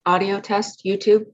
audio test, YouTube?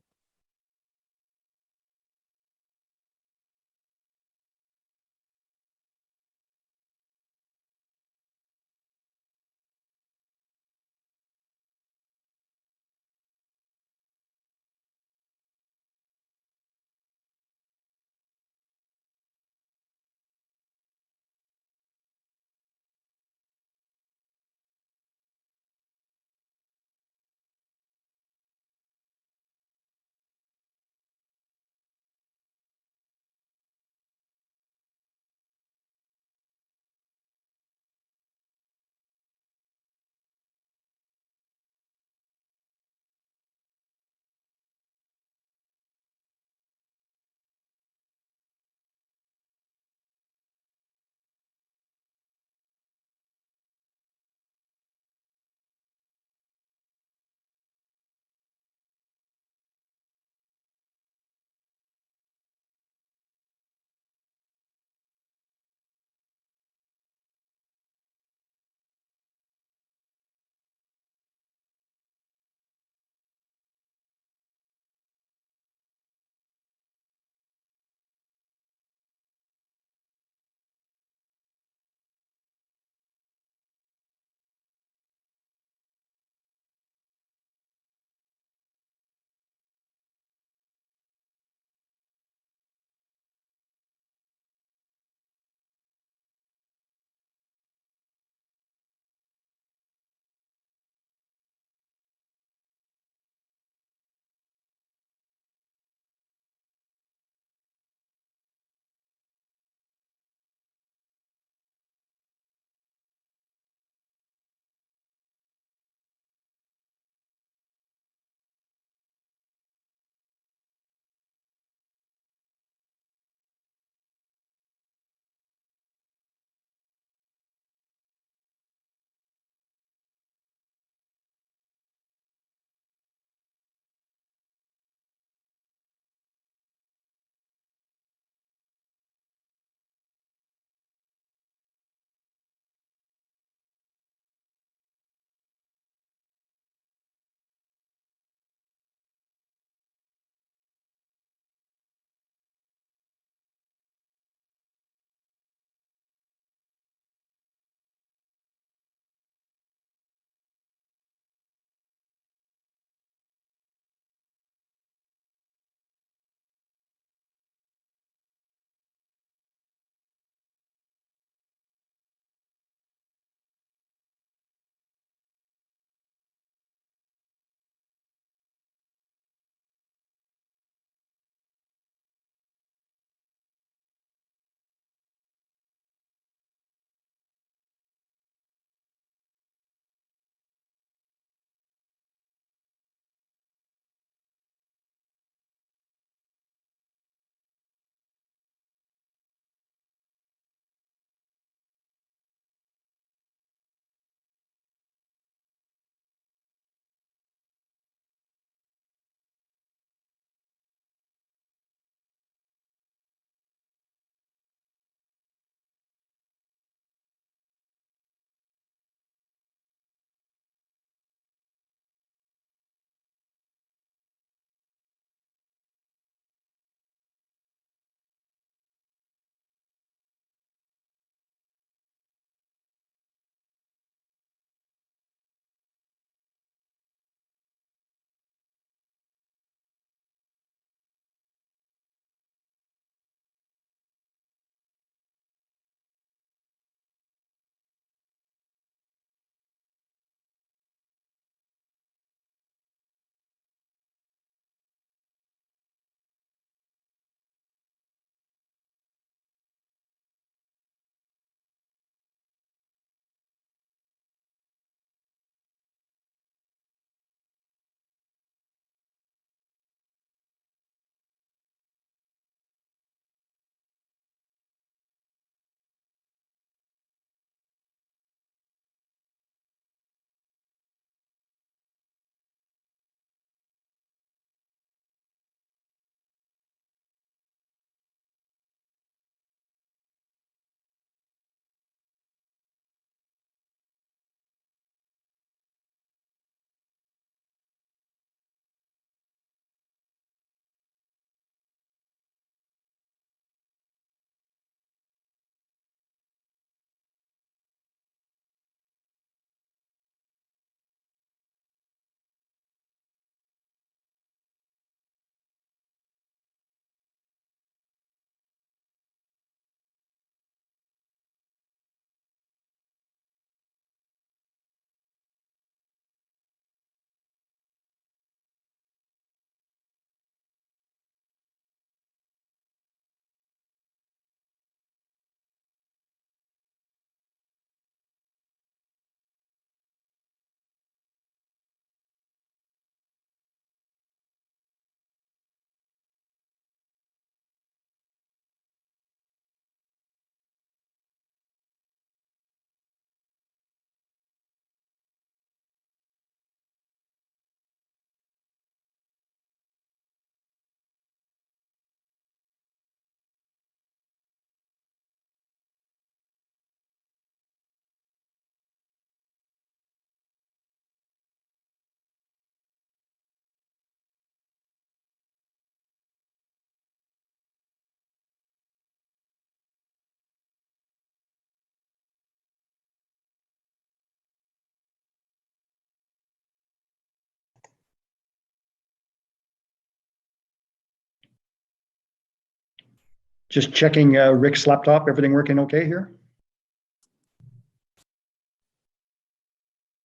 Just checking Rick's laptop, everything working okay here?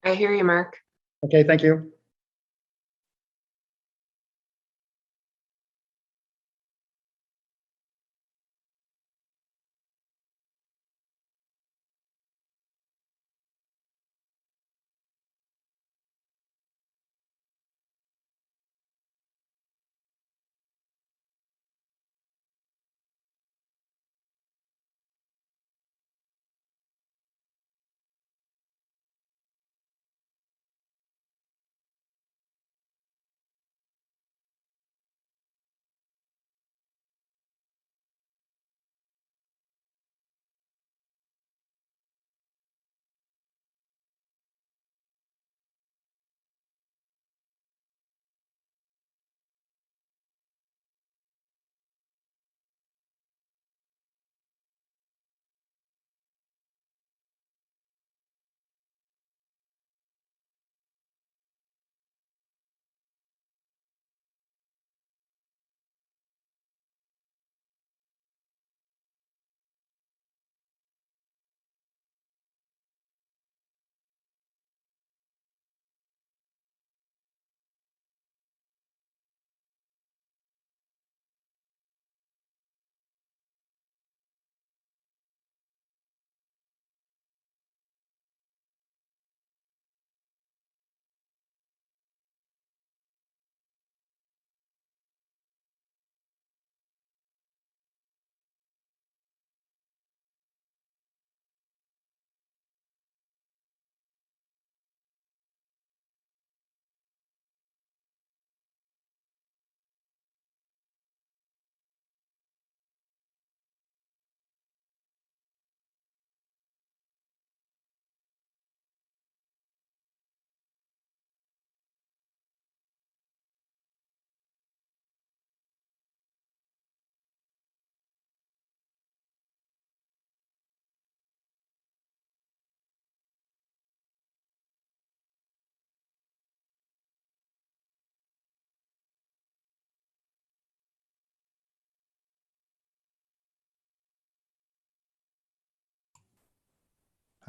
I hear you, Mark. Okay, thank you.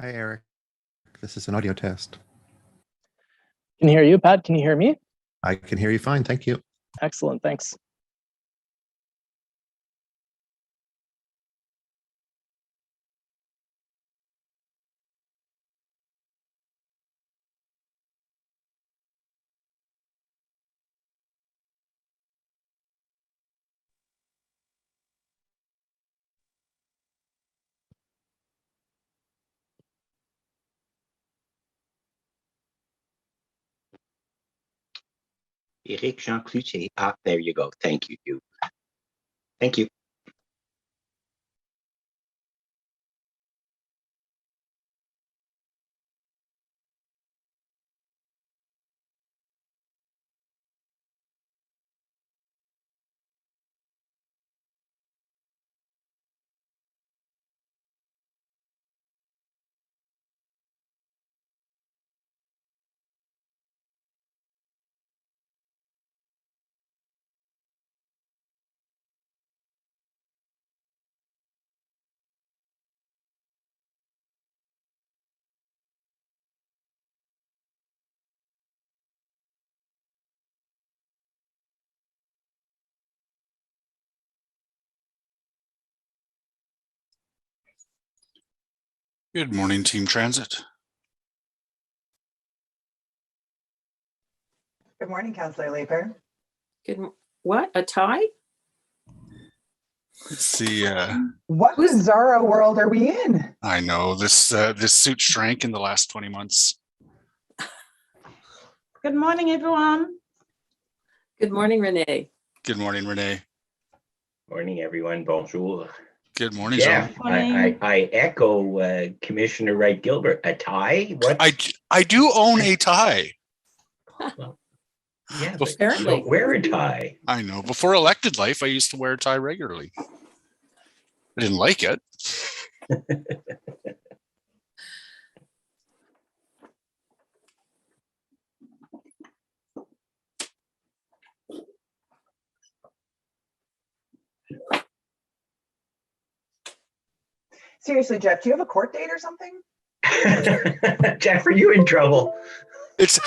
Hi, Eric. This is an audio test. Can hear you, Pat. Can you hear me? I can hear you fine. Thank you. Excellent. Thanks. Eric Jean Cloutier. Ah, there you go. Thank you. Thank you. Good morning, Team Transit. Good morning, Councillor Leaper. What? A tie? Let's see. What bizarro world are we in? I know this suit shrank in the last 20 months. Good morning, everyone. Good morning, Renee. Good morning, Renee. Morning, everyone. Bonjour. Good morning, Yeah, John. I echo Commissioner Wright Gilbert. A tie? What? I do own a tie. Well, yeah, but apparently you don't wear a tie. I know. Before elected life, I used to wear a tie regularly. I didn't like it. Seriously, Jeff, do you have a court date or something? Jeff, are you in trouble? It's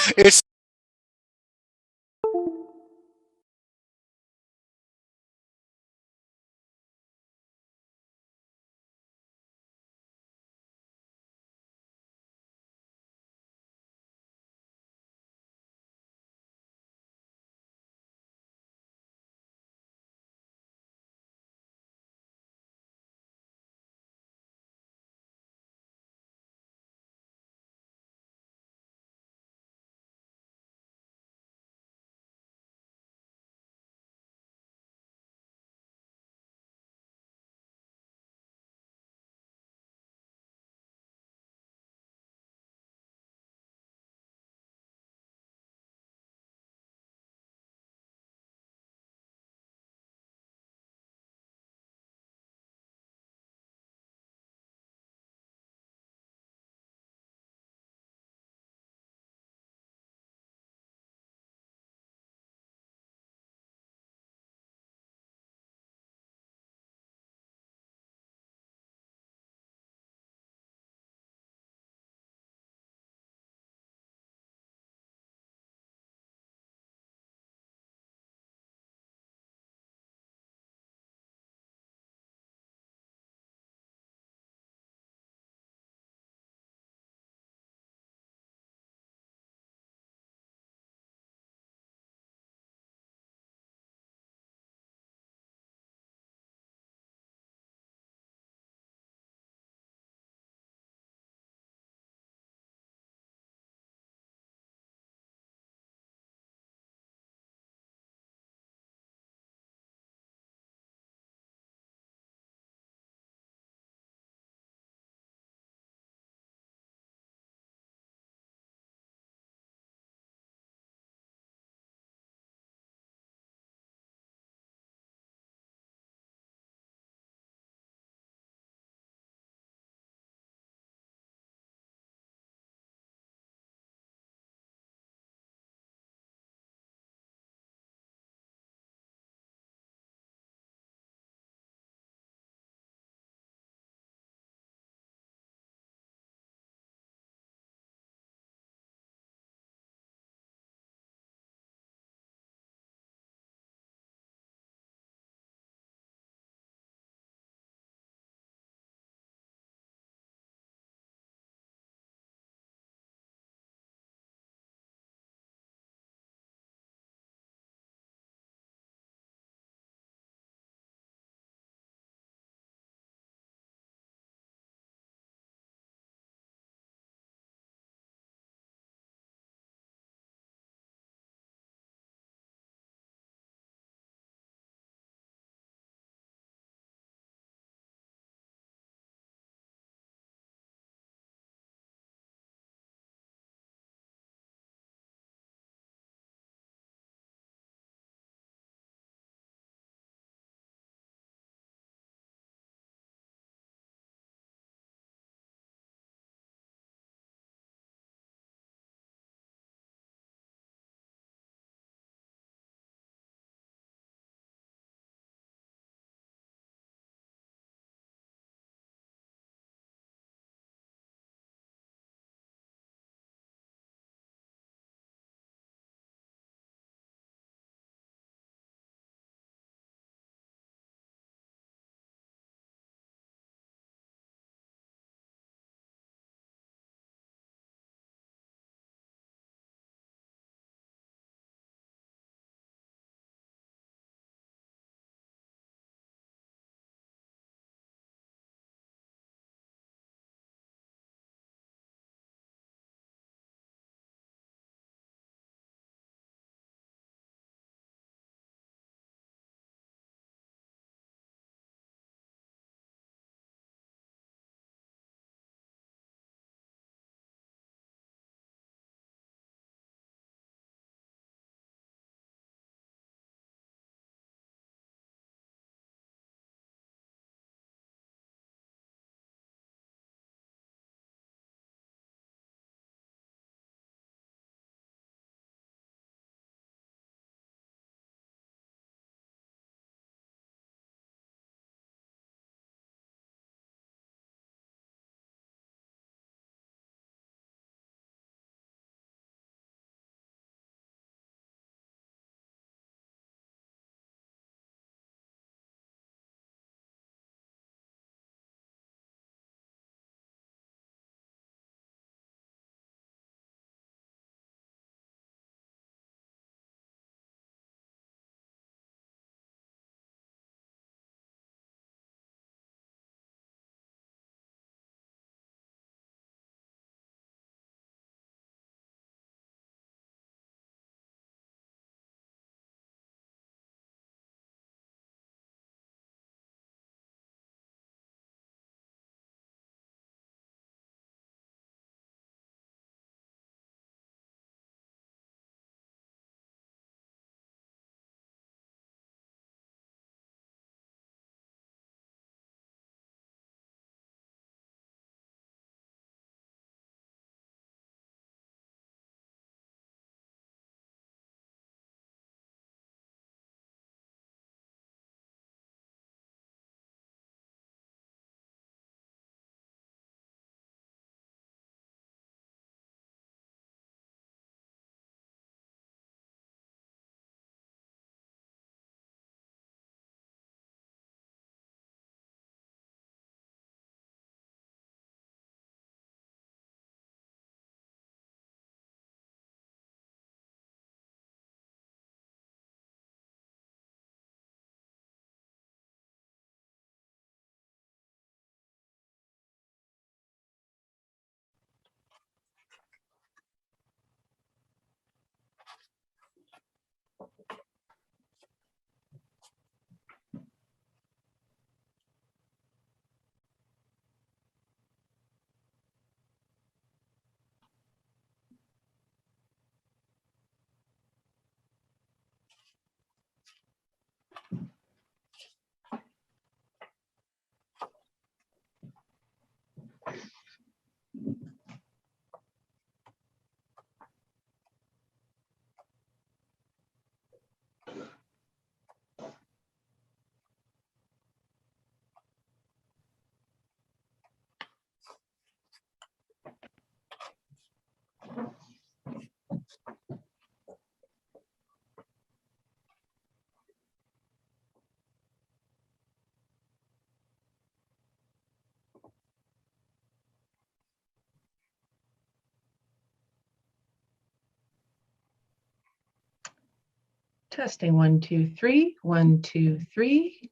Testing 1, 2, 3, 1, 2, 3.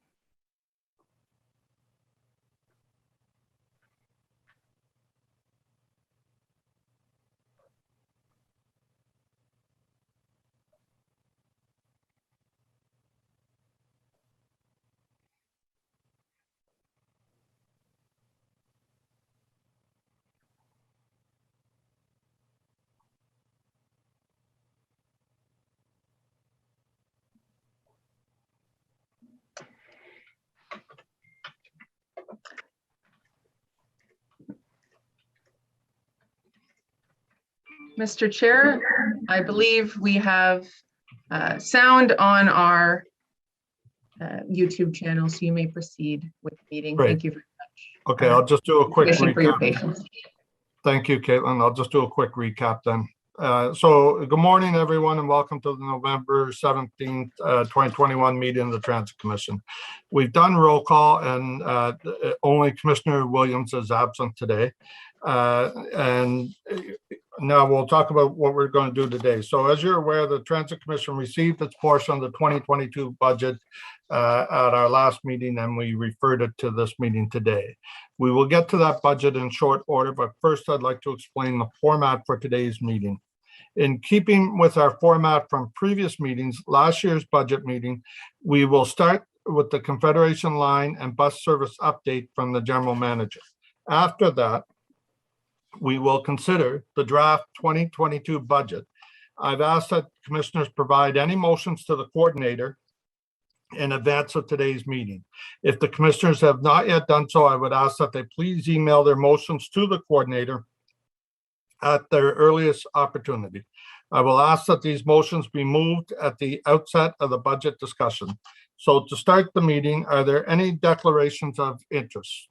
Mr. Chair, I believe we have sound on our YouTube channel, so you may proceed with the meeting. Great. Thank you very much. Okay, I'll just do a quick Commission for your recap. patience. Thank you, Caitlin. I'll just do a quick recap then. So good morning, everyone, and welcome to the November 17th, 2021 meeting of the Transit Commission. We've done roll call and only Commissioner Williams is absent today. And now we'll talk about what we're going to do today. So as you're aware, the Transit Commission received its portion of the 2022 budget at our last meeting, and we referred it to this meeting today. We will get to that budget in short order, but first I'd like to explain the format for today's meeting. In keeping with our format from previous meetings, last year's budget meeting, we will start with the Confederation line and bus service update from the general manager. After that, we will consider the draft 2022 budget. I've asked that commissioners provide any motions to the coordinator in advance of today's meeting. If the commissioners have not yet done so, I would ask that they please email their motions to the coordinator at their earliest opportunity. I will ask that these motions be moved at the outset of the budget discussion. So to start the meeting, are there any declarations of interest?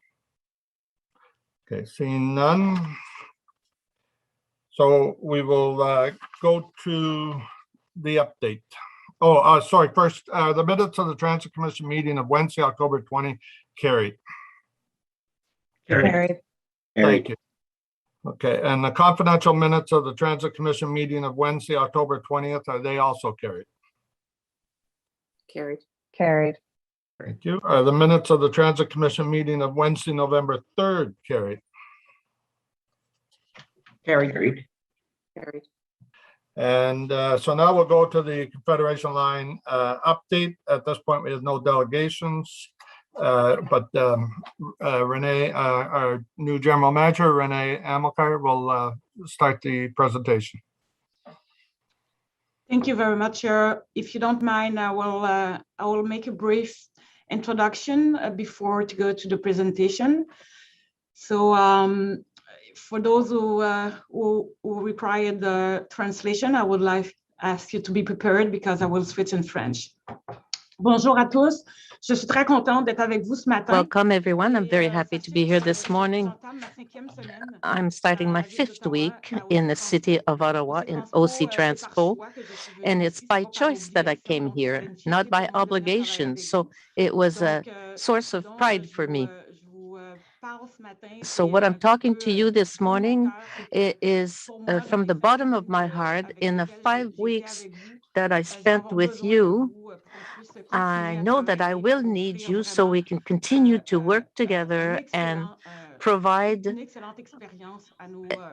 Okay, seeing none. So we will go to the update. Oh, sorry, first, the minutes of the Transit Commission meeting of Wednesday, October 20, carried. Carried. Thank you. Okay, and the confidential minutes of the Transit Commission meeting of Wednesday, October 20th, are they also carried? Carried. Carried. Thank you. Are the minutes of the Transit Commission meeting of Wednesday, November 3rd carried? Carried. Carried. And so now we'll go to the Confederation line update. At this point, we have no delegations. But Renee, our new general manager, Renee Amilcar, will start the presentation. Thank you very much, Chair. If you don't mind, I will make a brief introduction before to go to the presentation. So for those who require the translation, I would like ask you to be prepared because I will switch in French. Bonjour à tous. Je suis très contente d'être avec vous ce matin. Welcome, everyone. I'm very happy to be here this morning. I'm starting my 5th week in the city of Ottawa in OC Transpo, and it's by choice that I came here, not by obligation. So it was a source of pride for me. So what I'm talking to you this morning is from the bottom of my heart. In the 5 weeks that I spent with you, I know that I will need you so we can continue to work together and provide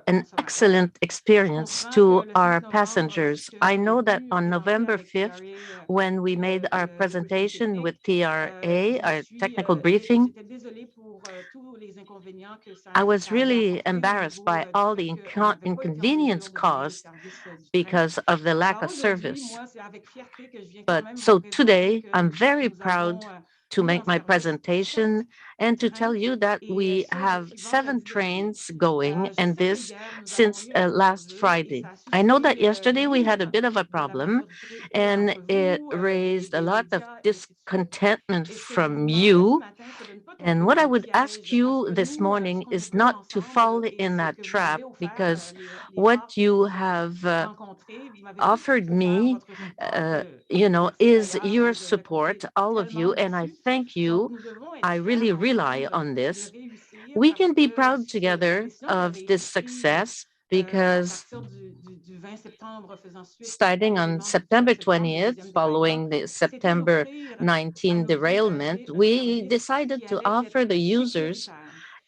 an excellent experience to our passengers. I know that on November 5th, when we made our presentation with TRA, our technical briefing, I was really embarrassed by all the inconvenience caused because of the lack of service. But so today, I'm very proud to make my presentation and to tell you that we have 7 trains going, and this since last Friday. I know that yesterday we had a bit of a problem, and it raised a lot of discontentment from you. And what I would ask you this morning is not to fall in that trap, because what you have offered me, is your support, all of you, and I thank you. I really rely on this. We can be proud together of this success because Starting on September 20th, following the September 19 derailment, we decided to offer the users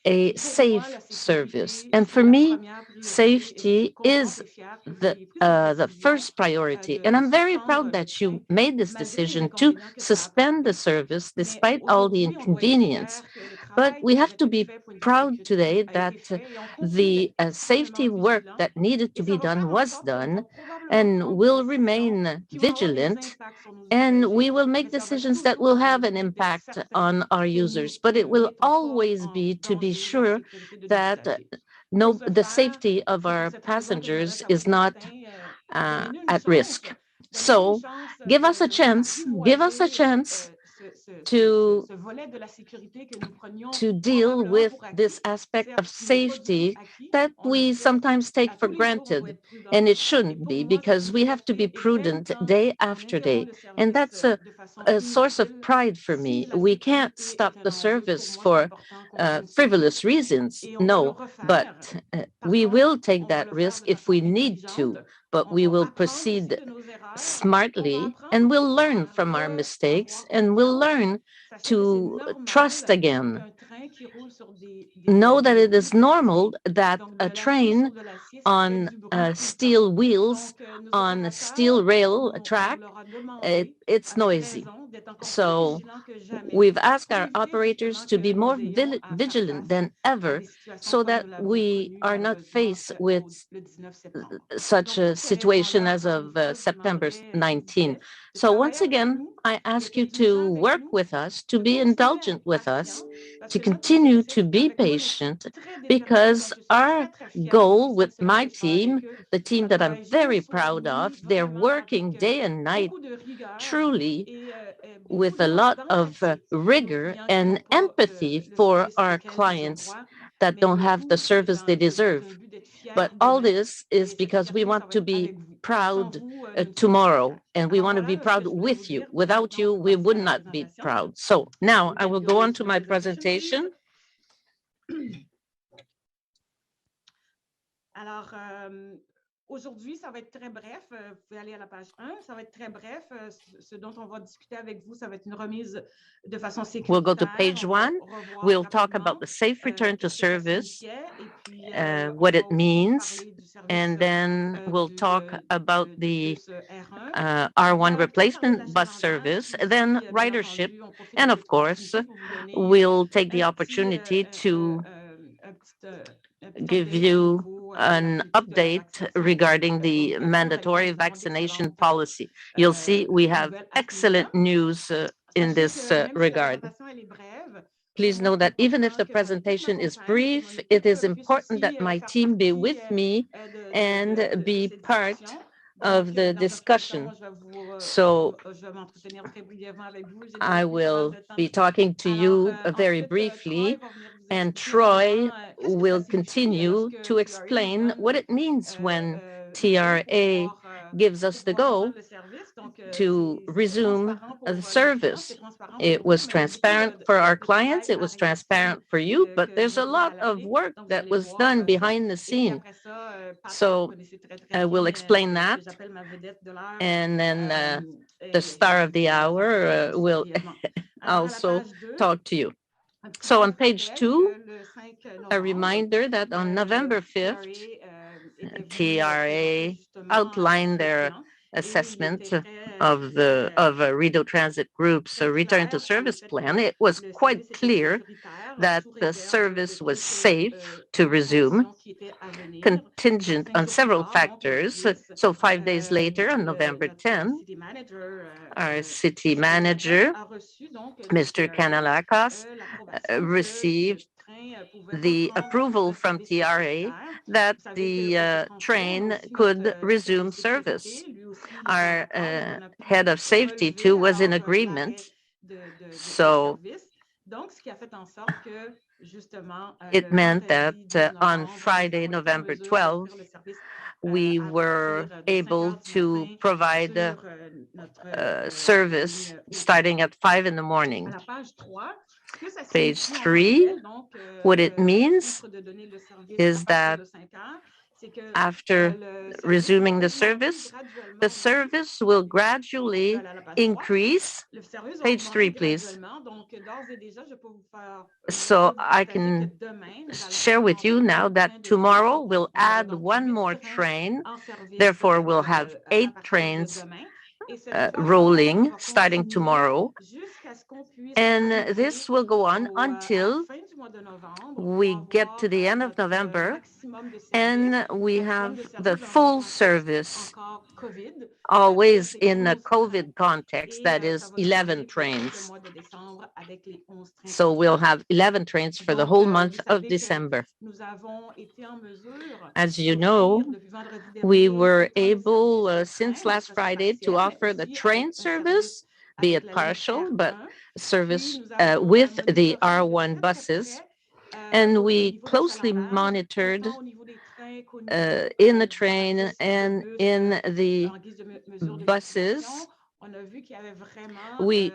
a safe service. And for me, safety is the first priority. And I'm very proud that you made this decision to suspend the service despite all the inconvenience. But we have to be proud today that the safety work that needed to be done was done, and will remain vigilant, and we will make decisions that will have an impact on our users. But it will always be to be sure that the safety of our passengers is not at risk. So give us a chance, to deal with this aspect of safety that we sometimes take for granted. And it shouldn't be, because we have to be prudent day after day. And that's a source of pride for me. We can't stop the service for frivolous reasons. No, but we will take that risk if we need to, but we will proceed smartly, and we'll learn from our mistakes, and we'll learn to trust again. Know that it is normal that a train on steel wheels, on a steel rail track, it's noisy. So we've asked our operators to be more vigilant than ever, so that we are not faced with such a situation as of September 19. So once again, I ask you to work with us, to be indulgent with us, to continue to be patient, because our goal with my team, the team that I'm very proud of, they're working day and night, truly with a lot of rigor and empathy for our clients that don't have the service they deserve. But all this is because we want to be proud tomorrow, and we want to be proud with you. Without you, we would not be proud. So now I will go on to my presentation. Alors, aujourd'hui, ça va être très bref. Vous pouvez aller à la page 1. Ça va être très bref. Ce dont on va discuter avec vous, ça va être une remise de façon sécuritaire. We'll go to page 1. We'll talk about the safe return to service, what it means, and then we'll talk about the R1 replacement bus service, then ridership, and of course, we'll take the opportunity to give you an update regarding the mandatory vaccination policy. You'll see we have excellent news in this regard. Please know that even if the presentation is brief, it is important that my team be with me and be part of the discussion. So I will be talking to you very briefly, and Troy will continue to explain what it means when TRA gives us the go to resume the service. It was transparent for our clients, it was transparent for you, but there's a lot of work that was done behind the scene. So I will explain that, and then the star of the hour will also talk to you. So on page 2, a reminder that on November 5th, TRA outlined their assessment of Rideau Transit Group's return to service plan. It was quite clear that the service was safe to resume, contingent on several factors. So 5 days later, on November 10, our city manager, Mr. Kanalakos, received the approval from TRA that the train could resume service. Our head of safety too was in agreement. So it meant that on Friday, November 12th, we were able to provide service starting at 5 in the morning. Page 3, what it means is that after resuming the service will gradually increase. Page 3, please. So I can share with you now that tomorrow we'll add one more train. Therefore, we'll have 8 trains rolling starting tomorrow. And this will go on until we get to the end of November and we have the full service, always in a COVID context, that is 11 trains. So we'll have 11 trains for the whole month of December. As you know, we were able, since last Friday, to offer the train service, be it partial, but service with the R1 buses. And we closely monitored in the train and in the buses. We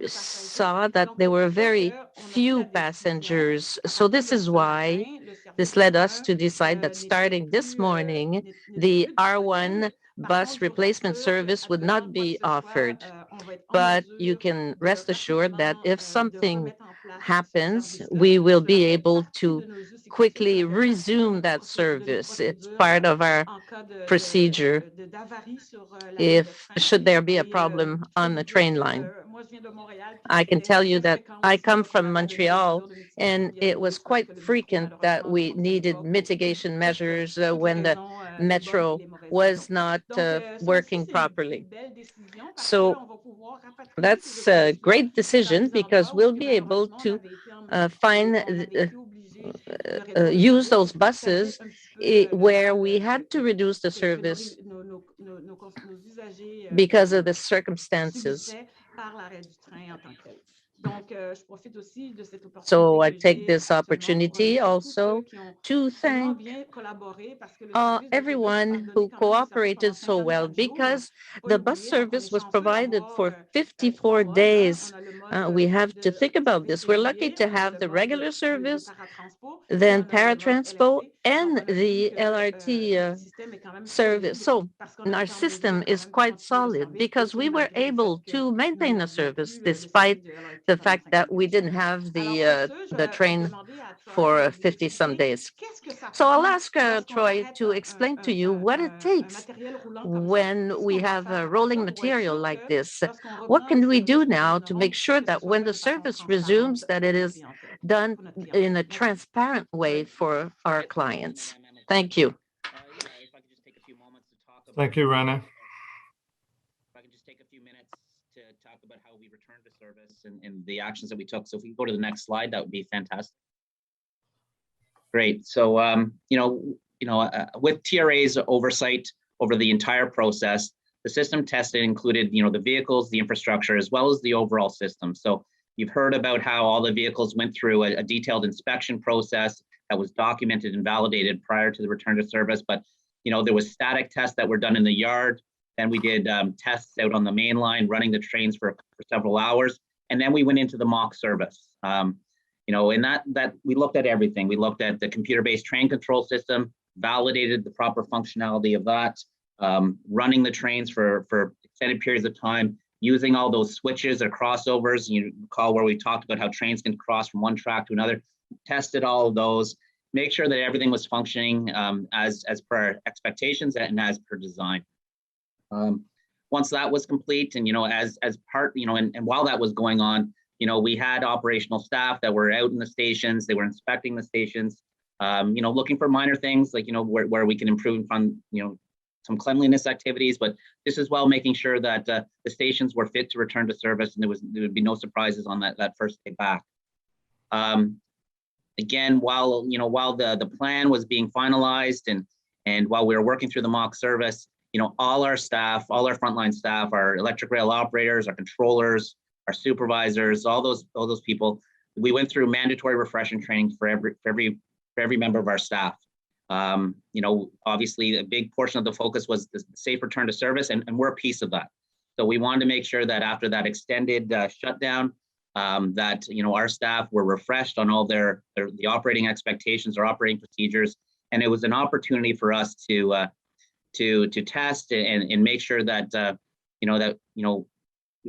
saw that there were very few passengers. So this is why this led us to decide that starting this morning, the R1 bus replacement service would not be offered. But you can rest assured that if something happens, we will be able to quickly resume that service. It's part of our procedure if should there be a problem on the train line. I can tell you that I come from Montreal, and it was quite frequent that we needed mitigation measures when the metro was not working properly. So that's a great decision because we'll be able to use those buses where we had to reduce the service because of the circumstances. So I take this opportunity also to thank everyone who cooperated so well, because the bus service was provided for 54 days. We have to think about this. We're lucky to have the regular service, then Paratranspo, and the LRT service. So our system is quite solid because we were able to maintain the service despite the fact that we didn't have the train for 50 some days. So I'll ask Troy to explain to you what it takes when we have a rolling material like this. What can we do now to make sure that when the service resumes, that it is done in a transparent way for our clients? Thank you. Thank you, Renee. If I can just take a few minutes to talk about how we returned to service and the actions that we took. So if we can go to the next slide, that would be fantastic. Great. So, with TRA's oversight over the entire process, the system tested included, the vehicles, the infrastructure, as well as the overall system. So you've heard about how all the vehicles went through a detailed inspection process that was documented and validated prior to the return to service. But, there was static tests that were done in the yard. Then we did tests out on the main line, running the trains for several hours. And then we went into the mock service. In that we looked at everything. We looked at the computer-based train control system, validated the proper functionality of that, running the trains for extended periods of time, using all those switches or crossovers. You recall where we talked about how trains can cross from one track to another, tested all of those, make sure that everything was functioning as per our expectations and as per design. Once that was complete, and as part, and while that was going on, we had operational staff that were out in the stations. They were inspecting the stations, looking for minor things like where we can improve on some cleanliness activities, but this as well making sure that the stations were fit to return to service and there would be no surprises on that first day back. Again, while the plan was being finalized and while we were working through the mock service, all our staff, all our frontline staff, our electric rail operators, our controllers, our supervisors, all those people, we went through mandatory refreshing training for every member of our staff. Obviously a big portion of the focus was the safe return to service, and we're a piece of that. So we wanted to make sure that after that extended shutdown, that our staff were refreshed on all the operating expectations or operating procedures, and it was an opportunity for us to test and make sure that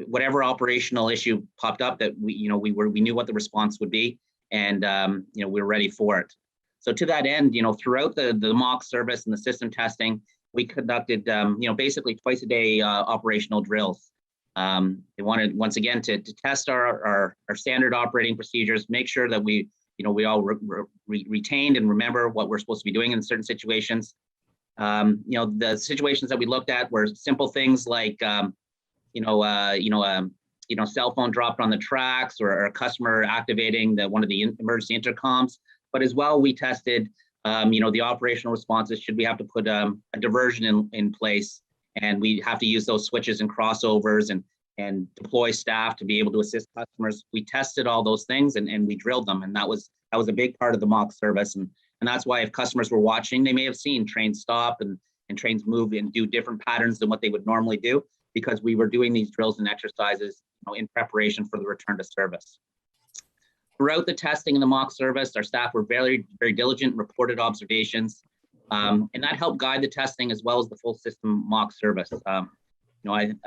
whatever operational issue popped up, that we knew what the response would be, and we were ready for it. So to that end, throughout the mock service and the system testing, we conducted basically twice a day operational drills. They wanted, once again, to test our standard operating procedures, make sure that we all retained and remember what we're supposed to be doing in certain situations. The situations that we looked at were simple things like cell phone dropped on the tracks, or a customer activating one of the emergency intercoms. But as well, we tested the operational responses. Should we have to put a diversion in place, and we have to use those switches and crossovers and deploy staff to be able to assist customers. We tested all those things and we drilled them, and that was a big part of the mock service. And that's why, if customers were watching, they may have seen trains stop and trains move and do different patterns than what they would normally do, because we were doing these drills and exercises in preparation for the return to service. Throughout the testing and the mock service, our staff were very, very diligent, reported observations, and that helped guide the testing as well as the full system mock service. I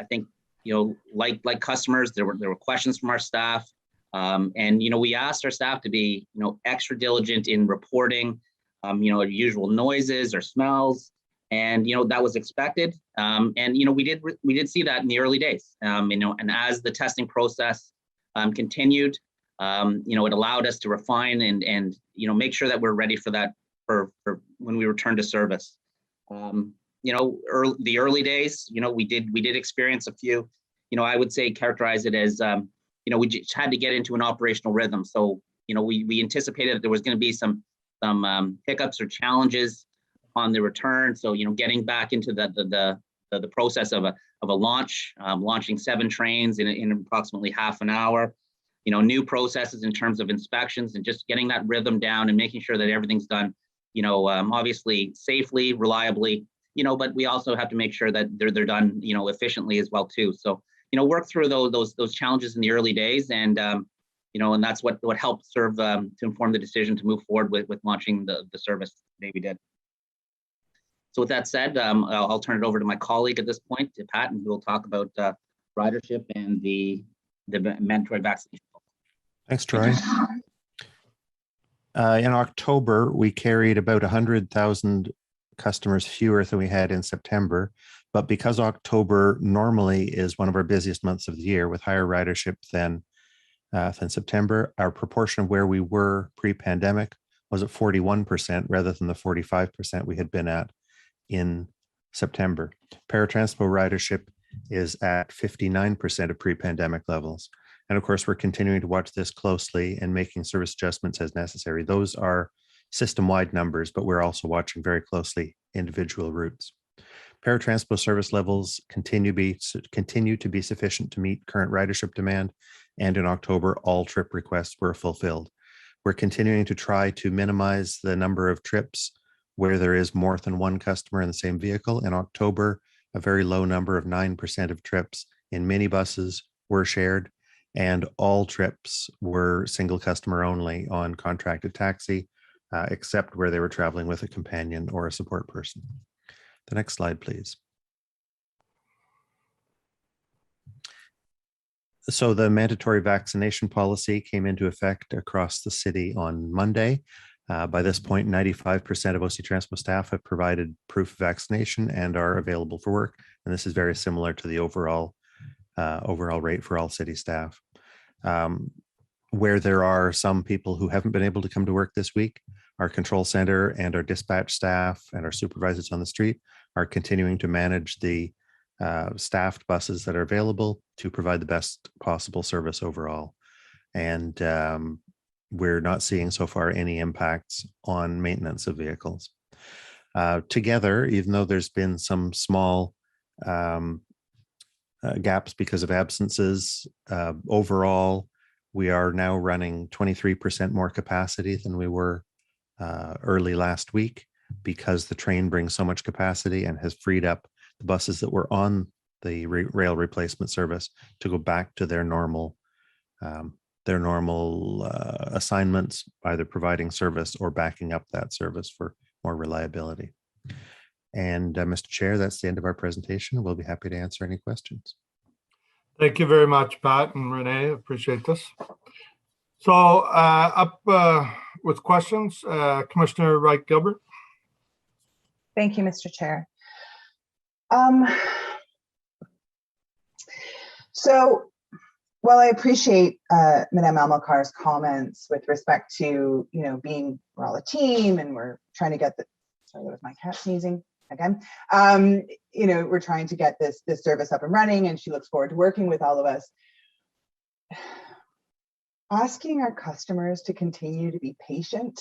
think, like customers, there were questions from our staff, and we asked our staff to be extra diligent in reporting usual noises or smells, and that was expected. And we did see that in the early days. And as the testing process continued, it allowed us to refine and make sure that we're ready for that for when we return to service. The early days, we did experience a few, I would say characterize it as, we just had to get into an operational rhythm. So, we anticipated that there was going to be some hiccups or challenges on the return. So, getting back into the process of a launch, launching 7 trains in approximately half an hour. New processes in terms of inspections, and just getting that rhythm down and making sure that everything's done, obviously safely, reliably, but we also have to make sure that they're done, efficiently as well too. So, work through those challenges in the early days, and and that's what helped serve to inform the decision to move forward with launching the service the day we did. So with that said, I'll turn it over to my colleague at this point, to Pat, and who will talk about ridership and the mandatory vaccination. Thanks, Troy. In October, we carried about 100,000 customers fewer than we had in September. But because October normally is one of our busiest months of the year with higher ridership than September, our proportion of where we were pre-pandemic was at 41% rather than the 45% we had been at in September. Paratransport ridership is at 59% of pre-pandemic levels. And of course, we're continuing to watch this closely and making service adjustments as necessary. Those are system-wide numbers, but we're also watching very closely individual routes. Paratransport service levels continue to be sufficient to meet current ridership demand, and in October, all trip requests were fulfilled. We're continuing to try to minimize the number of trips where there is more than one customer in the same vehicle. In October, a very low number of 9% of trips in minibuses were shared, and all trips were single customer only on contracted taxi, except where they were traveling with a companion or a support person. The next slide, please. So the mandatory vaccination policy came into effect across the city on Monday. By this point, 95% of OC Transpo staff have provided proof of vaccination and are available for work. And this is very similar to the overall rate for all city staff. Where there are some people who haven't been able to come to work this week, our control center and our dispatch staff and our supervisors on the street are continuing to manage the staffed buses that are available to provide the best possible service overall. And we're not seeing so far any impacts on maintenance of vehicles. Together, even though there's been some small gaps because of absences, overall, we are now running 23% more capacity than we were early last week, because the train brings so much capacity and has freed up the buses that were on the rail replacement service to go back to their normal assignments, either providing service or backing up that service for more reliability. And Mr. Chair, that's the end of our presentation. We'll be happy to answer any questions. Thank you very much, Pat and Renee. Appreciate this. So up with questions, Commissioner Wright Gilbert. Thank you, Mr. Chair. So while I appreciate Madame Almacar's comments with respect to, we're all a team and we're trying to get sorry, that was my cat sneezing again. We're trying to get this service up and running, and she looks forward to working with all of us. Asking our customers to continue to be patient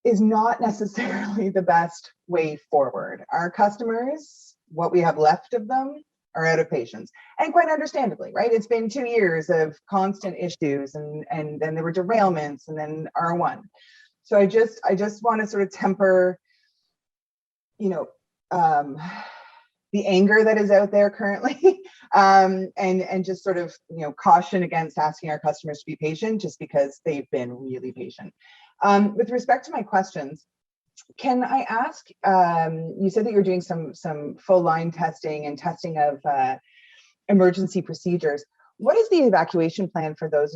is not necessarily the best way forward. Our customers, what we have left of them, are out of patience, and quite understandably, right? It's been 2 years of constant issues, and then there were derailments, and then R1. So I just want to sort of temper, the anger that is out there currently, and just sort of, caution against asking our customers to be patient just because they've been really patient. With respect to my questions, can I ask, you said that you're doing some full line testing and testing of emergency procedures. What is the evacuation plan for those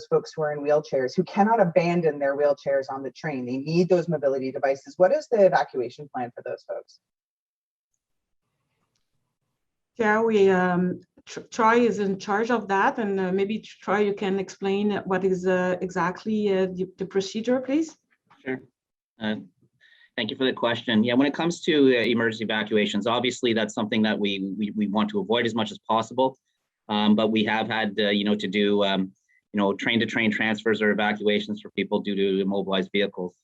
folks who are in wheelchairs, who cannot abandon their wheelchairs on the train? They need those mobility devices. What is the evacuation plan for those folks? Yeah, we Troy is in charge of that, and maybe Troy, you can explain what is exactly the procedure, please. Sure. Thank you for the question. Yeah, when it comes to emergency evacuations, obviously that's something that we want to avoid as much as possible. But we have had to do train-to-train transfers or evacuations for people due to immobilized vehicles.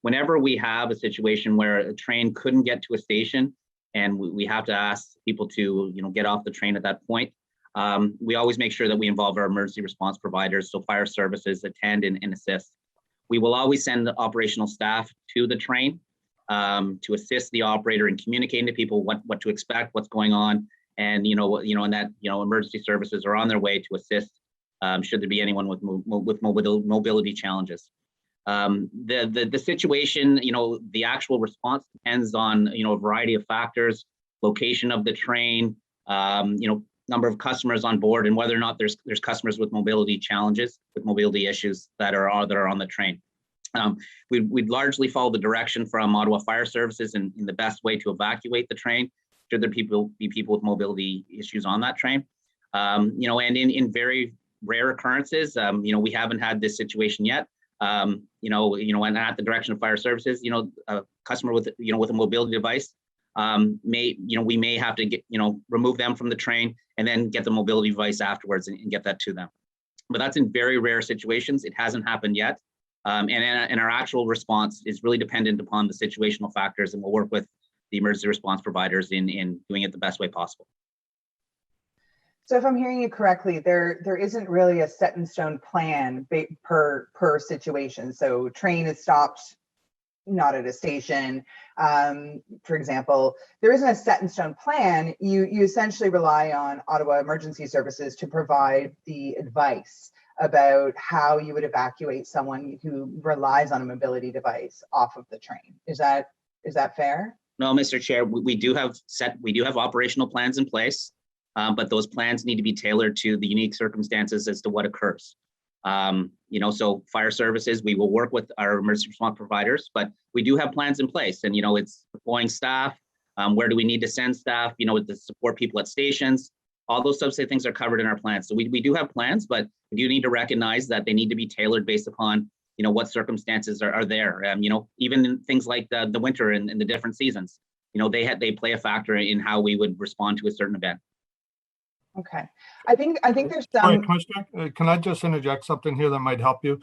Whenever we have a situation where a train couldn't get to a station, and we have to ask people to, get off the train at that point, we always make sure that we involve our emergency response providers, so fire services attend and assist. We will always send the operational staff to the train to assist the operator in communicating to people what to expect, what's going on, and emergency services are on their way to assist should there be anyone with mobility challenges. The situation, the actual response depends on, a variety of factors, location of the train, number of customers on board, and whether or not there's customers with mobility challenges, with mobility issues that are on the train. We'd largely follow the direction from Ottawa Fire Services in the best way to evacuate the train, should there be people with mobility issues on that train. And in very rare occurrences, we haven't had this situation yet. And at the direction of fire services, a customer with a mobility device we may have to remove them from the train and then get the mobility device afterwards and get that to them. But that's in very rare situations. It hasn't happened yet. And our actual response is really dependent upon the situational factors, and we'll work with the emergency response providers in doing it the best way possible. So if I'm hearing you correctly, there isn't really a set in stone plan per situation. So train is stopped, not at a station, for example. There isn't a set in stone plan. You essentially rely on Ottawa Emergency Services to provide the advice about how you would evacuate someone who relies on a mobility device off of the train. Is that fair? No, Mr. Chair, we do have operational plans in place. But those plans need to be tailored to the unique circumstances as to what occurs. So fire services, we will work with our emergency response providers, but we do have plans in place, and it's deploying staff. Where do we need to send staff? To support people at stations. All those types of things are covered in our plans. So we do have plans, but we do need to recognize that they need to be tailored based upon what circumstances are there. Even in things like the winter and the different seasons, they play a factor in how we would respond to a certain event. Okay, I think there's some. Sorry, Commissioner, can I just interject something here that might help you?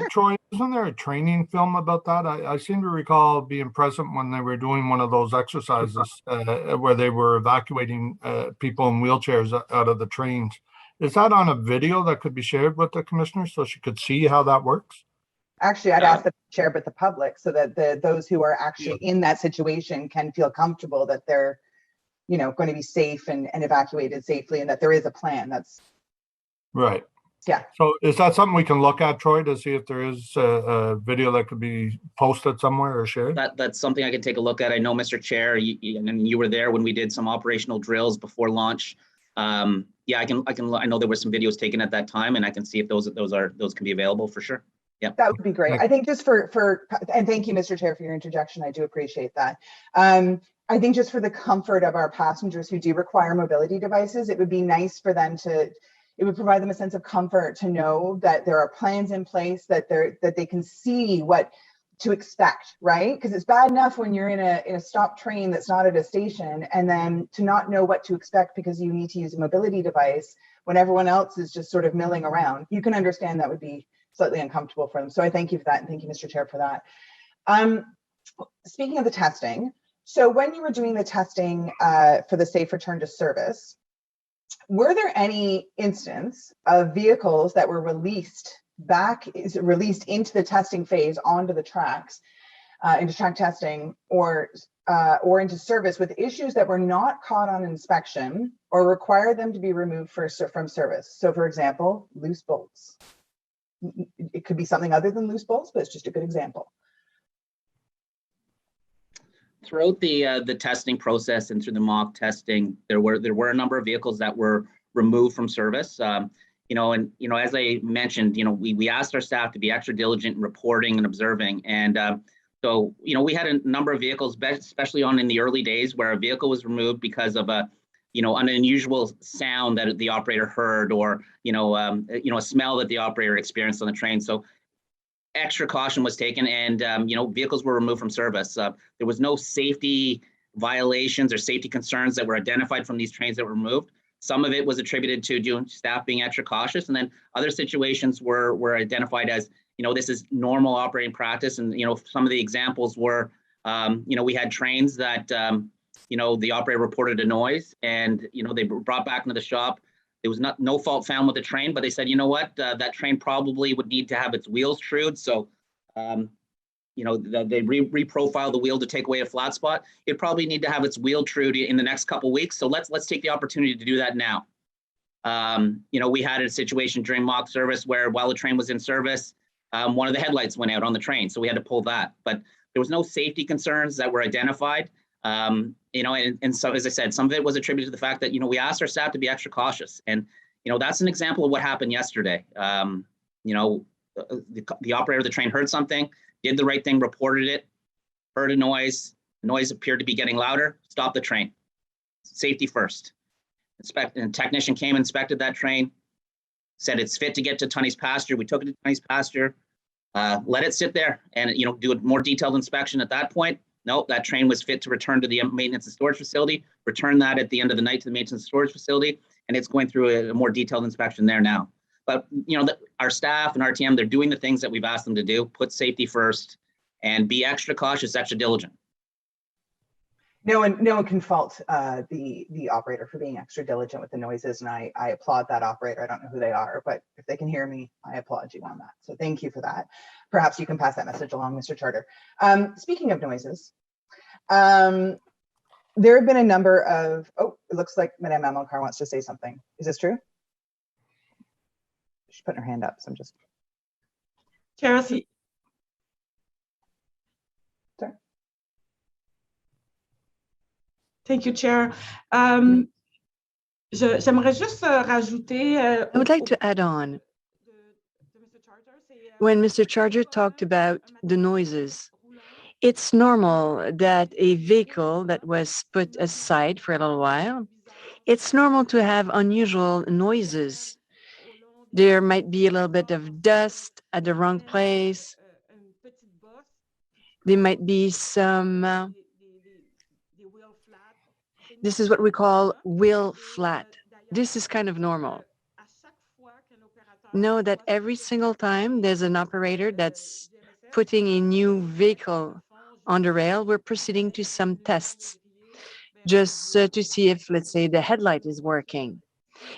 Troy, isn't there a training film about that? I seem to recall being present when they were doing one of those exercises where they were evacuating people in wheelchairs out of the trains. Is that on a video that could be shared with the commissioner so she could see how that works? Actually, I'd ask them to share with the public so that those who are actually in that situation can feel comfortable that they're going to be safe and evacuated safely, and that there is a plan. That's right. Yeah. So is that something we can look at, Troy, to see if there is a video that could be posted somewhere or shared? That's something I can take a look at. I know, Mr. Chair, you were there when we did some operational drills before launch. Yeah, I know there were some videos taken at that time, and I can see if those can be available for sure. Yeah, that would be great. I think just and thank you, Mr. Chair, for your interjection. I do appreciate that. I think just for the comfort of our passengers who do require mobility devices, it would be nice for them it would provide them a sense of comfort to know that there are plans in place, that they can see what to expect, right? Because it's bad enough when you're in a stopped train that's not at a station, and then to not know what to expect because you need to use a mobility device when everyone else is just sort of milling around. You can understand that would be slightly uncomfortable for them. So I thank you for that, and thank you, Mr. Chair, for that. Speaking of the testing, so when you were doing the testing for the safe return to service, were there any instance of vehicles that were released into the testing phase onto the tracks, into track testing or into service with issues that were not caught on inspection or required them to be removed from service? So for example, loose bolts. It could be something other than loose bolts, but it's just a good example. Throughout the testing process and through the mock testing, there were a number of vehicles that were removed from service. As I mentioned, we asked our staff to be extra diligent in reporting and observing. And so we had a number of vehicles, especially in the early days, where a vehicle was removed because of an unusual sound that the operator heard, or a smell that the operator experienced on the train. So extra caution was taken, and vehicles were removed from service. There was no safety violations or safety concerns that were identified from these trains that were removed. Some of it was attributed to staff being extra cautious, and then other situations were identified as this is normal operating practice. And some of the examples were we had trains that the operator reported a noise, and they were brought back into the shop. There was no fault found with the train, but they said, you know what, that train probably would need to have its wheels trued. So, they reprofile the wheel to take away a flat spot. It probably need to have its wheel trued in the next couple of weeks. So let's take the opportunity to do that now. We had a situation during mock service where while the train was in service, one of the headlights went out on the train. So we had to pull that, but there was no safety concerns that were identified. And so, as I said, some of it was attributed to the fact that, we asked our staff to be extra cautious. And, that's an example of what happened yesterday. The operator of the train heard something, did the right thing, reported it, heard a noise. The noise appeared to be getting louder, stopped the train. Safety first. And technician came, inspected that train, said it's fit to get to Tunney's pasture. We took it to Tunney's pasture, let it sit there and, do a more detailed inspection at that point. Nope, that train was fit to return to the maintenance and storage facility, return that at the end of the night to the maintenance and storage facility, and it's going through a more detailed inspection there now. But, our staff and RTM, they're doing the things that we've asked them to do, put safety first and be extra cautious, extra diligent. No one can fault the operator for being extra diligent with the noises, and I applaud that operator. I don't know who they are, but if they can hear me, I applaud you on that. So thank you for that. Perhaps you can pass that message along, Mr. Charter. Speaking of noises, there have been a number of, it looks like Madame Amelcar wants to say something. Is this true? She's putting her hand up, so I'm just. Chair, thank you, Chair. J'aimerais juste rajouter. I would like to add on. When Mr. Charger talked about the noises, it's normal that a vehicle that was put aside for a little while, it's normal to have unusual noises. There might be a little bit of dust at the wrong place. There might be some, this is what we call wheel flat. This is kind of normal. Know that every single time there's an operator that's putting a new vehicle on the rail, we're proceeding to some tests just to see if, let's say, the headlight is working.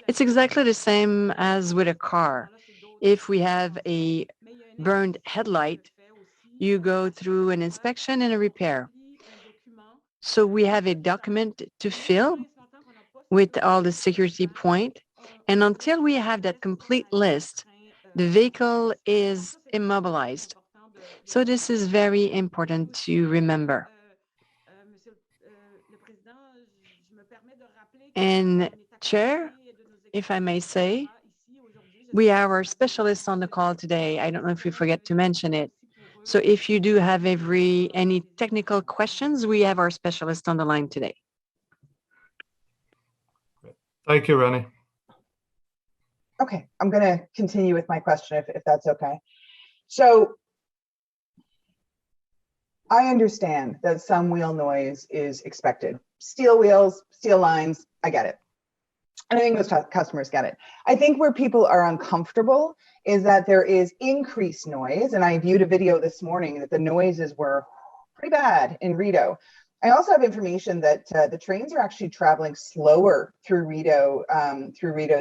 It's exactly the same as with a car. If we have a burned headlight, you go through an inspection and a repair. So we have a document to fill with all the security points. And until we have that complete list, the vehicle is immobilized. So this is very important to remember. And Chair, if I may say, we have our specialists on the call today. I don't know if we forget to mention it. So if you do have any technical questions, we have our specialist on the line today. Thank you, Rennie. Okay, I'm going to continue with my question if that's okay. So I understand that some wheel noise is expected. Steel wheels, steel lines, I get it. And I think most customers get it. I think where people are uncomfortable is that there is increased noise. And I viewed a video this morning that the noises were pretty bad in Rideau. I also have information that the trains are actually traveling slower through Rideau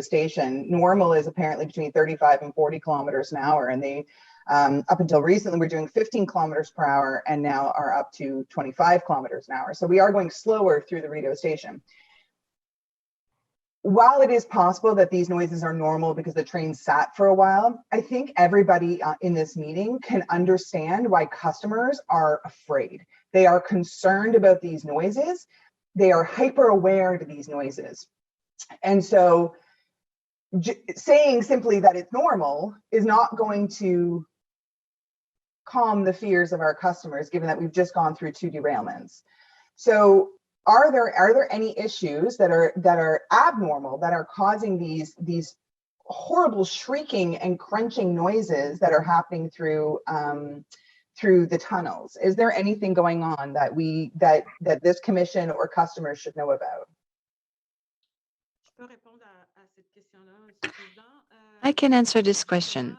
station. Normal is apparently between 35 and 40 kilometers an hour. And they, up until recently, were doing 15 kilometers per hour and now are up to 25 kilometers an hour. So we are going slower through the Rideau station. While it is possible that these noises are normal because the train sat for a while, I think everybody in this meeting can understand why customers are afraid. They are concerned about these noises. They are hyper aware to these noises. And so saying simply that it's normal is not going to calm the fears of our customers, given that we've just gone through 2 derailments. So are there any issues that are abnormal, that are causing these horrible shrieking and crunching noises that are happening through the tunnels? Is there anything going on that this commission or customers should know about? I can answer this question.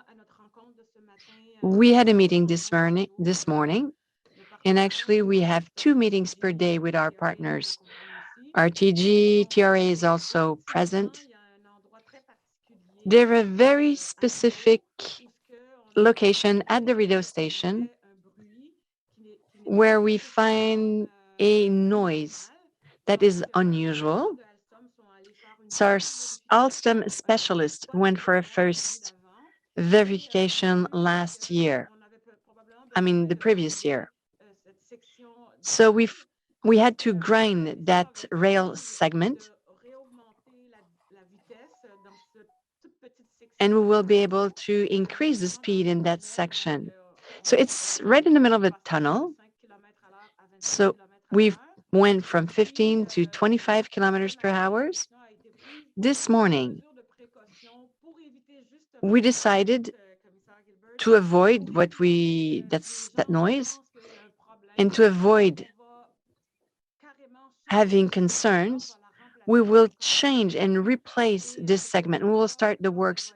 We had a meeting this morning, and actually we have 2 meetings per day with our partners. RTG, TRA is also present. There are a very specific location at the Rideau station where we find a noise that is unusual. So our Alstom specialist went for a first verification last year. I mean, the previous year. So we had to grind that rail segment, and we will be able to increase the speed in that section. So it's right in the middle of a tunnel. So we've went from 15 to 25 kilometers per hour. This morning, we decided to avoid that noise, and to avoid having concerns, we will change and replace this segment. We will start the works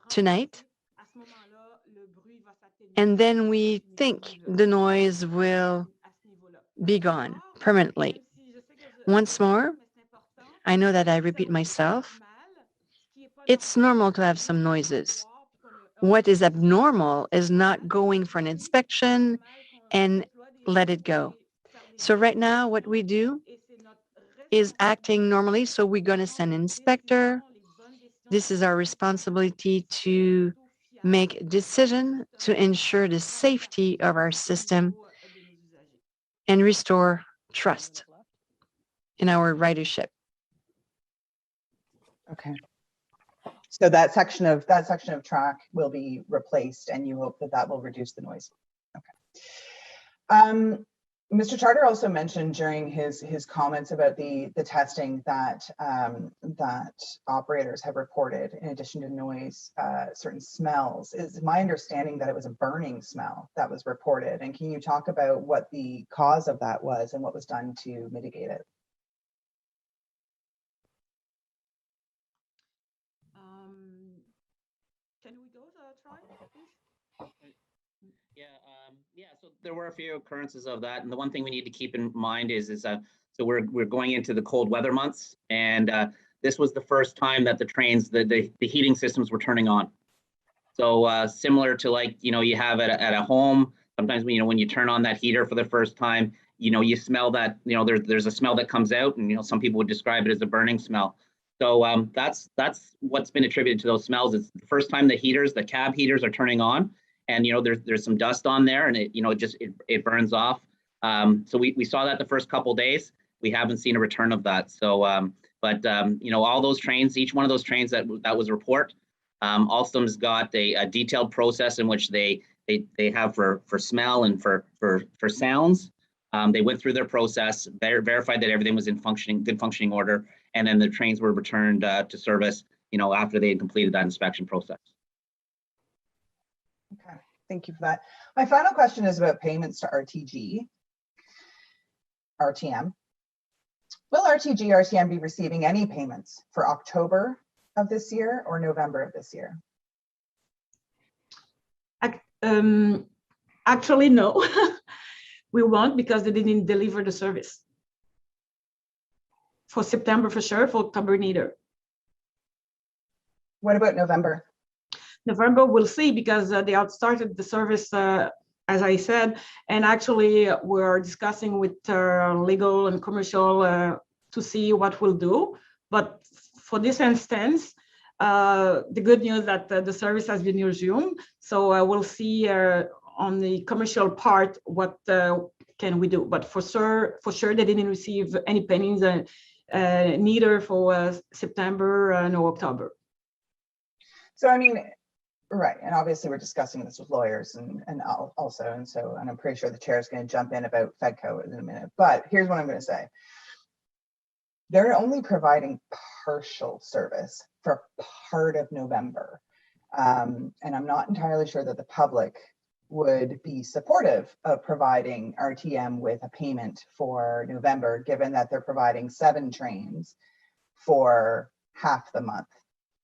tonight. And then we think the noise will be gone permanently. Once more, I know that I repeat myself. It's normal to have some noises. What is abnormal is not going for an inspection and let it go. So right now, what we do is acting normally. So we're going to send an inspector. This is our responsibility to make a decision to ensure the safety of our system and restore trust in our ridership. Okay. So that section of track will be replaced, and you hope that will reduce the noise. Okay. Mr. Charter also mentioned during his comments about the testing that operators have reported, in addition to noise, certain smells. Is my understanding that it was a burning smell that was reported, and can you talk about what the cause of that was and what was done to mitigate it? Can we go try, please? Yeah, so there were a few occurrences of that, and the one thing we need to keep in mind is so we're going into the cold weather months, and this was the first time that the trains, the heating systems were turning on. So similar to, like, you have at a home, sometimes when you turn on that heater for the first time, you smell that, there's a smell that comes out, and some people would describe it as a burning smell. So that's what's been attributed to those smells. It's the first time the cab heaters are turning on, and there's some dust on there, and it burns off. So we saw that the first couple of days. We haven't seen a return of that. So all those trains, each one of those trains that was report, Alstom's got a detailed process in which they have for smell and for sounds. They went through their process, verified that everything was in good functioning order, and then the trains were returned to service, after they had completed that inspection process. Okay, thank you for that. My final question is about payments to RTM. Will RTM be receiving any payments for October of this year or November of this year? Actually, no. We won't, because they didn't deliver the service. For September for sure, for October neither. What about November? November, we'll see, because they outstarted the service, as I said, and actually we're discussing with legal and commercial to see what we'll do. But for this instance, the good news that the service has been resumed. So we'll see on the commercial part what can we do. But for sure they didn't receive any pennies, neither for September nor October. So I mean, right, and obviously we're discussing this with lawyers and I'm pretty sure the chair is going to jump in about FEDCO in a minute. But here's what I'm going to say. They're only providing partial service for part of November. And I'm not entirely sure that the public would be supportive of providing RTM with a payment for November, given that they're providing 7 trains for half the month.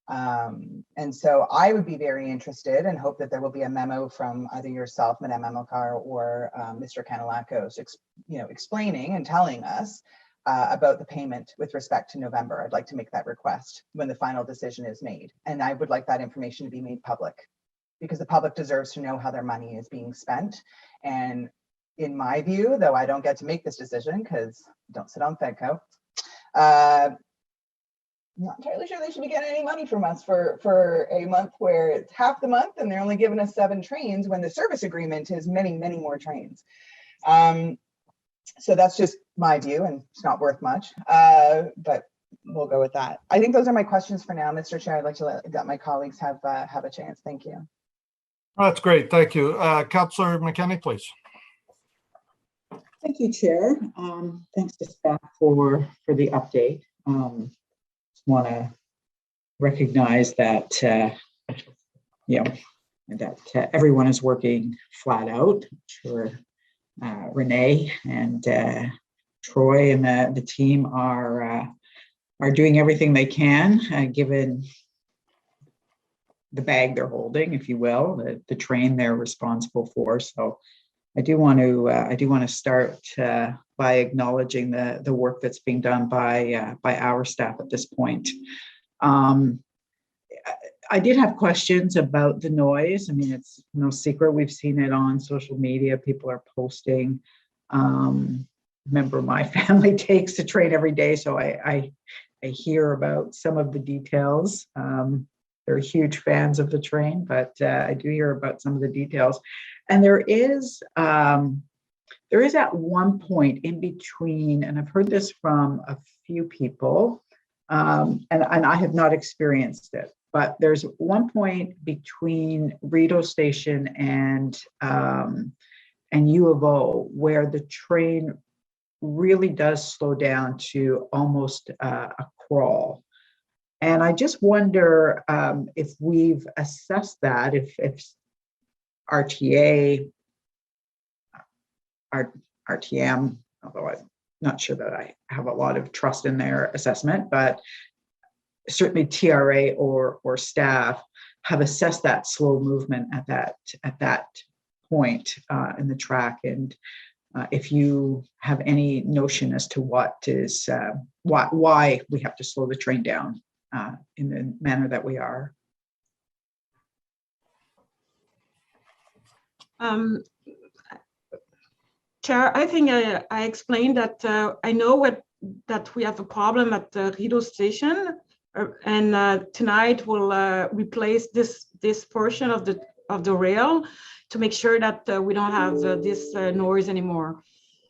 And so I would be very interested and hope that there will be a memo from either yourself, Madame Amilcar, or Mr. Canalacos, explaining and telling us about the payment with respect to November. I'd like to make that request when the final decision is made. And I would like that information to be made public, because the public deserves to know how their money is being spent. And in my view, though I don't get to make this decision because I don't sit on FEDCO, I'm not entirely sure they should be getting any money from us for a month where it's half the month and they're only giving us 7 trains when the service agreement is many, many more trains. So that's just my view, and it's not worth much, but we'll go with that. I think those are my questions for now, Mr. Chair. I'd like to let my colleagues have a chance. Thank you. That's great. Thank you. Councillor McKenney, please. Thank you, Chair. Thanks to staff for the update. Just want to recognize that that everyone is working flat out. I'm sure Renee and Troy and the team are doing everything they can, given the bag they're holding, if you will, the train they're responsible for. So I do want to start by acknowledging the work that's being done by our staff at this point. I did have questions about the noise. I mean, it's no secret. We've seen it on social media. People are posting. Remember, my family takes the train every day, so I hear about some of the details. They're huge fans of the train, but I do hear about some of the details. And there is at one point in between, and I've heard this from a few people, and I have not experienced it, but there's one point between Rideau Station and U of O where the train really does slow down to almost a crawl. And I just wonder if we've assessed that, if RTM, although I'm not sure that I have a lot of trust in their assessment, but certainly TRA or staff have assessed that slow movement at that point in the track. And if you have any notion as to what is why we have to slow the train down in the manner that we are. Chair, I think I explained that I know that we have a problem at the Rideau Station tonight we'll replace this portion of the rail to make sure that we don't have this noise anymore.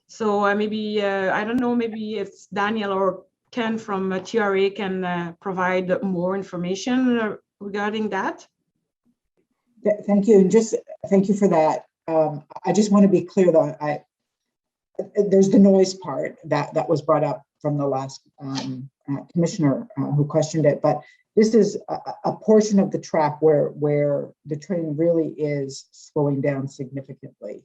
So maybe I don't know, maybe if Daniel or Ken from TRA can provide more information regarding that. Thank you, and just thank you for that. I just want to be clear though. There's the noise part that was brought up from the last commissioner who questioned it, but this is a portion of the track where the train really is slowing down significantly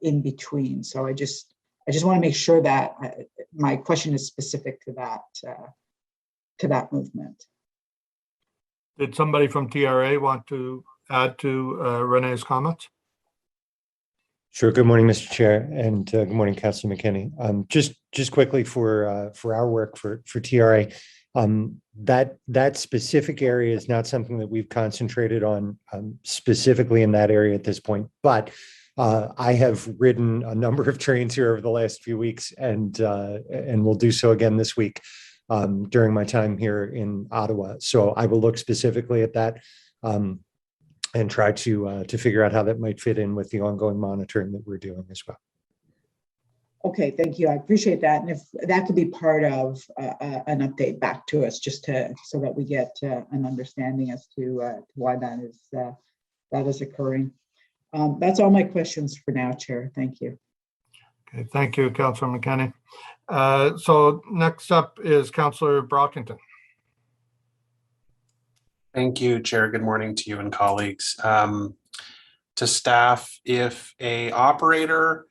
in between. So I just want to make sure that my question is specific to that movement. Did somebody from TRA want to add to Renee's comments? Sure. Good morning, Mr. Chair, and good morning, Councillor McKinney. Just quickly for our work for TRA, that specific area is not something that we've concentrated on specifically in that area at this point. But I have ridden a number of trains here over the last few weeks, and will do so again this week during my time here in Ottawa. So I will look specifically at that. And try to figure out how that might fit in with the ongoing monitoring that we're doing as well. Okay, thank you. I appreciate that. And if that could be part of an update back to us, just so that we get an understanding as to why that is occurring. That's all my questions for now, Chair. Thank you. Okay, thank you, Councillor McKinney. So next up is Councillor Brockington. Thank you, Chair. Good morning to you and colleagues. To staff, if a operator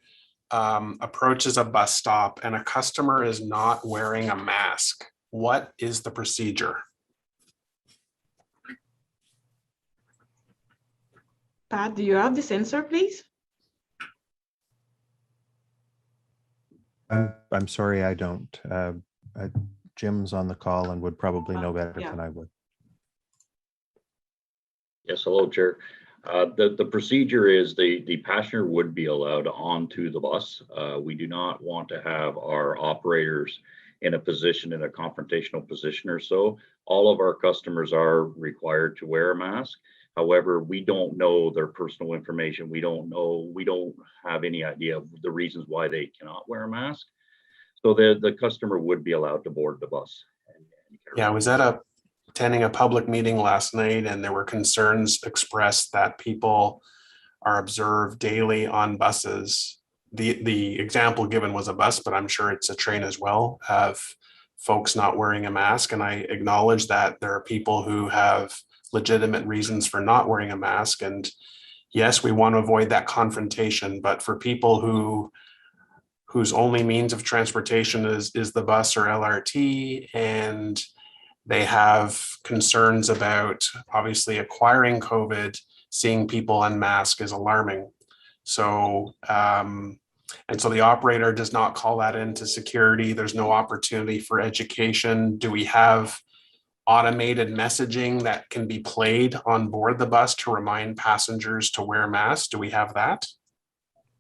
approaches a bus stop and a customer is not wearing a mask, what is the procedure? Pat, do you have this answer, please? I'm sorry, I don't. Jim's on the call and would probably know better than I would. Yes, hello, Chair. The procedure is the passenger would be allowed onto the bus. We do not want to have our operators in a confrontational position or so. All of our customers are required to wear a mask. However, we don't know their personal information. We don't have any idea of the reasons why they cannot wear a mask. So the customer would be allowed to board the bus. Yeah, I was attending a public meeting last night, and there were concerns expressed that people are observed daily on buses. The example given was a bus, but I'm sure it's a train as well, of folks not wearing a mask. And I acknowledge that there are people who have legitimate reasons for not wearing a mask. And yes, we want to avoid that confrontation, but for people whose only means of transportation is the bus or LRT, and they have concerns about obviously acquiring COVID, seeing people unmasked is alarming. So, and so the operator does not call that into security. There's no opportunity for education. Do we have automated messaging that can be played on board the bus to remind passengers to wear masks? Do we have that?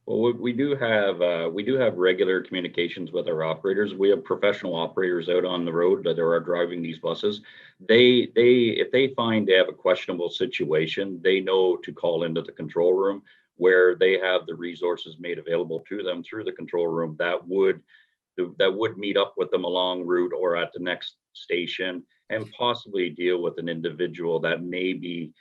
Well, we do have regular communications with our operators. We have professional operators out on the road that are driving these buses. If they find they have a questionable situation, they know to call into the control room, where they have the resources made available to them through the control room that would meet up with them along route or at the next station, and possibly deal with an individual that may be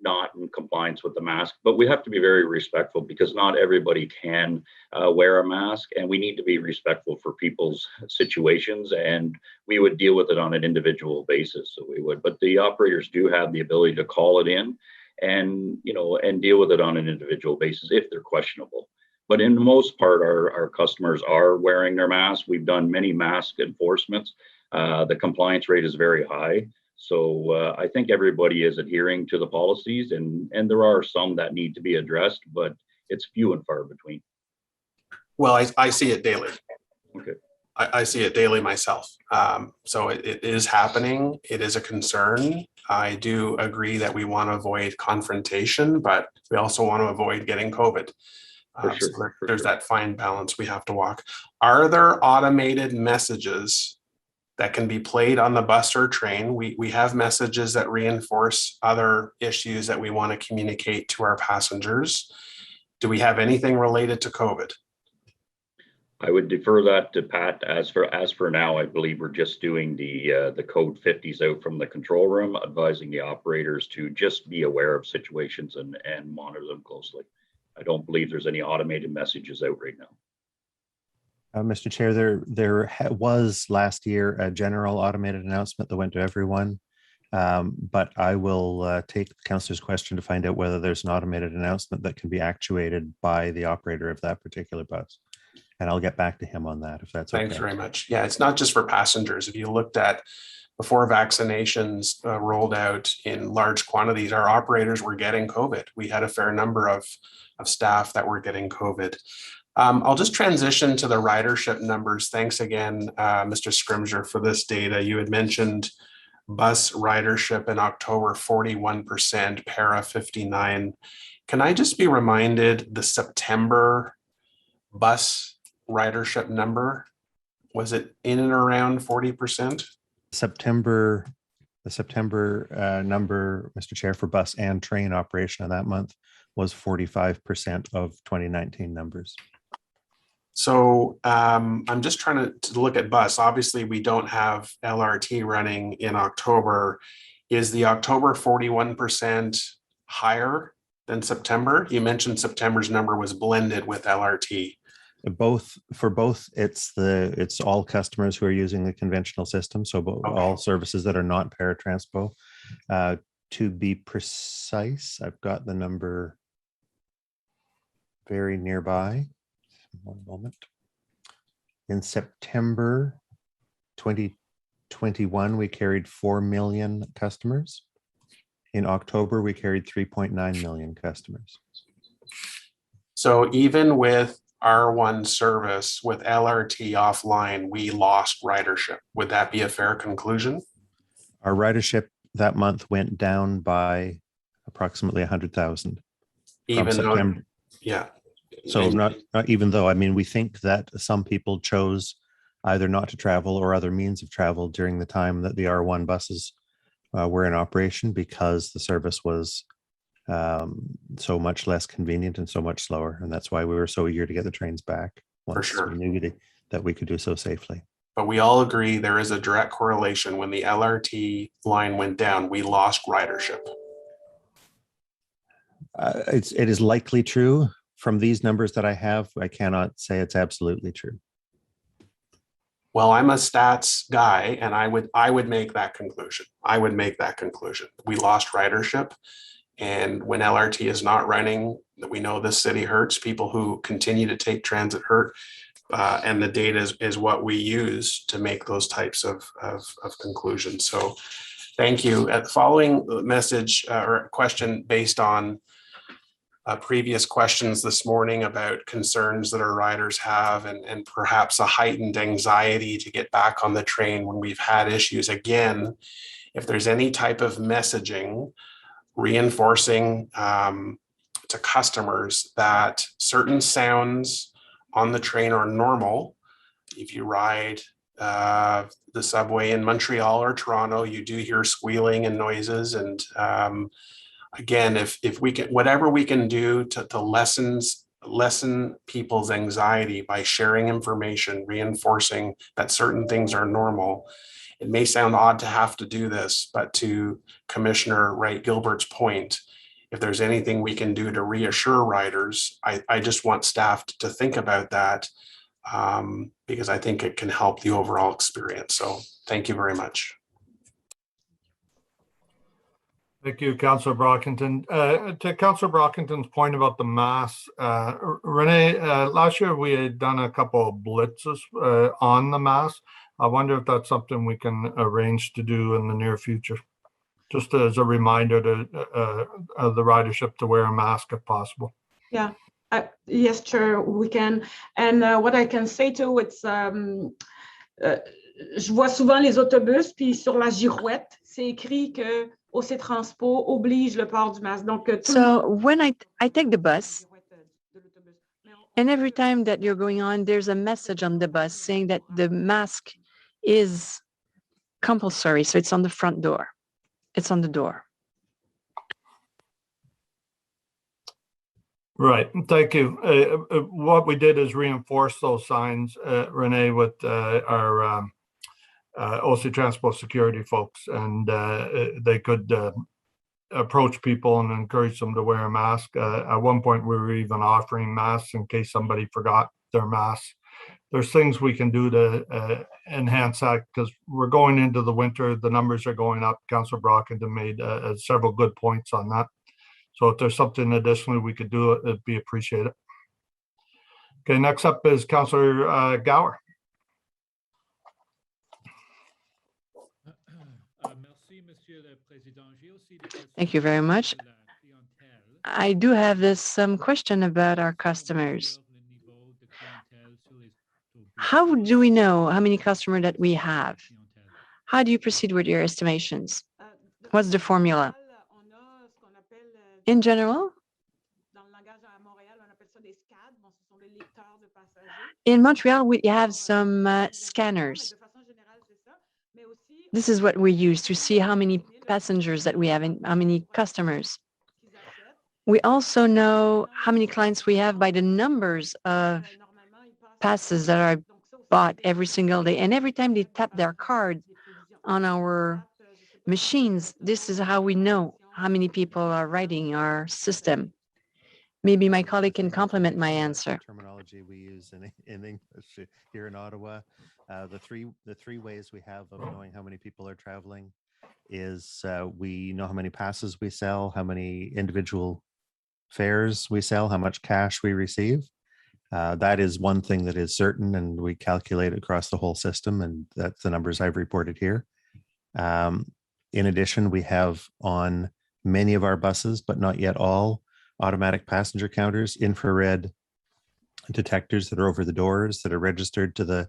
not in compliance with the mask. But we have to be very respectful, because not everybody can wear a mask, and we need to be respectful for people's situations, and we would deal with it on an individual basis. So we would, but the operators do have the ability to call it in and deal with it on an individual basis if they're questionable. But in the most part, our customers are wearing their masks. We've done many mask enforcements. The compliance rate is very high. So I think everybody is adhering to the policies, and there are some that need to be addressed, but it's few and far between. Well, I see it daily. Okay. I see it daily myself. So it is happening. It is a concern. I do agree that we want to avoid confrontation, but we also want to avoid getting COVID. So there's that fine balance we have to walk. Are there automated messages that can be played on the bus or train. We have messages that reinforce other issues that we want to communicate to our passengers. Do we have anything related to COVID? I would defer that to Pat. As for now, I believe we're just doing the code 50s out from the control room, advising the operators to just be aware of situations and monitor them closely. I don't believe there's any automated messages out right now. Mr. Chair, there was last year a general automated announcement that went to everyone, but I will take the councillor's question to find out whether there's an automated announcement that can be actuated by the operator of that particular bus. And I'll get back to him on that if that's okay. Thanks very much. Yeah, it's not just for passengers. If you looked at before vaccinations rolled out in large quantities, our operators were getting COVID. We had a fair number of staff that were getting COVID. I'll just transition to the ridership numbers. Thanks again, Mr. Scrimger, for this data. You had mentioned bus ridership in October, 41%, para 59. Can I just be reminded the September bus ridership number? Was it in and around 40%? The September number, Mr. Chair, for bus and train operation in that month was 45% of 2019 numbers. So I'm just trying to look at bus. Obviously, we don't have LRT running in October. Is the October 41% higher than September? You mentioned September's number was blended with LRT. For both, it's all customers who are using the conventional system. So all services that are not paratranspo. To be precise, I've got the number very nearby. One moment. In September 2021, we carried 4 million customers. In October, we carried 3.9 million customers. So even with R1 service with LRT offline, we lost ridership. Would that be a fair conclusion? Our ridership that month went down by approximately 100,000. Even though, yeah. So not even though, I mean, we think that some people chose either not to travel or other means of travel during the time that the R1 buses were in operation because the service was so much less convenient and so much slower. And that's why we were so eager to get the trains back once we knew that we could do so safely. But we all agree there is a direct correlation. When the LRT line went down, we lost ridership. It is likely true. From these numbers that I have, I cannot say it's absolutely true. Well, I'm a stats guy, and I would make that conclusion. I would make that conclusion. We lost ridership, and when LRT is not running, we know this city hurts. People who continue to take transit hurt, and the data is what we use to make those types of conclusions. So, thank you. Following message or question based on previous questions this morning about concerns that our riders have and perhaps a heightened anxiety to get back on the train when we've had issues. Again, if there's any type of messaging reinforcing to customers that certain sounds on the train are normal, if you ride the subway in Montreal or Toronto, you do hear squealing and noises. And again, if we can, whatever we can do to lessen people's anxiety by sharing information, reinforcing that certain things are normal. It may sound odd to have to do this, but to Commissioner Wright Gilbert's point, if there's anything we can do to reassure riders, I just want staff to think about that because I think it can help the overall experience. So thank you very much. Thank you, Councillor Brockington. To Councillor Brockington's point about the mass, Renee, last year we had done a couple of blitzes on the mass. I wonder if that's something we can arrange to do in the near future, just as a reminder to the ridership to wear a mask if possible. Yeah, yes, Chair, we can. And what I can say too, it's je vois souvent les autobus, puis sur la girouette, c'est écrit que OC Transpo oblige le port du masque. Donc, so when I take the bus, and every time that you're going on, there's a message on the bus saying that the mask is compulsory, so it's on the front door. It's on the door. Right, thank you. What we did is reinforce those signs, Renee, with our OC Transport Security folks, and they could approach people and encourage them to wear a mask. At one point, we were even offering masks in case somebody forgot their mask. There's things we can do to enhance that because we're going into the winter. The numbers are going up. Councillor Brockington made several good points on that. So if there's something additionally we could do, it'd be appreciated. Okay, next up is Councillor Gower. Thank you very much. I do have some question about our customers. How do we know how many customers that we have? How do you proceed with your estimations? What's the formula? In general, in Montreal, we have some scanners. This is what we use to see how many passengers that we have and how many customers. We also know how many clients we have by the numbers of passes that are bought every single day. And every time they tap their card on our machines, this is how we know how many people are riding our system. Maybe my colleague can complement my answer. Terminology we use in English here in Ottawa. The three ways we have of knowing how many people are traveling is we know how many passes we sell, how many individual fares we sell, how much cash we receive. That is one thing that is certain, and we calculate across the whole system, and that's the numbers I've reported here. In addition, we have on many of our buses, but not yet all, automatic passenger counters, infrared detectors that are over the doors that are registered to the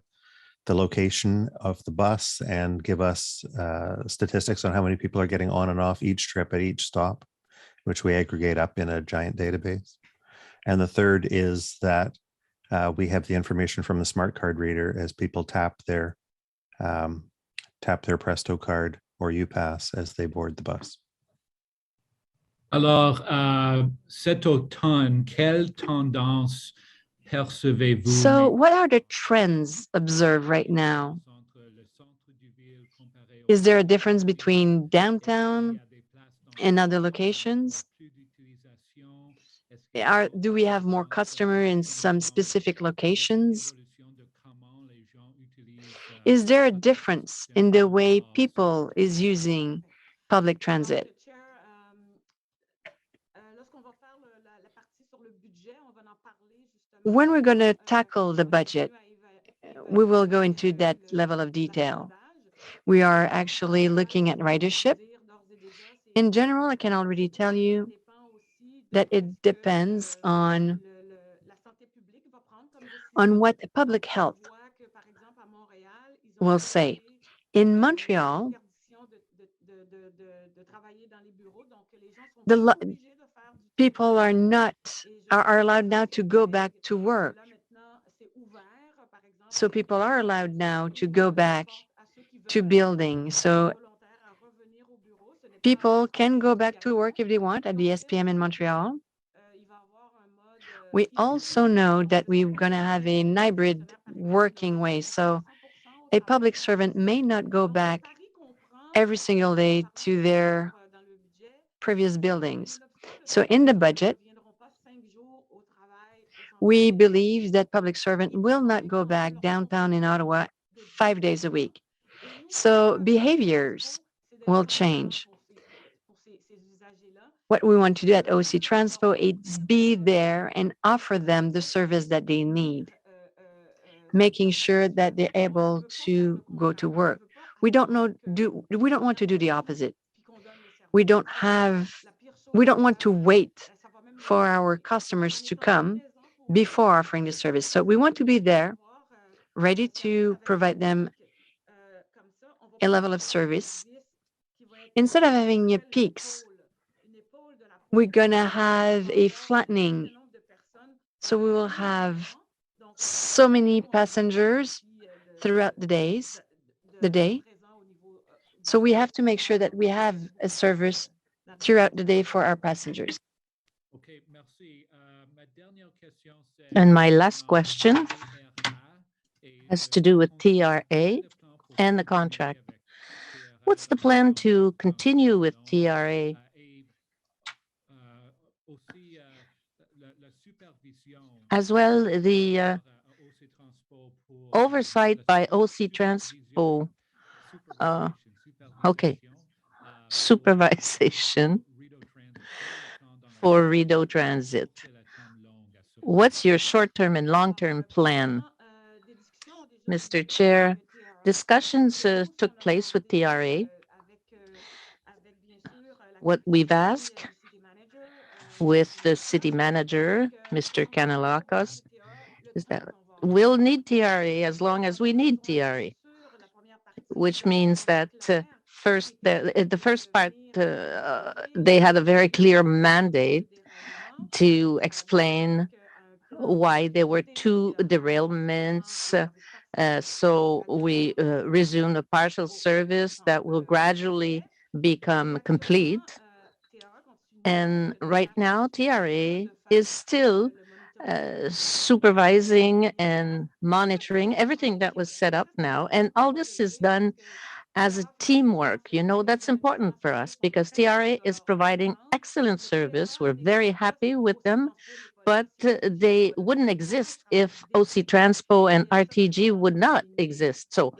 location of the bus and give us statistics on how many people are getting on and off each trip at each stop, which we aggregate up in a giant database. And the third is that we have the information from the smart card reader as people tap their Presto card or UPass as they board the bus. Alors, cet automne, quelle tendance percevez-vous? So what are the trends observed right now? Is there a difference between downtown and other locations? Do we have more customers in some specific locations? Is there a difference in the way people is using public transit? When we're going to tackle the budget, we will go into that level of detail. We are actually looking at ridership. In general, I can already tell you that it depends on what public health will say. In Montreal, people are allowed now to go back to work. So people are allowed now to go back to buildings. So people can go back to work if they want at the SPM in Montreal. We also know that we're going to have a hybrid working way. So a public servant may not go back every single day to their previous buildings. So in the budget, we believe that public servant will not go back downtown in Ottawa 5 days a week. So behaviors will change. What we want to do at OC Transpo is be there and offer them the service that they need, making sure that they're able to go to work. We don't want to do the opposite. We don't want to wait for our customers to come before offering the service. So we want to be there, ready to provide them a level of service. Instead of having peaks, we're going to have a flattening. So we will have so many passengers throughout the day. So we have to make sure that we have a service throughout the day for our passengers. Okay, merci. Ma dernière question, c'est And my last question has to do with TRA and the contract. What's the plan to continue with TRA? As well, the oversight by OC Transpo. Okay, supervision for Rideau Transit. What's your short-term and long-term plan? Mr. Chair, discussions took place with TRA. What we've asked with the city manager, Mr. Kanelakos, is that we'll need TRA as long as we need TRA, which means that first, the first part, they had a very clear mandate to explain why there were two derailments. So we resumed a partial service that will gradually become complete. And right now, TRA is still supervising and monitoring everything that was set up now. And all this is done as a teamwork. You know, that's important for us because TRA is providing excellent service. We're very happy with them, but they wouldn't exist if OC Transpo and RTG would not exist. So,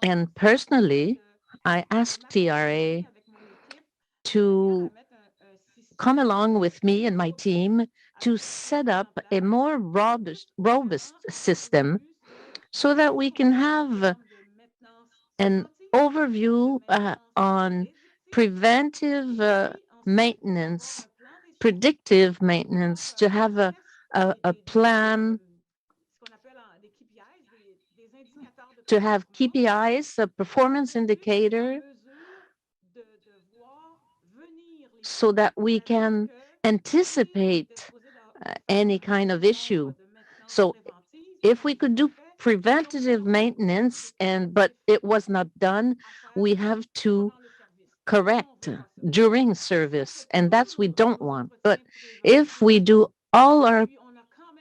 and personally, I asked TRA to come along with me and my team to set up a more robust system so that we can have an overview on preventive maintenance, predictive maintenance, to have a plan, to have KPIs, a performance indicator, so that we can anticipate any kind of issue. So if we could do preventative maintenance but it was not done, we have to correct during service, and that's we don't want. But if we do all our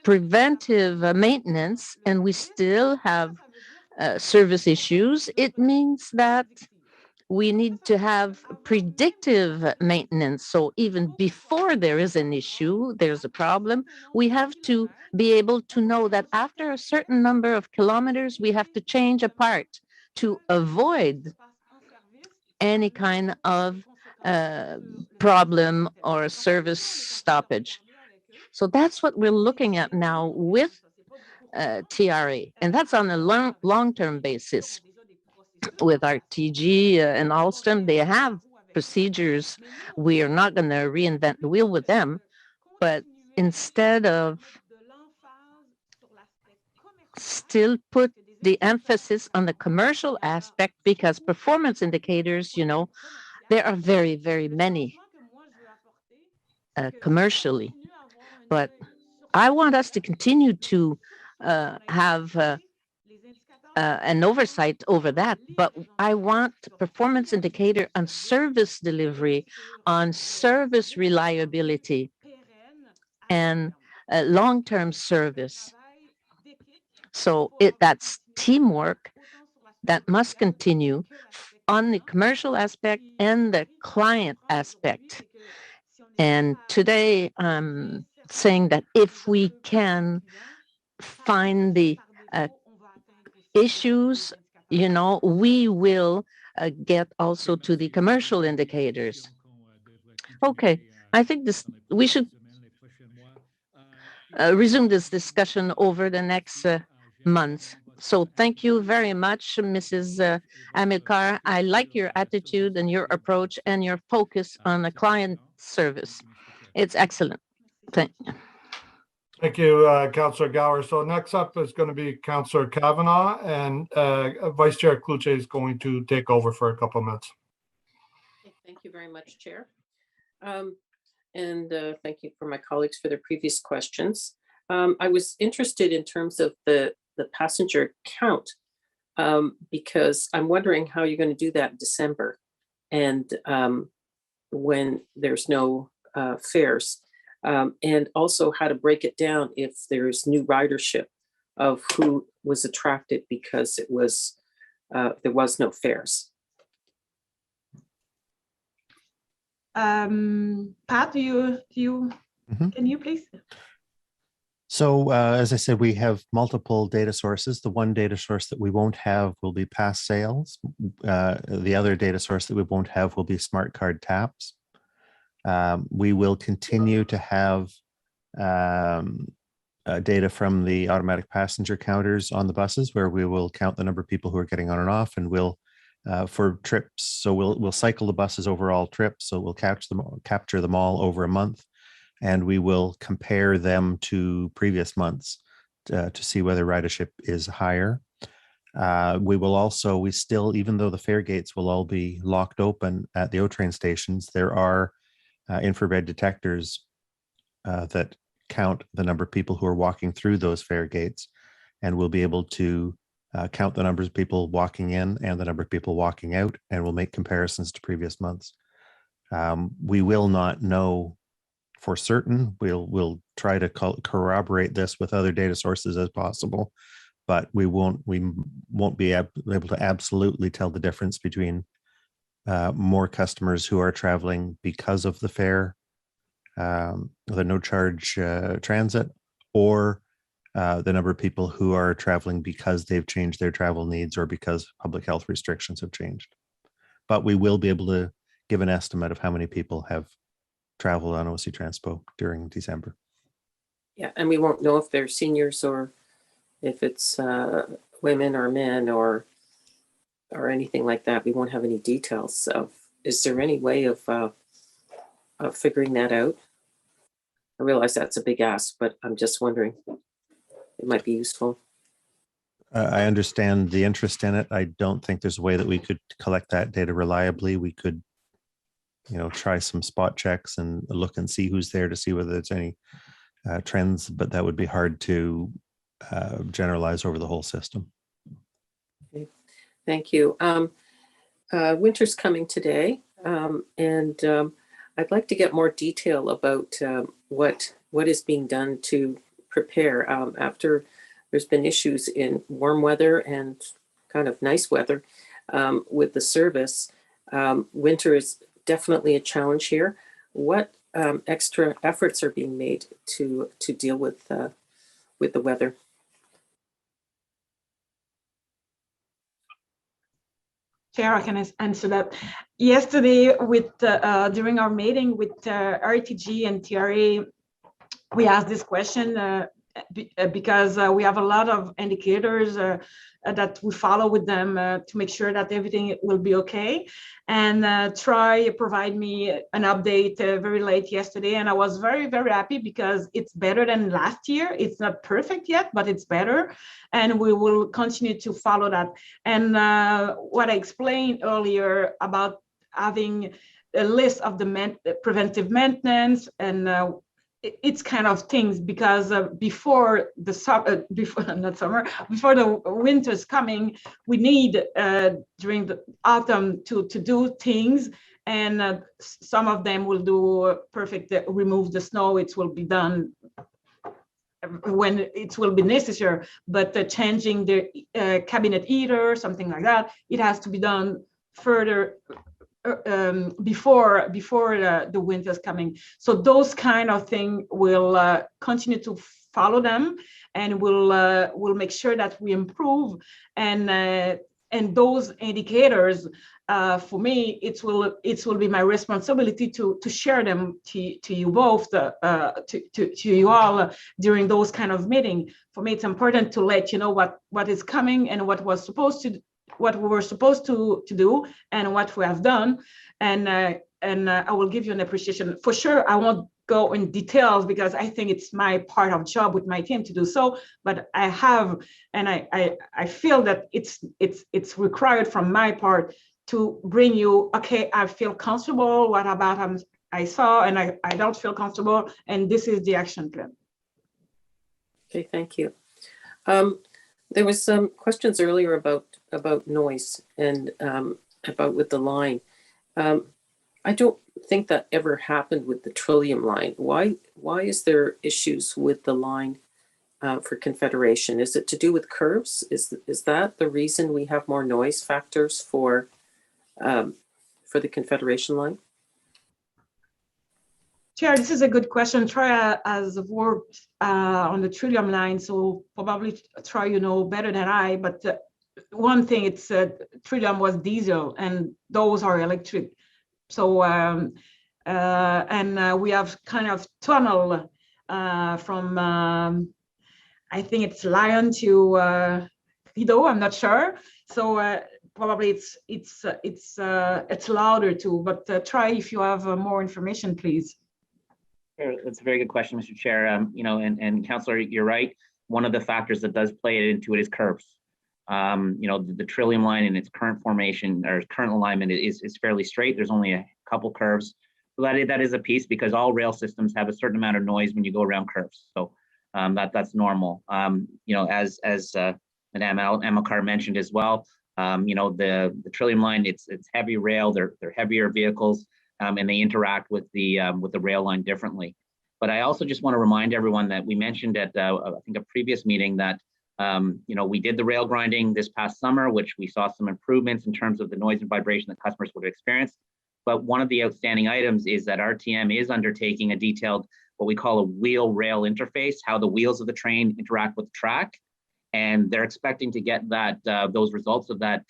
preventive maintenance and we still have service issues, it means that we need to have predictive maintenance. So even before there is an issue, there's a problem, we have to be able to know that after a certain number of kilometers, we have to change a part to avoid any kind of problem or service stoppage. So that's what we're looking at now with TRA, and that's on a long-term basis. With RTG and Alstom, they have procedures. We are not going to reinvent the wheel with them, but instead of still put the emphasis on the commercial aspect, because performance indicators, you know, there are very, very many commercially. But I want us to continue to have an oversight over that, but I want performance indicator on service delivery, on service reliability, and long-term service. So that's teamwork that must continue on the commercial aspect and the client aspect. And today I'm saying that if we can find the issues, you know, we will get also to the commercial indicators. Okay, I think we should resume this discussion over the next months. So thank you very much, Mrs. Amilcar. I like your attitude and your approach and your focus on the client service. It's excellent. Thank you, Councillor Gower. So next up is going to be Councillor Kavanaugh, and Vice Chair Cloutier is going to take over for a couple of minutes. Thank you very much, Chair. And thank you for my colleagues for their previous questions. I was interested in terms of the passenger count because I'm wondering how you're going to do that in December and when there's no fares, and also how to break it down if there's new ridership of who was attracted because it was there was no fares. Pat, can you please? So as I said, we have multiple data sources. The one data source that we won't have will be pass sales. The other data source that we won't have will be smart card taps. We will continue to have data from the automatic passenger counters on the buses, where we will count the number of people who are getting on and off, and we'll for trips. So we'll cycle the buses over all trips. So we'll capture them all over a month, and we will compare them to previous months to see whether ridership is higher. We still, even though the fare gates will all be locked open at the O-train stations, there are infrared detectors that count the number of people who are walking through those fare gates, and we'll be able to count the numbers of people walking in and the number of people walking out, and we'll make comparisons to previous months. We will not know for certain. We'll try to corroborate this with other data sources as possible, but we won't be able to absolutely tell the difference between more customers who are traveling because of the fare, the no charge transit, or the number of people who are traveling because they've changed their travel needs or because public health restrictions have changed. But we will be able to give an estimate of how many people have traveled on OC Transpo during December. Yeah, and we won't know if they're seniors or if it's women or men or anything like that. We won't have any details. So is there any way of figuring that out? I realize that's a big ask, but I'm just wondering. It might be useful. I understand the interest in it. I don't think there's a way that we could collect that data reliably. We could, try some spot checks and look and see who's there to see whether there's any trends, but that would be hard to generalize over the whole system. Okay. Thank you. Winter's coming today, and I'd like to get more detail about what is being done to prepare after there's been issues in warm weather and kind of nice weather with the service. Winter is definitely a challenge here. What extra efforts are being made to deal with the weather? Chair, I can answer that. Yesterday, during our meeting with RTG and TRA, we asked this question because we have a lot of indicators that we follow with them to make sure that everything will be okay. And Troy provide me an update very late yesterday, and I was very, very happy because it's better than last year. It's not perfect yet, but it's better, and we will continue to follow that. And what I explained earlier about having a list of the preventive maintenance and it's kind of things, because before the before the winter's coming, we need during the autumn to do things, and some of them will do perfect, remove the snow. It will be done when it will be necessary, but changing the cabinet heater, something like that, it has to be done further before the winter's coming. So those kind of things will continue to follow them, and we'll make sure that we improve. And those indicators, for me, it will be my responsibility to share them to you both, to you all during those kind of meetings. For me, it's important to let you know what is coming and what we were supposed to do and what we have done, and I will give you an appreciation. For sure, I won't go in details because I think it's my part of job with my team to do so, but I have, and I feel that it's required from my part to bring you, okay, I feel comfortable, what about I saw and I don't feel comfortable, and this is the action plan. Okay, thank you. There was some questions earlier about about noise and about with the line. I don't think that ever happened with the Trillium line. Why is there issues with the line for Confederation? Is it to do with curves? Is that the reason we have more noise factors for the Confederation line? Chair, this is a good question. Troy has worked on the Trillium line, so probably Troy, you know better than I, but one thing, it's Trillium was diesel and those are electric. So, we have kind of tunnel from, I think it's Lyon to Rideau, I'm not sure. So probably it's louder too, but try if you have more information, please. Sure. That's a very good question, Mr. Chair. And Councillor, you're right. One of the factors that does play into it is curves. The Trillium line in its current formation or current alignment is fairly straight. There's only a couple curves. So that is a piece because all rail systems have a certain amount of noise when you go around curves. So that's normal. As Madame Amilcar mentioned as well, the Trillium line, it's heavy rail. They're heavier vehicles. And they interact with the rail line differently. But I also just want to remind everyone that we mentioned at I think a previous meeting that we did the rail grinding this past summer, which we saw some improvements in terms of the noise and vibration that customers would have experienced. But one of the outstanding items is that RTM is undertaking a detailed, what we call a wheel rail interface, how the wheels of the train interact with the track, and they're expecting to get those results of that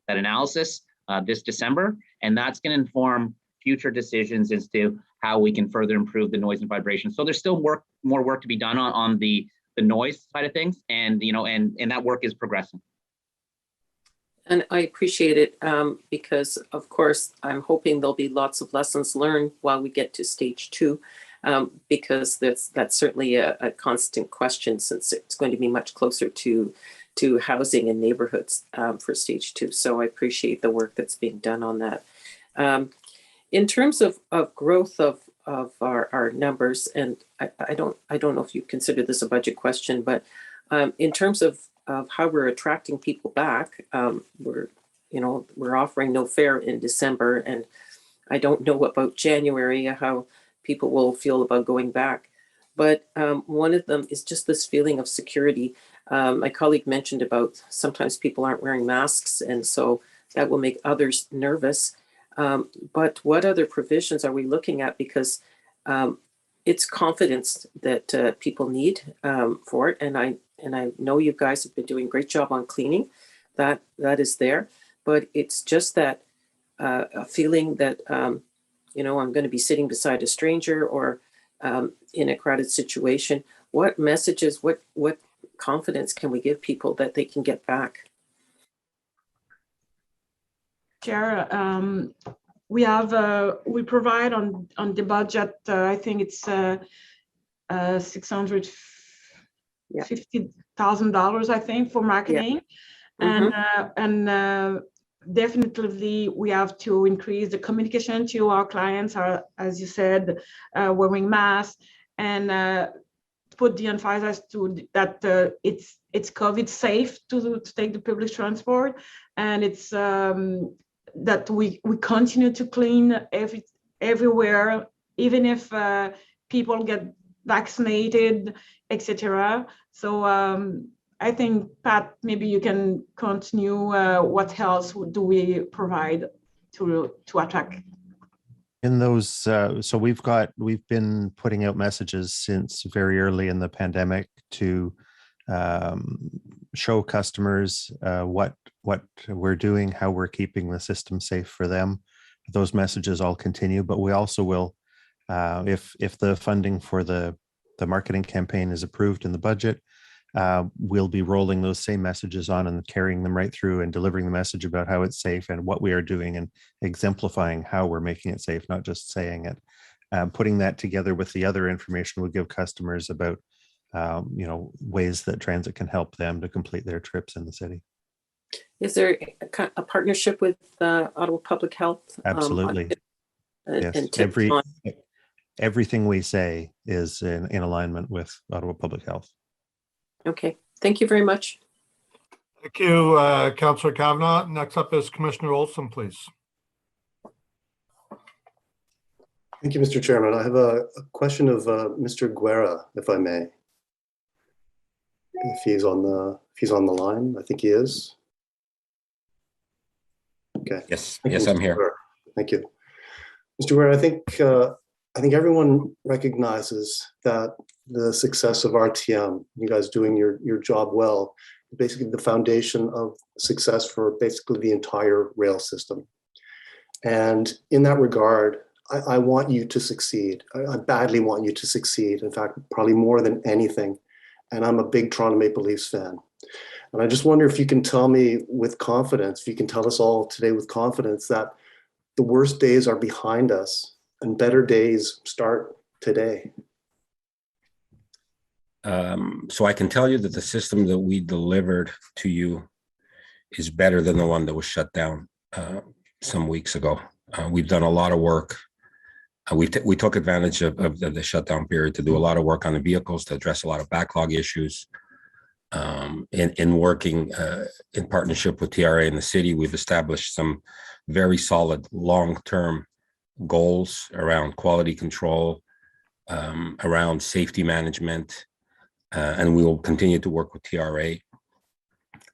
analysis this December, and that's going to inform future decisions as to how we can further improve the noise and vibration. So there's still more work to be done on the noise side of things, and that work is progressing. And I appreciate it because, of course, I'm hoping there'll be lots of lessons learned while we get to stage 2, because that's certainly a constant question since it's going to be much closer to housing and neighborhoods for stage 2. So I appreciate the work that's being done on that. In terms of growth of our numbers, and I don't know if you consider this a budget question, but in terms of how we're attracting people back, we're offering no fare in December, and I don't know about January, how people will feel about going back. But one of them is just this feeling of security. My colleague mentioned about sometimes people aren't wearing masks, and so that will make others nervous. But what other provisions are we looking at? Because it's confidence that people need for it. And I know you guys have been doing a great job on cleaning. That is there. But it's just that a feeling that, I'm going to be sitting beside a stranger or in a crowded situation. What messages, what confidence can we give people that they can get back? Chair, we provide on the budget, I think it's $650,000, I think, for marketing. Yeah. And definitely we have to increase the communication to our clients, as you said, wearing masks, and put the emphasis to that it's COVID safe to take the public transport, and it's that we continue to clean everywhere, even if people get vaccinated, etc. So I think, Pat, maybe you can continue. What else do we provide to attract? In those, so we've been putting out messages since very early in the pandemic to show customers what we're doing, how we're keeping the system safe for them. Those messages all continue, but we also will, if the funding for the marketing campaign is approved in the budget, we'll be rolling those same messages on and carrying them right through and delivering the message about how it's safe and what we are doing and exemplifying how we're making it safe, not just saying it. Putting that together with the other information we give customers about ways that transit can help them to complete their trips in the city. Is there a partnership with Ottawa Public Health? Absolutely. Yes. Everything we say is in alignment with Ottawa Public Health. Okay. Thank you very much. Thank you, Councillor Kavanaugh. Next up is Commissioner Olson, please. Thank you, Mr. Chairman. I have a question of Mr. Guerra, if I may. If he's on the line, I think he is. Okay. Yes, Thank yes, you, I'm Mr. here. Guerra. Thank you, Mr. Guerra. I think everyone recognizes that the success of RTM, you guys doing your job well, is basically the foundation of success for basically the entire rail system. And in that regard, I want you to succeed. I badly want you to succeed. In fact, probably more than anything. And I'm a big Toronto Maple Leafs fan. And I just wonder if you can tell me with confidence, if you can tell us all today with confidence that the worst days are behind us and better days start today. So I can tell you that the system that we delivered to you is better than the one that was shut down some weeks ago. We've done a lot of work. We took advantage of the shutdown period to do a lot of work on the vehicles, to address a lot of backlog issues. In working in partnership with TRA and the city, we've established some very solid long-term goals around quality control, around safety management, and we will continue to work with TRA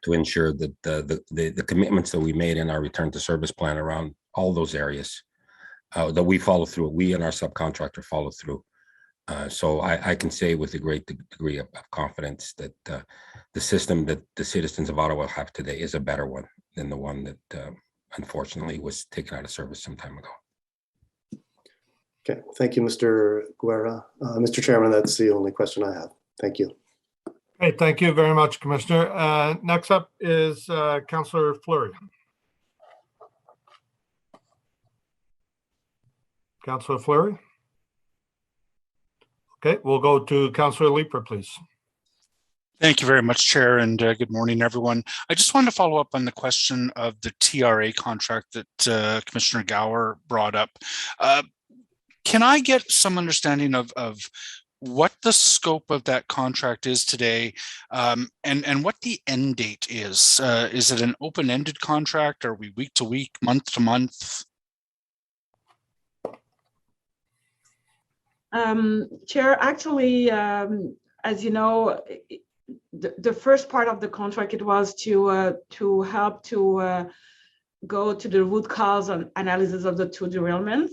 to ensure that the commitments that we made in our return to service plan around all those areas that we follow through, we and our subcontractor follow through. So I can say with a great degree of confidence that the system that the citizens of Ottawa have today is a better one than the one that unfortunately was taken out of service some time ago. Okay, thank you, Mr. Guerra. Mr. Chairman, that's the only question I have. Thank you. Okay, thank you very much, Commissioner. Next up is Councillor Fleury. Councillor Fleury? Okay, we'll go to Councillor Leeper, please. Thank you very much, Chair, and good morning, everyone. I just wanted to follow up on the question of the TRA contract that Commissioner Gower brought up. Can I get some understanding of what the scope of that contract is today, and what the end date is? Is it an open-ended contract? Are we week to week, month to month? Chair, actually, as you know, the first part of the contract, it was to help to go to the root cause and analysis of the two derailments.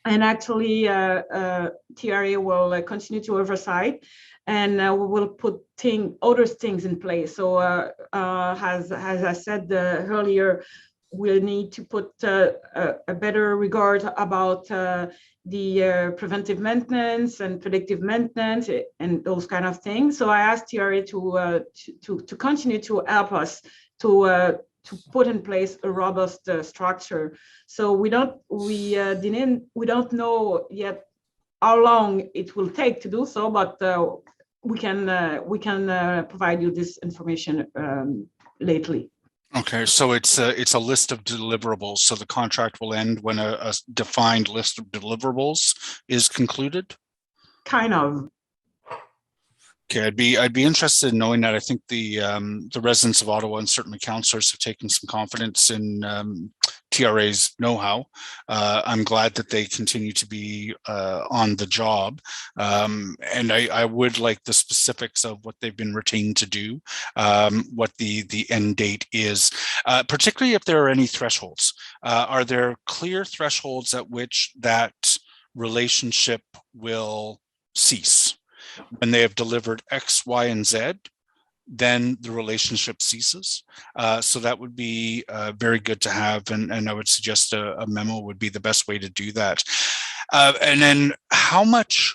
And actually, TRA will continue to oversight, and we will put other things in place. So as I said earlier, we'll need to put a better regard about the preventive maintenance and predictive maintenance and those kind of things. So I asked TRA to continue to help us to put in place a robust structure. So we don't know yet how long it will take to do so, but we can provide you this information lately. Okay, so it's a list of deliverables. So the contract will end when a defined list of deliverables is concluded? Kind of. Okay, I'd be interested in knowing that. I think the residents of Ottawa and certainly councillors have taken some confidence in TRA's know-how. I'm glad that they continue to be on the job, and I would like the specifics of what they've been retained to do, what the end date is, particularly if there are any thresholds. Are there clear thresholds at which that relationship will cease? When they have delivered X, Y, and Z, then the relationship ceases. So that would be very good to have, and I would suggest a memo would be the best way to do that. And then how much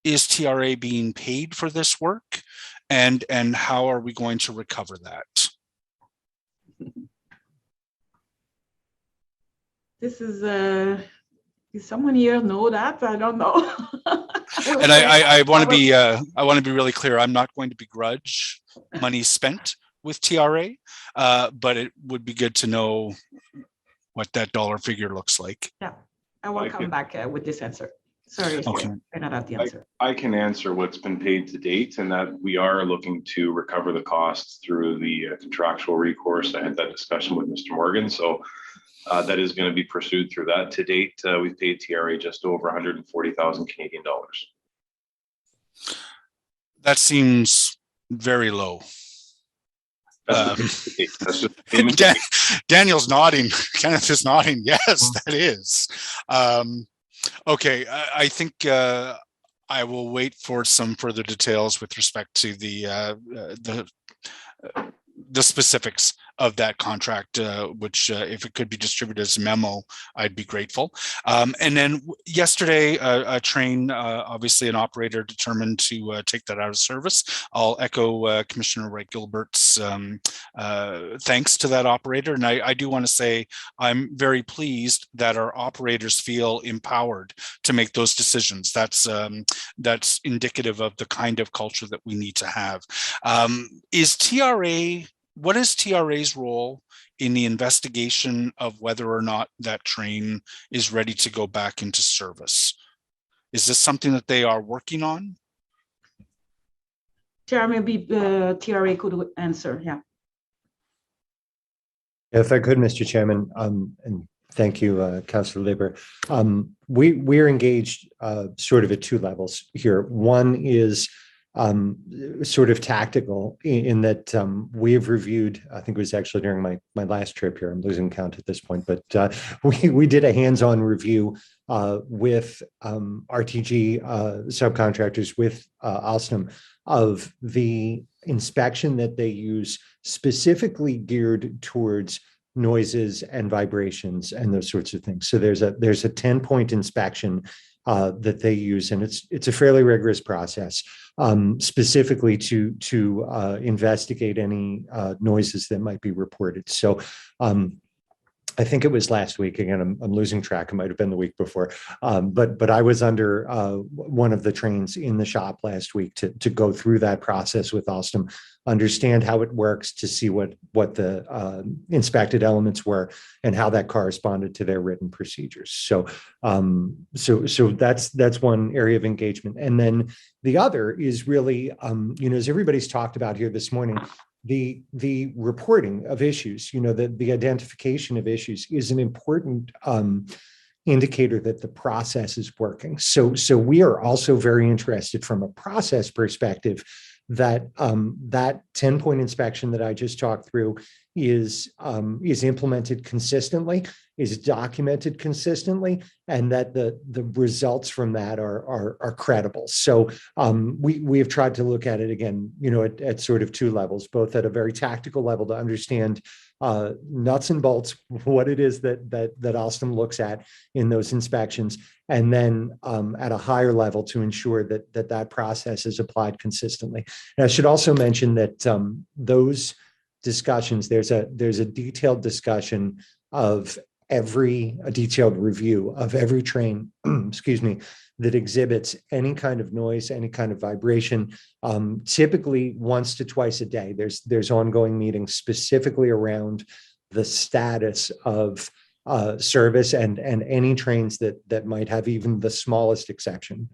is TRA being paid for this work, and how are we going to recover that? This is someone here know that? I don't know. And I want to be really clear. I'm not going to begrudge money spent with TRA, but it would be good to know what that dollar figure looks like. Yeah, I will come back with this answer. Sorry, Okay. I don't have the answer. I can answer what's been paid to date, and that we are looking to recover the costs through the contractual recourse. I had that discussion with Mr. Morgan, so that is going to be pursued through that. To date, we've paid TRA just over 140,000 Canadian dollars. That seems very low. Daniel's nodding. Kenneth is nodding. Yes, that is. Okay, I think I will wait for some further details with respect to the specifics of that contract, which if it could be distributed as a memo, I'd be grateful. And then yesterday, a train, obviously an operator determined to take that out of service. I'll echo Commissioner Wright-Gilbert's thanks to that operator. And I do want to say I'm very pleased that our operators feel empowered to make those decisions. That's indicative of the kind of culture that we need to have. What is TRA's role in the investigation of whether or not that train is ready to go back into service? Is this something that they are working on? Chair, maybe TRA could answer. Yeah. If I could, Mr. Chairman, and thank you, Councillor Lieber. We're engaged sort of at two levels here. One is sort of tactical in that we have reviewed, I think it was actually during my last trip here, I'm losing count at this point, but we did a hands-on review with RTG subcontractors with Alstom of the inspection that they use specifically geared towards noises and vibrations and those sorts of things. So there's a 10-point inspection that they use, and it's a fairly rigorous process, specifically to investigate any noises that might be reported. So I think it was last week. Again, I'm losing track. It might have been the week before, but I was under one of the trains in the shop last week to go through that process with Alstom, understand how it works, to see what the inspected elements were and how that corresponded to their written procedures. So that's one area of engagement, and then the other is really, as everybody's talked about here this morning, the reporting of issues, the identification of issues is an important indicator that the process is working. So we are also very interested from a process perspective that that 10-point inspection that I just talked through is implemented consistently, is documented consistently, and that the results from that are credible. So we have tried to look at it again, at sort of two levels, both at a very tactical level to understand nuts and bolts, what it is that Alstom looks at in those inspections, and then at a higher level to ensure that process is applied consistently. And I should also mention that those discussions, there's a detailed discussion of a detailed review of every train, excuse me, that exhibits any kind of noise, any kind of vibration, typically once to twice a day. There's ongoing meetings specifically around the status of service and any trains that might have even the smallest exception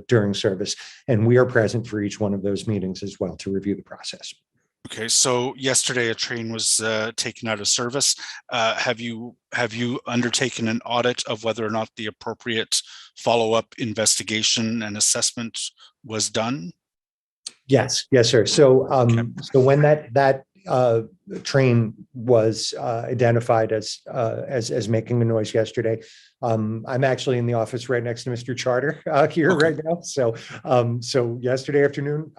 during service. And we are present for each one of those meetings as well to review the process. Okay, so yesterday a train was taken out of service. Have you undertaken an audit of whether or not the appropriate follow-up investigation and assessment was done? Yes, sir. So so when that train was identified as making a noise yesterday, I'm actually in the office right next to Mr. Charter here right now. So yesterday afternoon,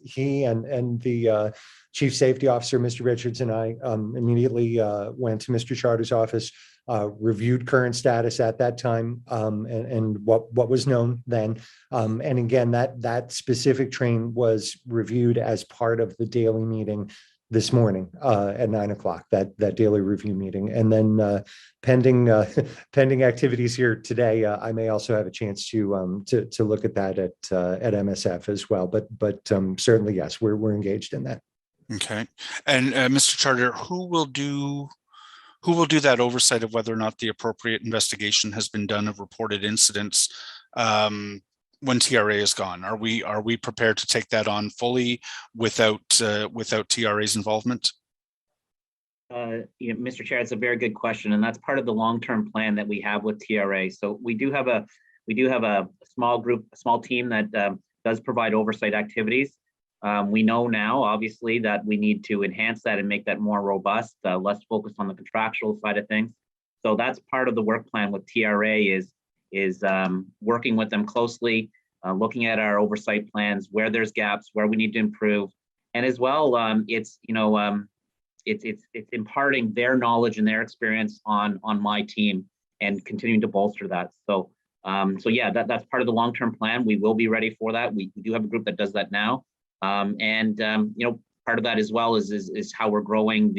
he and the Chief Safety Officer, Mr. Richards, and I immediately went to Mr. Charter's office, reviewed current status at that time, and what was known then. And again, that specific train was reviewed as part of the daily meeting this morning at 9 o'clock, that daily review meeting. And then pending activities here today, I may also have a chance to look at that at MSF as well. But certainly, yes, we're engaged in that. Okay. And Mr. Charter, who will do that oversight of whether or not the appropriate investigation has been done of reported incidents when TRA is gone? Are we prepared to take that on fully without TRA's involvement? Mr. Chair, it's a very good question, and that's part of the long-term plan that we have with TRA. So we do have a small team that does provide oversight activities. We know now, obviously, that we need to enhance that and make that more robust, less focused on the contractual side of things. So that's part of the work plan with TRA is working with them closely, looking at our oversight plans, where there's gaps, where we need to improve, and as well, it's imparting their knowledge and their experience on my team and continuing to bolster that. So yeah, that's part of the long-term plan. We will be ready for that. We do have a group that does that now. Part of that as well is how we're growing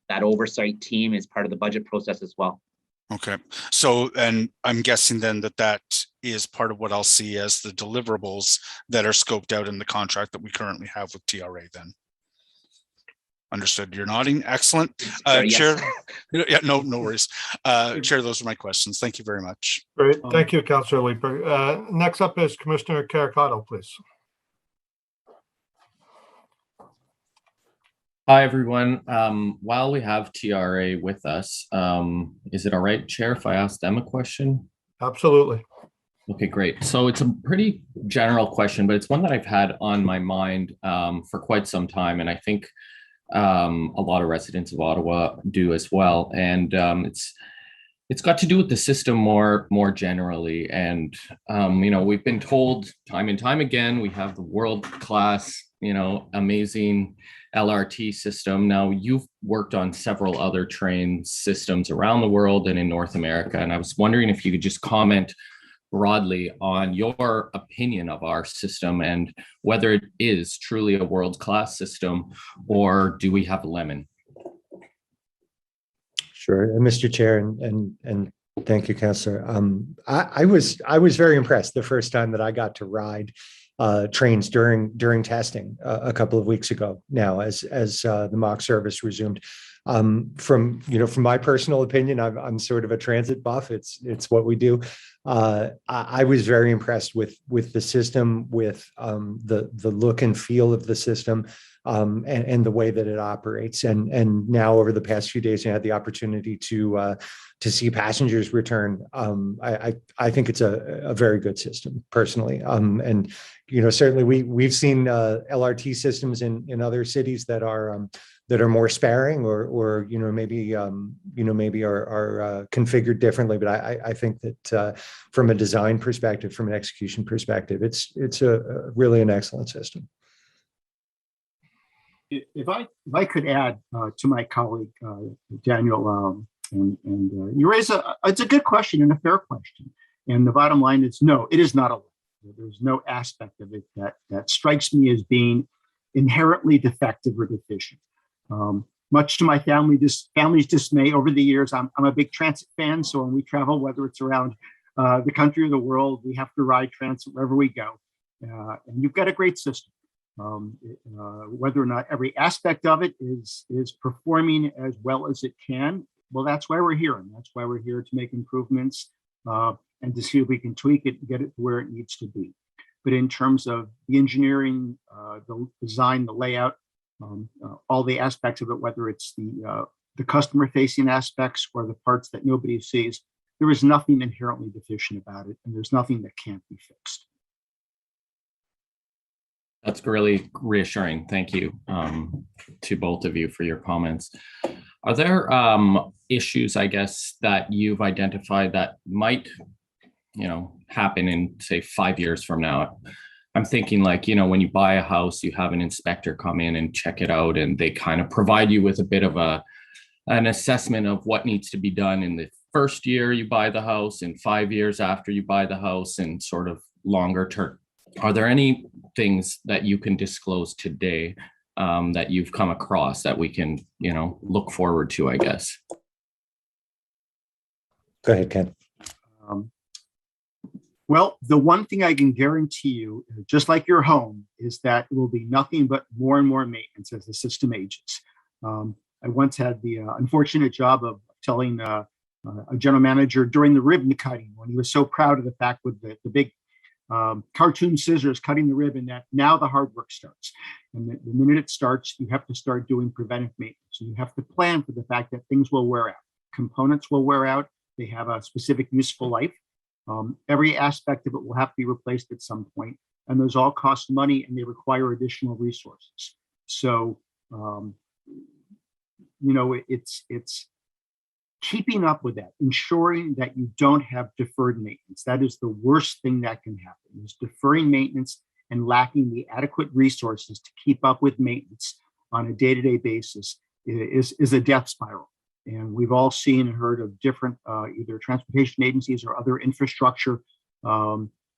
that oversight team as part of the budget process as well. Okay. So, and I'm guessing then that is part of what I'll see as the deliverables that are scoped out in the contract that we currently have with TRA then. Understood. You're nodding. Excellent. Yes. Chair. Yeah, no worries. Chair, those are my questions. Thank you very much. Great. Thank you, Councillor Leeper. Next up is Commissioner Caracato, please. Hi, everyone. While we have TRA with us, is it all right, Chair, if I ask them a question? Absolutely. Okay, great. So it's a pretty general question, but it's one that I've had on my mind for quite some time. And I think a lot of residents of Ottawa do as well. And it's got to do with the system more generally. And, we've been told time and time again, we have the world-class, amazing LRT system. Now, you've worked on several other train systems around the world and in North America. And I was wondering if you could just comment broadly on your opinion of our system and whether it is truly a world-class system, or do we have a lemon? Sure, Mr. Chair, and thank you, Councillor. I was very impressed the first time that I got to ride trains during testing a couple of weeks ago. Now, as the mock service resumed, from my personal opinion, I'm sort of a transit buff. It's what we do. I was very impressed with the system, with the look and feel of the system, and the way that it operates. And now, over the past few days, I had the opportunity to see passengers return. I think it's a very good system, personally. And certainly we''ve seen LRT systems in other cities that are more sparing or maybe are configured differently. But I think that from a design perspective, from an execution perspective, it's really an excellent system. If I could add to my colleague Daniel, and you raise it's a good question and a fair question. And the bottom line is no, it is not a. There's no aspect of it that strikes me as being inherently defective or deficient. Much to my family's dismay over the years, I'm a big transit fan. So when we travel, whether it's around the country or the world, we have to ride transit wherever we go. And you've got a great system. Whether or not every aspect of it is performing as well as it can, well, that's why we're here. And that's why we're here to make improvements and to see if we can tweak it and get it to where it needs to be. But in terms of the engineering, the design, the layout, all the aspects of it, whether it's the customer-facing aspects or the parts that nobody sees, there is nothing inherently deficient about it, and there's nothing that can't be fixed. That's really reassuring. Thank you to both of you for your comments. Are there issues, I guess, that you've identified that might, happen in, say, 5 years from now? I'm thinking like, when you buy a house, you have an inspector come in and check it out, and they kind of provide you with a bit of an assessment of what needs to be done in the first year you buy the house, and 5 years after you buy the house, and sort of longer term. Are there any things that you can disclose today that you've come across that we can, look forward to, I guess? Go ahead, Ken. Well, the one thing I can guarantee you, just like your home, is that it will be nothing but more and more maintenance as the system ages. I once had the unfortunate job of telling a general manager during the ribbon cutting when he was so proud of the fact with the big cartoon scissors cutting the ribbon that now the hard work starts. And the minute it starts, you have to start doing preventive maintenance. So you have to plan for the fact that things will wear out. Components will wear out. They have a specific useful life. Every aspect of it will have to be replaced at some point, and those all cost money and they require additional resources. So, it's keeping up with that, ensuring that you don't have deferred maintenance. That is the worst thing that can happen, is deferring maintenance and lacking the adequate resources to keep up with maintenance on a day-to-day basis is a death spiral. And we've all seen and heard of different either transportation agencies or other infrastructure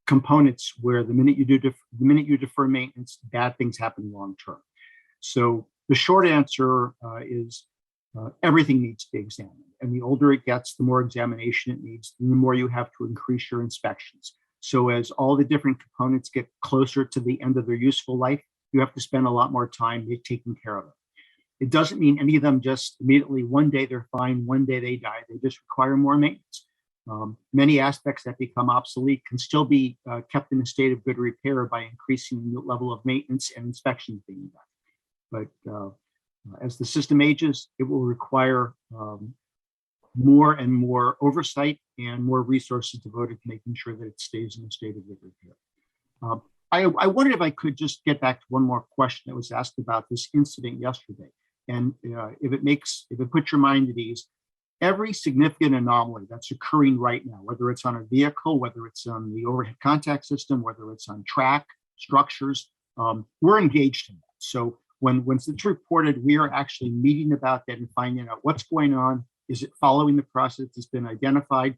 components where the minute you defer maintenance, bad things happen long term. So the short answer is everything needs to be examined. And the older it gets, the more examination it needs, and the more you have to increase your inspections. So as all the different components get closer to the end of their useful life, you have to spend a lot more time taking care of them. It doesn't mean any of them just immediately, one day they're fine, one day they die. They just require more maintenance. Many aspects that become obsolete can still be kept in a state of good repair by increasing the level of maintenance and inspections being done. But as the system ages, it will require more and more oversight and more resources devoted to making sure that it stays in a state of good repair. I wondered if I could just get back to one more question that was asked about this incident yesterday. And if it puts your mind at ease, every significant anomaly that's occurring right now, whether it's on a vehicle, whether it's on the overhead contact system, whether it's on track structures, we're engaged in that. So when it's reported, we are actually meeting about that and finding out what's going on. Is it following the process that's been identified?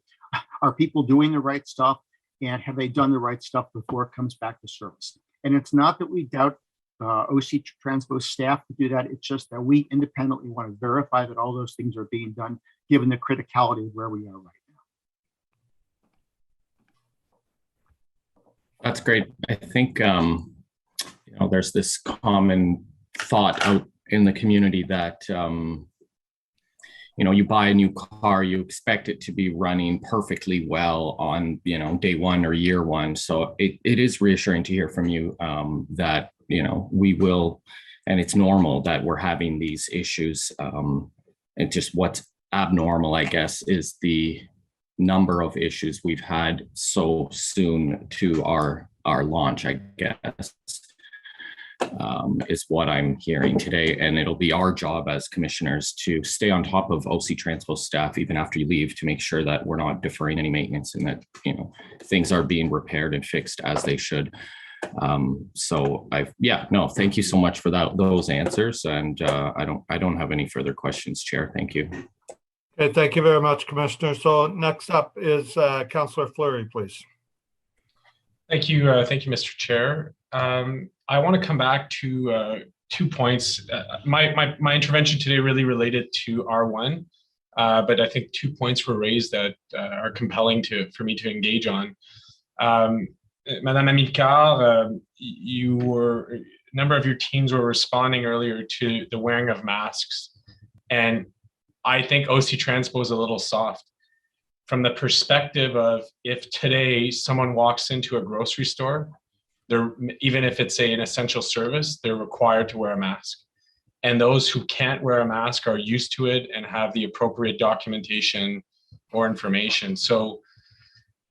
Are people doing the right stuff? And have they done the right stuff before it comes back to service? And it's not that we doubt OC Transpo staff to do that. It's just that we independently want to verify that all those things are being done, given the criticality of where we are right now. That's great. I think there's this common thought out in the community that you buy a new car, you expect it to be running perfectly well on day one or year one. So it is reassuring to hear from you that we will, and it's normal that we're having these issues. And just what's abnormal, I guess, is the number of issues we've had so soon to our launch, I guess. Is what I'm hearing today. And it'll be our job as commissioners to stay on top of OC Transpo staff, even after you leave, to make sure that we're not deferring any maintenance and that, things are being repaired and fixed as they should. Thank you so much for those answers. And I don't have any further questions, Chair. Thank you. Okay, thank you very much, Commissioner. So next up is Councillor Fleury, please. Thank you, Mr. Chair. I want to come back to 2 points. My intervention today really related to R1, but I think 2 points were raised that are compelling for me to engage on. Madame Amilcar, a number of your teams were responding earlier to the wearing of masks, and I think OC Transpo is a little soft from the perspective of if today someone walks into a grocery store, even if it's an essential service, they're required to wear a mask. And those who can't wear a mask are used to it and have the appropriate documentation or information. So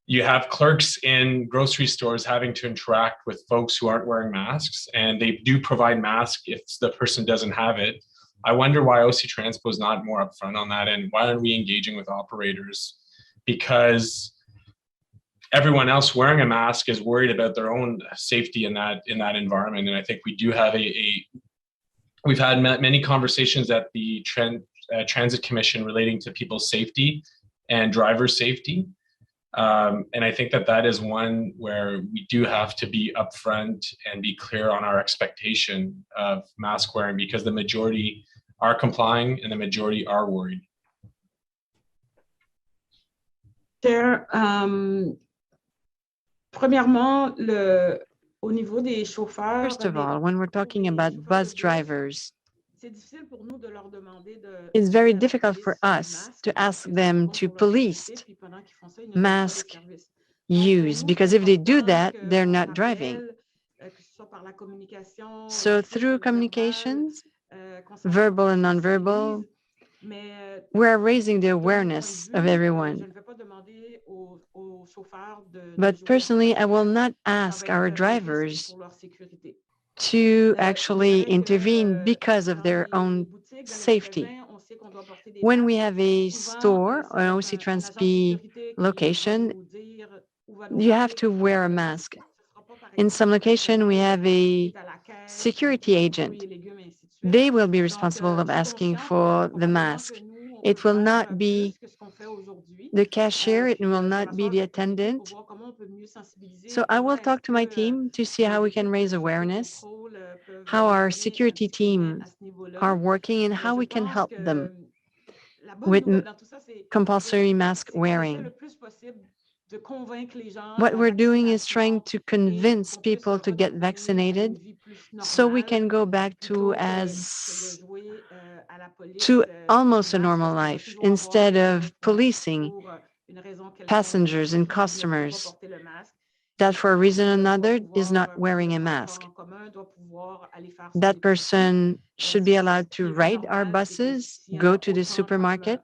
you have clerks in grocery stores having to interact with folks who aren't wearing masks, and they do provide masks if the person doesn't have it. I wonder why OC Transpo is not more upfront on that, and why aren't we engaging with operators? Because everyone else wearing a mask is worried about their own safety in that environment. And I think we do have we've had many conversations at the Transit Commission relating to people's safety and driver safety. And I think that is one where we do have to be upfront and be clear on our expectation of mask wearing, because the majority are complying and the majority are worried. Chair, premièrement, au niveau des chauffeurs. First of all, when we're talking about bus drivers, It's very difficult for us to ask them to police mask use, because if they do that, they're not driving. So through communications, verbal and nonverbal, we're raising the awareness of everyone. But personally, I will not ask our drivers to actually intervene because of their own safety. When we have a store or an OC Transp location, you have to wear a mask. In some location, we have a security agent. They will be responsible of asking for the mask. It will not be the cashier, it will not be the attendant. So I will talk to my team to see how we can raise awareness, how our security team are working, and how we can help them with compulsory mask wearing. What we're doing is trying to convince people to get vaccinated so we can go back to almost a normal life instead of policing passengers and customers that for a reason or another is not wearing a mask. That person should be allowed to ride our buses, go to the supermarket.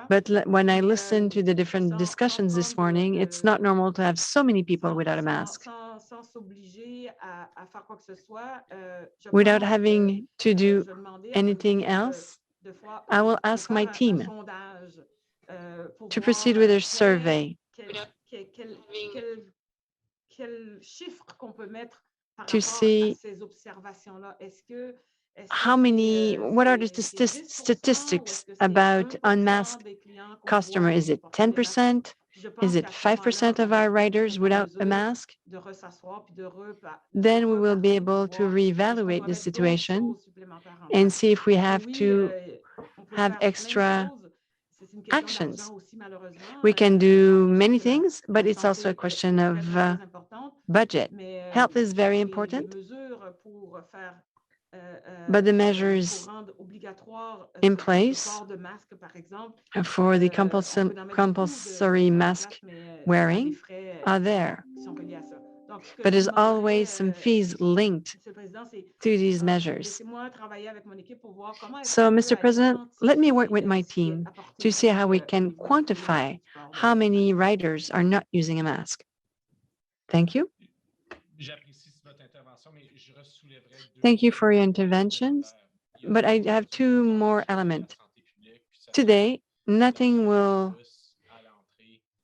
But when I listen to the different discussions this morning, it's not normal to have so many people without a mask. Without having to do anything else, I will ask my team to proceed with a survey to see what are the statistics about unmasked customer? Is it 10%? Is it 5% of our riders without a mask? Then we will be able to reevaluate the situation and see if we have to have extra actions. We can do many things, but it's also a question of budget. Health is very important, but the measures in place for the compulsory mask wearing are there. But there's always some fees linked to these measures. So, Mr. President, let me work with my team to see how we can quantify how many riders are not using a mask. Thank you. Thank you for your interventions, but I have two more elements. Today,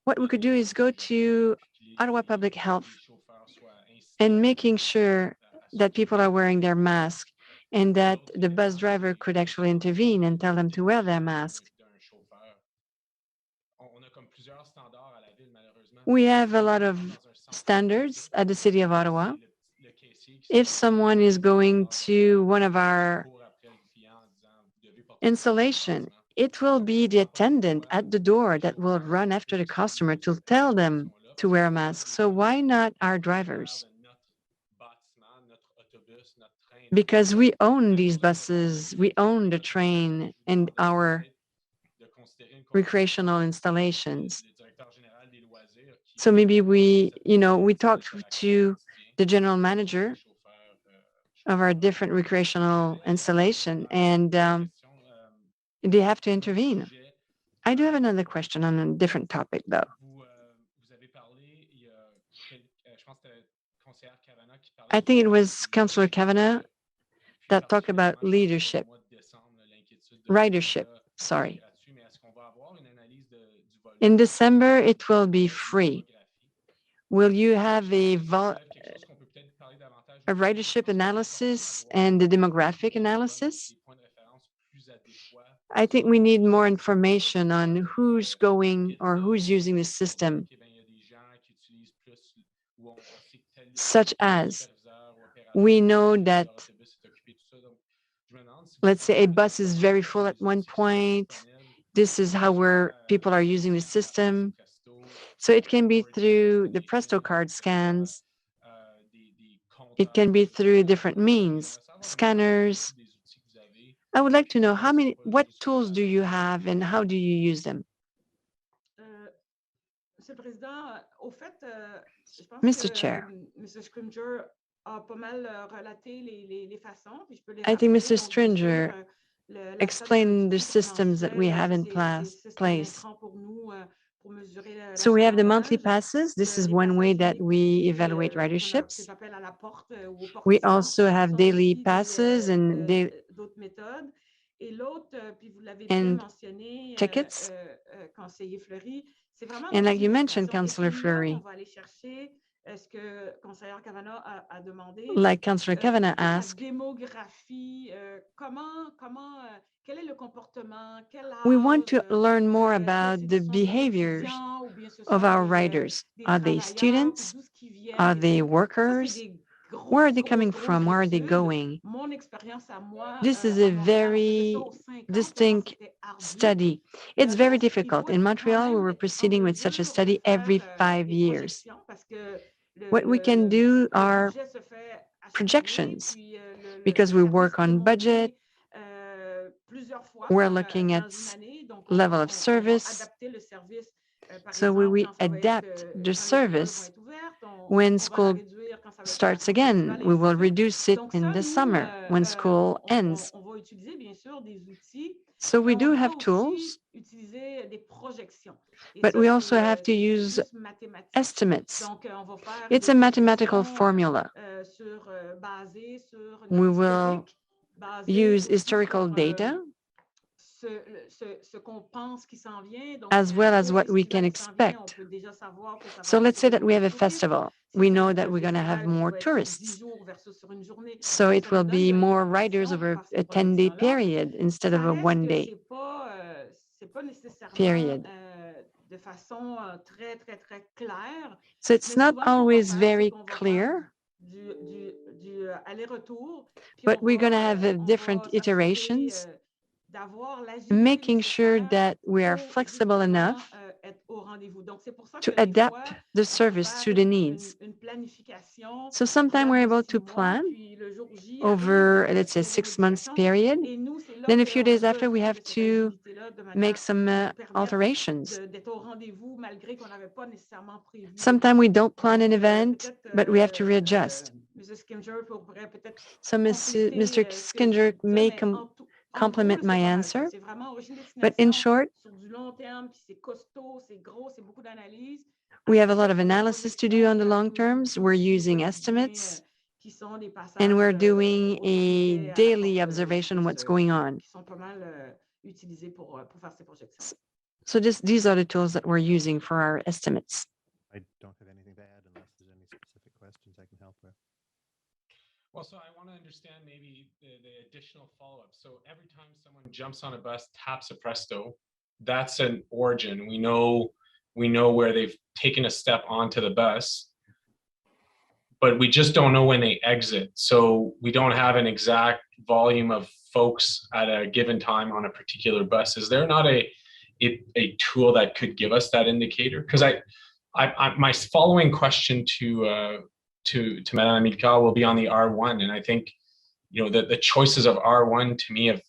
what we could do is go to Ottawa Public Health and making sure that people are wearing their mask and that the bus driver could actually intervene and tell them to wear their mask. We have a lot of standards at the City of Ottawa. If someone is going to one of our installation, it will be the attendant at the door that will run after the customer to tell them to wear a mask. So why not our drivers? Because we own these buses, we own the train and our recreational installations. So maybe we talked to the general manager of our different recreational installation, and they have to intervene. I do have another question on a different topic, though. I think it was Councillor Kavanagh that talked about ridership. In December, it will be free. Will you have a ridership analysis and the demographic analysis? I think we need more information on who's going or who's using the system, such as we know that, let's say a bus is very full at one point. This is where people are using the system. So it can be through the Presto card scans. It can be through different means, scanners, I would like to know what tools do you have and how do you use them? Monsieur le Président, au fait, je pense Mr. que Chair, Monsieur Scrimger a pas mal relaté les façons, puis je peux les I think rappeler. Mr. Donc, bien sûr, Stringer l'achat explained the d'outils systems that we mensuels, have ça, in c'est système place. intrant pour nous, pour mesurer So we have the monthly l'achalandage. passes. This is Les one way passagers that we evaluate que riderships. j'appelle à la porte ou au We portillon. also have sont daily aussi passes and d'autres méthodes. Et l'autre, puis vous l'avez bien and mentionné, tickets. conseiller Fleury, c'est vraiment And like you mentioned, l'optimisation. Et Councillor c'est là qu'on Fleury, va aller chercher ce que conseillère Cavana a demandé. like Councillor Kavanagh Toute la asked, démographie, quel est le comportement, quel we want âge, to learn more est-ce que about the ce sont des behaviors étudiants ou bien ce of sont our riders. des Are they travailleurs, puis students? d'où ce qu'ils viennent. Are Et they ça, c'est workers? des Where are they grosses coming from? Where are they études. going? Mon expérience à moi This is à a Montréal, on faisait ça very aux 5 ans, tellement distinct c'était ardu. study. Mais It's là, very il difficult. faut In être quand Montreal, we même were en proceeding with such a mesure de study every faire 5 des years. projections parce que What we can do le are budget se fait à chaque année, projections puis because le we service work peut on budget. monter plusieurs fois We're dans looking at une année. Donc, level of on va service. adapter le service. Par So exemple, we quand ça va être, adapt the quand les écoles vont service être ouvertes, when on va la school réduire quand ça va être la starts rentrée again. estivale, et We ainsi de will suite. reduce it Donc in ça, the nous, summer when school ends. on va utiliser bien sûr des outils, So mais we on do va have tools, aussi utiliser des projections. Et but ça, we also have to c'est use plus mathématique. estimates. Donc, on va faire It's des a mathematical projections formula. basées sur notre We will historique, basées use aussi historical sur data ce qu'on pense qui s'en vient. Donc, as well as pour what le we can festival qui s'en vient, on expect. peut déjà savoir que ça va So let's say attirer that we have beaucoup a de touristes. festival. Si We c'est know un that we're going to have festival qui more va être sur 10 tourists. jours versus sur une journée, So donc it ça will nous donne be de more riders l'information over pour faire ces a 10-day projections-là. period instead Ça of a reste one que day c'est pas nécessairement period. de façon très, très, très claire. So it's Mais not souvent, ce qu'on va always faire, c'est very qu'on va faire clear, du aller-retour, puis but we're going to have on different va s'assurer iterations, d'avoir l'agilité making sure nécessaire that we are pour flexible justement enough être au rendez-vous. Donc, c'est pour ça to que des fois, adapt the on peut service faire to the needs. une planification So qui sometimes date we're de able 6 to mois, plan puis le jour J over, arrive, let's say, il y a des 6 months modifications. period. Et nous, c'est là Then a few qu'on a days after, we besoin have de cette to agilité-là de make manière some à nous permettre alterations. d'être au rendez-vous malgré qu'on n'avait pas nécessairement prévu. Sometimes we don't plan an Donc, event, peut-être but we have to readjust. M. Skinger pourrait peut-être So compléter Mr. ce que je viens Skinger de dire, may mais en gros, complement c'est my pas mal answer, ça. C'est vraiment origine but in destination short, sur du long terme, puis c'est costaud, c'est gros, c'est beaucoup d'analyses. we have a Après lot ça, of sur des analysis to do projections, on il y the a long d'autres terms. outils We're aussi au using quotidien estimates, qui sont des and passages we're doing au a guichet, à la daily porte observation of plus, what's going on. qui sont pas mal utilisés pour faire ces projections. So these are the tools that we're using for our estimates. I don't have anything to add unless there's any specific questions I can help with. Well, so I want to understand maybe the additional follow-up. So every time someone jumps on a bus, taps a Presto, that's an origin. We know where they've taken a step onto the bus, but we just don't know when they exit. So we don't have an exact volume of folks at a given time on a particular bus. Is there not a tool that could give us that indicator? Because my following question to Madame Amilcar will be on the R1, and I think the choices of R1 to me have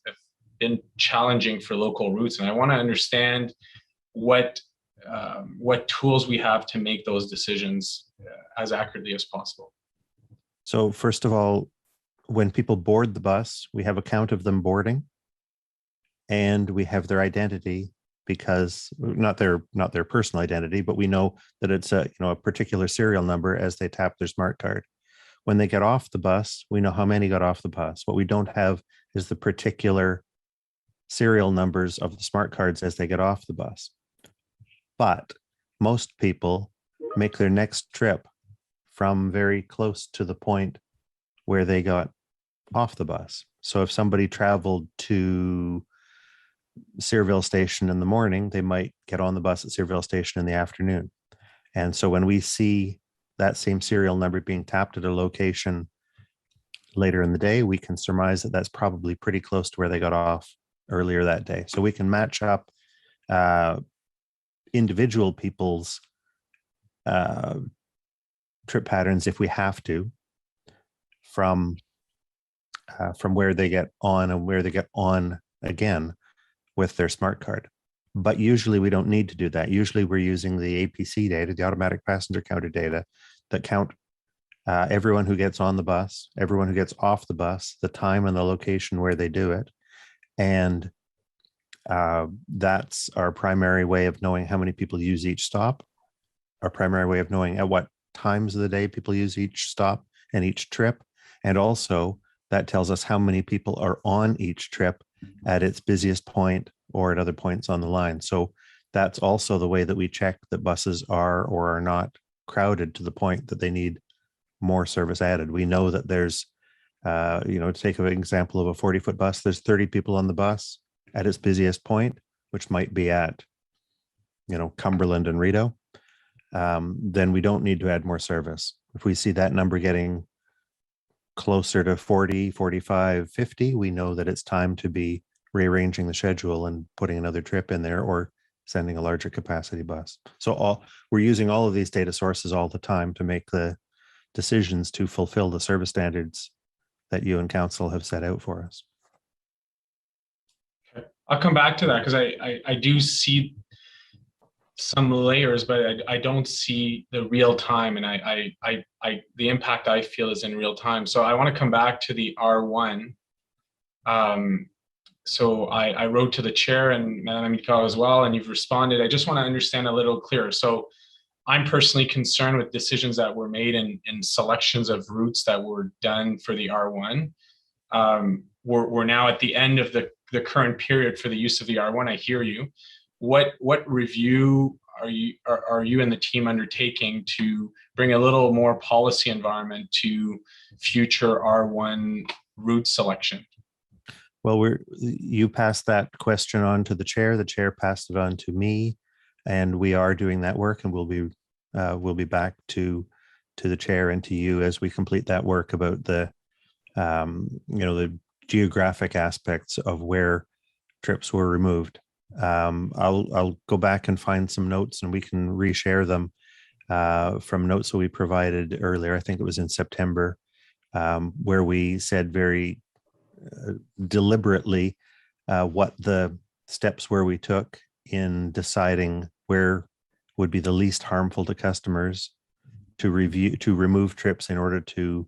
been challenging for local routes, and I want to understand what tools we have to make those decisions as accurately as possible. So first of all, when people board the bus, we have a count of them boarding, and we have their identity, because not their personal identity, but we know that it's a particular serial number as they tap their smart card. When they get off the bus, we know how many got off the bus. What we don't have is the particular serial numbers of the smart cards as they get off the bus. But most people make their next trip from very close to the point where they got off the bus. So if somebody traveled to Searville Station in the morning, they might get on the bus at Searville Station in the afternoon. And so when we see that same serial number being tapped at a location later in the day, we can surmise that that's probably pretty close to where they got off earlier that day. So we can match up individual people's trip patterns if we have to from from where they get on and where they get on again with their smart card. But usually we don't need to do that. Usually we're using the APC data, the automatic passenger counter data, that count everyone who gets on the bus, everyone who gets off the bus, the time and the location where they do it. And that's our primary way of knowing how many people use each stop, our primary way of knowing at what times of the day people use each stop and each trip. And also that tells us how many people are on each trip at its busiest point or at other points on the line. So that's also the way that we check that buses are or are not crowded to the point that they need more service added. We know that there's, to take an example of a 40-foot bus, there's 30 people on the bus at its busiest point, which might be at, Cumberland and Rideau. Then we don't need to add more service. If we see that number getting closer to 40, 45, 50, we know that it's time to be rearranging the schedule and putting another trip in there or sending a larger capacity bus. So we're using all of these data sources all the time to make the decisions to fulfill the service standards that you and council have set out for us. Okay. I'll come back to that because I do see some layers, but I don't see the real time, and the impact I feel is in real time. So I want to come back to the R1. So I wrote to the chair and Madam Amical as well, and you've responded. I just want to understand a little clearer. So I'm personally concerned with decisions that were made in selections of routes that were done for the R1. We're now at the end of the current period for the use of the R1. I hear you. What review are you and the team undertaking to bring a little more policy environment to future R1 route selection? Well, you passed that question on to the chair passed it on to me, and we are doing that work, and we'll be back to the chair and to you as we complete that work about the the geographic aspects of where trips were removed. I'll go back and find some notes, and we can reshare them from notes that we provided earlier. I think it was in September, where we said very deliberately what the steps were we took in deciding where would be the least harmful to customers to remove trips in order to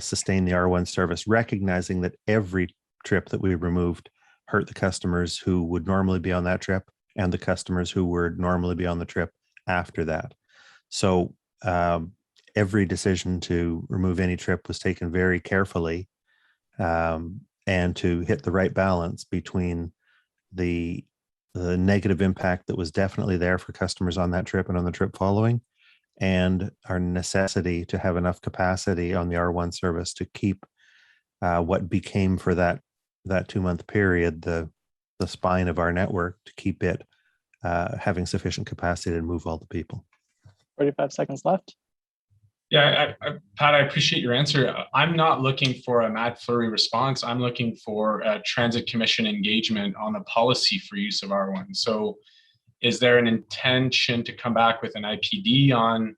sustain the R1 service, recognizing that every trip that we removed hurt the customers who would normally be on that trip and the customers who would normally be on the trip after that. So every decision to remove any trip was taken very carefully, and to hit the right balance between the negative impact that was definitely there for customers on that trip and on the trip following, and our necessity to have enough capacity on the R1 service to keep what became for that 2-month period the spine of our network, to keep it having sufficient capacity to move all the people. 45 seconds left. Yeah, Pat, I appreciate your answer. I'm not looking for a Matt Fleury response. I'm looking for a Transit Commission engagement on the policy for use of R1. So is there an intention to come back with an IPD on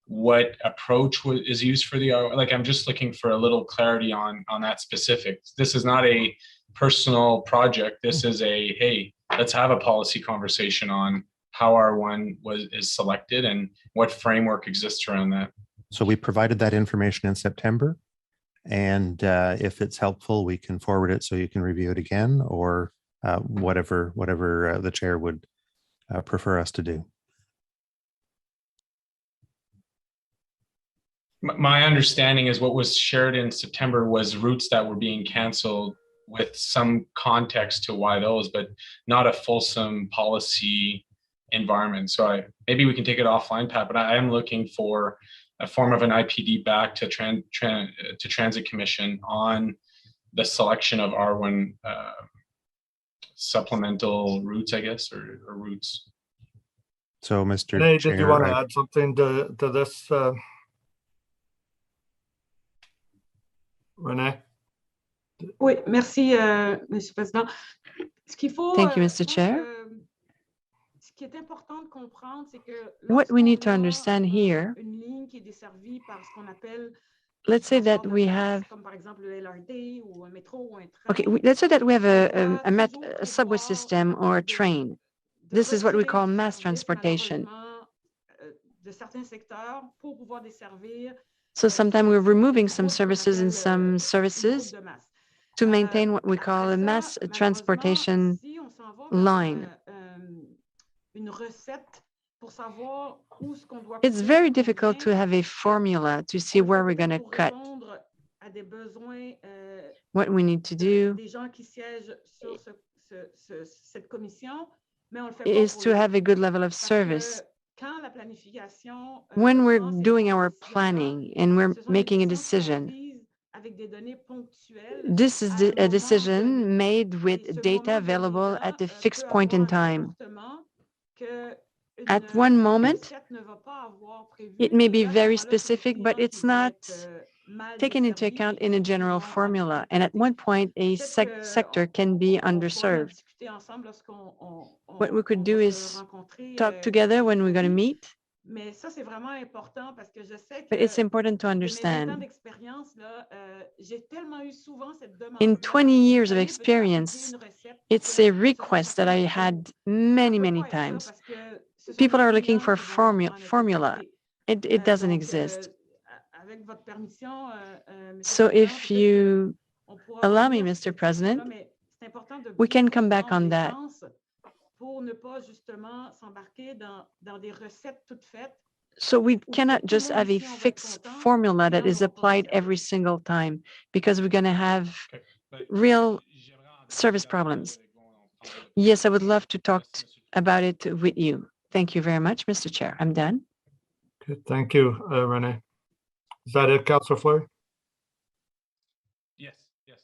what approach is used for the R1? Like, I'm just looking for a little clarity on that specific. This is not a personal project. This is hey, let's have a policy conversation on how R1 is selected and what framework exists around that. So we provided that information in September, and if it's helpful, we can forward it so you can review it again, or whatever the chair would prefer us to do. My understanding is what was shared in September was routes that were being canceled with some context to why those, but not a fulsome policy environment. So maybe we can take it offline, Pat, but I am looking for a form of an IPD back to Transit Commission on the selection of R1 supplemental routes, I guess, or routes. So, Mr. Renee, Chair, did you want to add something to this? Renee? Oui, merci, Monsieur le Président. Thank you, Mr. Chair. What we need to understand here let's say that we have, okay, let's say that we have a subway system or a train. This is what we call mass transportation. So sometimes we're removing some services and some services to maintain what we call a mass transportation line. It's very difficult to have a formula to see where we're going to cut, what we need to do is to have a good level of service. When we're doing our planning and we're making a decision, this is a decision made with data available at a fixed point in time. At one moment, it may be very specific, but it's not taken into account in a general formula. And at one point, a sector can be underserved. What we could do is talk together when we're going to meet. But it's important to understand. In 20 years of experience, it's a request that I had many, many times. People are looking for formula. It doesn't exist. So if you allow me, Mr. President, we can come back on that. So we cannot just have a fixed formula that is applied every single time, because we're going to have real service problems. Yes, I would love to talk about it with you. Thank you very much, Mr. Chair. I'm done. Okay, thank you, Renee. Is that it, Councillor Fleury? Yes, yes.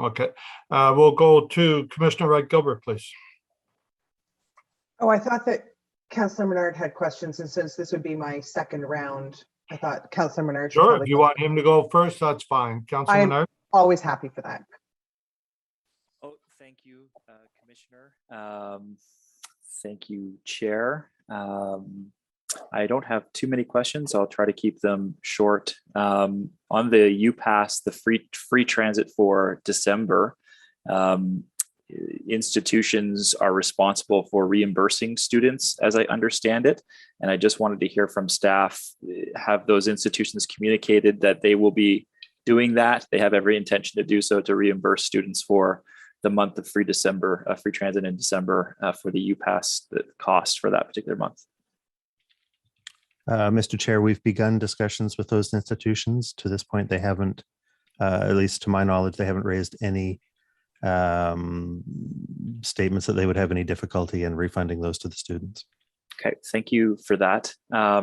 Okay. We'll go to Commissioner Wright Gilbert, please. Oh, I thought that Councillor Menard had questions, and since this would be my second round, I thought Councillor Menard should Sure, probably if you go. want him to go first, that's fine. Councillor I'm Menard? always happy for that. Oh, thank you, Commissioner. Thank you, Chair. I don't have too many questions. I'll try to keep them short. On the UPass, the free transit for December, institutions are responsible for reimbursing students, as I understand it. And I just wanted to hear from staff, have those institutions communicated that they will be doing that? They have every intention to do so, to reimburse students for the month of free transit in December for the UPass, the cost for that particular month. Mr. Chair, we've begun discussions with those institutions. To this point, they haven't, at least to my knowledge, they haven't raised any statements that they would have any difficulty in refunding those to the students. Okay, thank you for that. I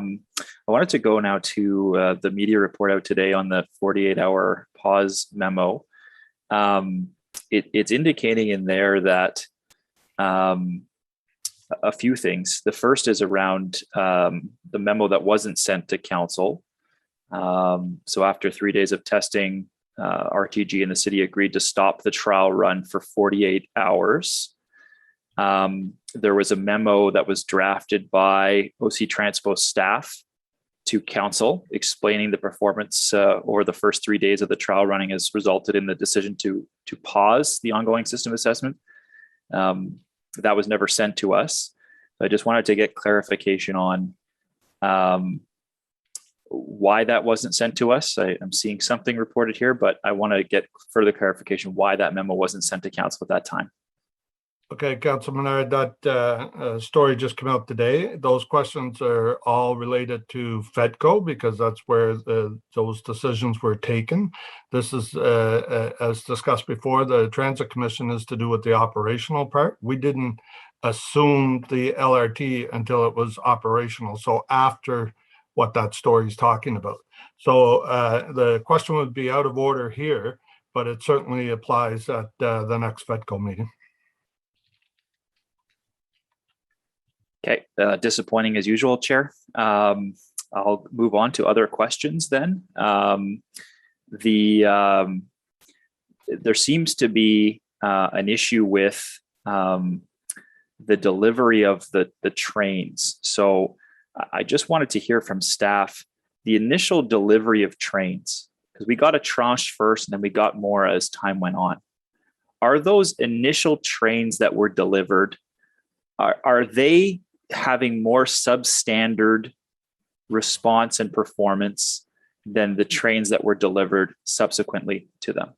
wanted to go now to the media report out today on the 48-hour pause memo. It's indicating in there that a few things. The first is around the memo that wasn't sent to council. So after 3 days of testing, RTG and the city agreed to stop the trial run for 48 hours. There was a memo that was drafted by OC Transpo staff to council explaining the performance over the first 3 days of the trial running has resulted in the decision to pause the ongoing system assessment. That was never sent to us. I just wanted to get clarification on why that wasn't sent to us. I'm seeing something reported here, but I want to get further clarification why that memo wasn't sent to council at that time. Okay, Councilor Menard, that story just came out today. Those questions are all related to FEDCO because that's where those decisions were taken. This is, as discussed before, the Transit Commission is to do with the operational part. We didn't assume the LRT until it was operational. So after what that story is talking about. So the question would be out of order here, but it certainly applies at the next FEDCO meeting. Okay, disappointing as usual, Chair. I'll move on to other questions then. There seems to be an issue with the delivery of the trains. So I just wanted to hear from staff, the initial delivery of trains, because we got a tranche first and then we got more as time went on. Are those initial trains that were delivered, are they having more substandard response and performance than the trains that were delivered subsequently to them?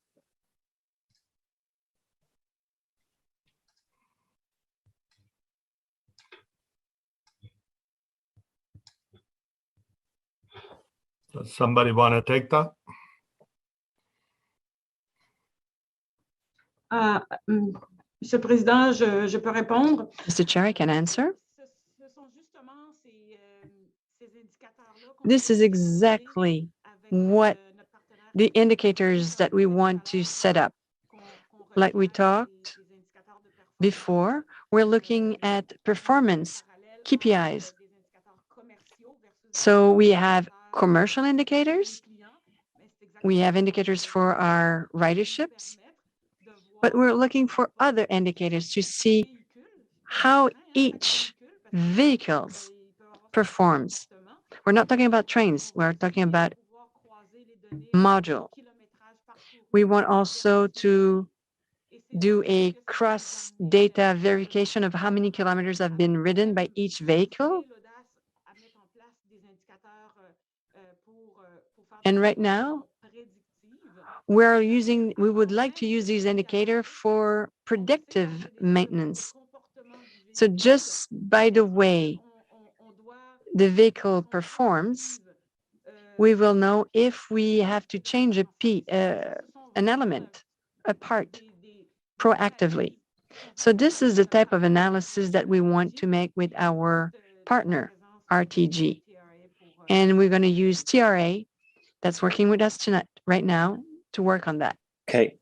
Does somebody want to take that? Monsieur le Président, je peux répondre. Mr. Chair, I can answer. This is exactly what the indicators that we want to set up. Like we talked before, we're looking at performance KPIs. So we have commercial indicators, we have indicators for our riderships, but we're looking for other indicators to see how each vehicle performs. We're not talking about trains, we're talking about module. We want also to do a cross data verification of how many kilometers have been ridden by each vehicle. And right now, we would like to use these indicators for predictive maintenance. So just by the way the vehicle performs, we will know if we have to change an element, a part, proactively. So this is the type of analysis that we want to make with our partner, RTG. And we're going to use TRA that's working with us tonight, right now, to work on that. Okay.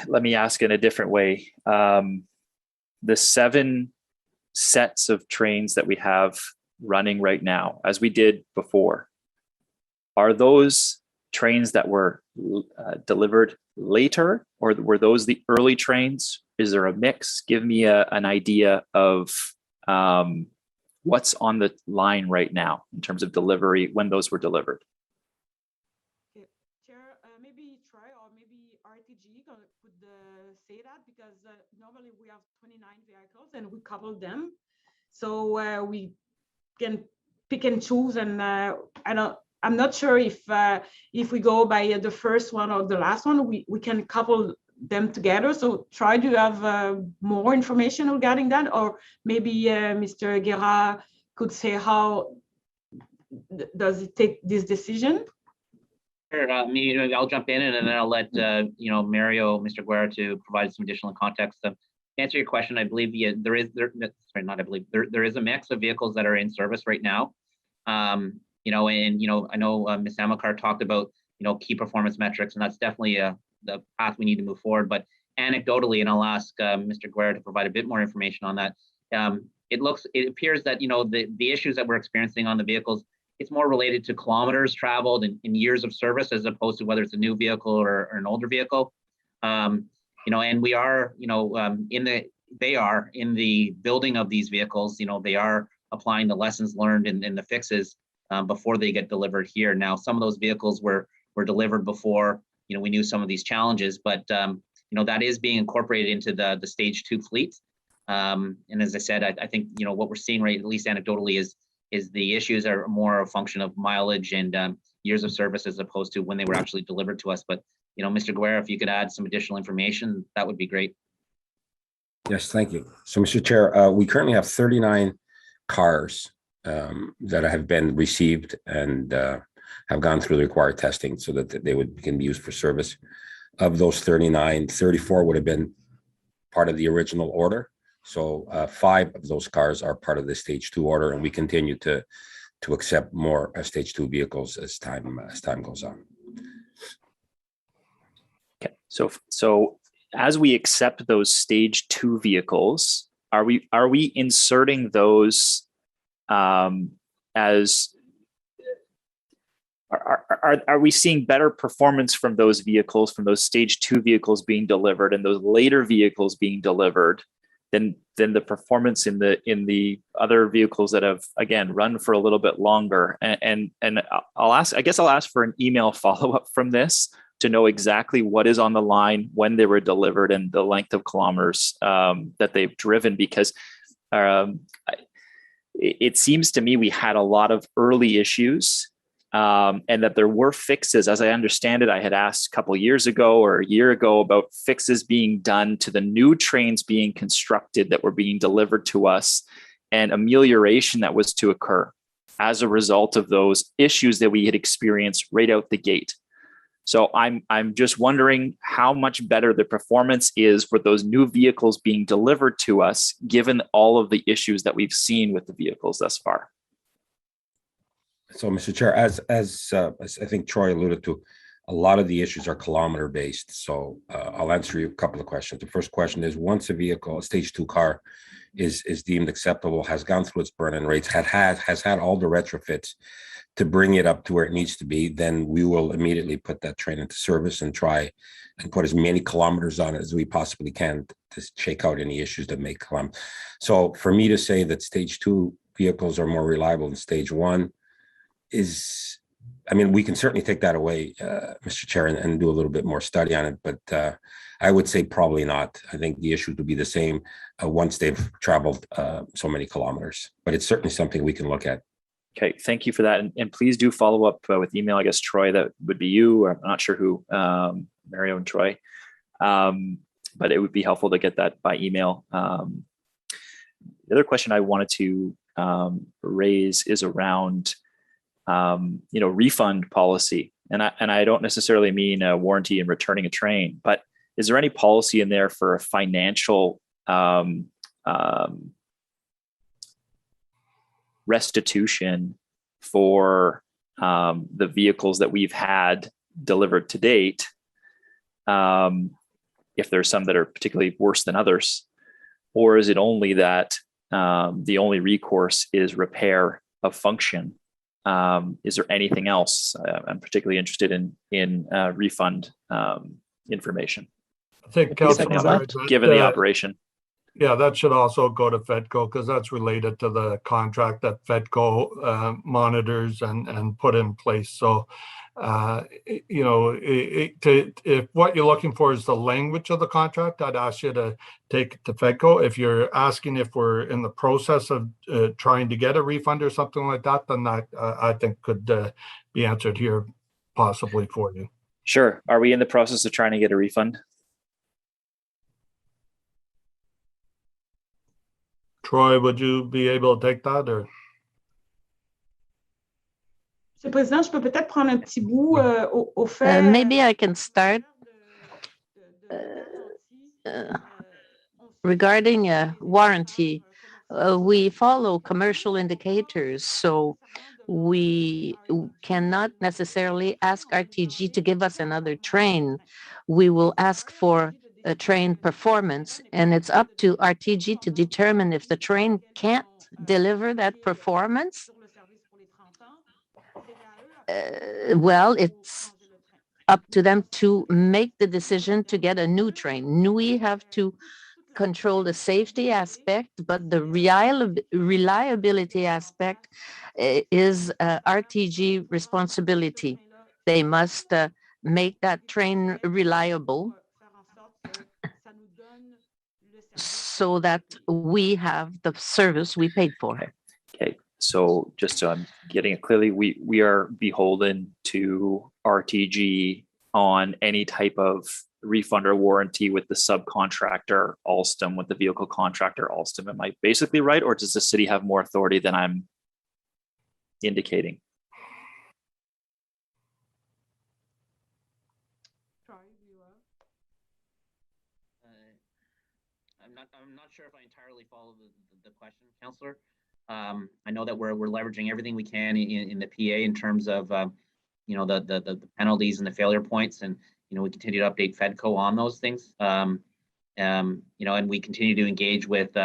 Let me ask in a different way. The 7 sets of trains that we have running right now, as we did before, are those trains that were delivered later, or were those the early trains? Is there a mix? Give me an idea of what's on the line right now in terms of delivery, when those were delivered. Chair, maybe Troy or maybe RTG could say that, because normally we have 29 vehicles and we couple them. So we can pick and choose, and I'm not sure if we go by the first one or the last one, we can couple them together. So try to have more information regarding that, or maybe Mr. Guerra could say how does it take this decision? Sure. I'll jump in, and then I'll let Mario, Mr. Guerra, to provide some additional context. To answer your question, I believe there is a mix of vehicles that are in service right now. I know Ms. Amakar talked about key performance metrics, and that's definitely the path we need to move forward. But anecdotally, and I'll ask Mr. Guerra to provide a bit more information on that. It appears that the issues that we're experiencing on the vehicles, it's more related to kilometers traveled and years of service, as opposed to whether it's a new vehicle or an older vehicle. And we are, they are in the building of these vehicles. They are applying the lessons learned and the fixes before they get delivered here. Now, some of those vehicles were delivered before we knew some of these challenges, but that is being incorporated into the stage 2 fleet. And as I said, I think what we're seeing, right, at least anecdotally, is the issues are more a function of mileage and years of service, as opposed to when they were actually delivered to us. But Mr. Guerra, if you could add some additional information, that would be great. Yes, thank you. So, Mr. Chair, we currently have 39 cars that have been received and have gone through the required testing so that can be used for service. Of those 39, 34 would have been part of the original order. So 5 of those cars are part of the stage 2 order, and we continue to accept more stage 2 vehicles as time goes on. Okay, so as we accept those stage 2 vehicles, are we inserting those as are we seeing better performance from those vehicles, from those stage 2 vehicles being delivered, and those later vehicles being delivered than the performance in the other vehicles that have, again, run for a little bit longer. And I'll ask for an email follow-up from this to know exactly what is on the line, when they were delivered, and the length of kilometers that they've driven, because it seems to me we had a lot of early issues, and that there were fixes. As I understand it, I had asked a couple of years ago or a year ago about fixes being done to the new trains being constructed that were being delivered to us, and amelioration that was to occur as a result of those issues that we had experienced right out the gate. So I'm just wondering how much better the performance is for those new vehicles being delivered to us, given all of the issues that we've seen with the vehicles thus far. So, Mr. Chair, as I think Troy alluded to, a lot of the issues are kilometer based. So I'll answer you a couple of questions. The first question is, once a vehicle, a stage 2 car, is deemed acceptable, has gone through its burn-in rates, has had all the retrofits to bring it up to where it needs to be, then we will immediately put that train into service and try and put as many kilometers on it as we possibly can to check out any issues that may come. So for me to say that stage 2 vehicles are more reliable than stage 1 is, I mean, we can certainly take that away, Mr. Chair, and do a little bit more study on it, but I would say probably not. I think the issue would be the same once they've traveled so many kilometers, but it's certainly something we can look at. Okay, thank you for that. And please do follow up with email. I guess, Troy, that would be you, or I'm not sure who, Mario and Troy. But it would be helpful to get that by email. The other question I wanted to raise is around refund policy. And I don't necessarily mean a warranty and returning a train, but is there any policy in there for a financial restitution for the vehicles that we've had delivered to date, if there's some that are particularly worse than others? Or is it only that the only recourse is repair of function? Is there anything else? I'm particularly interested in refund information. I think, given the operation. Yeah, that should also go to FEDCO, because that's related to the contract that FEDCO monitors and put in place. So, if what you're looking for is the language of the contract, I'd ask you to take it to FEDCO. If you're asking if we're in the process of trying to get a refund or something like that, then that I think could be answered here possibly for you. Sure. Are we in the process of trying to get a refund? Troy, would you be able to take that, or? Monsieur le Président, je peux peut-être prendre un petit bout au fait. Maybe I can start regarding a warranty. We follow commercial indicators, so we cannot necessarily ask RTG to give us another train. We will ask for a train performance, and it's up to RTG to determine if the train can't deliver that performance. Well, it's up to them to make the decision to get a new train. We have to control the safety aspect, but the reliability aspect is RTG responsibility. They must make that train reliable so that we have the service we paid for. Okay. So just so I'm getting it clearly, we are beholden to RTG on any type of refund or warranty with the subcontractor Alstom, with the vehicle contractor Alstom. Am I basically right, or does the city have more authority than I'm indicating? I'm not sure if I entirely follow the question, Councillor. I know that we're leveraging everything we can in the PA in terms of the penalties and the failure points, and we continue to update FEDCO on those things. And we continue to engage with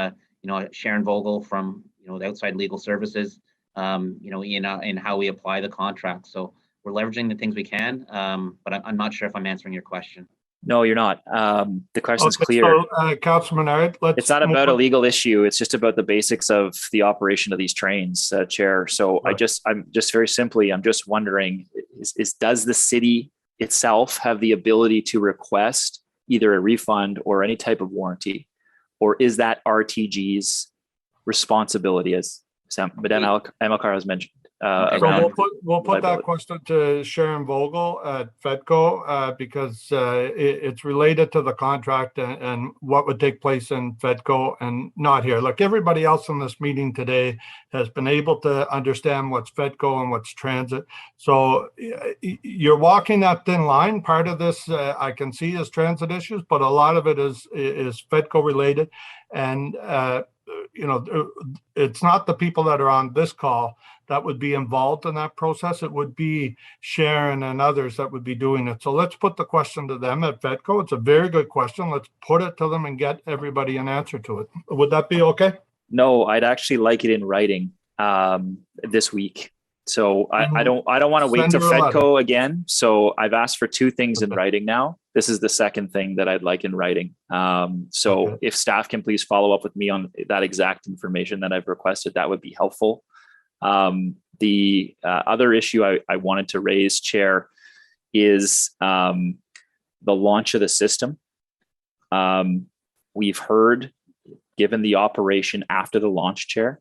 Sharon Vogel from the outside legal services, in how we apply the contract. So we're leveraging the things we can, but I'm not sure if I'm answering your question. No, you're not. The question's clear. So, Councilor Menard, It's not about a legal issue. It's just about the basics of the operation of these trains, Chair. So I'm just very simply, I'm just wondering, does the city itself have the ability to request either a refund or any type of warranty? Or is that RTG's responsibility, as Madame Amelkar has mentioned? So we'll put that question to Sharon Vogel at FEDCO because it's related to the contract and what would take place in FEDCO and not here. Look, everybody else in this meeting today has been able to understand what's FEDCO and what's transit. So you're walking that thin line. Part of this I can see is transit issues, but a lot of it is FEDCO related. And it's not the people that are on this call that would be involved in that process. It would be Sharon and others that would be doing it. So let's put the question to them at FEDCO. It's a very good question. Let's put it to them and get everybody an answer to it. Would that be okay? No, I'd actually like it in writing this week. So I don't want to wait till FEDCO again. So I've asked for 2 things in writing now. This is the second thing that I'd like in writing. So if staff can please follow up with me on that exact information that I've requested, that would be helpful. The other issue I wanted to raise, Chair, is the launch of the system. We've heard, given the operation after the launch, Chair,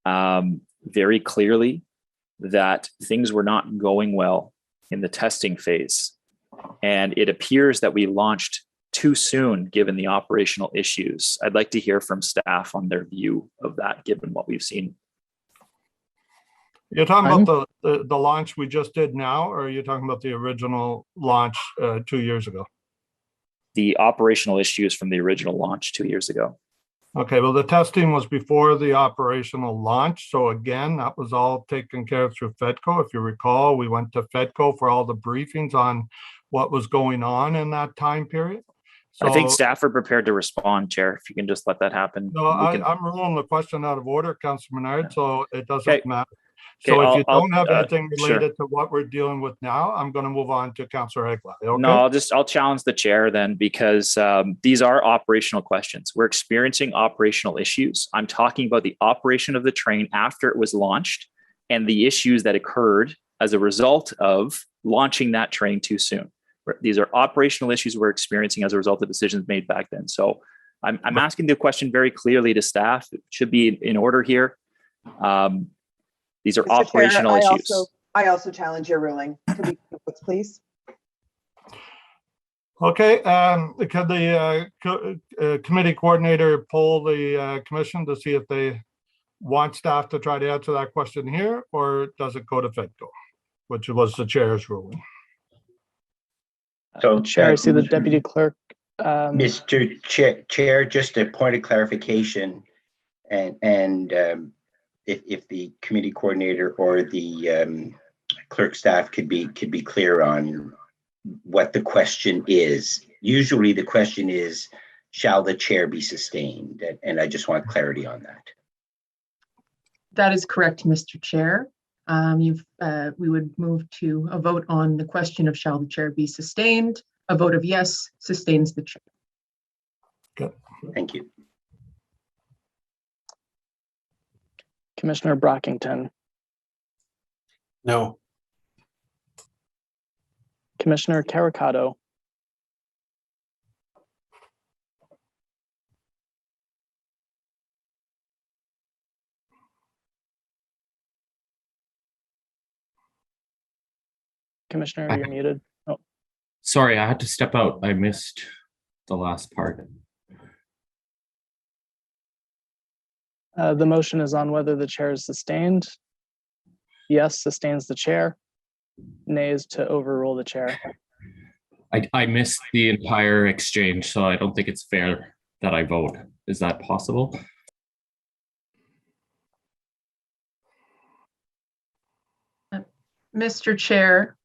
very clearly that things were not going well in the testing phase. And it appears that we launched too soon, given the operational issues. I'd like to hear from staff on their view of that, given what we've seen. You're talking about the launch we just did now, or are you talking about the original launch 2 years ago? The operational issues from the original launch 2 years ago. Okay, well, the testing was before the operational launch. So again, that was all taken care of through FEDCO. If you recall, we went to FEDCO for all the briefings on what was going on in that time period. So, I think staff are prepared to respond, Chair, if you can just let that happen. No, I'm ruling the question out of order, Councilor Menard, so it doesn't matter. So if you don't have anything related to what we're dealing with now, I'm going to move on to Councillor Egla. Okay? No, I'll challenge the chair then, because these are operational questions. We're experiencing operational issues. I'm talking about the operation of the train after it was launched and the issues that occurred as a result of launching that train too soon. These are operational issues we're experiencing as a result of decisions made back then. So I'm asking the question very clearly to staff. It should be in order here. These are Mr. operational Chair, issues. I also challenge your ruling. Could we please? Okay, could the committee coordinator poll the commission to see if they want staff to try to answer that question here, or does it go to FEDCO, which was the chair's ruling? So, Chair, I see the deputy clerk. Mr. Chair, just a point of clarification, and if the committee coordinator or the clerk staff could be clear on what the question is. Usually the question is, shall the chair be sustained? And I just want clarity on that. That is correct, Mr. Chair. We would move to a vote on the question of shall the chair be sustained. A vote of yes sustains the chair. Good. Thank you. Commissioner Brockington. No. Commissioner Caricato. Commissioner, you're muted. Oh. Sorry, I had to step out. I missed the last part. The motion is on whether the chair is sustained. Yes sustains the chair. Nay is to overrule the chair. I missed the entire exchange, so I don't think it's fair that I vote. Is that possible? Mr. Chair,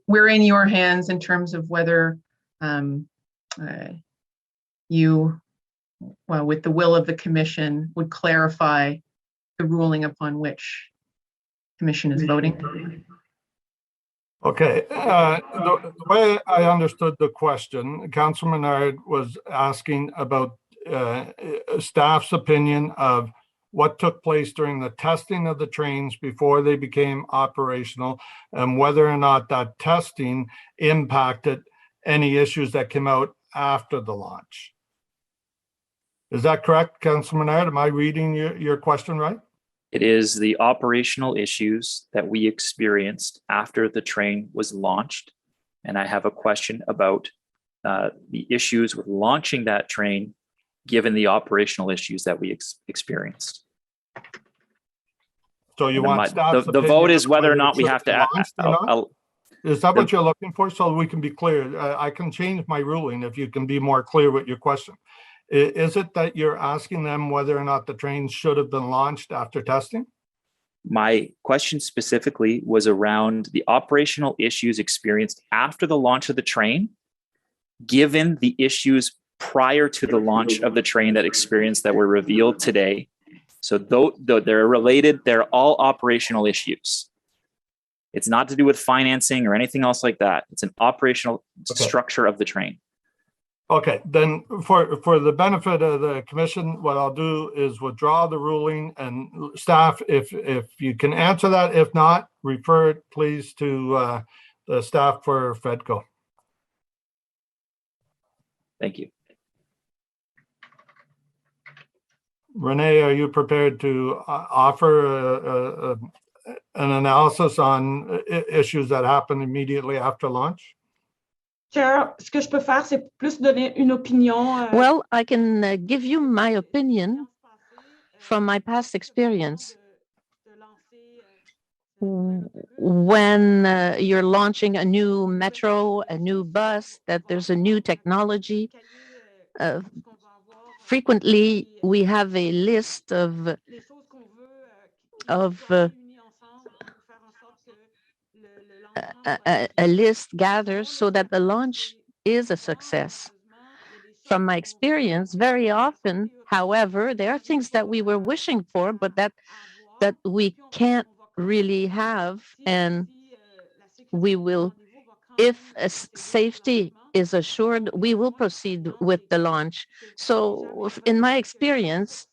we're in your hands in terms of whether you, well, with the will of the commission, would clarify the ruling upon which commission is voting. Okay, the way I understood the question, Councilor Menard was asking about staff's opinion of what took place during the testing of the trains before they became operational, and whether or not that testing impacted any issues that came out after the launch. Is that correct, Councilor Menard? Am I reading your question right? It is the operational issues that we experienced after the train was launched. And I have a question about the issues with launching that train, given the operational issues that we experienced. So you want staff's the vote opinion is on whether or whether not it we should have be to. launched or not? Is that what you're looking for? So we can be clear. I can change my ruling if you can be more clear with your question. Is it that you're asking them whether or not the train should have been launched after testing? My question specifically was around the operational issues experienced after the launch of the train, given the issues prior to the launch of the train that were revealed today. So though they're related, they're all operational issues. It's not to do with financing or anything else like that. It's an operational structure of the train. Okay, then for the benefit of the commission, what I'll do is withdraw the ruling, and staff, if you can answer that, if not, refer it please to the staff for FEDCO. Thank you. Renee, are you prepared to offer an analysis on issues that happen immediately after launch? Chair, ce que je peux faire, c'est plus donner une opinion. Well, I can give you my opinion from my past experience. When you're launching a new metro, a new bus, that there's a new technology, frequently we have a list of a list gathered so that the launch is a success. From my experience, very often, however, there are things that we were wishing for, but that we can't really have, and we will, if safety is assured, we will proceed with the launch. So in my experience,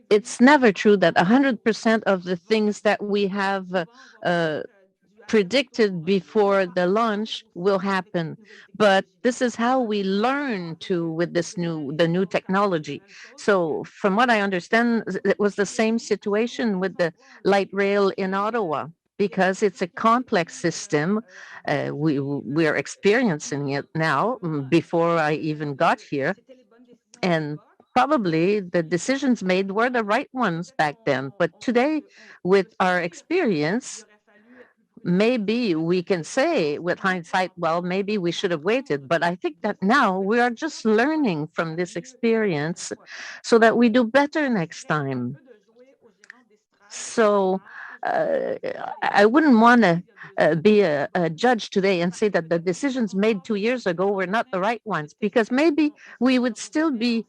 it's never true that 100% of the things that we have predicted before the launch will happen, but this is how we learn with the new technology. So from what I understand, it was the same situation with the light rail in Ottawa, because it's a complex system. We are experiencing it now before I even got here, and probably the decisions made were the right ones back then. But today, with our experience, maybe we can say with hindsight, well, maybe we should have waited. But I think that now we are just learning from this experience so that we do better next time. So I wouldn't want to be a judge today and say that the decisions made 2 years ago were not the right ones, because maybe we would still be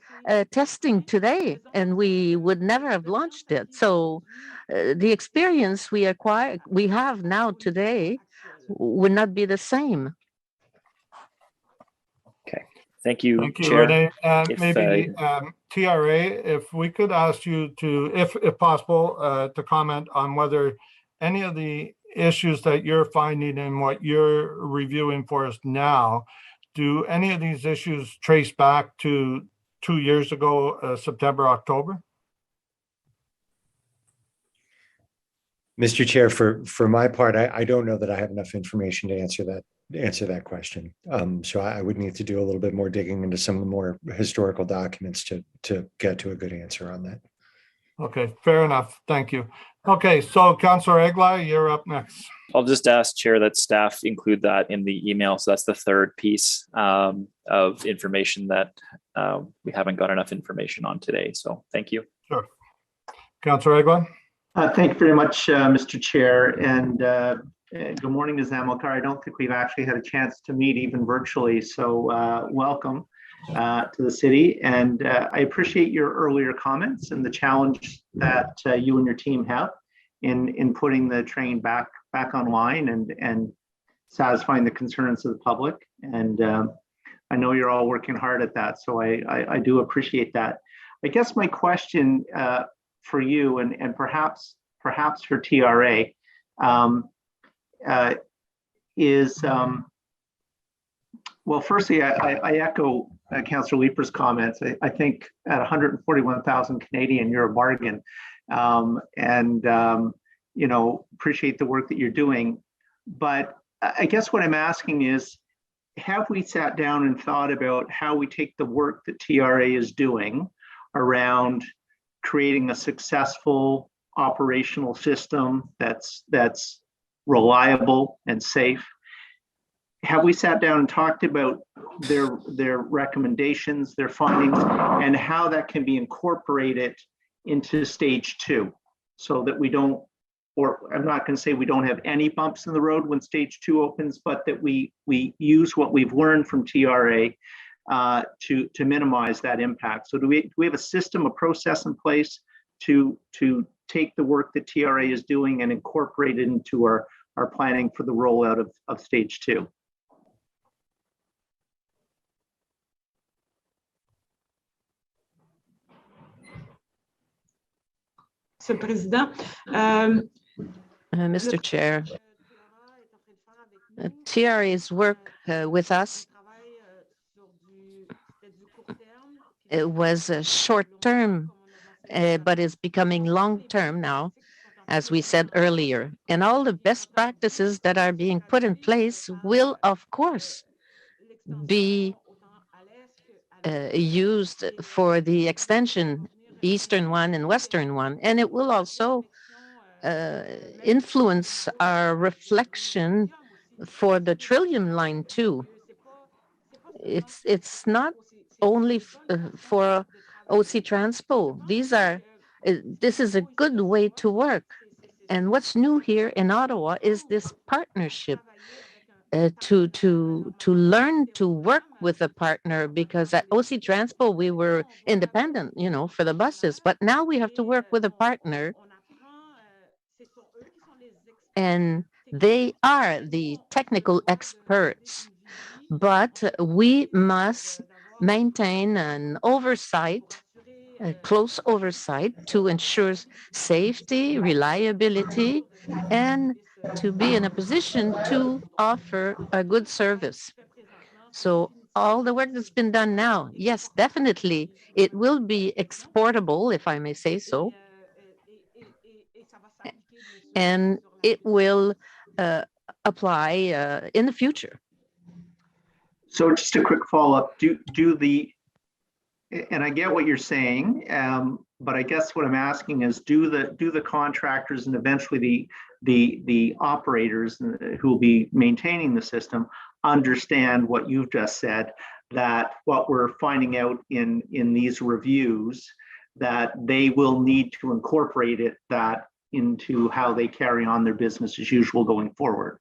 testing today and we would never have launched it. So the experience we have now today would not be the same. Okay, thank you, Thank you, Chair. Renee. Maybe TRA, if we could ask you to, if possible, to comment on whether any of the issues that you're finding and what you're reviewing for us now, do any of these issues trace back to 2 years ago, September, October? Mr. Chair, for my part, I don't know that I have enough information to answer that question. So I would need to do a little bit more digging into some of the more historical documents to get to a good answer on that. Okay, fair enough. Thank you. Okay, so Councillor Egli, you're up next. I'll just ask Chair that staff include that in the email. So that's the third piece of information that we haven't got enough information on today. So thank you. Sure. Councillor Egli. Thank you very much, Mr. Chair, and good morning, Ms. Amilcar. I don't think we've actually had a chance to meet even virtually, so welcome to the city. And I appreciate your earlier comments and the challenge that you and your team have in putting the train back online and satisfying the concerns of the public. And I know you're all working hard at that, so I do appreciate that. I guess my question for you and perhaps for TRA is, well, firstly, I echo Councillor Leeper's comments. I think at 141,000 Canadian, you're a bargain, and you know, appreciate the work that you're doing. But I guess what I'm asking is, have we sat down and thought about how we take the work that TRA is doing around creating a successful operational system that's reliable and safe? Have we sat down and talked about their recommendations, their findings, and how that can be incorporated into stage 2, so that we don't, or I'm not going to say we don't have any bumps in the road when stage 2 opens, but that we use what we've learned from TRA to minimize that impact. So do we have a system, a process in place to take the work that TRA is doing and incorporate it into our planning for the rollout of stage 2? Mr. Chair, TRA's work with us, it was short-term, but it's becoming long-term now, as we said earlier. And all the best practices that are being put in place will, of course, be used for the extension, eastern one and western one. And it will also influence our reflection for the Trillium line too. It's not only for OC Transpo. This is a good way to work. And what's new here in Ottawa is this partnership to learn to work with a partner, because at OC Transpo we were independent, you know, for the buses, but now we have to work with a partner, and they are the technical experts. But we must maintain an oversight, a close oversight, to ensure safety, reliability, and to be in a position to offer a good service. So all the work that's been done now, yes, definitely, it will be exportable, if I may say so, and it will apply in the future. So just a quick follow-up, and I get what you're saying, but I guess what I'm asking is, do the contractors and eventually the operators who will be maintaining the system understand what you've just said, that what we're finding out in these reviews, that they will need to incorporate that into how they carry on their business as usual going forward?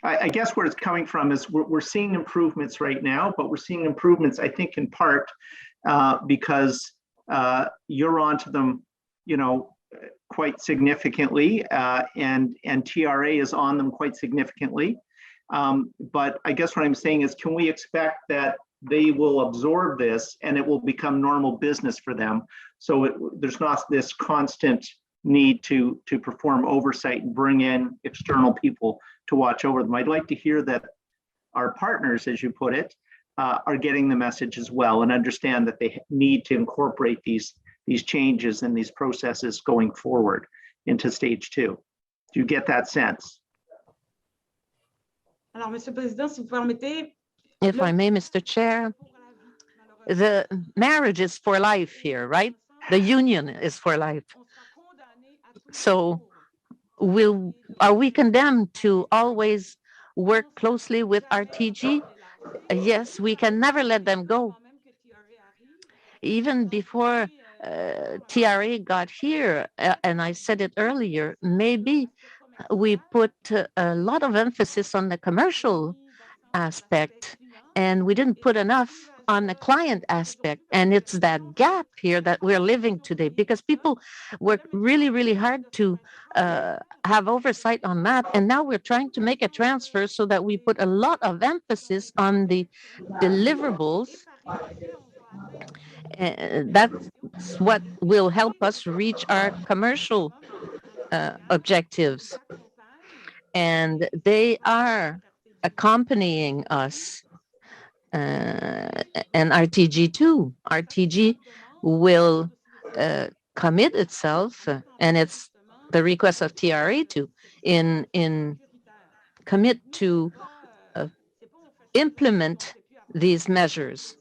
I guess where it's coming from is we're seeing improvements right now, but we're seeing improvements, I think, in part because you're onto them, you know, quite significantly, and TRA is on them quite significantly. But I guess what I'm saying is, can we expect that they will absorb this and it will become normal business for them? So there's not this constant need to perform oversight and bring in external people to watch over them. I'd like to hear that our partners, as you put it, are getting the message as well, and understand that they need to incorporate these changes and these processes going forward into stage 2. Do you get that sense? If I may, Mr. Chair, the marriage is for life here, right? The union is for life. So are we condemned to always work closely with RTG? Yes, we can never let them go. Even before TRA got here, and I said it earlier, maybe we put a lot of emphasis on the commercial aspect, and we didn't put enough on the client aspect. And it's that gap here that we're living today, because people work really, really hard to have oversight on that. And now we're trying to make a transfer so that we put a lot of emphasis on the deliverables. That's what will help us reach our commercial objectives. And they are accompanying us, and RTG too. RTG will commit itself, and it's the request of TRA to in commit to implement these measures.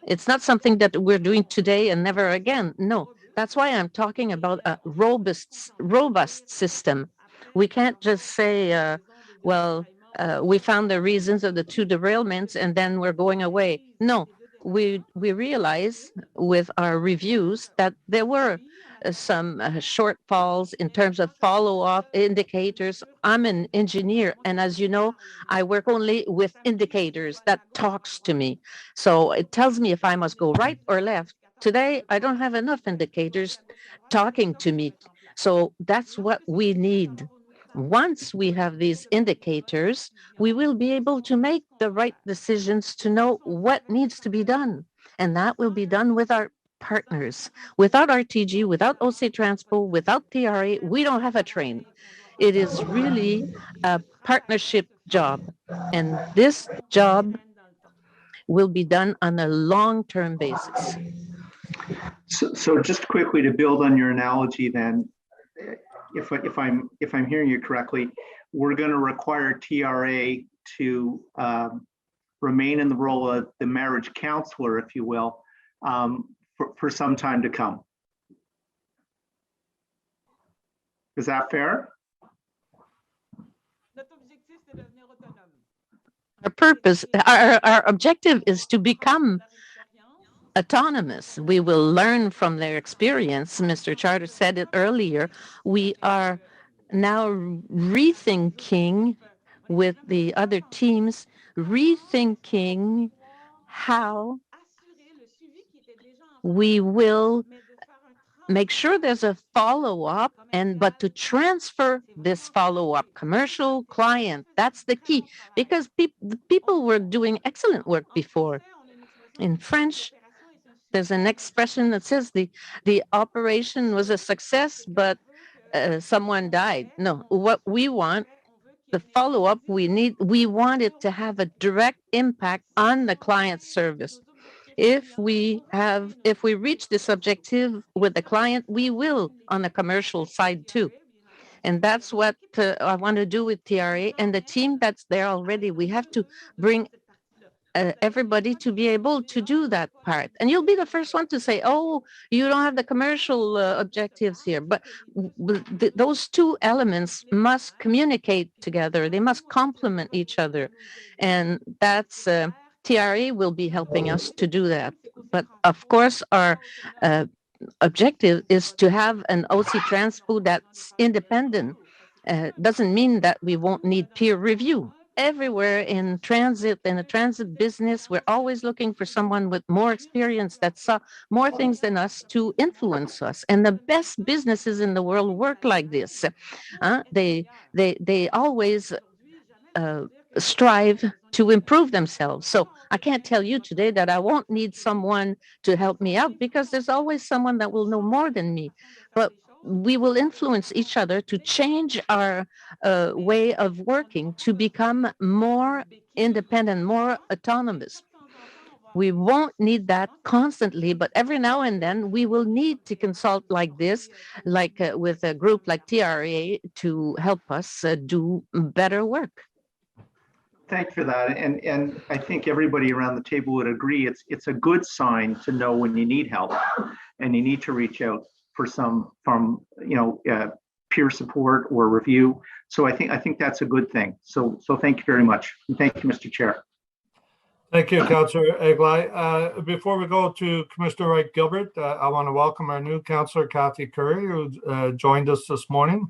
It's not something that we're doing today and never again. No, that's why I'm talking about a robust system. We can't just say, well, we found the reasons of the 2 derailments and then we're going away. No, we realize with our reviews that there were some shortfalls in terms of follow-up indicators. I'm an engineer, and as you know, I work only with indicators that talks to me. So it tells me if I must go right or left. Today, I don't have enough indicators talking to me. So that's what we need. Once we have these indicators, we will be able to make the right decisions to know what needs to be done. And that will be done with our partners. Without RTG, without OC Transpo, without TRA, we don't have a train. It is really a partnership job. And this job will be done on a long-term basis. So just quickly to build on your analogy then, if I'm hearing you correctly, we're going to require TRA to remain in the role of the marriage counselor, if you will, for some time to come. Is that fair? Our objective is to become autonomous. We will learn from their experience. Mr. Charter said it earlier. We are now rethinking with the other teams, rethinking how we will make sure there's a follow-up, but to transfer this follow-up, commercial client, that's the key, because people were doing excellent work before. In French, there's an expression that says the operation was a success, but someone died. No, what we want, the follow-up we want it to have a direct impact on the client service. If we reach this objective with the client, we will on the commercial side too. And that's what I want to do with TRA and the team that's there already. We have to bring everybody to be able to do that part. And you'll be the first one to say, oh, you don't have the commercial objectives here. But those 2 elements must communicate together. They must complement each other. And that's TRA will be helping us to do that. But of course, our objective is to have an OC Transpo that's independent. Doesn't mean that we won't need peer review. Everywhere in the transit business, we're always looking for someone with more experience that saw more things than us to influence us. And the best businesses in the world work like this. They always strive to improve themselves. So I can't tell you today that I won't need someone to help me out, because there's always someone that will know more than me. But we will influence each other to change our way of working, to become more independent, more autonomous. We won't need that constantly, but every now and then we will need to consult like this, like with a group like TRA to help us do better work. Thank you for that. And I think everybody around the table would agree it's a good sign to know when you need help and you need to reach out for peer support or review. So I think that's a good thing. So thank you very much. And thank you, Mr. Chair. Thank you, Councillor Eglai. Before we go to Commissioner Wright Gilbert, I want to welcome our new Councillor Kathy Curry, who joined us this morning.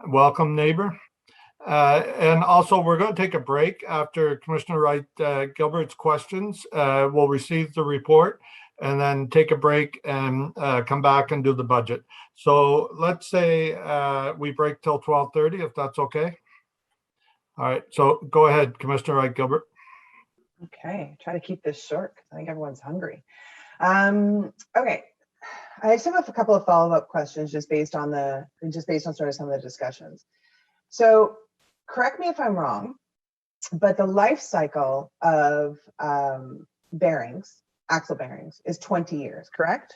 Welcome, neighbor. And also, we're going to take a break after Commissioner Wright Gilbert's questions. We'll receive the report and then take a break and come back and do the budget. So let's say we break till 12:30, if that's okay. All right, so go ahead, Commissioner Wright Gilbert. Okay, try to keep this short because I think everyone's hungry. Okay, I just have a couple of follow-up questions just based on sort of some of the discussions. So correct me if I'm wrong, but the life cycle of bearings, axle bearings, is 20 years, correct?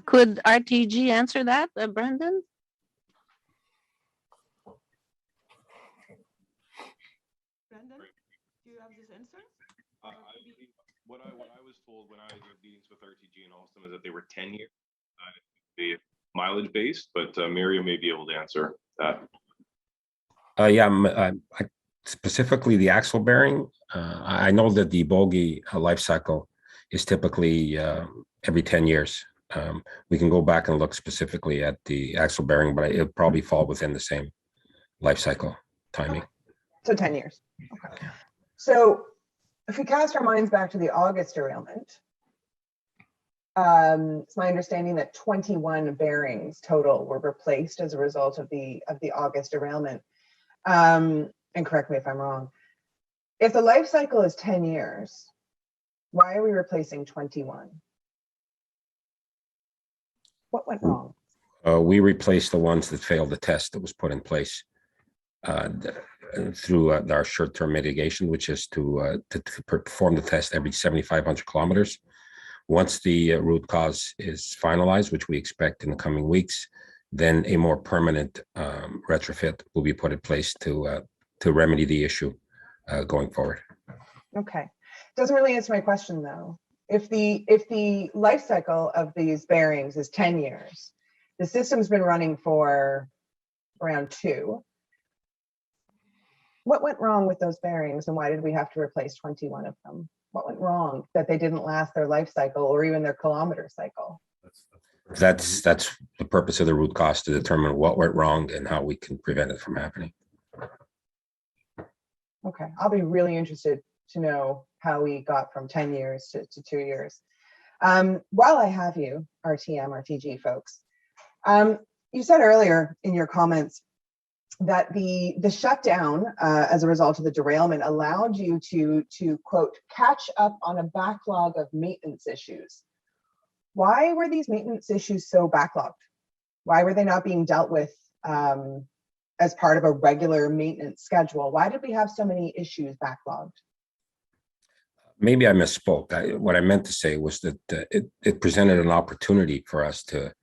Could RTG answer that, Brendan? Brendan, do you have this answer? What I was told when I had meetings with RTG and Alstom is that they were 10 years, the mileage based, but Miriam may be able to answer that. Specifically the axle bearing. I know that the bogie life cycle is typically every 10 years. We can go back and look specifically at the axle bearing, but it'll probably fall within the same life cycle timing. So 10 years. Okay. So if we cast our minds back to the August derailment, it's my understanding that 21 bearings total were replaced as a result of the August derailment. And correct me if I'm wrong. If the life cycle is 10 years, why are we replacing 21? What went wrong? We replaced the ones that failed the test that was put in place through our short-term mitigation, which is to perform the test every 7,500 kilometers. Once the root cause is finalized, which we expect in the coming weeks, then a more permanent retrofit will be put in place to remedy the issue going forward. Okay, doesn't really answer my question though. If the life cycle of these bearings is 10 years, the system's been running for around 2. What went wrong with those bearings and why did we have to replace 21 of them? What went wrong that they didn't last their life cycle or even their kilometer cycle? That's the purpose of the root cause, to determine what went wrong and how we can prevent it from happening. Okay, I'll be really interested to know how we got from 10 years to 2 years. While I have you, RTG folks, you said earlier in your comments that the shutdown as a result of the derailment allowed you to quote, catch up on a backlog of maintenance issues. Why were these maintenance issues so backlogged? Why were they not being dealt with as part of a regular maintenance schedule? Why did we have so many issues backlogged? Maybe I misspoke. What I meant to say was that it presented an opportunity for us to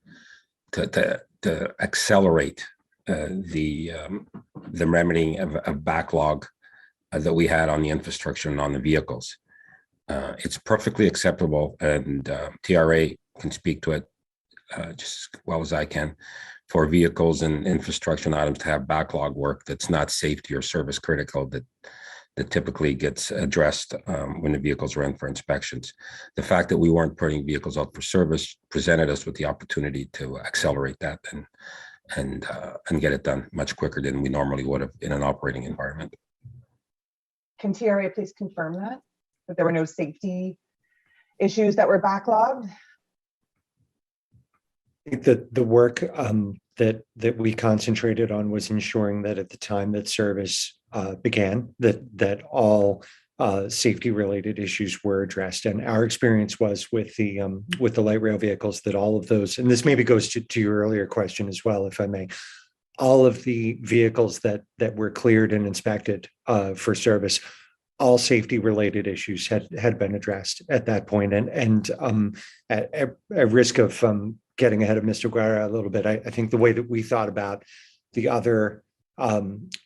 accelerate the remedying of a backlog that we had on the infrastructure and on the vehicles. It's perfectly acceptable, and TRA can speak to it just as well as I can, for vehicles and infrastructure and items to have backlog work that's not safety or service critical, that typically gets addressed when the vehicles are in for inspections. The fact that we weren't putting vehicles out for service presented us with the opportunity to accelerate that and get it done much quicker than we normally would have in an operating environment. Can TRA please confirm that there were no safety issues that were backlogged? I think that the work that we concentrated on was ensuring that at the time that service began, that all safety related issues were addressed. And our experience was with the light rail vehicles that all of those, and this maybe goes to your earlier question as well, if I may, all of the vehicles that were cleared and inspected for service, all safety related issues had been addressed at that point. And at risk of getting ahead of Mr. Guerra a little bit, I think the way that we thought about the other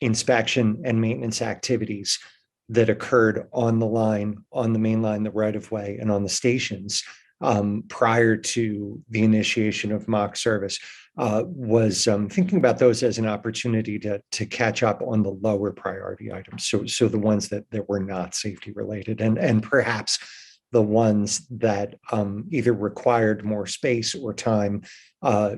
inspection and maintenance activities that occurred on the line, on the main line, the right of way, and on the stations prior to the initiation of mock service was thinking about those as an opportunity to catch up on the lower priority items. So the ones that were not safety related, and perhaps the ones that either required more space or time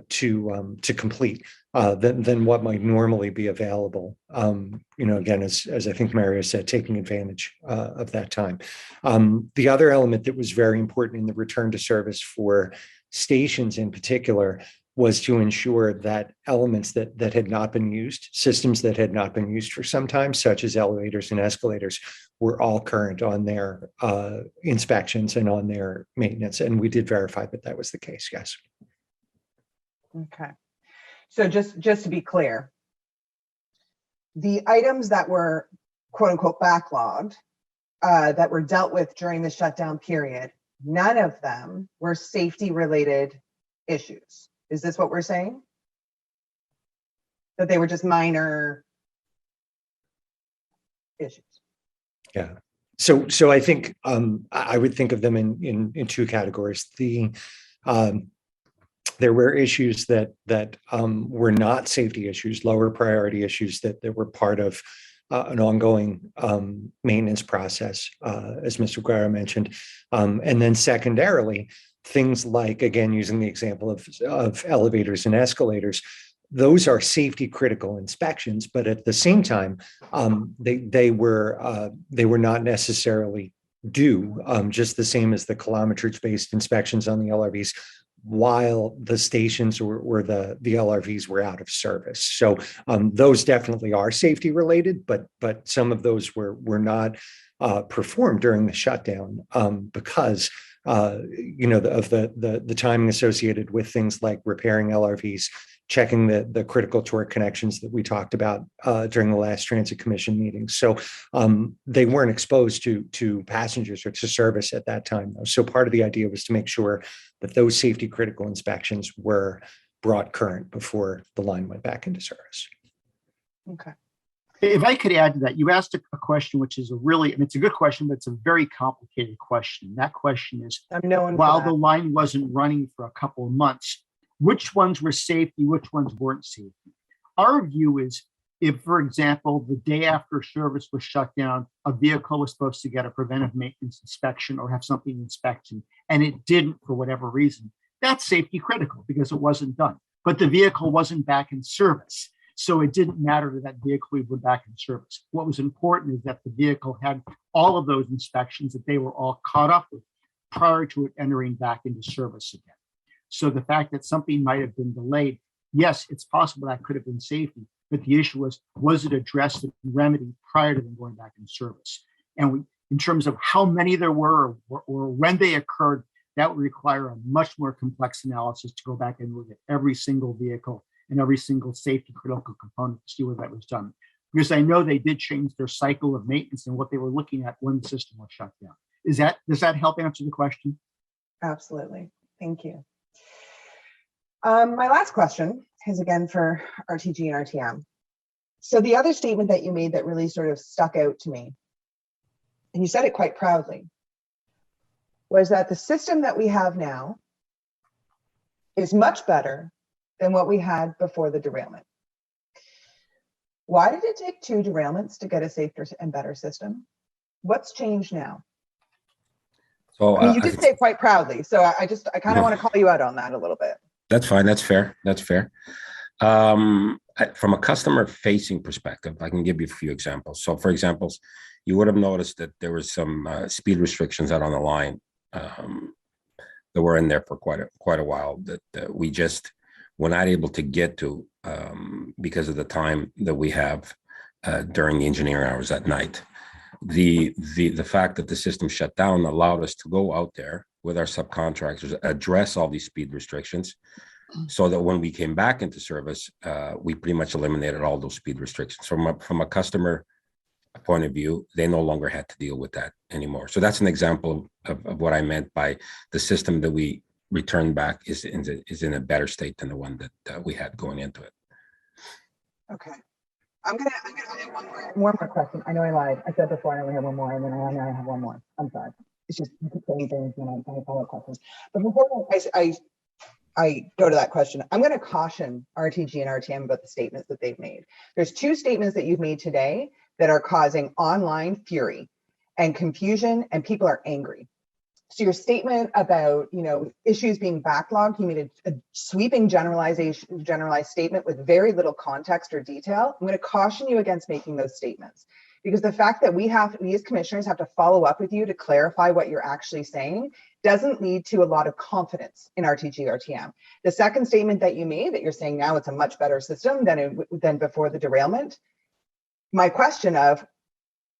to complete than what might normally be available. Again, as I think Mario said, taking advantage of that time. The other element that was very important in the return to service for stations in particular was to ensure that elements that had not been used, systems that had not been used for some time, such as elevators and escalators, were all current on their inspections and on their maintenance. And we did verify that that was the case, yes. Okay. So just to be clear, the items that were quote unquote backlogged, that were dealt with during the shutdown period, none of them were safety related issues. Is this what we're saying? That they were just minor issues? Yeah. So I think I would think of them in two categories. There were issues that were not safety issues, lower priority issues that were part of an ongoing maintenance process, as Mr. Guerra mentioned. And then secondarily, things like, again, using the example of elevators and escalators, those are safety critical inspections, but at the same time, they were not necessarily due, just the same as the kilometrage-based inspections on the LRVs, while the stations or the LRVs were out of service. So those definitely are safety related, but some of those were not performed during the shutdown because of the timing associated with things like repairing LRVs, checking the critical torque connections that we talked about during the last Transit Commission meeting. So they weren't exposed to passengers or to service at that time. So part of the idea was to make sure that those safety critical inspections were brought current before the line went back into service. Okay. If I could add to that, you asked a question, which is it's a good question, but it's a very complicated question. That question is, while the line wasn't running for a couple of months, which ones were safety, which ones weren't safety? Our view is, if, for example, the day after service was shut down, a vehicle was supposed to get a preventive maintenance inspection or have something inspected, and it didn't for whatever reason, that's safety critical because it wasn't done. But the vehicle wasn't back in service. So it didn't matter to that vehicle we were back in service. What was important is that the vehicle had all of those inspections, that they were all caught up with prior to it entering back into service again. So the fact that something might have been delayed, yes, it's possible that could have been safety, but the issue was it addressed and remedied prior to them going back in service? And in terms of how many there were or when they occurred, that would require a much more complex analysis to go back and look at every single vehicle and every single safety critical component to see where that was done. Because I know they did change their cycle of maintenance and what they were looking at when the system was shut down. Does that help answer the question? Absolutely. Thank you. My last question is again for RTG and RTM. So the other statement that you made that really sort of stuck out to me, and you said it quite proudly, was that the system that we have now is much better than what we had before the derailment. Why did it take 2 derailments to get a safer and better system? What's changed now? So I mean, you did say it quite proudly, so I kind of want to call you out on that a little bit. That's fine. That's fair. That's fair. From a customer facing perspective, I can give you a few examples. So for examples, you would have noticed that there was some speed restrictions out on the line that were in there for quite a while that we just were not able to get to because of the time that we have during the engineering hours at night. The fact that the system shut down allowed us to go out there with our subcontractors, address all these speed restrictions, so that when we came back into service, we pretty much eliminated all those speed restrictions. From a customer point of view, they no longer had to deal with that anymore. So that's an example of what I meant by the system that we returned back is in a better state than the one that we had going into it. Okay. I'm gonna have one more question. I know I lied. I said before I only have one more, and then I have one more. I'm sorry. It's just saying things when I follow up questions. But before I go to that question, I'm going to caution RTG and RTM about the statements that they've made. There's two statements that you've made today that are causing online fury and confusion, and people are angry. So your statement about, issues being backlogged, you made a sweeping generalized statement with very little context or detail. I'm going to caution you against making those statements, because the fact that we as commissioners have to follow up with you to clarify what you're actually saying doesn't lead to a lot of confidence in RTG RTM. The second statement that you made, that you're saying now it's a much better system than before the derailment. My question of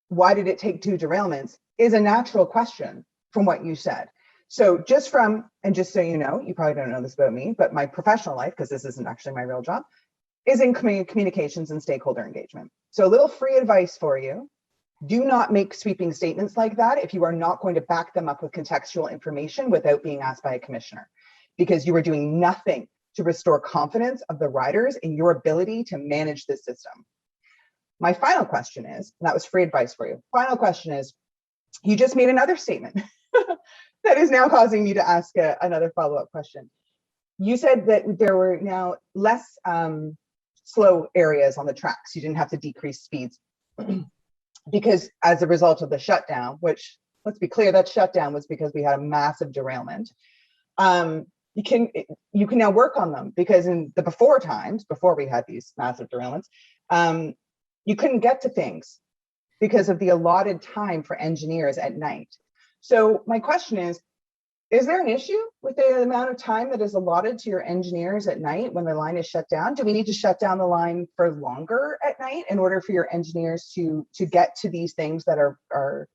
why did it take 2 derailments is a natural question from what you said. So just so you know, you probably don't know this about me, but my professional life, because this isn't actually my real job, is in communications and stakeholder engagement. So a little free advice for you. Do not make sweeping statements like that if you are not going to back them up with contextual information without being asked by a commissioner, because you are doing nothing to restore confidence of the riders in your ability to manage this system. My final question is, and that was free advice for you. Final question is, you just made another statement that is now causing me to ask another follow-up question. You said that there were now less slow areas on the tracks. You didn't have to decrease speeds because as a result of the shutdown, which, let's be clear, that shutdown was because we had a massive derailment. You can now work on them, because in the before we had these massive derailments, you couldn't get to things because of the allotted time for engineers at night. So my question is there an issue with the amount of time that is allotted to your engineers at night when the line is shut down? Do we need to shut down the line for longer at night in order for your engineers to get to these things that are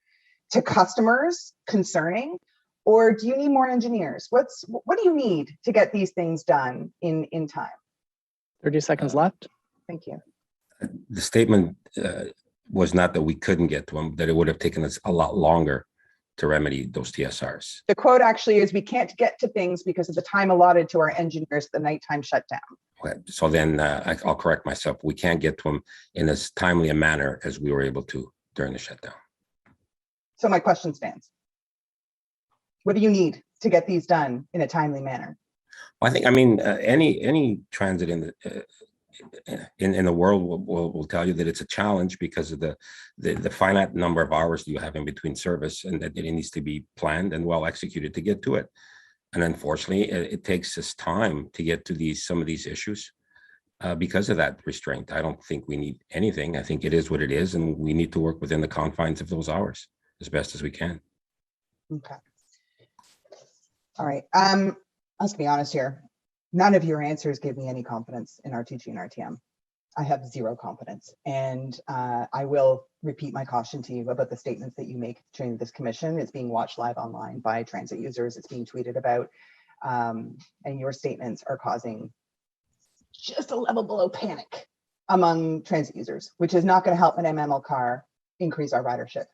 to customers concerning? Or do you need more engineers? What do you need to get these things done in time? 30 seconds left. Thank you. The statement was not that we couldn't get to them, that it would have taken us a lot longer to remedy those TSRs. The quote actually is, we can't get to things because of the time allotted to our engineers at the nighttime shutdown. Okay, so then I'll correct myself. We can't get to them in as timely a manner as we were able to during the shutdown. So my question stands. What do you need to get these done in a timely manner? I think, any transit in the world will tell you that it's a challenge because of the finite number of hours you have in between service, and that it needs to be planned and well executed to get to it. And unfortunately, it takes us time to get to some of these issues because of that restraint. I don't think we need anything. I think it is what it is, and we need to work within the confines of those hours as best as we can. Okay. All right. Let's be honest here. None of your answers give me any confidence in RTG and RTM. I have zero confidence. And I will repeat my caution to you about the statements that you make during this commission. It's being watched live online by transit users. It's being tweeted about. And your statements are causing just a level below panic among transit users, which is not going to help an MML car increase our ridership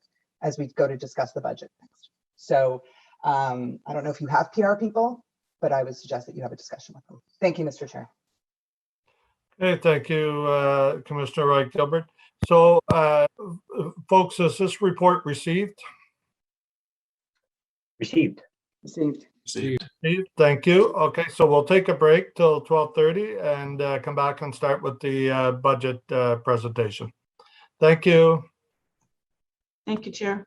as we go to discuss the budget next. So I don't know if you have PR people, but I would suggest that you have a discussion with them. Thank you, Mr. Chair. Okay, thank you, Commissioner Wright Gilbert. So, folks, is this report received? Received. Received. Thank you. Okay, so we'll take a break till 12:30 and come back and start with the budget presentation. Thank you. Thank you, Chair.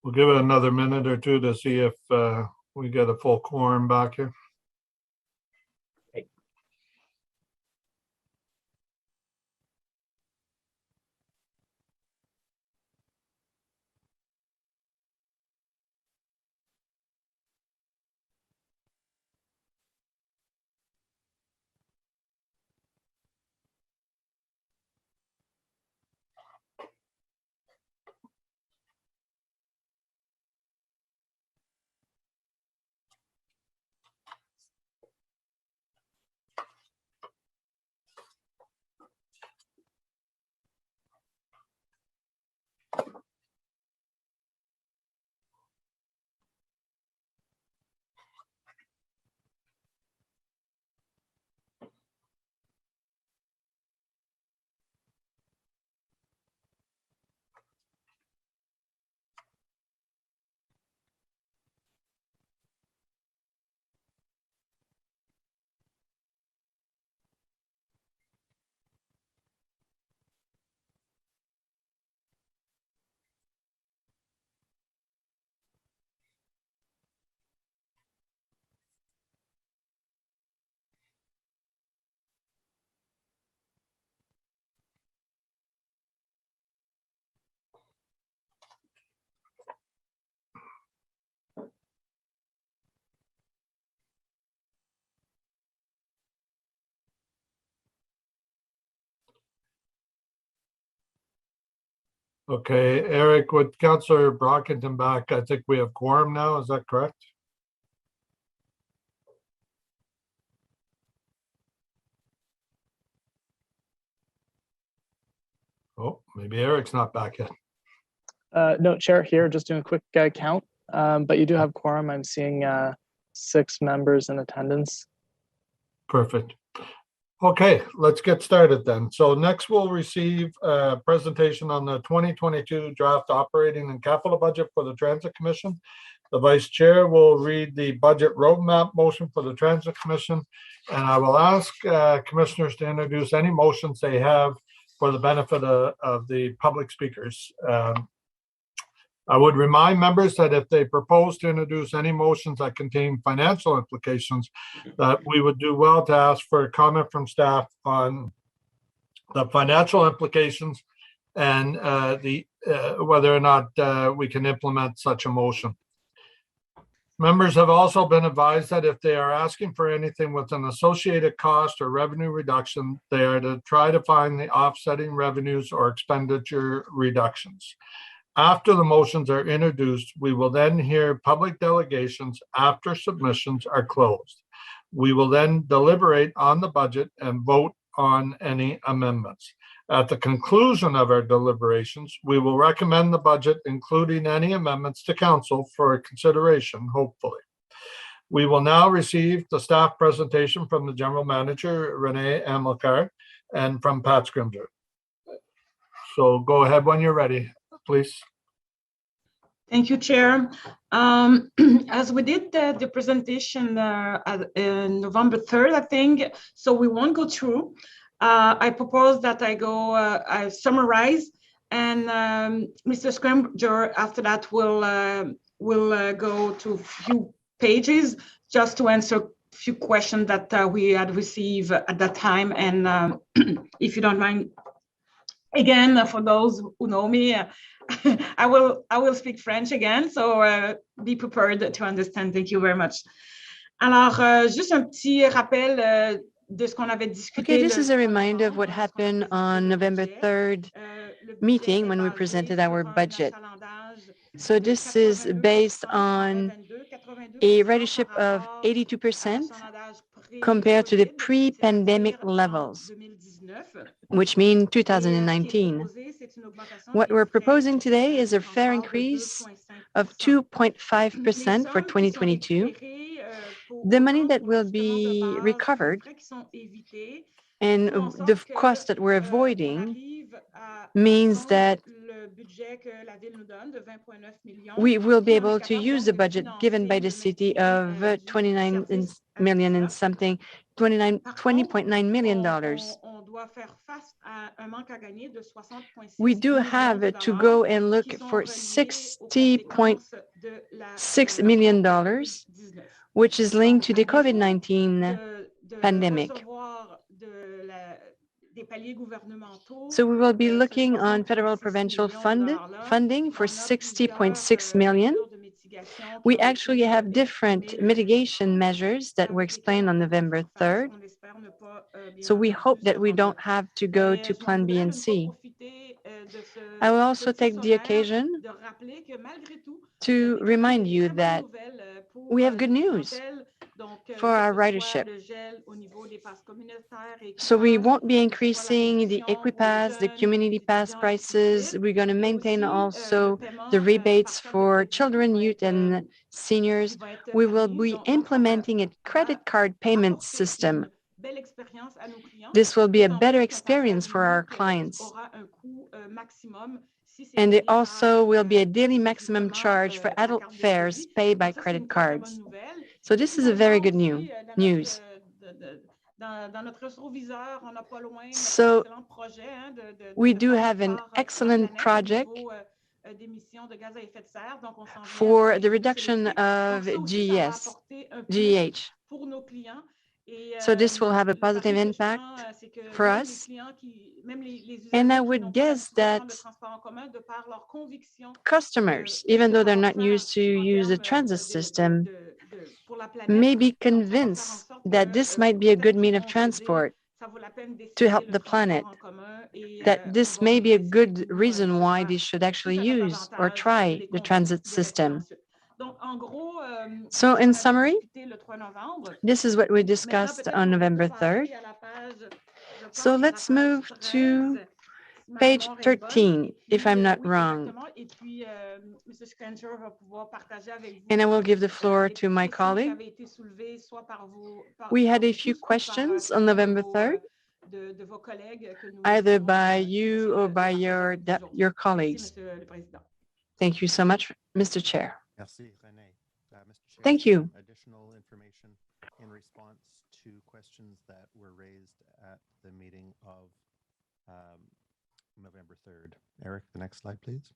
We'll give it another minute or two to see if we get a full quorum back here. Okay, Eric, with Councillor Brockington back, I think we have quorum now. Is that correct? Oh, maybe Eric's not back yet. No, Chair, here, just doing a quick count. But you do have quorum. I'm seeing 6 members in attendance. Perfect. Okay, let's get started then. So next we'll receive a presentation on the 2022 draft operating and capital budget for the Transit Commission. The Vice Chair will read the budget roadmap motion for the Transit Commission, and I will ask commissioners to introduce any motions they have for the benefit of the public speakers. I would remind members that if they propose to introduce any motions that contain financial implications, that we would do well to ask for a comment from staff on the financial implications and whether or not we can implement such a motion. Members have also been advised that if they are asking for anything with an associated cost or revenue reduction, they are to try to find the offsetting revenues or expenditure reductions. After the motions are introduced, we will then hear public delegations after submissions are closed. We will then deliberate on the budget and vote on any amendments. At the conclusion of our deliberations, we will recommend the budget, including any amendments to council for consideration, hopefully. We will now receive the staff presentation from the General Manager, Renee Amilcar, and from Pat Scrimger. So go ahead when you're ready, please. Thank you, Chair. As we did the presentation November 3rd, I think, so we won't go through. I propose that I summarize, and Mr. Scrimger after that will go to a few pages just to answer a few questions that we had received at that time. And if you don't mind, again, for those who know me, I will speak French again, so be prepared to understand. Thank you very much. Alors, juste un petit rappel de ce qu'on avait discuté. Okay, this is a reminder of what happened on November 3rd meeting when we presented our budget. So this is based on a ridership of 82% compared to the pre-pandemic levels, which mean 2019. What we're proposing today is a fare increase of 2.5% for 2022. The money that will be recovered and the cost that we're avoiding means that we will be able to use the budget given by the city of 29 million and something, $20.9 million. we do have to go and look for $60.6 million, which is linked to the COVID-19 pandemic. So we will be looking on federal provincial funding for 60.6 million. We actually have different mitigation measures that were explained on November 3rd. So we hope that we don't have to go to Plan B and C. I will also take the occasion to remind you that we have good news for our ridership. So we won't be increasing the Equipass, the community pass prices. We're going to maintain also the rebates for children, youth, and seniors. We will be implementing a credit card payment system. This will be a better experience for our clients. And it also will be a daily maximum charge for adult fares paid by credit cards. So this is a very good news. So we do have an excellent project for the reduction of GEH. So this will have a positive impact for us. And I would guess that customers, even though they're not used to use the transit system, may be convinced that this might be a good mean of transport to help the planet, that this may be a good reason why they should actually use or try the transit system. So in summary, this is what we discussed on November 3rd. So let's move to page 13, if I'm not wrong. And I will give the floor to my colleague. We had a few questions on November 3rd, either by you or by your colleagues. Thank you so much, Mr. Chair. Thank you. Additional information in response to questions that were raised at the meeting of November 3rd. Eric, the next slide, please.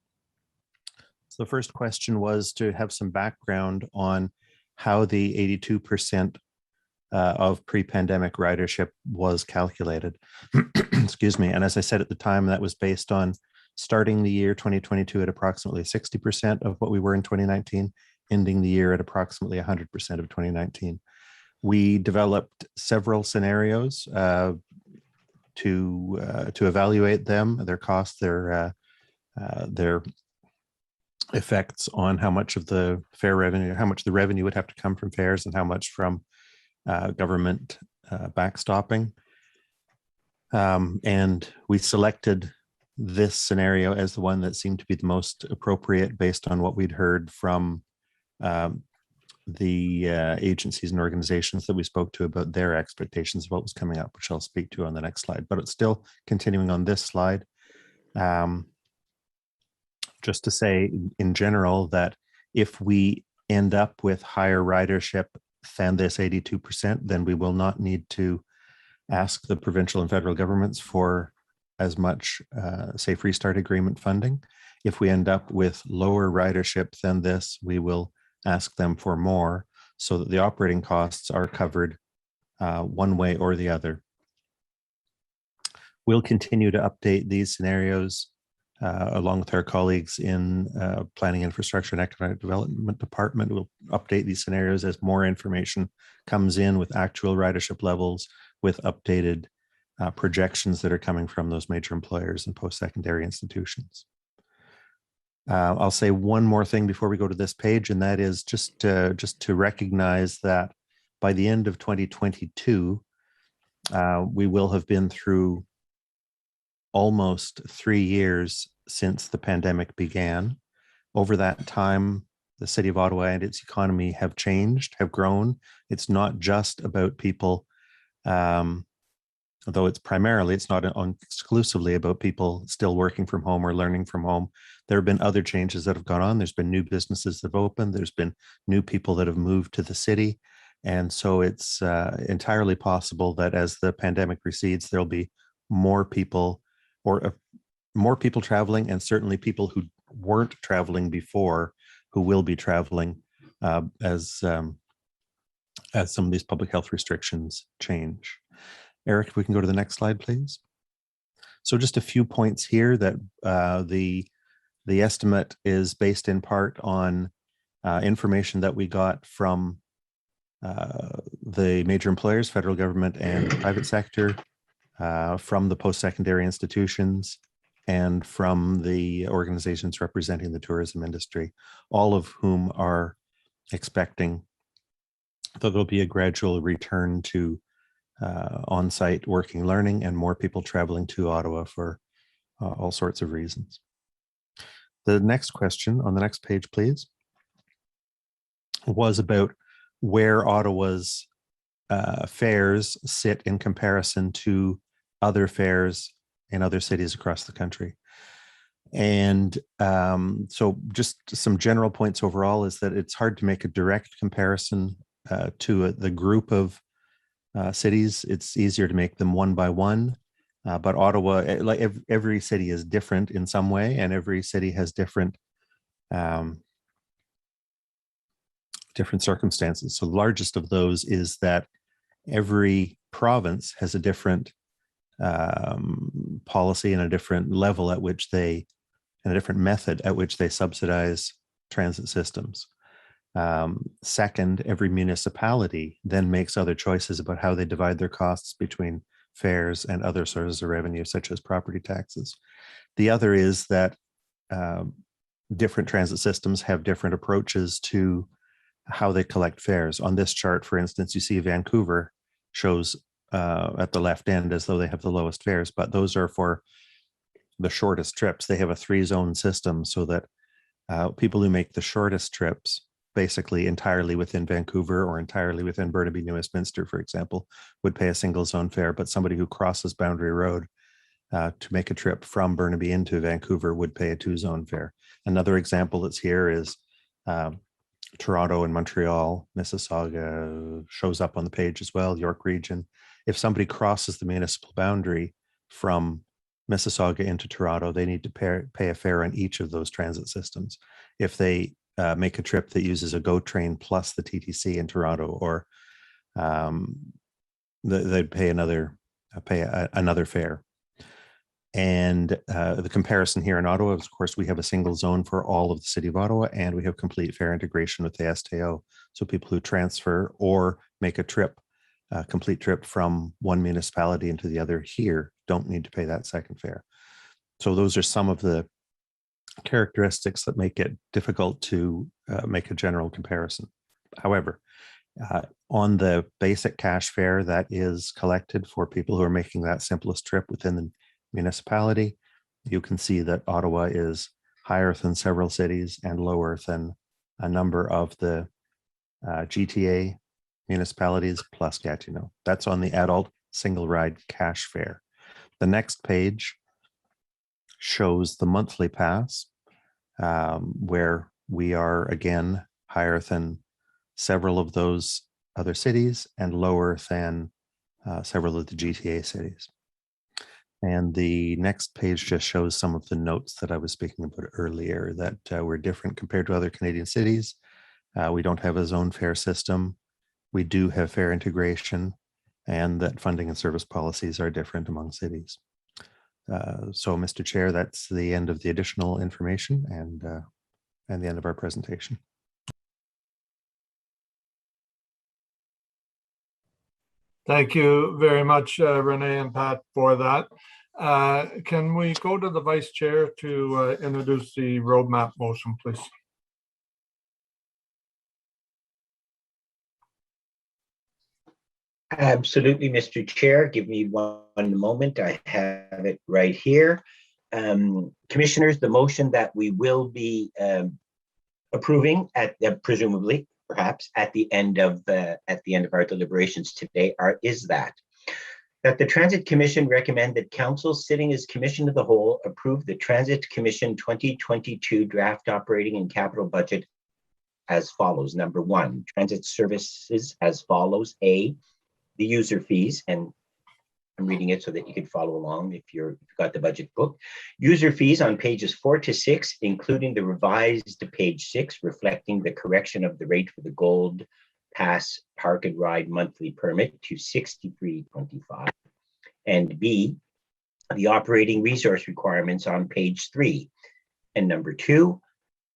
So the first question was to have some background on how the 82% of pre-pandemic ridership was calculated. Excuse me. And as I said at the time, that was based on starting the year 2022 at approximately 60% of what we were in 2019, ending the year at approximately 100% of 2019. We developed several scenarios to evaluate them, their costs, their effects on how much of the fare revenue, how much the revenue would have to come from fares and how much from government backstopping. And we selected this scenario as the one that seemed to be the most appropriate based on what we'd heard from the agencies and organizations that we spoke to about their expectations of what was coming up, which I'll speak to on the next slide. But it's still continuing on this slide. Just to say in general that if we end up with higher ridership than this 82%, then we will not need to ask the provincial and federal governments for as much Safe Restart Agreement funding. If we end up with lower ridership than this, we will ask them for more so that the operating costs are covered one way or the other. We'll continue to update these scenarios along with our colleagues in Planning, Infrastructure and Economic Development Department. We'll update these scenarios as more information comes in with actual ridership levels, with updated projections that are coming from those major employers and post-secondary institutions. I'll say one more thing before we go to this page, and that is just to recognize that by the end of 2022, we will have been through almost 3 years since the pandemic began. Over that time, the city of Ottawa and its economy have changed, have grown. It's not just about people, although it's not exclusively about people still working from home or learning from home. There have been other changes that have gone on. There's been new businesses that have opened. There's been new people that have moved to the city. And so it's entirely possible that as the pandemic recedes, there'll be more people more people traveling, and certainly people who weren't traveling before who will be traveling as some of these public health restrictions change. Eric, if we can go to the next slide, please. So just a few points here that the estimate is based in part on information that we got from the major employers, federal government and private sector, from the post-secondary institutions, and from the organizations representing the tourism industry, all of whom are expecting that there'll be a gradual return to on-site working learning and more people traveling to Ottawa for all sorts of reasons. The next question on the next page, please, was about where Ottawa's fares sit in comparison to other fares in other cities across the country. And so just some general points overall is that it's hard to make a direct comparison to the group of cities. It's easier to make them one by one. But Ottawa, like every city is different in some way, and every city has different different circumstances. So the largest of those is that every province has a different policy and a different level at which they, and a different method at which they subsidize transit systems. Second, every municipality then makes other choices about how they divide their costs between fares and other sources of revenue, such as property taxes. The other is that different transit systems have different approaches to how they collect fares. On this chart, for instance, you see Vancouver shows at the left end as though they have the lowest fares, but those are for the shortest trips. They have a 3-zone system so that people who make the shortest trips, basically entirely within Vancouver or entirely within Burnaby, New Westminster, for example, would pay a single zone fare, but somebody who crosses Boundary Road to make a trip from Burnaby into Vancouver would pay a 2-zone fare. Another example that's here is Toronto and Montreal. Mississauga shows up on the page as well, York Region. If somebody crosses the municipal boundary from Mississauga into Toronto, they need to pay a fare on each of those transit systems. If they make a trip that uses a GO train plus the TTC in Toronto, or they'd pay another fare. And the comparison here in Ottawa, of course, we have a single zone for all of the city of Ottawa, and we have complete fare integration with the STO. So people who transfer or make a trip, complete trip from one municipality into the other here don't need to pay that second fare. So those are some of the characteristics that make it difficult to make a general comparison. However, on the basic cash fare that is collected for people who are making that simplest trip within the municipality, you can see that Ottawa is higher than several cities and lower than a number of the GTA municipalities plus Gatineau. That's on the adult single ride cash fare. The next page shows the monthly pass, where we are again higher than several of those other cities and lower than several of the GTA cities. And the next page just shows some of the notes that I was speaking about earlier that were different compared to other Canadian cities. We don't have a zone fare system. We do have fare integration, and that funding and service policies are different among cities. So, Mr. Chair, that's the end of the additional information and the end of our presentation. Thank you very much, Renee and Pat, for that. Can we go to the Vice Chair to introduce the roadmap motion, please? Absolutely, Mr. Chair. Give me one moment. I have it right here. Commissioners, the motion that we will be approving at presumably, perhaps at the end of our deliberations today is that the Transit Commission recommend that Council, sitting as Commission of the Whole, approve the Transit Commission 2022 draft operating and capital budget as follows. Number 1, transit services as follows. A, the user fees, and I'm reading it so that you can follow along if you've got the budget book. User fees on pages 4 to 6, including the revised page 6, reflecting the correction of the rate for the Gold Pass Park and Ride monthly permit to $63.25. And B, the operating resource requirements on page 3. And number 2,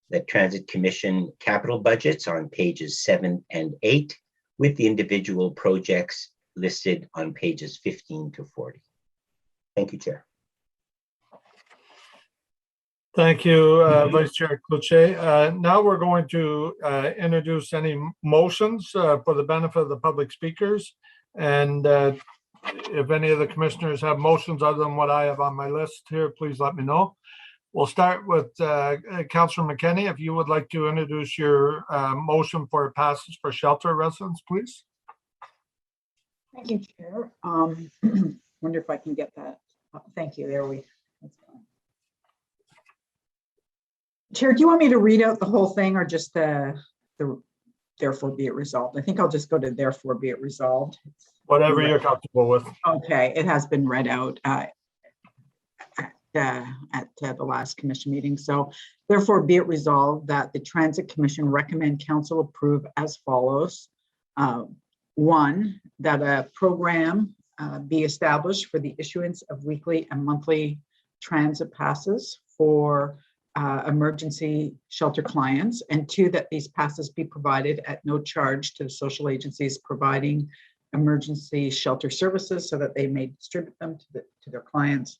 the Transit Commission capital budgets on pages 7 and 8, with the individual projects listed on pages 15 to 40. Thank you, Chair. Thank you, Vice Chair Cloutier. Now we're going to introduce any motions for the benefit of the public speakers. And if any of the commissioners have motions other than what I have on my list here, please let me know. We'll start with Councillor McKenney. If you would like to introduce your motion for passes for shelter residents, please. Thank you, Chair. Wonder if I can get that. Thank you. There we. That's fine. Chair, do you want me to read out the whole thing or just the therefore be it resolved? I think I'll just go to therefore be it resolved. Whatever you're comfortable with. Okay, it has been read out at the last commission meeting. So therefore be it resolved that the Transit Commission recommend council approve as follows. 1, that a program be established for the issuance of weekly and monthly transit passes for emergency shelter clients, and 2, that these passes be provided at no charge to the social agencies providing emergency shelter services so that they may distribute them to their clients.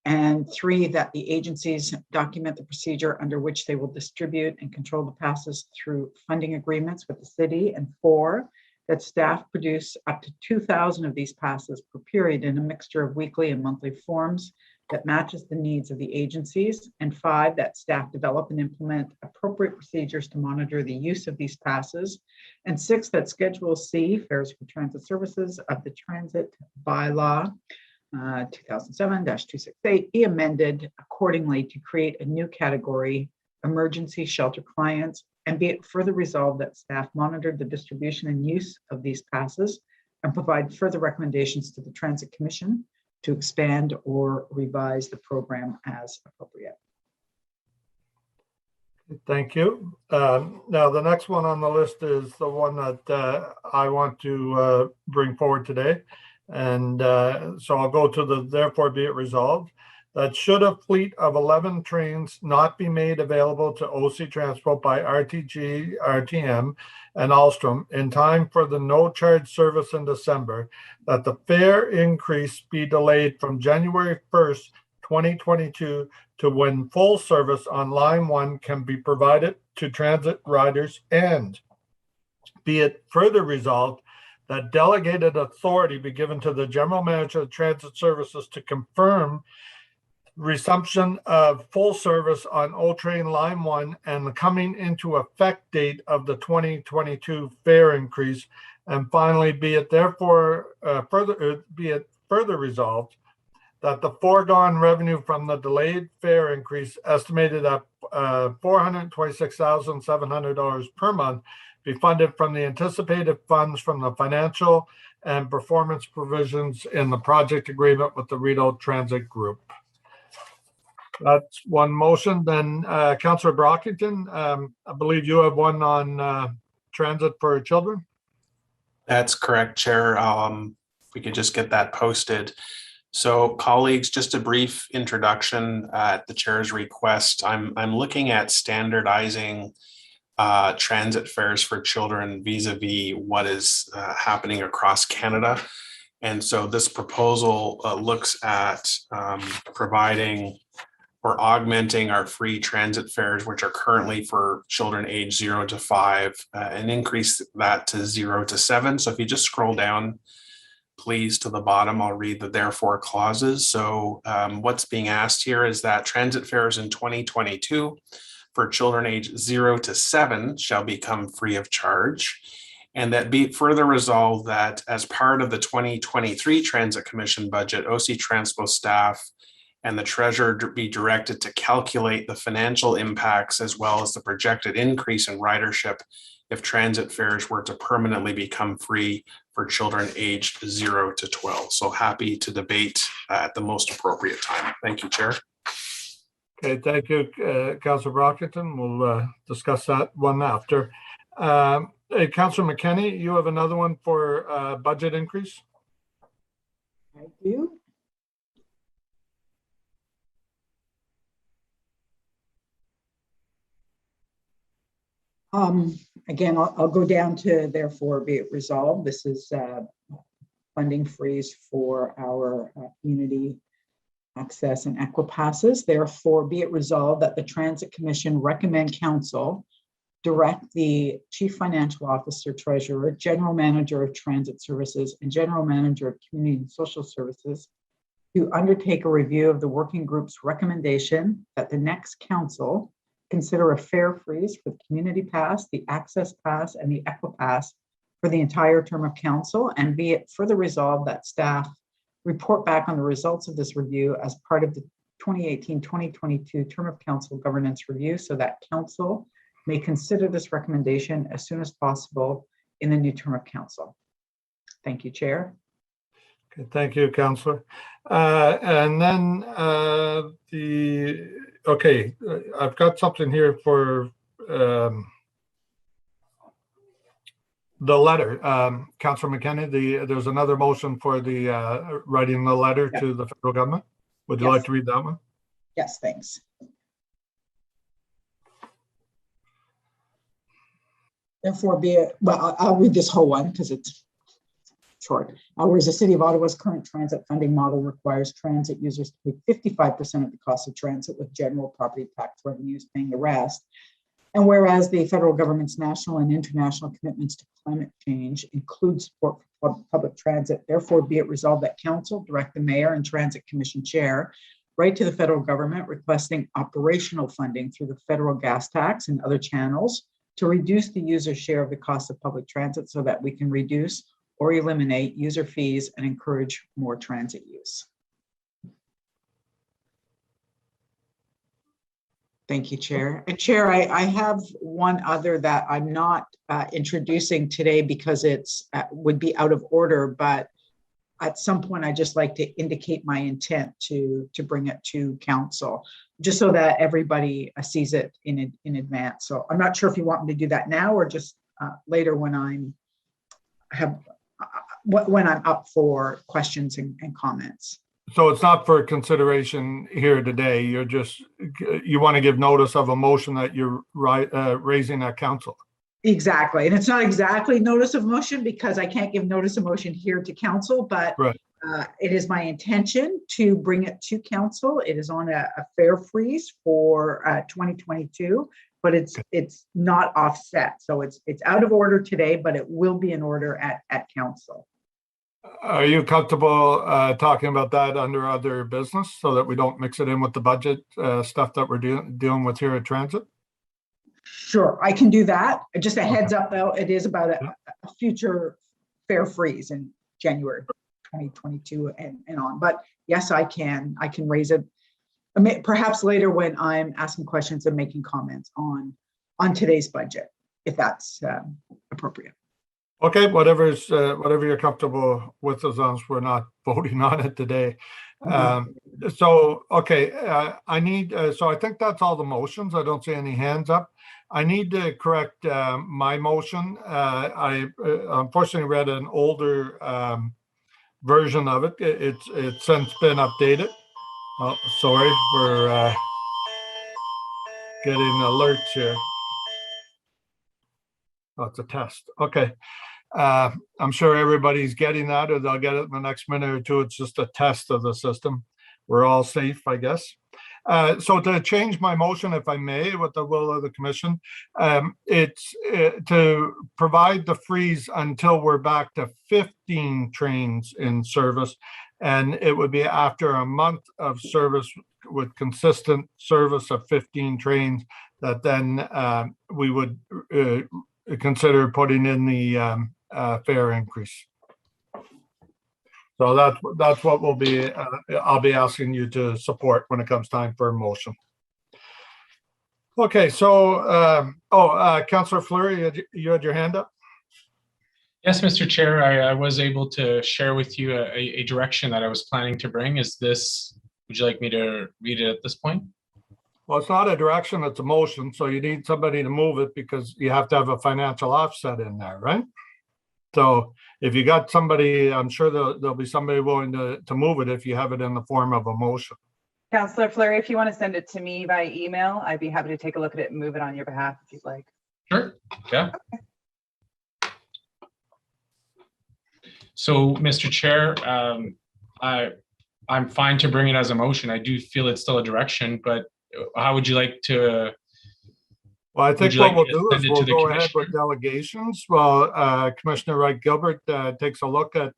And 3, that the agencies document the procedure under which they will distribute and control the passes through funding agreements with the city. And 4, that staff produce up to 2,000 of these passes per period in a mixture of weekly and monthly forms that matches the needs of the agencies. And 5, that staff develop and implement appropriate procedures to monitor the use of these passes. And 6, that Schedule C, Fares for Transit Services of the Transit Bylaw 2007-268 be amended accordingly to create a new category, emergency shelter clients, and be it further resolved that staff monitor the distribution and use of these passes and provide further recommendations to the Transit Commission to expand or revise the program as appropriate. Thank you. Now, the next one on the list is the one that I want to bring forward today. And so I'll go to the therefore be it resolved that should a fleet of 11 trains not be made available to OC Transport by RTG, RTM, and Alstom in time for the no charge service in December, that the fare increase be delayed from January 1st, 2022 to when full service on line 1 can be provided to transit riders, and be it further resolved that delegated authority be given to the general manager of transit services to confirm resumption of full service on O Train Line 1 and the coming into effect date of the 2022 fare increase. And finally, be it further resolved that the foregone revenue from the delayed fare increase estimated at $426,700 per month be funded from the anticipated funds from the financial and performance provisions in the project agreement with the Rideau Transit Group. That's one motion. Then Councillor Brockington, I believe you have one on transit for children. That's correct, Chair. If we could just get that posted. So colleagues, just a brief introduction at the chair's request. I'm looking at standardizing transit fares for children vis-a-vis what is happening across Canada. And so this proposal looks at providing or augmenting our free transit fares, which are currently for children age 0 to 5, and increase that to 0 to 7. So if you just scroll down, please, to the bottom, I'll read the therefore clauses. So what's being asked here is that transit fares in 2022 for children age 0 to 7 shall become free of charge, and that be further resolved that as part of the 2023 Transit Commission budget, OC Transpo staff and the treasurer be directed to calculate the financial impacts as well as the projected increase in ridership if transit fares were to permanently become free for children aged 0 to 12. So happy to debate at the most appropriate time. Thank you, Chair. Okay, thank you, Councillor Brockington. We'll discuss that one after. Councillor McKenney, you have another one for budget increase? I do. Again, I'll go down to therefore be it resolved. This is funding freeze for our community access and Equipasses. Therefore, be it resolved that the Transit Commission recommend council direct the Chief Financial Officer, Treasurer, General Manager of Transit Services, and General Manager of Community and Social Services to undertake a review of the working group's recommendation that the next council consider a fare freeze for the Community Pass, the Access Pass, and the Equipass for the entire term of council, and be it further resolved that staff report back on the results of this review as part of the 2018-2022 term of council governance review so that council may consider this recommendation as soon as possible in the new term of council. Thank you, Chair. Okay, thank you, Councillor. And then I've got something here for the letter. Councillor McKenney, there's another motion for the writing the letter to the federal government. Would you like to read that one? Yes, thanks. Therefore, be it, well, I'll read this whole one because it's short. Whereas the City of Ottawa's current transit funding model requires transit users to pay 55% of the cost of transit, with general property tax revenues paying the rest. And whereas the federal government's national and international commitments to climate change include support for public transit, therefore be it resolved that council direct the mayor and transit commission chair write to the federal government requesting operational funding through the federal gas tax and other channels to reduce the user share of the cost of public transit so that we can reduce or eliminate user fees and encourage more transit use. Thank you, Chair. And Chair, I have one other that I'm not introducing today because it's would be out of order, but at some point I'd just like to indicate my intent to bring it to council, just so that everybody sees it in advance. So I'm not sure if you want me to do that now or just later when I'm up for questions and comments. So it's not for consideration here today. You're just, you want to give notice of a motion that you're raising at council. Exactly. And it's not exactly notice of motion because I can't give notice of motion here to council, but it is my intention to bring it to council. It is on a fare freeze for 2022, but it's not offset. So it's out of order today, but it will be in order at council. Are you comfortable talking about that under other business so that we don't mix it in with the budget stuff that we're dealing with here at Transit? Sure, I can do that. Just a heads up though, it is about a future fare freeze in January 2022 and on. But yes, I can raise it perhaps later when I'm asking questions and making comments on today's budget, if that's appropriate. Okay, whatever you're comfortable with, as long as we're not voting on it today. So I need. So I think that's all the motions. I don't see any hands up. I need to correct my motion. I unfortunately read an older version of it. It's since been updated. Oh, sorry for getting alerts here. Oh, it's a test. Okay. I'm sure everybody's getting that, or they'll get it in the next minute or two. It's just a test of the system. We're all safe, I guess. So to change my motion, if I may, with the will of the commission, it's to provide the freeze until we're back to 15 trains in service. And it would be after a month of service with consistent service of 15 trains that then we would consider putting in the fare increase. So that's what we'll be, I'll be asking you to support when it comes time for a motion. Okay, so, Councillor Fleury, you had your hand up? Yes, Mr. Chair, I was able to share with you a direction that I was planning to bring. Would you like me to read it at this point? Well, it's not a direction, it's a motion, so you need somebody to move it because you have to have a financial offset in there, right? So if you got somebody, I'm sure there'll be somebody willing to move it if you have it in the form of a motion. Councillor Fleury, if you want to send it to me by email, I'd be happy to take a look at it and move it on your behalf if you'd like. Sure, yeah. Okay. So, Mr. Chair, I'm fine to bring it as a motion. I do feel it's still a direction, but how would you like to? Well, I think what we'll do is we'll go ahead with delegations. Well, Commissioner Wright Gilbert takes a look at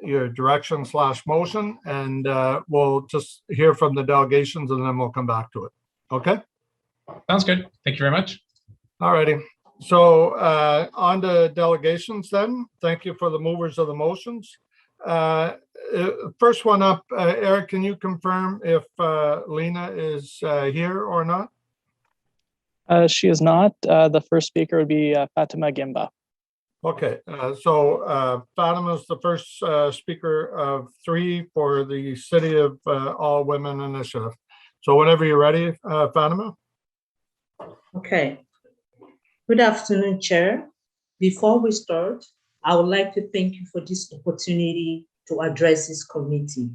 your direction / motion, and we'll just hear from the delegations and then we'll come back to it. Okay? Sounds good. Thank you very much. All righty. So on to delegations then. Thank you for the movers of the motions. First one up, Eric, can you confirm if Lena is here or not? She is not. The first speaker would be Fatima Gimba. Okay, so Fatima is the first speaker of 3 for the City of All Women Initiative. So whenever you're ready, Fatima. Okay. Good afternoon, Chair. Before we start, I would like to thank you for this opportunity to address this committee.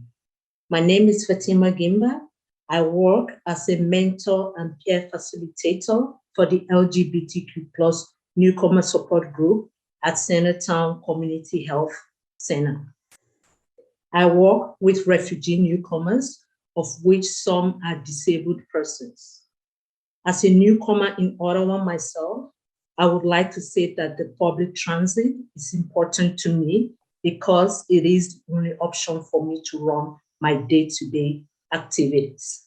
My name is Fatima Gimba. I work as a mentor and peer facilitator for the LGBTQ+ newcomer support group at Centertown Community Health Center. I work with refugee newcomers, of which some are disabled persons. As a newcomer in Ottawa myself, I would like to say that the public transit is important to me because it is the only option for me to run my day-to-day activities.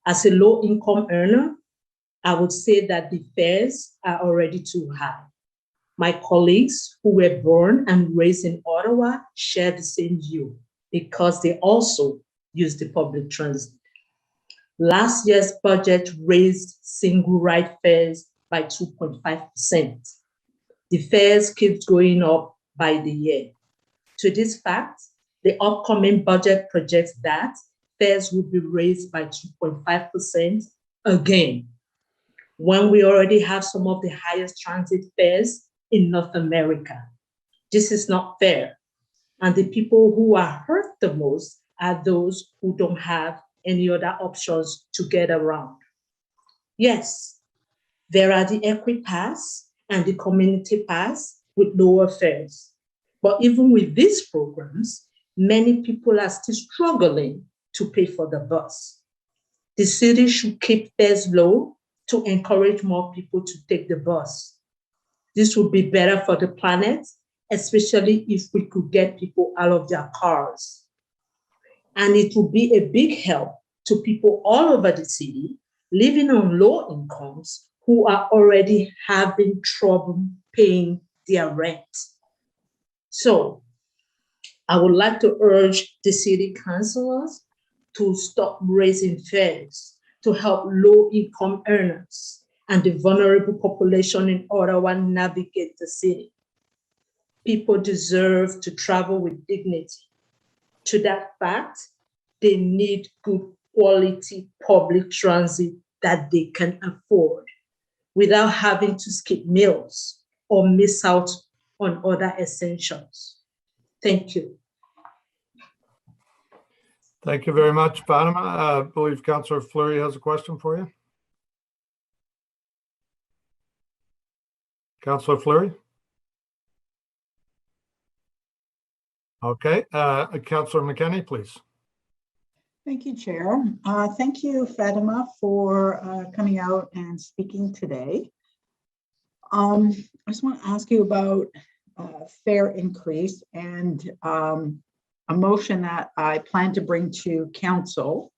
As a low-income earner, I would say that the fares are already too high. My colleagues who were born and raised in Ottawa share the same view because they also use the public transit. Last year's budget raised single ride fares by 2.5%. The fares keep going up by the year. To this fact, the upcoming budget projects that fares will be raised by 2.5% again, when we already have some of the highest transit fares in North America. This is not fair. And the people who are hurt the most are those who don't have any other options to get around. Yes, there are the Equi Pass and the Community Pass with lower fares. But even with these programs, many people are still struggling to pay for the bus. The city should keep fares low to encourage more people to take the bus. This would be better for the planet, especially if we could get people out of their cars. And it would be a big help to people all over the city living on low incomes who are already having trouble paying their rent. So I would like to urge the city councilors to stop raising fares to help low-income earners and the vulnerable population in Ottawa navigate the city. People deserve to travel with dignity. To that fact, they need good quality public transit that they can afford without having to skip meals or miss out on other essentials. Thank you. Thank you very much, Fatima. I believe Councillor Fleury has a question for you. Councillor Fleury? Okay, Councillor McKenney, please. Thank you, Chair. Thank you, Fatima, for coming out and speaking today. I just want to ask you about fare increase and a motion that I plan to bring to council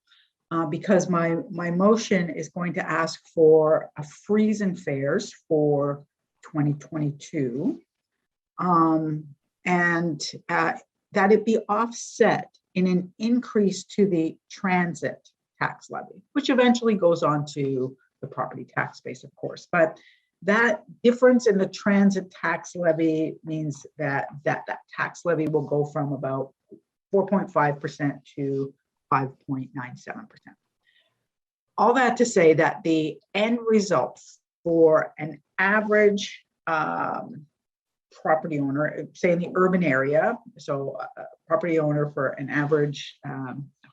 because my motion is going to ask for a freeze in fares for 2022. that it be offset in an increase to the transit tax levy, which eventually goes on to the property tax base, of course. But that difference in the transit tax levy means that tax levy will go from about 4.5% to 5.97%. All that to say that the end results for an average property owner, say in the urban area, so a property owner for an average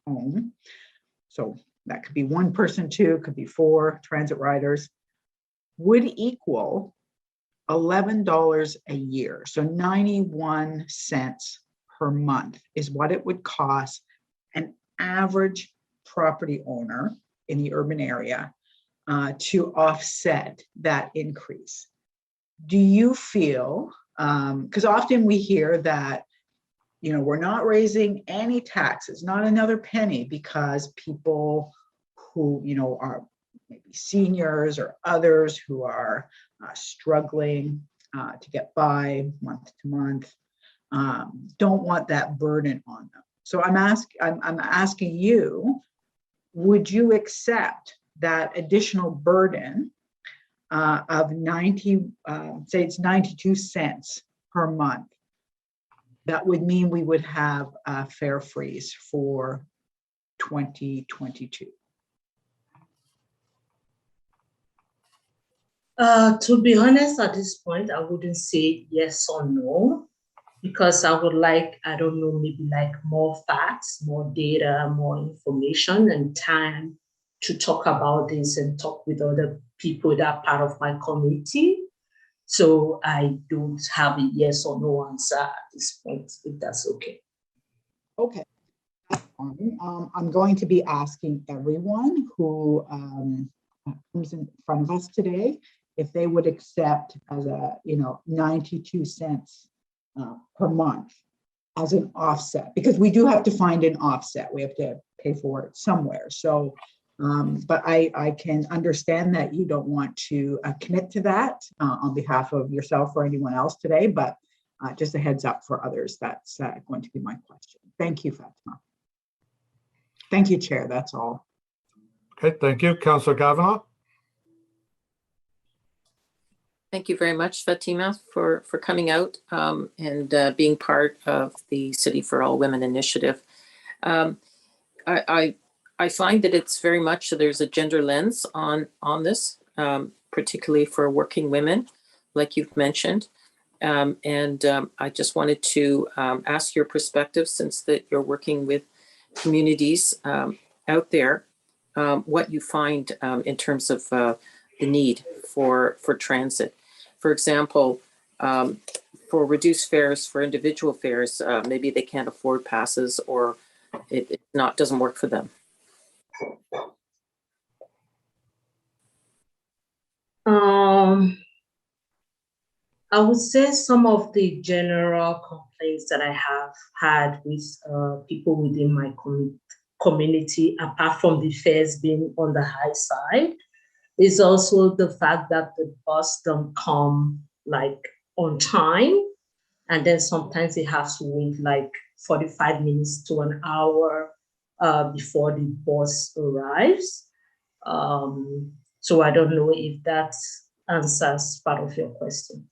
home, so that could be one person, two, could be four transit riders, would equal $11 a year. So 91 cents per month is what it would cost an average property owner in the urban area to offset that increase. Do you feel, because often we hear that, you know, we're not raising any taxes, not another penny, because people who, you know, are maybe seniors or others who are struggling to get by month to month, don't want that burden on them. So I'm asking you, would you accept that additional burden of 90, say it's 92 cents per month? That would mean we would have a fare freeze for 2022. To be honest, at this point, I wouldn't say yes or no, because I would like, I don't know, maybe like more facts, more data, more information, and time to talk about this and talk with other people that are part of my committee. So I don't have a yes or no answer at this point, if that's okay. Okay. I'm going to be asking everyone who comes in front of us today if they would accept as a, 92 cents per month as an offset, because we do have to find an offset. We have to pay for it somewhere. So, but I can understand that you don't want to commit to that on behalf of yourself or anyone else today, but just a heads up for others, that's going to be my question. Thank you, Fatima. Thank you, Chair, that's all. Okay, thank you. Councillor Kavanaugh. Thank you very much, Fatima, for coming out and being part of the City for All Women initiative. I find that it's very much, there's a gender lens on this, particularly for working women, like you've mentioned. I just wanted to ask your perspective, since that you're working with communities out there, what you find in terms of the need for transit. For example, for reduced fares for individual fares, maybe they can't afford passes, or it doesn't work for them. I would say some of the general complaints that I have had with people within my community, apart from the fares being on the high side, is also the fact that the bus don't come like on time, and then sometimes they have to wait like 45 minutes to an hour before the bus arrives. So I don't know if that answers part of your question.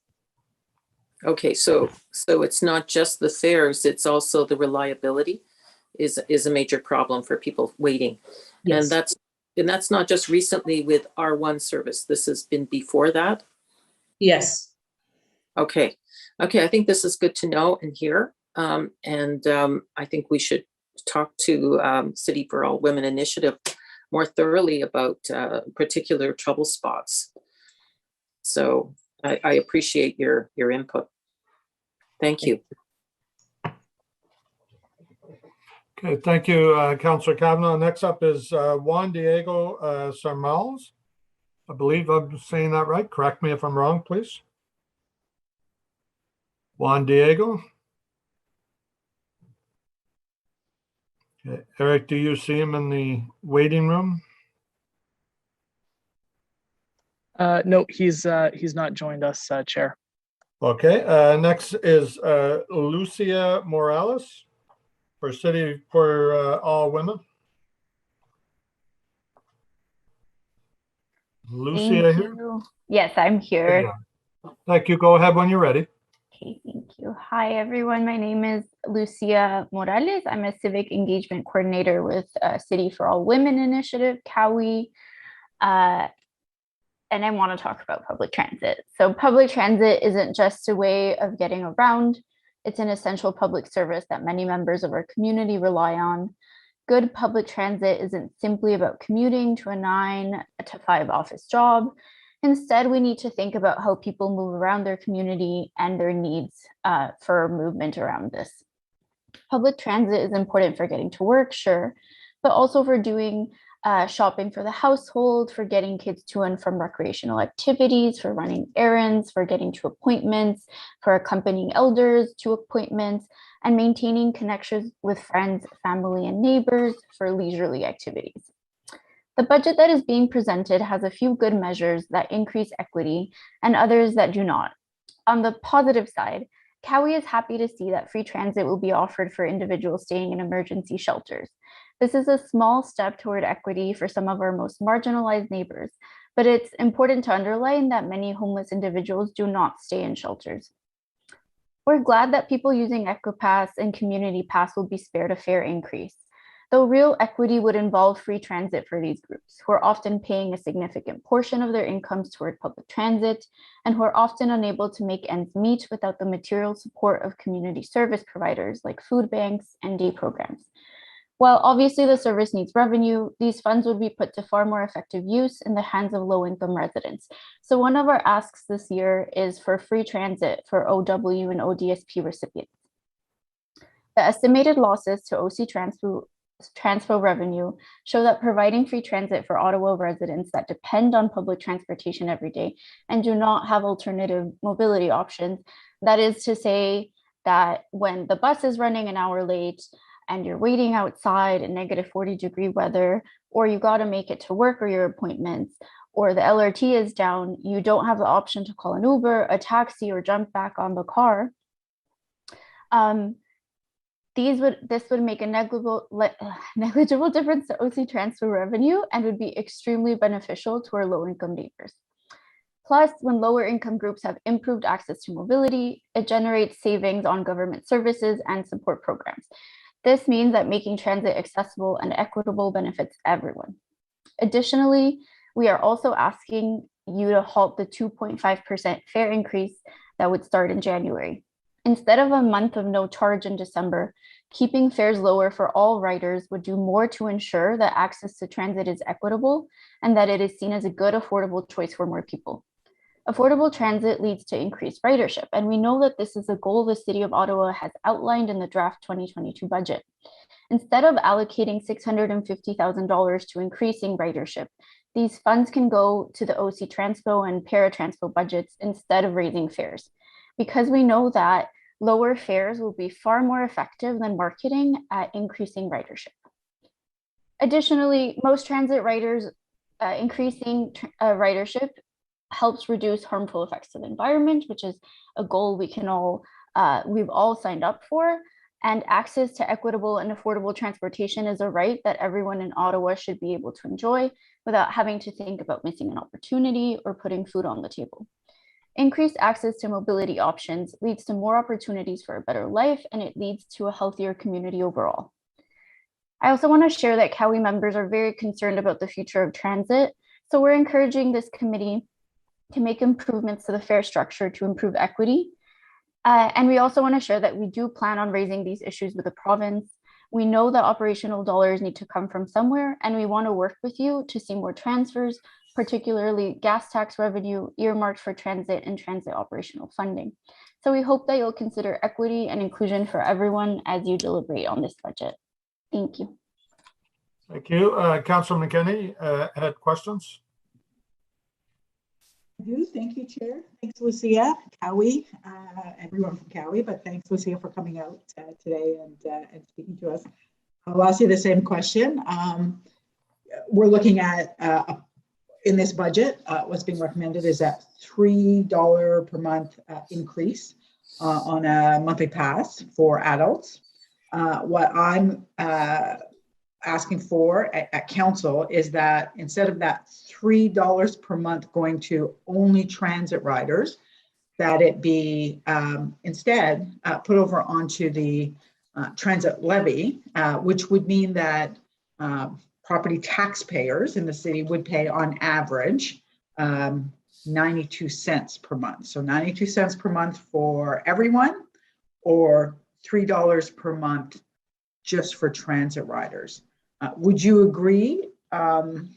Okay, so it's not just the fares, it's also the reliability is a major problem for people waiting. Yes. And that's not just recently with R1 service. This has been before that? Yes. Okay, I think this is good to know and hear. I think we should talk to City for All Women initiative more thoroughly about particular trouble spots. So I appreciate your input. Thank you. Okay, thank you, Councillor Kavanaugh. Next up is Juan Diego Sarmales. I believe I'm saying that right. Correct me if I'm wrong, please. Juan Diego. Okay. Eric, do you see him in the waiting room? No, he's not joined us, Chair. Okay, next is Lucia Morales for City for All Women. Lucia Thank here? you. Yes, I'm here. Thank you. Go ahead when you're ready. Okay, thank you. Hi, everyone. My name is Lucia Morales. I'm a civic engagement coordinator with City for All Women initiative, COWI. And I want to talk about public transit. So public transit isn't just a way of getting around. It's an essential public service that many members of our community rely on. Good public transit isn't simply about commuting to a 9 to 5 office job. Instead, we need to think about how people move around their community and their needs for movement around this. Public transit is important for getting to work, sure, but also for doing shopping for the household, for getting kids to and from recreational activities, for running errands, for getting to appointments, for accompanying elders to appointments, and maintaining connections with friends, family, and neighbors for leisurely activities. The budget that is being presented has a few good measures that increase equity and others that do not. On the positive side, COWI is happy to see that free transit will be offered for individuals staying in emergency shelters. This is a small step toward equity for some of our most marginalized neighbors, but it's important to underline that many homeless individuals do not stay in shelters. We're glad that people using EcoPass and Community Pass will be spared a fare increase, though real equity would involve free transit for these groups, who are often paying a significant portion of their incomes toward public transit and who are often unable to make ends meet without the material support of community service providers like food banks and day programs. While obviously the service needs revenue, these funds would be put to far more effective use in the hands of low-income residents. So one of our asks this year is for free transit for OW and ODSP recipients. The estimated losses to OC transfer revenue show that providing free transit for Ottawa residents that depend on public transportation every day and do not have alternative mobility options, that is to say that when the bus is running an hour late, and you're waiting outside in negative 40-degree weather, or you got to make it to work or your appointments, or the LRT is down, you don't have the option to call an Uber, a taxi, or jump back on the car. This would make a negligible difference to OC transfer revenue and would be extremely beneficial to our low-income neighbors. Plus, when lower income groups have improved access to mobility, it generates savings on government services and support programs. This means that making transit accessible and equitable benefits everyone. Additionally, we are also asking you to halt the 2.5% fare increase that would start in January. Instead of a month of no charge in December, keeping fares lower for all riders would do more to ensure that access to transit is equitable and that it is seen as a good, affordable choice for more people. Affordable transit leads to increased ridership, and we know that this is a goal the City of Ottawa has outlined in the draft 2022 budget. Instead of allocating $650,000 to increasing ridership, these funds can go to the OC Transpo and Paratranspo budgets instead of raising fares, because we know that lower fares will be far more effective than marketing at increasing ridership. Additionally, most transit riders increasing ridership helps reduce harmful effects to the environment, which is a goal we've all signed up for. And access to equitable and affordable transportation is a right that everyone in Ottawa should be able to enjoy without having to think about missing an opportunity or putting food on the table. Increased access to mobility options leads to more opportunities for a better life, and it leads to a healthier community overall. I also want to share that COWI members are very concerned about the future of transit, so we're encouraging this committee to make improvements to the fare structure to improve equity. And we also want to share that we do plan on raising these issues with the province. We know that operational dollars need to come from somewhere, and we want to work with you to see more transfers, particularly gas tax revenue earmarked for transit and transit operational funding. So we hope that you'll consider equity and inclusion for everyone as you deliberate on this budget. Thank you. Thank you. Councilor McKinney had questions? Thank you, Chair. Thanks, Lucia, COWI, everyone from COWI, but thanks, Lucia, for coming out today and speaking to us. I'll ask you the same question. We're looking at in this budget, what's being recommended is that $3 per month increase on a monthly pass for adults. What I'm asking for at council is that instead of that $3 per month going to only transit riders, that it be instead put over onto the transit levy, which would mean that property taxpayers in the city would pay on average 92 cents per month. So 92 cents per month for everyone, or $3 per month just for transit riders. Would you agree? And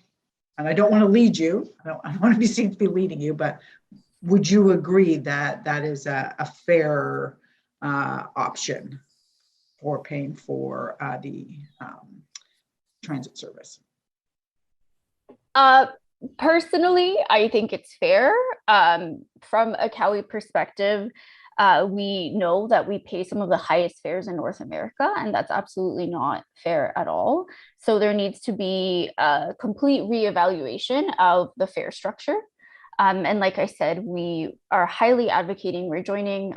I don't want to lead you. I don't want to be seen to be leading you, but would you agree that that is a fair option for paying for the transit service? Personally, I think it's fair. From a Cowie perspective, we know that we pay some of the highest fares in North America, and that's absolutely not fair at all. So there needs to be a complete reevaluation of the fare structure. And like I said, we are highly advocating, we're joining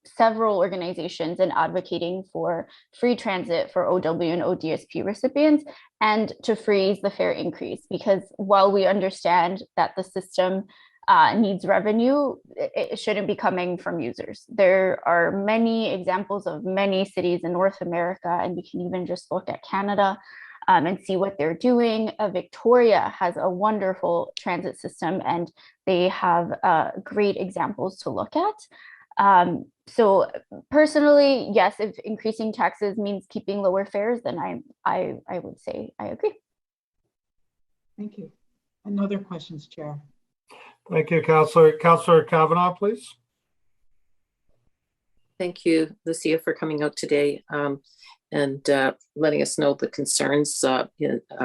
several organizations in advocating for free transit for OW and ODSP recipients, and to freeze the fare increase, because while we understand that the system needs revenue, it shouldn't be coming from users. There are many examples of many cities in North America, and we can even just look at Canada and see what they're doing. Victoria has a wonderful transit system, and they have great examples to look at. So personally, yes, if increasing taxes means keeping lower fares, then I would say I agree. Thank you. Another questions, Chair. Thank you, Councillor. Councillor Kavanagh, please. Thank you, Lucia, for coming out today and letting us know the concerns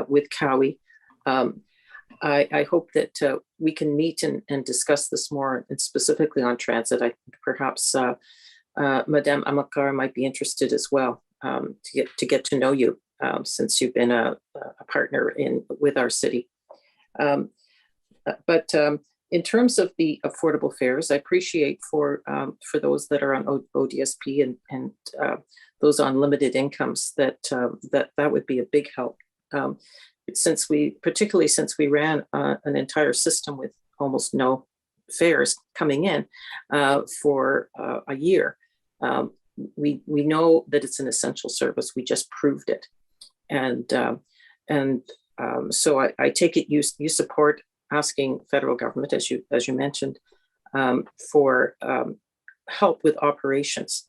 with Cowie. I hope that we can meet and discuss this more, and specifically on transit. Perhaps Madame Amilcar might be interested as well, to get to know you, since you've been a partner with our city. But in terms of the affordable fares, I appreciate for those that are on ODSP and those on limited incomes, that would be a big help. Particularly since we ran an entire system with almost no fares coming in for a year. We know that it's an essential service. We just proved it, and so I take it you support asking federal government, as you mentioned, for help with operations.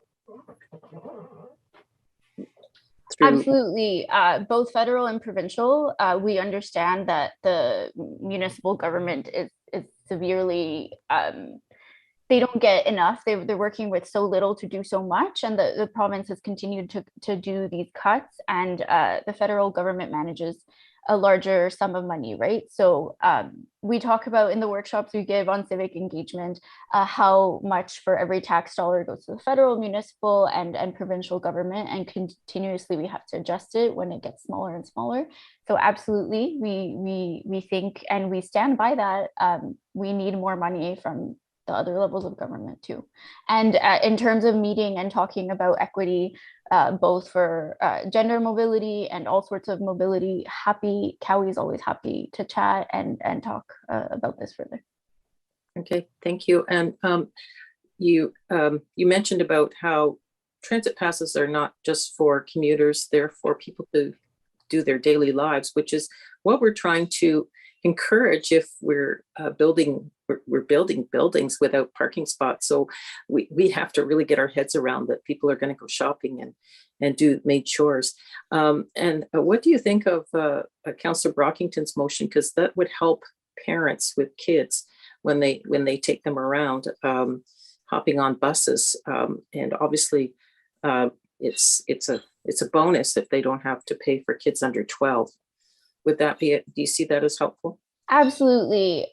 Absolutely. Both federal and provincial, we understand that the municipal government is severely, they don't get enough. They're working with so little to do so much, and the province has continued to do these cuts, and the federal government manages a larger sum of money, right? So we talk about in the workshops we give on civic engagement, how much for every tax dollar goes to the federal, municipal, and provincial government, and continuously we have to adjust it when it gets smaller and smaller. So absolutely, we think, and we stand by that, we need more money from the other levels of government too. And in terms of meeting and talking about equity, both for gender mobility and all sorts of mobility, Cowie is always happy to chat and talk about this further. Okay, thank you. And you mentioned about how transit passes are not just for commuters, they're for people to do their daily lives, which is what we're trying to encourage if we're building buildings without parking spots. So we have to really get our heads around that people are going to go shopping and do made chores. And what do you think of Councillor Brockington's motion? Because that would help parents with kids when they take them around, hopping on buses. And obviously it's a bonus if they don't have to pay for kids under 12. Would that be it? Do you see that as helpful? Absolutely.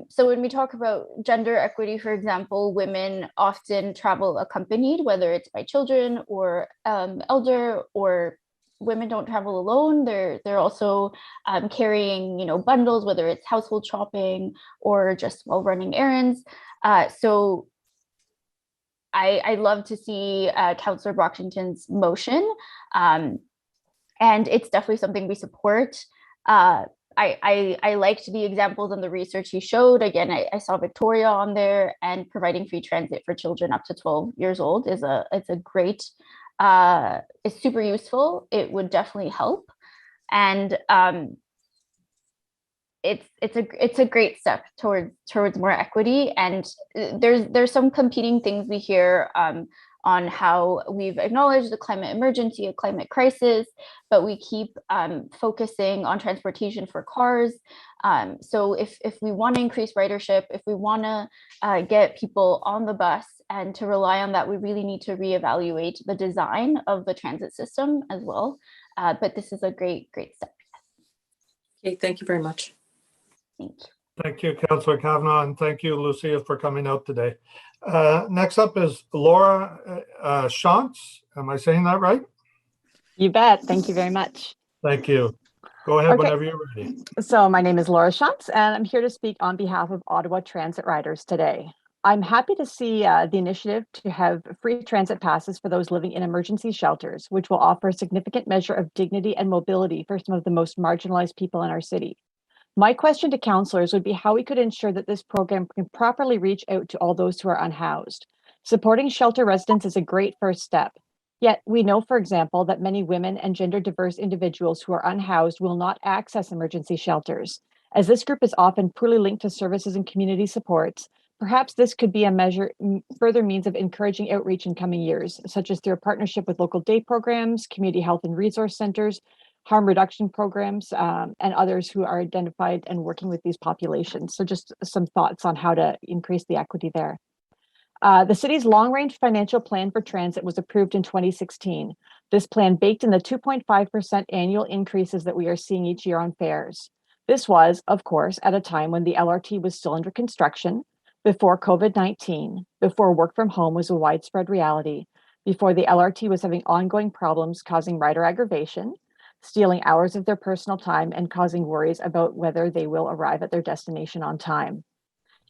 So when we talk about gender equity, for example, women often travel accompanied, whether it's by children or elder or women don't travel alone. They're also carrying, bundles, whether it's household shopping or just while running errands. So I love to see Councillor Brockington's motion, and it's definitely something we support. I liked the examples and the research he showed. Again, I saw Victoria on there, and providing free transit for children up to 12 years old it's a great, it's super useful. It would definitely help, and it's a great step towards more equity. And there's some competing things we hear on how we've acknowledged the climate emergency, a climate crisis, but we keep focusing on transportation for cars. So if we want to increase ridership, if we want to get people on the bus and to rely on that, we really need to reevaluate the design of the transit system as well. But this is a great step. Okay, thank you very much. Thank you. Thank you, Councillor Kavanagh, and thank you, Lucia, for coming out today. Next up is Laura Shantz. Am I saying that right? You bet. Thank you very much. Thank you. Go ahead Okay. whenever you're ready. So my name is Laura Shantz, and I'm here to speak on behalf of Ottawa Transit Riders today. I'm happy to see the initiative to have free transit passes for those living in emergency shelters, which will offer a significant measure of dignity and mobility for some of the most marginalized people in our city. My question to councillors would be how we could ensure that this program can properly reach out to all those who are unhoused. Supporting shelter residents is a great first step. Yet we know, for example, that many women and gender diverse individuals who are unhoused will not access emergency shelters. As this group is often poorly linked to services and community supports, perhaps this could be a further means of encouraging outreach in coming years, such as through a partnership with local day programs, community health and resource centers, harm reduction programs, and others who are identified and working with these populations. So just some thoughts on how to increase the equity there. The city's long-range financial plan for transit was approved in 2016. This plan baked in the 2.5% annual increases that we are seeing each year on fares. This was, of course, at a time when the LRT was still under construction, before COVID-19, before work from home was a widespread reality, before the LRT was having ongoing problems causing rider aggravation, stealing hours of their personal time, and causing worries about whether they will arrive at their destination on time.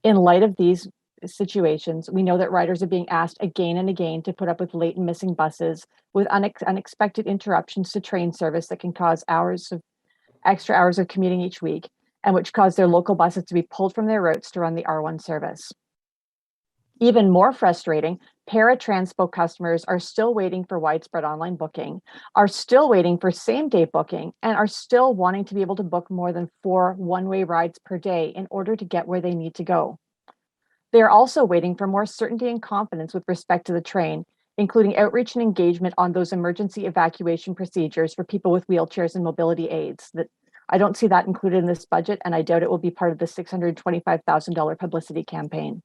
In light of these situations, we know that riders are being asked again and again to put up with late and missing buses, with unexpected interruptions to train service that can cause extra hours of commuting each week, and which cause their local buses to be pulled from their routes to run the R1 service. Even more frustrating, paratranspo customers are still waiting for widespread online booking, are still waiting for same-day booking, and are still wanting to be able to book more than 4 one-way rides per day in order to get where they need to go. They are also waiting for more certainty and confidence with respect to the train, including outreach and engagement on those emergency evacuation procedures for people with wheelchairs and mobility aids. That I don't see that included in this budget, and I doubt it will be part of the $625,000 publicity campaign.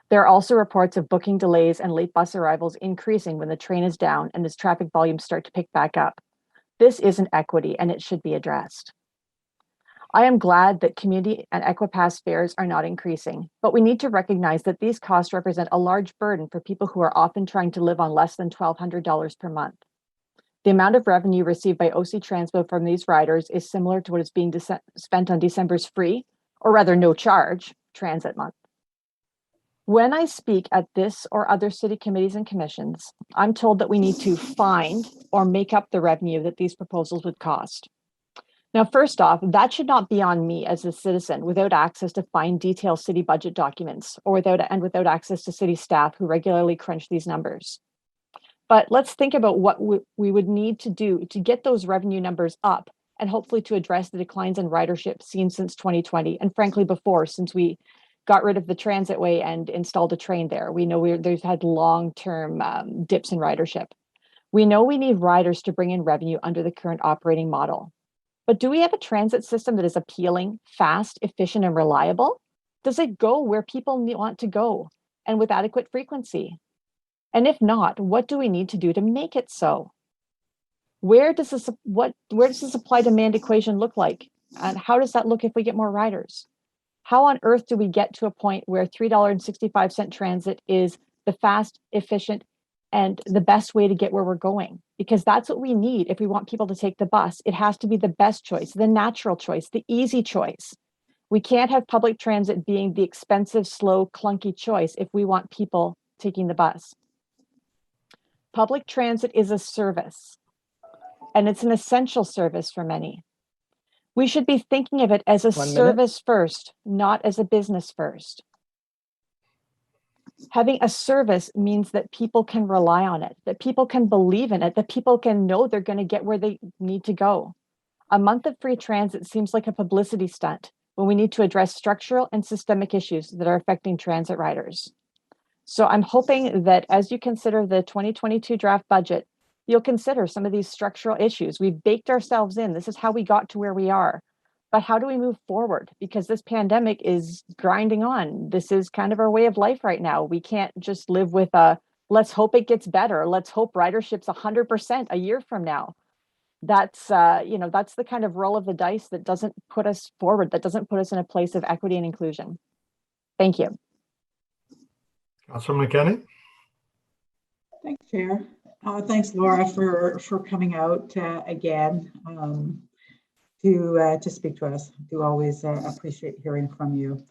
There are also reports of booking delays and late bus arrivals increasing when the train is down and as traffic volumes start to pick back up. This isn't equity, and it should be addressed. I am glad that community and Equipass fares are not increasing, but we need to recognize that these costs represent a large burden for people who are often trying to live on less than $1,200 per month. The amount of revenue received by OC Transpo from these riders is similar to what is being spent on December's free, or rather no charge, transit month. When I speak at this or other city committees and commissions, I'm told that we need to find or make up the revenue that these proposals would cost. Now, first off, that should not be on me as a citizen without access to fine detailed city budget documents or without access to city staff who regularly crunch these numbers. But let's think about what we would need to do to get those revenue numbers up and hopefully to address the declines in ridership seen since 2020 and frankly before, since we got rid of the transitway and installed a train there. We know there's had long-term dips in ridership. We know we need riders to bring in revenue under the current operating model. But do we have a transit system that is appealing, fast, efficient, and reliable? Does it go where people want to go and with adequate frequency? And if not, what do we need to do to make it so? Where does the supply-demand equation look like? And how does that look if we get more riders? How on earth do we get to a point where $3.65 transit is the fast, efficient, and the best way to get where we're going, because that's what we need. If we want people to take the bus, it has to be the best choice, the natural choice, the easy choice. We can't have public transit being the expensive, slow, clunky choice if we want people taking the bus. Public transit is a service, and it's an essential service for many. We should be thinking of it as a 1 minute. service first, not as a business first. Having a service means that people can rely on it, that people can believe in it, that people can know they're going to get where they need to go. A month of free transit seems like a publicity stunt when we need to address structural and systemic issues that are affecting transit riders. So I'm hoping that as you consider the 2022 draft budget, you'll consider some of these structural issues. We've baked ourselves in. This is how we got to where we are. But how do we move forward? Because this pandemic is grinding on. This is kind of our way of life right now. We can't just live with let's hope it gets better. Let's hope ridership's 100% a year from now. That's that's the kind of roll of the dice that doesn't put us forward, that doesn't put us in a place of equity and inclusion. Thank you. Councilor McKinney? Thanks, Chair. Thanks, Laura, for coming out again to speak to us. Do always appreciate hearing from you.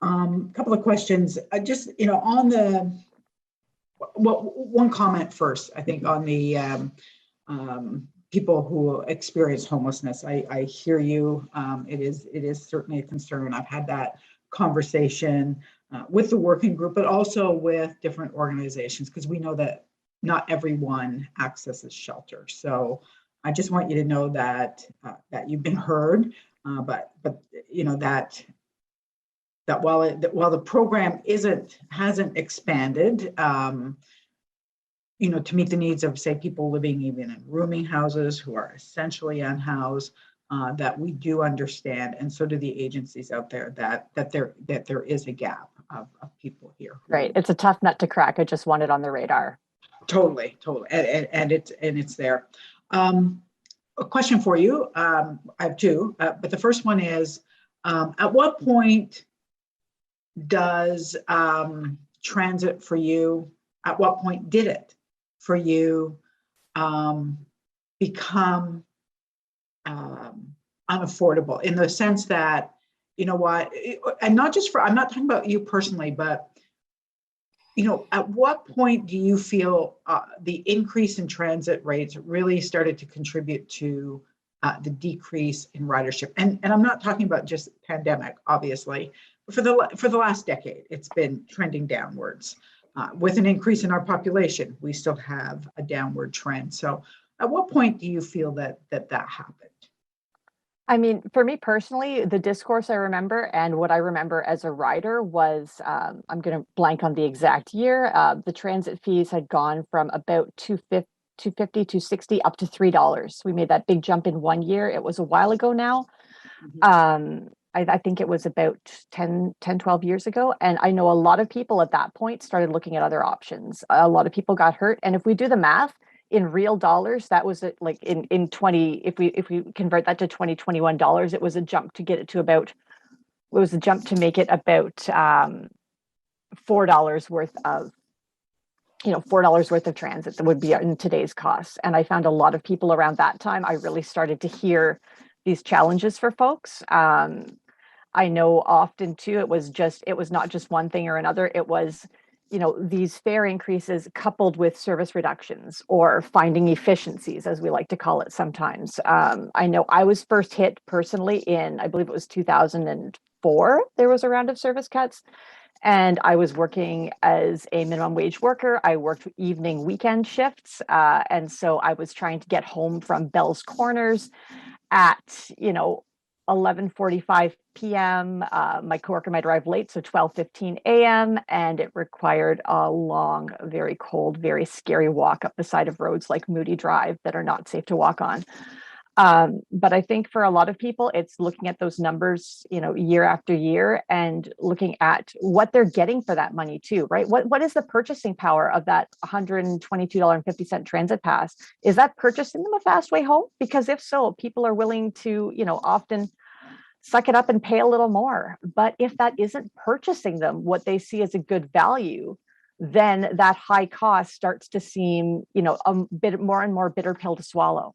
A couple of questions. Just on the one comment first. I think on the people who experience homelessness. I hear you. It is certainly a concern. I've had that conversation with the working group, but also with different organizations, because we know that not everyone accesses shelter. So I just want you to know that that you've been heard, but that while the program hasn't expanded, to meet the needs of, say, people living even in rooming houses who are essentially unhoused, that we do understand, and so do the agencies out there, that there is a gap of people here. Right, it's a tough nut to crack. I just want it on the radar. Totally, and it's there. A question for you. I have two, but the first one is, at what point does transit for you? At what point did it for you become unaffordable, in the sense that, and not just I'm not talking about you personally, but at what point do you feel the increase in transit rates really started to contribute to the decrease in ridership? And I'm not talking about just pandemic, obviously, but for the last decade, it's been trending downwards. With an increase in our population, we still have a downward trend. So at what point do you feel that happened? I mean, for me personally, the discourse I remember, and what I remember as a rider, was, I'm going to blank on the exact year, the transit fees had gone from about $2.50, $2.60 up to $3. We made that big jump in 1 year. It was a while ago now. I think it was about 10, 12 years ago. And I know a lot of people at that point started looking at other options. A lot of people got hurt. And if we do the math, in real dollars, that was like in 20, if we convert that to 2021 dollars, it was a jump to get it to about, it was a jump to make it about $4 worth of, $4 worth of transit that would be in today's costs. And I found a lot of people around that time, I really started to hear these challenges for folks. I know often too, it was not just one thing or another. It was, these fare increases coupled with service reductions or finding efficiencies, as we like to call it sometimes. I know I was first hit personally in, I believe it was 2004, there was a round of service cuts. And I was working as a minimum wage worker. I worked evening weekend shifts. And so I was trying to get home from Bell's Corners at, 11:45 p.m. My coworker might arrive late, so 12:15 a.m. And it required a long, very cold, very scary walk up the side of roads like Moody Drive that are not safe to walk on. But I think for a lot of people, it's looking at those numbers, year after year, and looking at what they're getting for that money too, right? What is the purchasing power of that $122.50 transit pass? Is that purchasing them a fast way home? Because if so, people are willing to, often suck it up and pay a little more. But if that isn't purchasing them what they see as a good value, then that high cost starts to seem, a bit more and more bitter pill to swallow.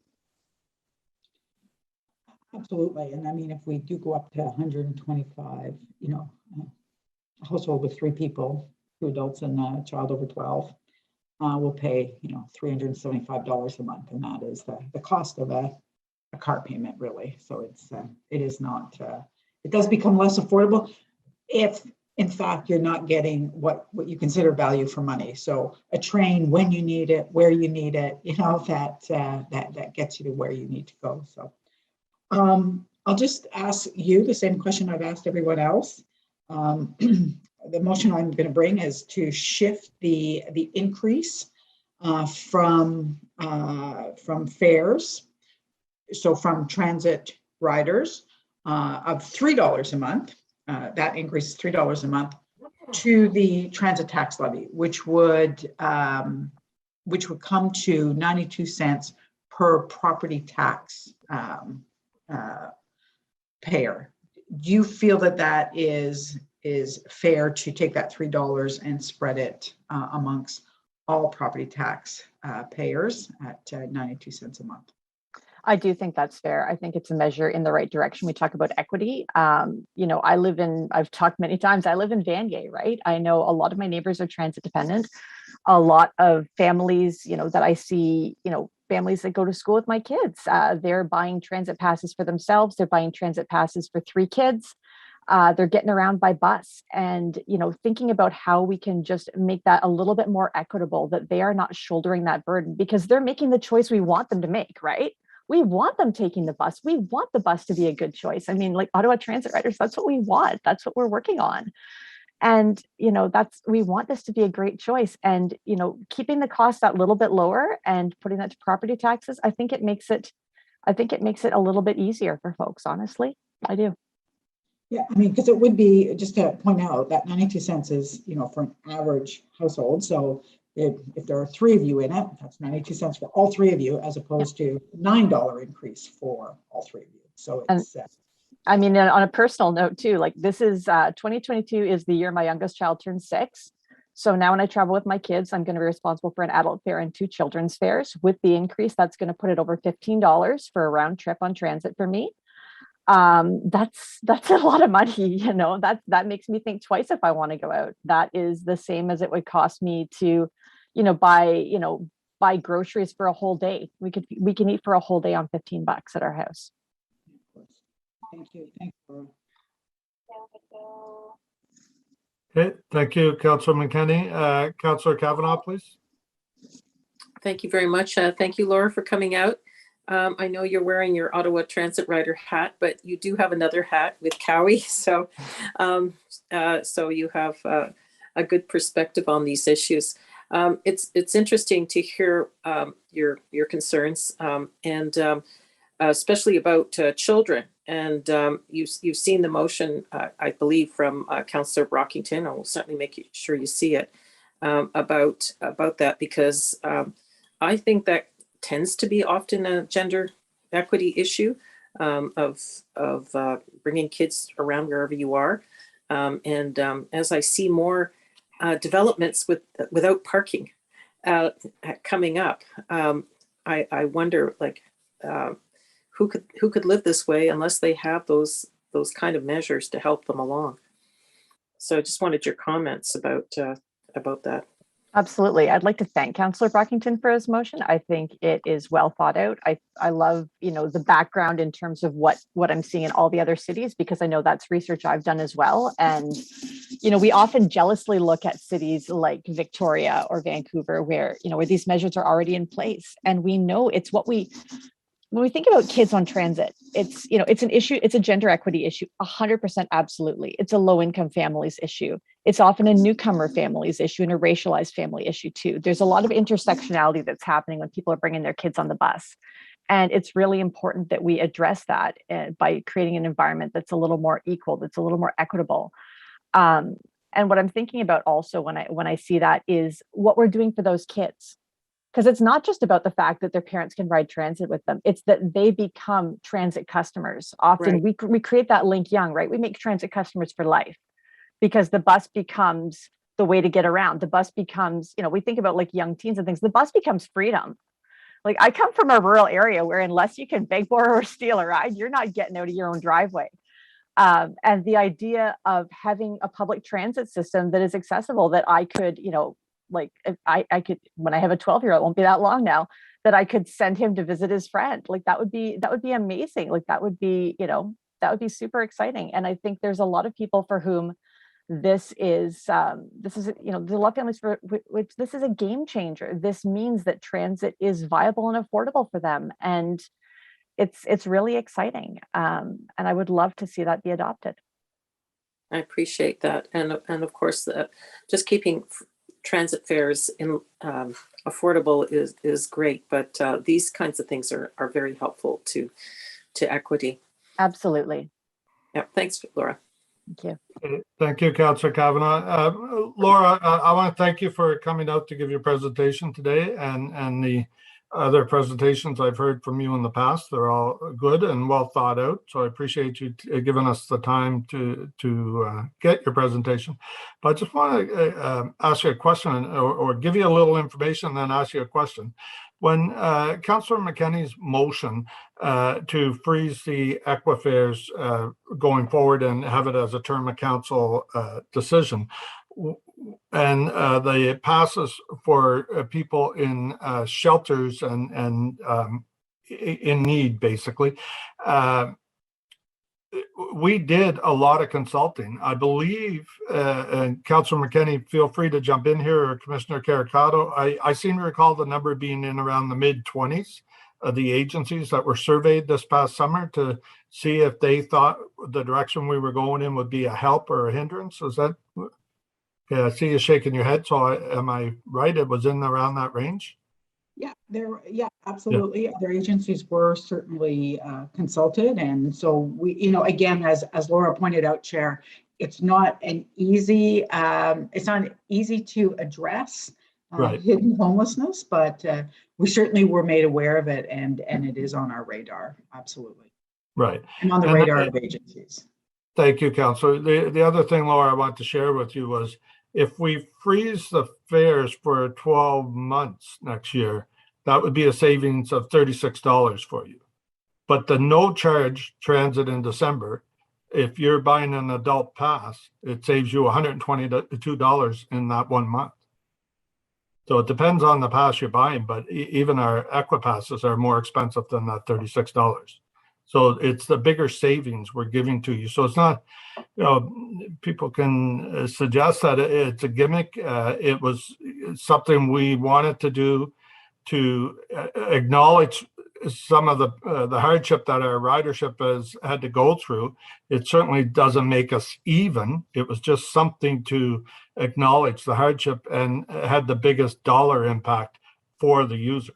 Absolutely. And I mean, if we do go up to 125, a household with 3 people, 2 adults and a child over 12, will pay, $375 a month. And that is the cost of a car payment, really. So it is not, it does become less affordable if in fact you're not getting what you consider value for money. So a train when you need it, where you need it, that gets you to where you need to go. So I'll just ask you the same question I've asked everyone else. The motion I'm going to bring is to shift the increase from fares, so from transit riders of $3 a month. That increase is $3 a month to the transit tax levy, which would come to 92 cents per property tax payer. Do you feel that is fair to take that $3 and spread it amongst all property tax payers at 92 cents a month? I do think that's fair. I think it's a measure in the right direction. We talk about equity. I've talked many times, I live in Vanier, right? I know a lot of my neighbors are transit dependent. A lot of families, that I see, families that go to school with my kids, they're buying transit passes for themselves. They're buying transit passes for 3 kids. They're getting around by bus, and thinking about how we can just make that a little bit more equitable, that they are not shouldering that burden, because they're making the choice we want them to make, right? We want them taking the bus. We want the bus to be a good choice. I mean, like Ottawa Transit Riders, that's what we want. That's what we're working on. And, we want this to be a great choice. And, keeping the cost that little bit lower and putting that to property taxes, I think it makes it a little bit easier for folks, honestly. I do. Yeah, I mean, because it would be, just to point out, that 92 cents is, for an average household. So if there are 3 of you in it, that's 92 cents for all 3 of you, as opposed to $9 increase for all 3 of you. So it's. I mean, on a personal note too, like this is 2022 is the year my youngest child turned 6. So now when I travel with my kids, I'm going to be responsible for an adult fare and 2 children's fares. With the increase, that's going to put it over $15 for a round trip on transit for me. That's a lot of money, that makes me think twice if I want to go out. That is the same as it would cost me to, buy groceries for a whole day. We can eat for a whole day on $15 at our house. Thank you. Thank you. Okay, thank you, Councillor McKenney. Councillor Kavanaugh, please. Thank you very much. Thank you, Laura, for coming out. I know you're wearing your Ottawa Transit Rider hat, but you do have another hat with Cowie. So you have a good perspective on these issues. It's interesting to hear your concerns and especially about children. And you've seen the motion, I believe, from Councillor Brockington. I will certainly make sure you see it about that, because I think that tends to be often a gender equity issue of bringing kids around wherever you are. And as I see more developments without parking coming up, I wonder, like, who could live this way unless they have those kind of measures to help them along. So I just wanted your comments about that. Absolutely. I'd like to thank Councillor Brockington for his motion. I think it is well thought out. I love, the background in terms of what I'm seeing in all the other cities, because I know that's research I've done as well. And, we often jealously look at cities like Victoria or Vancouver, where these measures are already in place. And we know it's when we think about kids on transit, it's an issue. It's a gender equity issue. 100%. Absolutely. It's a low income families issue. It's often a newcomer families issue and a racialized family issue too. There's a lot of intersectionality that's happening when people are bringing their kids on the bus. And it's really important that we address that by creating an environment that's a little more equal, that's a little more equitable. And what I'm thinking about also when I see that is what we're doing for those kids. Because it's not just about the fact that their parents can ride transit with them. It's that they become transit customers. Often we create that link young, right? We make transit customers for life, because the bus becomes the way to get around. The bus becomes, we think about like young teens and things, the bus becomes freedom. Like I come from a rural area where unless you can beg, borrow, or steal a ride, you're not getting out of your own driveway. And the idea of having a public transit system that is accessible, that I could, like I could, when I have a 12-year-old, it won't be that long now, that I could send him to visit his friend. Like that would be amazing. Like that would be super exciting. And I think there's a lot of people for whom this is there's a lot of families for which this is a game changer. This means that transit is viable and affordable for them. And it's really exciting. And I would love to see that be adopted. I appreciate that. And of course, just keeping transit fares in affordable is great, but these kinds of things are very helpful to equity. Absolutely. Yeah. Thanks, Laura. Thank you. Thank you, Councillor Kavanagh. Laura, I want to thank you for coming out to give your presentation today, and the other presentations I've heard from you in the past. They're all good and well thought out. So I appreciate you giving us the time to get your presentation. But I just want to ask you a question or give you a little information and then ask you a question. When Councillor McKenney's motion to freeze the Equifares going forward and have it as a term of council decision, and the passes for people in shelters and in need, basically, we did a lot of consulting. I believe, and Councillor McKenney, feel free to jump in here, or Commissioner Caricato. I seem to recall the number being in around the mid-20s of the agencies that were surveyed this past summer to see if they thought the direction we were going in would be a help or a hindrance. Is that? Yeah, I see you shaking your head. So am I right? It was in around that range? Yeah, absolutely. Yeah. Other agencies were certainly consulted. And so we, again, as Laura pointed out, Chair, it's not easy to address hidden homelessness, but we certainly were made aware of it, and it is on our radar. Absolutely. Right. And on the radar of agencies. Thank you, Councillor. The other thing, Laura, I want to share with you was, if we freeze the fares for 12 months next year, that would be a savings of $36 for you. But the no charge transit in December, if you're buying an adult pass, it saves you $122 in that 1 month. So it depends on the pass you're buying, but even our Equipasses are more expensive than that $36. So it's the bigger savings we're giving to you. So it's not, people can suggest that it's a gimmick. It was something we wanted to do to acknowledge some of the hardship that our ridership has had to go through. It certainly doesn't make us even. It was just something to acknowledge the hardship, and had the biggest dollar impact for the user.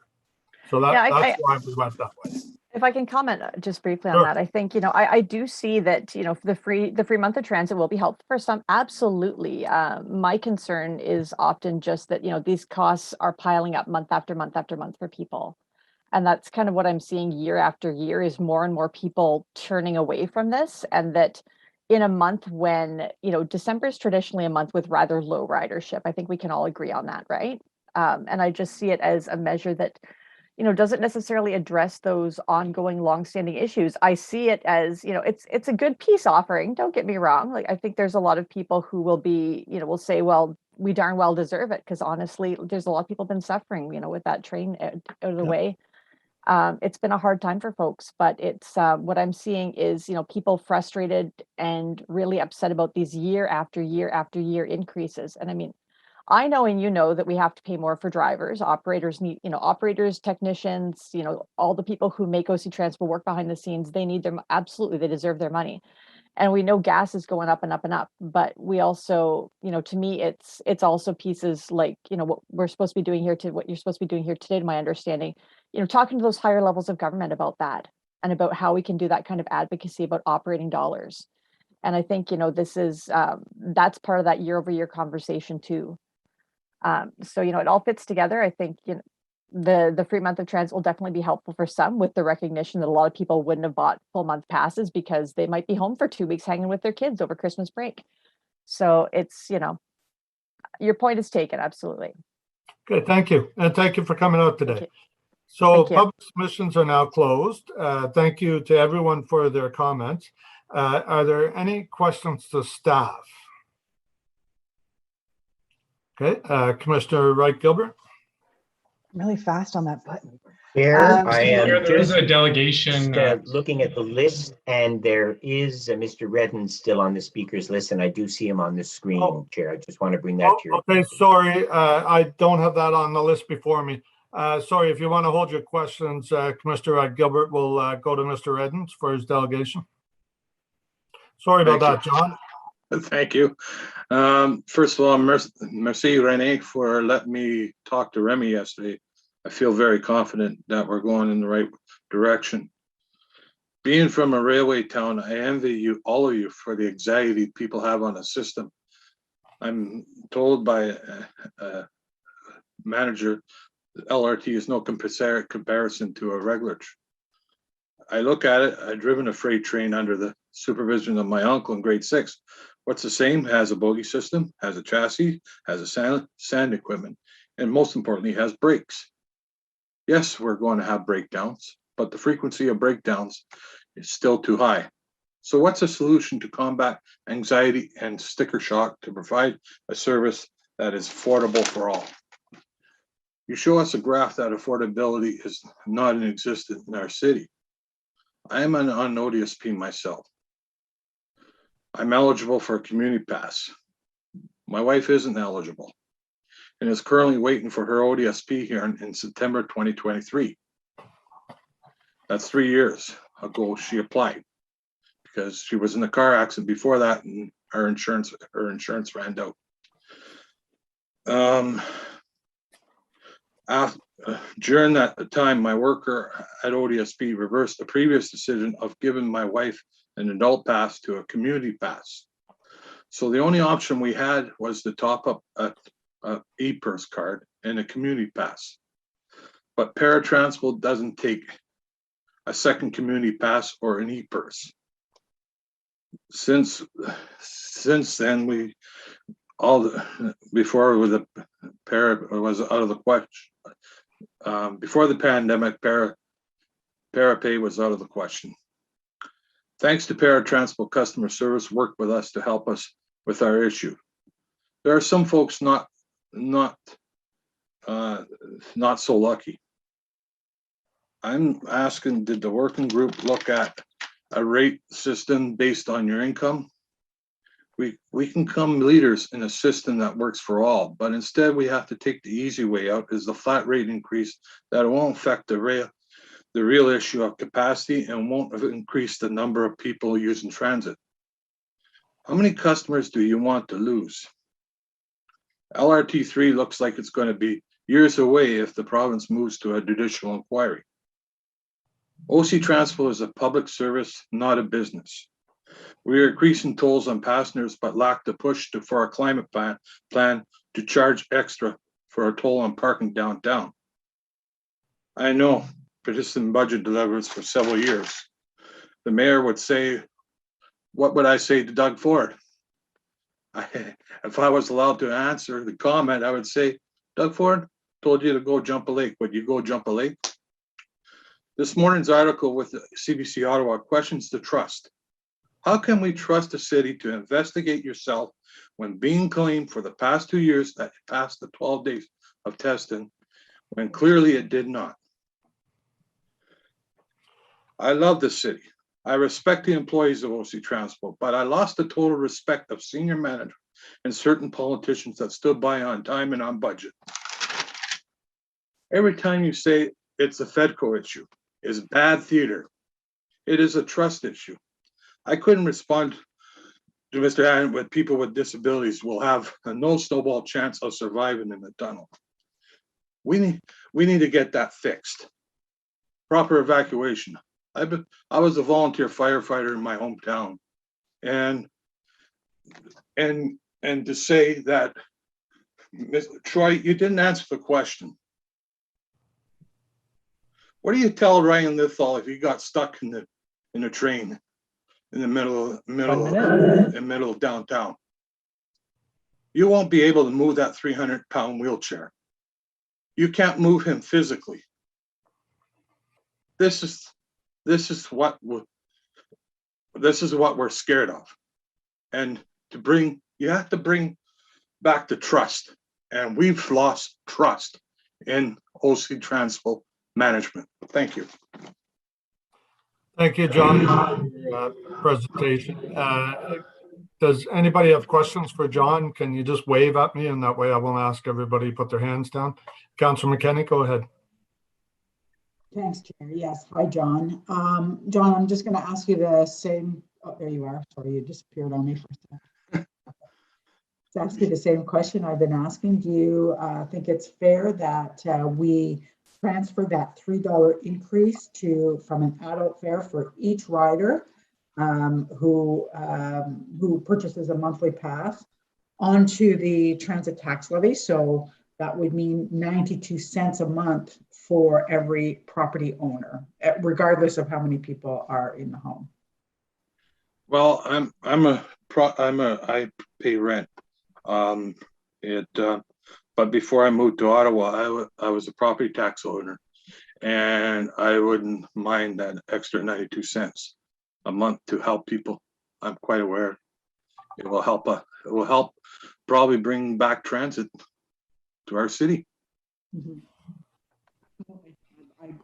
So that's why we went that way. If I can comment just briefly on that, I think, I do see that, the free month of transit will be helpful for some. Absolutely. My concern is often just that, these costs are piling up month after month after month for people. And that's kind of what I'm seeing year after year, is more and more people turning away from this. And that in a month when, December is traditionally a month with rather low ridership. I think we can all agree on that, right? And I just see it as a measure that, doesn't necessarily address those ongoing longstanding issues. I see it as, it's a good peace offering. Don't get me wrong. Like, I think there's a lot of people who will be, will say, well, we darn well deserve it. Because honestly, there's a lot of people been suffering, with that train out of the way. It's been a hard time for folks, but it's what I'm seeing is, people frustrated and really upset about these year after year after year increases. And I mean, I know, and that we have to pay more for drivers. Operators need, operators, technicians, all the people who make OC Transport work behind the scenes. They need them. Absolutely. They deserve their money. And we know gas is going up and up and up. But we also, to me, it's also pieces like, what we're supposed to be doing here, to what you're supposed to be doing here today, to my understanding, talking to those higher levels of government about that, and about how we can do that kind of advocacy about operating dollars. And I think, this is, that's part of that year over year conversation too. So, it all fits together. I think, the free month of transit will definitely be helpful for some, with the recognition that a lot of people wouldn't have bought full month passes because they might be home for 2 weeks hanging with their kids over Christmas break. So it's, your point is taken, absolutely. Okay, thank you. And thank you for coming out Thank today. you. So Thank you. public submissions are now closed. Thank you to everyone for their comments. Are there any questions to staff? Okay, Commissioner Wright Gilbert. Really fast on that button. Chair, I Chair, am there is just a delegation. looking at the list, and there is Mr. Redden still on the speaker's list, and I do see him on the screen, Chair. I just want to bring that to your Okay, sorry, I don't have that on the list before me. Sorry, if you want to hold your questions, Commissioner Wright Gilbert will go to Mr. Redden for his delegation. Sorry about that, John. Thank you. First of all, merci Rene for letting me talk to Remy yesterday. I feel very confident that we're going in the right direction. Being from a railway town, I envy you, all of you, for the anxiety people have on the system. I'm told by a manager that LRT is no comparison to a regular. I look at it, I've driven a freight train under the supervision of my uncle in grade 6. What's the same? Has a bogie system, has a chassis, has a sand equipment, and most importantly, has brakes. Yes, we're going to have breakdowns, but the frequency of breakdowns is still too high. So what's the solution to combat anxiety and sticker shock to provide a service that is affordable for all? You show us a graph that affordability is not in existence in our city. I am on ODSP myself. I'm eligible for a community pass. My wife isn't eligible and is currently waiting for her ODSP here in September 2023. That's 3 years ago she applied because she was in a car accident before that and her insurance ran out. During that time, my worker at ODSP reversed the previous decision of giving my wife an adult pass to a community pass. So the only option we had was to top up a e-purse card and a community pass. But paratransport doesn't take a second community pass or an e-purse. Since then, before the para was out of the question. Before the pandemic, Parapay was out of the question. Thanks to paratransport customer service worked with us to help us with our issue. There are some folks not so lucky. I'm asking, did the working group look at a rate system based on your income? We can come leaders in a system that works for all, but instead we have to take the easy way out, is the flat rate increase that won't affect the real issue of capacity and won't increase the number of people using transit. How many customers do you want to lose? LRT3 looks like it's going to be years away if the province moves to a judicial inquiry. OC Transport is a public service, not a business. We are increasing tolls on passengers, but lack the push for a climate plan to charge extra for a toll on parking downtown. I know persistent budget delivers for several years. The mayor would say, what would I say to Doug Ford? If I was allowed to answer the comment, I would say, Doug Ford told you to go jump a lake. Would you go jump a lake? This morning's article with the CBC Ottawa questions the trust. How can we trust a city to investigate yourself when being claimed for the past 2 years that it passed the 12 days of testing when clearly it did not? I love the city. I respect the employees of OC Transport, but I lost the total respect of senior management and certain politicians that stood by on time and on budget. Every time you say it's a FEDCO issue, it's bad theater. It is a trust issue. I couldn't respond to Mr. Allen with people with disabilities will have a no snowball chance of surviving in the tunnel. We need to get that fixed. Proper evacuation. I was a volunteer firefighter in my hometown, and to say that, Mr. Troy, you didn't answer the question. What do you tell Ryan Lithall if he got stuck in a train in the middle of downtown? you won't be able to move that 300-pound wheelchair. You can't move him physically. This is what we're scared of. And you have to bring back the trust. And we've lost trust in OC Transport Management. Thank you. Thank you, John, for your presentation. Does anybody have questions for John? Can you just wave at me, and that way I won't ask everybody to put their hands down? Councillor McKenny, go ahead. Thanks, Chair. Yes. Hi, John. John, I'm just going to ask you the same. Oh, there you are. Sorry, you disappeared on me for a second. To ask you the same question I've been asking. Do you think it's fair that we transfer that $3 increase from an adult fare for each rider who purchases a monthly pass onto the transit tax levy? So that would mean 92 cents a month for every property owner, regardless of how many people are in the home. Well, I pay rent. But before I moved to Ottawa, I was a property tax owner, and I wouldn't mind that extra 92 cents a month to help people. I'm quite aware it will help. It will help probably bring back transit to our city. Mm-hmm.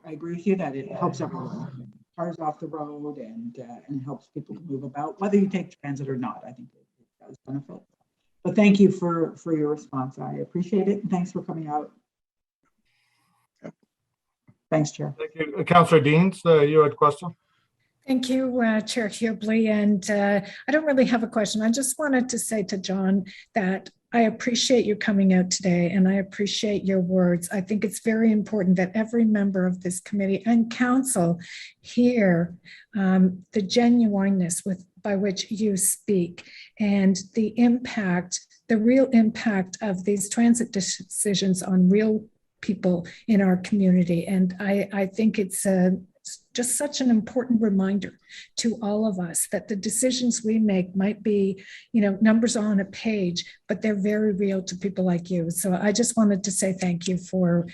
I agree with you that it helps everyone. Cars off the road and helps people to move about, whether you take transit or not. I think it does benefit. But thank you for your response. I appreciate it. And thanks for coming out. Thanks, Chair. Thank you. Councillor Deans, you had a question? Thank you, Chair Hubley. And I don't really have a question. I just wanted to say to John that I appreciate you coming out today, and I appreciate your words. I think it's very important that every member of this committee and council hear the genuineness by which you speak and the impact, the real impact of these transit decisions on real people in our community. And I think it's just such an important reminder to all of us that the decisions we make might be, numbers on a page, but they're very real to people like you. So I just wanted to say thank you for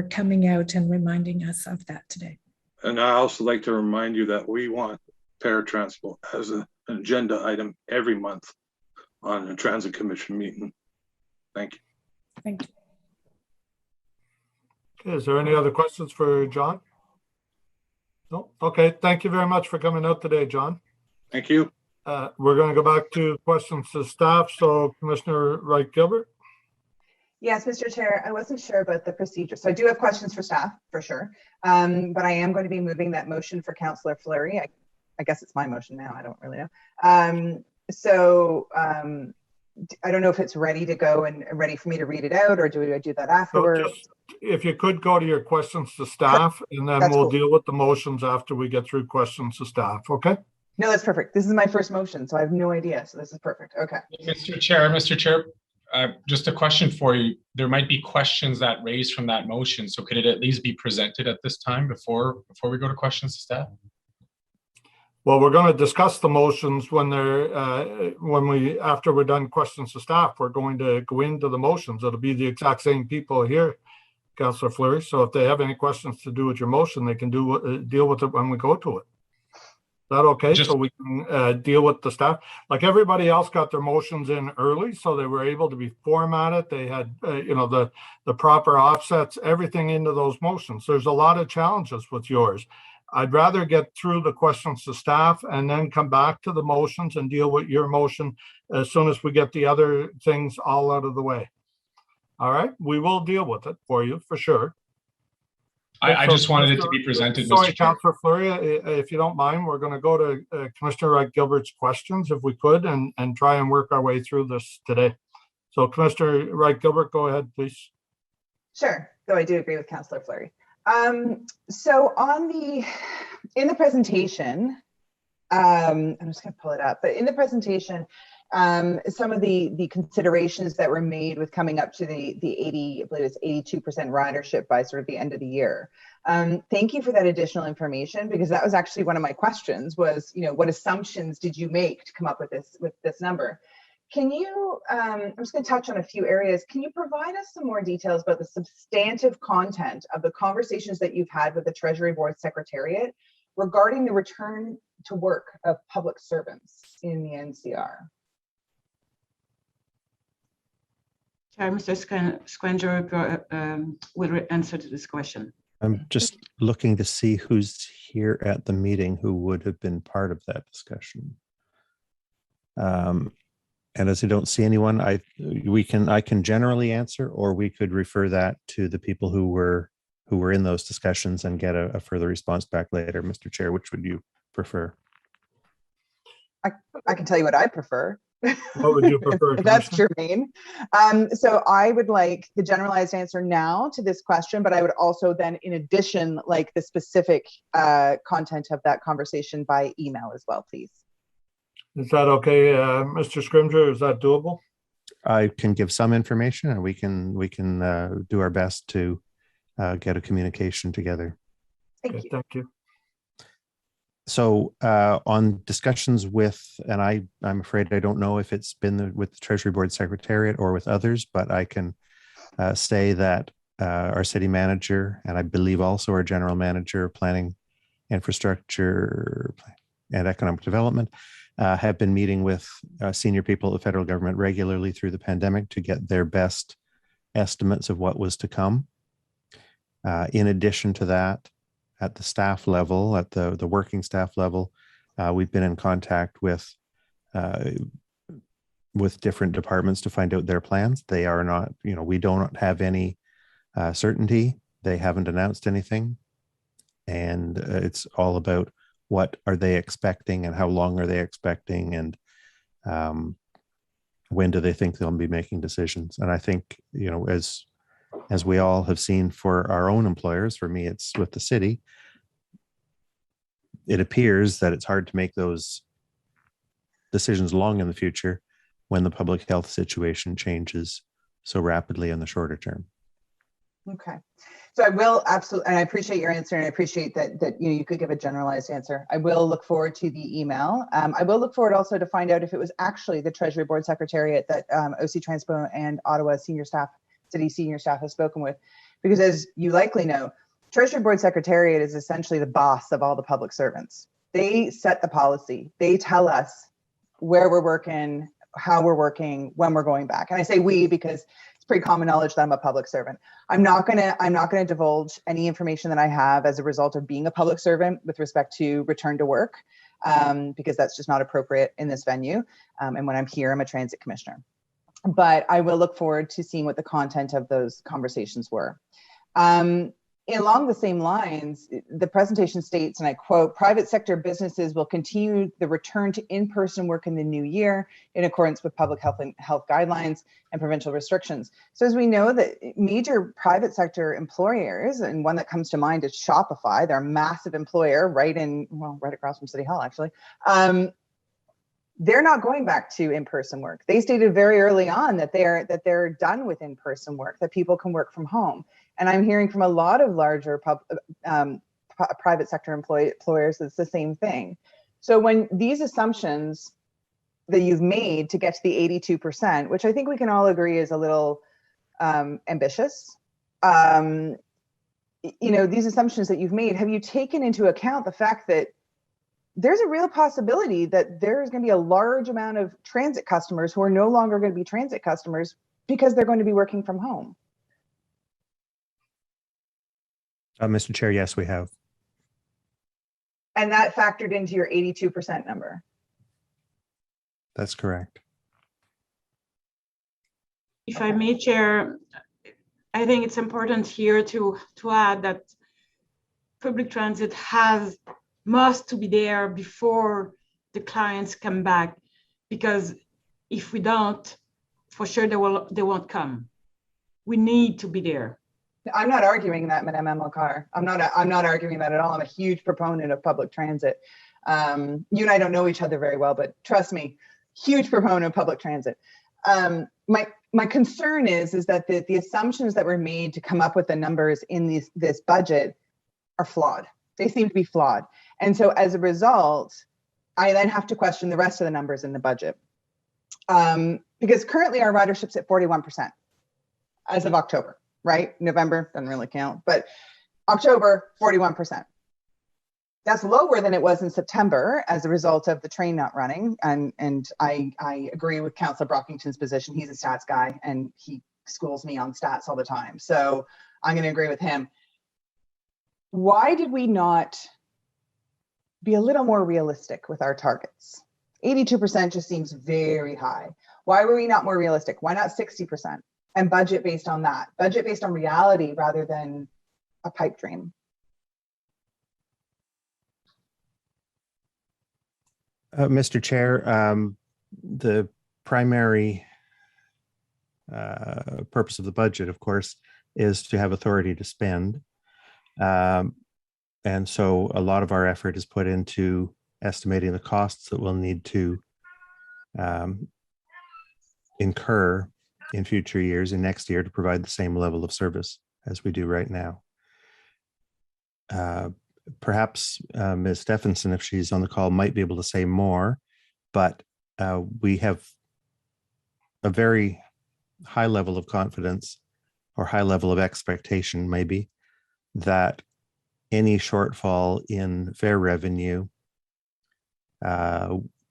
coming out and reminding us of that today. And I also like to remind you that we want paratransport as an agenda item every month on a transit commission meeting. Thank you. Thank you. Okay, is there any other questions for John? No. Okay. Thank you very much for coming out today, John. Thank you. We're going to go back to questions to staff. So Commissioner Wright-Gilbert. Yes, Mr. Chair, I wasn't sure about the procedure. So I do have questions for staff for sure. But I am going to be moving that motion for Councillor Fleury. I guess it's my motion now. I don't really know. I don't know if it's ready to go and ready for me to read it out, or do I do that afterwards? So just, if you could go to your questions to staff, and then we'll deal with the motions after we get through questions to staff. Okay? No, that's perfect. This is my first motion, so I have no idea. So this is perfect. Okay. Mr. Chair, just a question for you. There might be questions that raised from that motion. So could it at least be presented at this time before we go to questions to staff? Well, we're going to discuss the motions when after we're done questions to staff. We're going to go into the motions. It'll be the exact same people here, Councillor Fleury. So if they have any questions to do with your motion, they can deal with it when we go to it. Is that okay? So we can deal with the staff. Like everybody else got their motions in early, so they were able to be formatted. They had, the proper offsets, everything into those motions. There's a lot of challenges with yours. I'd rather get through the questions to staff and then come back to the motions and deal with your motion as soon as we get the other things all out of the way. All right, we will deal with it for you for sure. I just wanted it to be presented. Sorry, Mr. Chair. Councillor Fleury, if you don't mind, we're going to go to Commissioner Wright-Gilbert's questions if we could and try and work our way through this today. So Commissioner Wright-Gilbert, go ahead, please. Sure, though I do agree with Councillor Fleury. So in the presentation, I'm just going to pull it up, but in the presentation, some of the considerations that were made with coming up to the 80, I believe it's 82% ridership by sort of the end of the year. Thank you for that additional information, because that was actually one of my questions was, what assumptions did you make to come up with this number? Can you, I'm just going to touch on a few areas. Can you provide us some more details about the substantive content of the conversations that you've had with the Treasury Board Secretariat regarding the return to work of public servants in the NCR? Mr. Scanger will answer to this question. I'm just looking to see who's here at the meeting who would have been part of that discussion. And as I don't see anyone, I can generally answer, or we could refer that to the people who were in those discussions and get a further response back later. Mr. Chair, which would you prefer? I can tell you what I prefer. What would you prefer? If that's germane. So I would like the generalized answer now to this question, but I would also then, in addition, like the specific content of that conversation by email as well, please. Is that okay, Mr. Scrimger? Is that doable? I can give some information, and we can do our best to get a communication together. Thank you. Thank you. So on discussions with, and I'm afraid I don't know if it's been with the Treasury Board Secretariat or with others, but I can say that our city manager, and I believe also our general manager of planning, infrastructure, and economic development, have been meeting with senior people of the federal government regularly through the pandemic to get their best estimates of what was to come. In addition to that, at the staff level, at the working staff level, we've been in contact with different departments to find out their plans. They are not, we don't have any certainty. They haven't announced anything. And it's all about what are they expecting and how long are they expecting, and when do they think they'll be making decisions. And I think, as we all have seen for our own employers, for me, it's with the city, it appears that it's hard to make those decisions long in the future when the public health situation changes so rapidly in the shorter term. Okay. So I will absolutely, and I appreciate your answer, and I appreciate that you could give a generalized answer. I will look forward to the email. I will look forward also to find out if it was actually the Treasury Board Secretariat that OC Transpo and Ottawa city senior staff has spoken with, because as you likely know, Treasury Board Secretariat is essentially the boss of all the public servants. They set the policy. They tell us where we're working, how we're working, when we're going back. And I say we because it's pretty common knowledge that I'm a public servant. I'm not gonna divulge any information that I have as a result of being a public servant with respect to return to work, because that's just not appropriate in this venue. And when I'm here, I'm a transit commissioner. But I will look forward to seeing what the content of those conversations were. Along the same lines, the presentation states, and I quote, "Private sector businesses will continue the return to in-person work in the new year in accordance with public health guidelines and provincial restrictions." So as we know that major private sector employers, and one that comes to mind is Shopify, they're a massive employer right across from City Hall, actually. They're not going back to in-person work. They stated very early on that they're done with in-person work, that people can work from home. And I'm hearing from a lot of larger private sector employers it's the same thing. So when these assumptions that you've made to get to the 82%, which I think we can all agree is a little ambitious, these assumptions that you've made, have you taken into account the fact that there's a real possibility that there's going to be a large amount of transit customers who are no longer going to be transit customers because they're going to be working from home? Mr. Chair, yes, we have. And that factored into your 82% number? That's correct. If I may, Chair, I think it's important here to add that public transit must to be there before the clients come back, because if we don't, for sure they won't come. We need to be there. I'm not arguing that, Madame Amilcar. I'm not arguing that at all. I'm a huge proponent of public transit. You and I don't know each other very well, but trust me, huge proponent of public transit. My concern is that the assumptions that were made to come up with the numbers in this budget are flawed. They seem to be flawed. And so as a result, I then have to question the rest of the numbers in the budget. Because currently our ridership's at 41% as of October, right? November doesn't really count, but October, 41%. That's lower than it was in September as a result of the train not running. And I agree with Councillor Brockington's position. He's a stats guy and he schools me on stats all the time. So I'm going to agree with him. Why did we not be a little more realistic with our targets? 82% just seems very high. Why were we not more realistic? Why not 60%? And budget based on that, budget based on reality rather than a pipe dream. Mr. Chair, the primary purpose of the budget, of course, is to have authority to spend. And so a lot of our effort is put into estimating the costs that we'll need to incur in future years and next year to provide the same level of service as we do right now. Perhaps Ms. Stephenson, if she's on the call, might be able to say more, but we have a very high level of confidence or high level of expectation, maybe, that any shortfall in fare revenue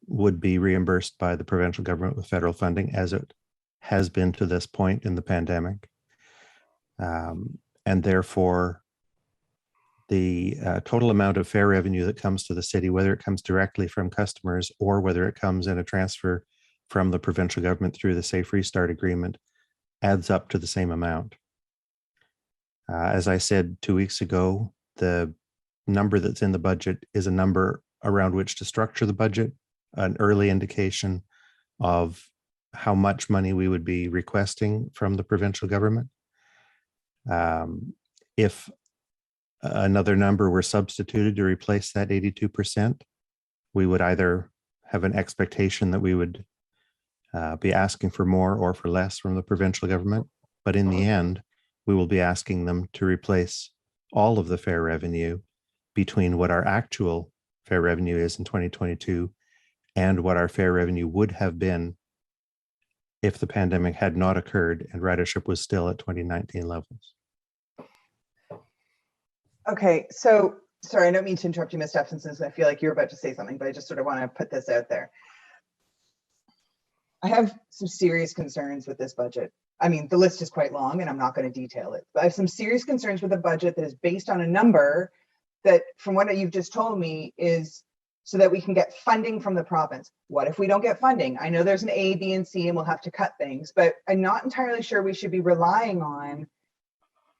would be reimbursed by the provincial government with federal funding, as it has been to this point in the pandemic. And therefore, the total amount of fare revenue that comes to the city, whether it comes directly from customers or whether it comes in a transfer from the provincial government through the Safe Restart Agreement, adds up to the same amount. As I said 2 weeks ago, the number that's in the budget is a number around which to structure the budget, an early indication of how much money we would be requesting from the provincial government. If another number were substituted to replace that 82%, we would either have an expectation that we would be asking for more or for less from the provincial government. But in the end, we will be asking them to replace all of the fare revenue between what our actual fare revenue is in 2022 and what our fare revenue would have been if the pandemic had not occurred and ridership was still at 2019 levels. Okay, so sorry, I don't mean to interrupt you, Ms. Stephenson, I feel like you're about to say something, but I just sort of want to put this out there. I have some serious concerns with this budget. I mean, the list is quite long and I'm not going to detail it, but I have some serious concerns with a budget that is based on a number that, from what you've just told me, is so that we can get funding from the province. What if we don't get funding? I know there's an A, B, and C, and we'll have to cut things, but I'm not entirely sure we should be relying on,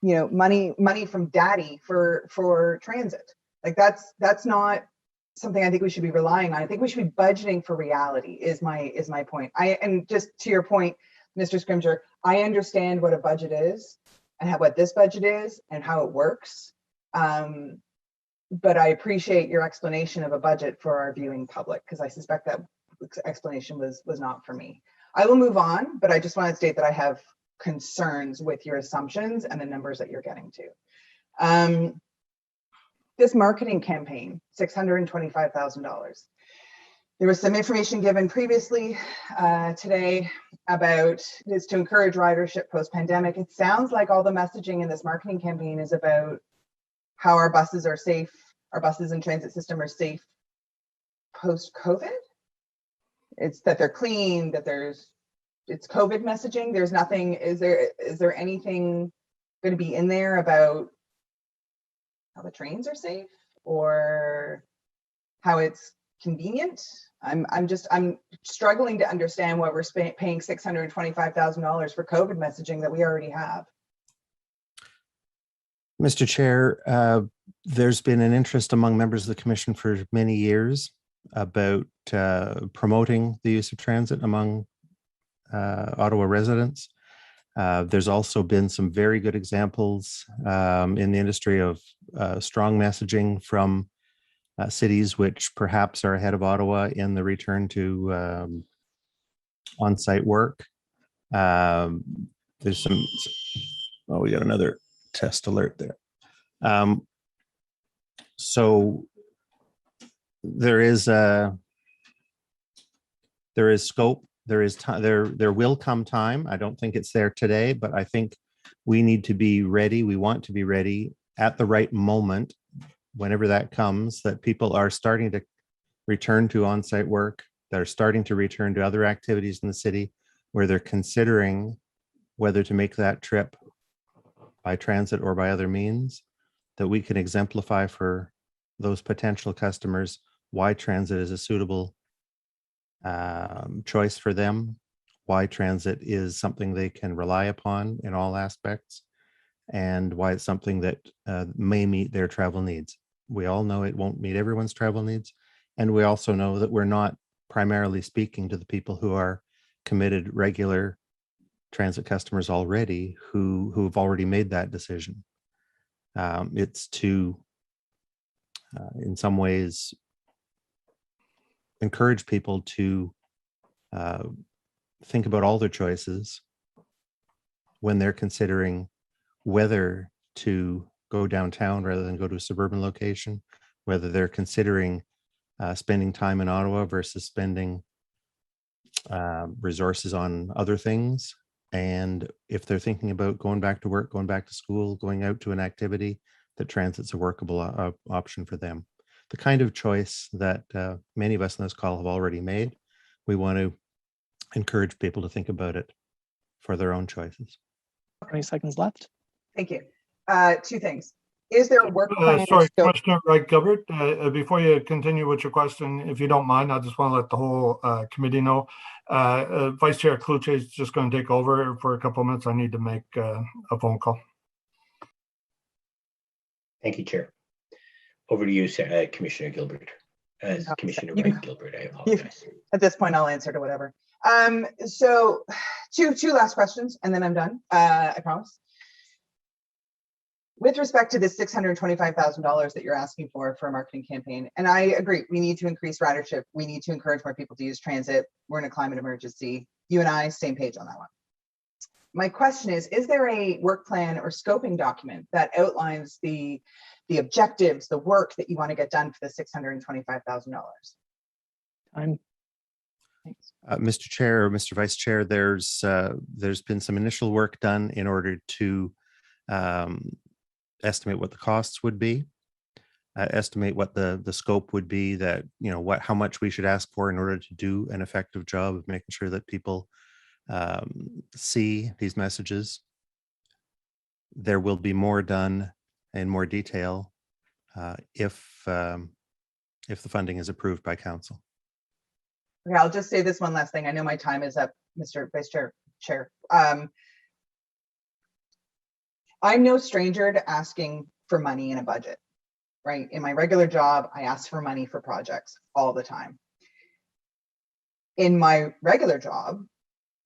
you know, money from daddy for transit. Like that's not something I think we should be relying on. I think we should be budgeting for reality is my point. And just to your point, Mr. Scrimger, I understand what a budget is and what this budget is and how it works. But I appreciate your explanation of a budget for our viewing public, because I suspect that explanation was not for me. I will move on, but I just want to state that I have concerns with your assumptions and the numbers that you're getting to. This marketing campaign, $625,000. There was some information given previously today about this to encourage ridership post-pandemic. It sounds like all the messaging in this marketing campaign is about how our buses are safe, our buses and transit system are safe post-COVID. It's that they're clean, that it's COVID messaging. There's nothing, is there anything going to be in there about how the trains are safe or how it's convenient? I'm struggling to understand why we're paying $625,000 for COVID messaging that we already have. Mr. Chair, there's been an interest among members of the Commission for many years about promoting the use of transit among Ottawa residents. There's also been some very good examples in the industry of strong messaging from cities which perhaps are ahead of Ottawa in the return to on-site work. There's some, oh, we got another test alert there. So there is scope there is time, there will come time. I don't think it's there today, but I think we need to be ready. We want to be ready at the right moment, whenever that comes, that people are starting to return to on-site work, that are starting to return to other activities in the city, where they're considering whether to make that trip by transit or by other means, that we can exemplify for those potential customers why transit is a suitable choice for them, why transit is something they can rely upon in all aspects, and why it's something that may meet their travel needs. We all know it won't meet everyone's travel needs. And we also know that we're not primarily speaking to the people who are committed regular transit customers already, who've already made that decision. It's to, in some ways, encourage people to think about all their choices when they're considering whether to go downtown rather than go to a suburban location, whether they're considering spending time in Ottawa versus spending resources on other things. And if they're thinking about going back to work, going back to school, going out to an activity, that transit's a workable option for them. The kind of choice that many of us in this call have already made. We want to encourage people to think about it for their own choices. 20 seconds left. Thank you. Two things. Is there a work plan? Sorry, Commissioner Wright Gilbert, before you continue with your question, if you don't mind, I just want to let the whole committee know. Vice Chair Kluche is just going to take over for a couple of minutes. I need to make a phone call. Thank you, Chair. Over to you, Commissioner Gilbert. Commissioner Wright Gilbert, I apologize. At this point, I'll answer to whatever. So two last questions, and then I'm done. I promise. With respect to the $625,000 that you're asking for a marketing campaign, and I agree, we need to increase ridership. We need to encourage more people to use transit. We're in a climate emergency. You and I, same page on that one. My question is there a work plan or scoping document that outlines the objectives, the work that you want to get done for the $625,000? Time. Mr. Chair or Mr. Vice Chair, there's been some initial work done in order to estimate what the costs would be, estimate what the scope would be, that, you know, how much we should ask for in order to do an effective job of making sure that people see these messages. There will be more done in more detail if the funding is approved by council. Okay, I'll just say this one last thing. I know my time is up, Mr. Vice Chair. I'm no stranger to asking for money in a budget, right? In my regular job, I ask for money for projects all the time. In my regular job,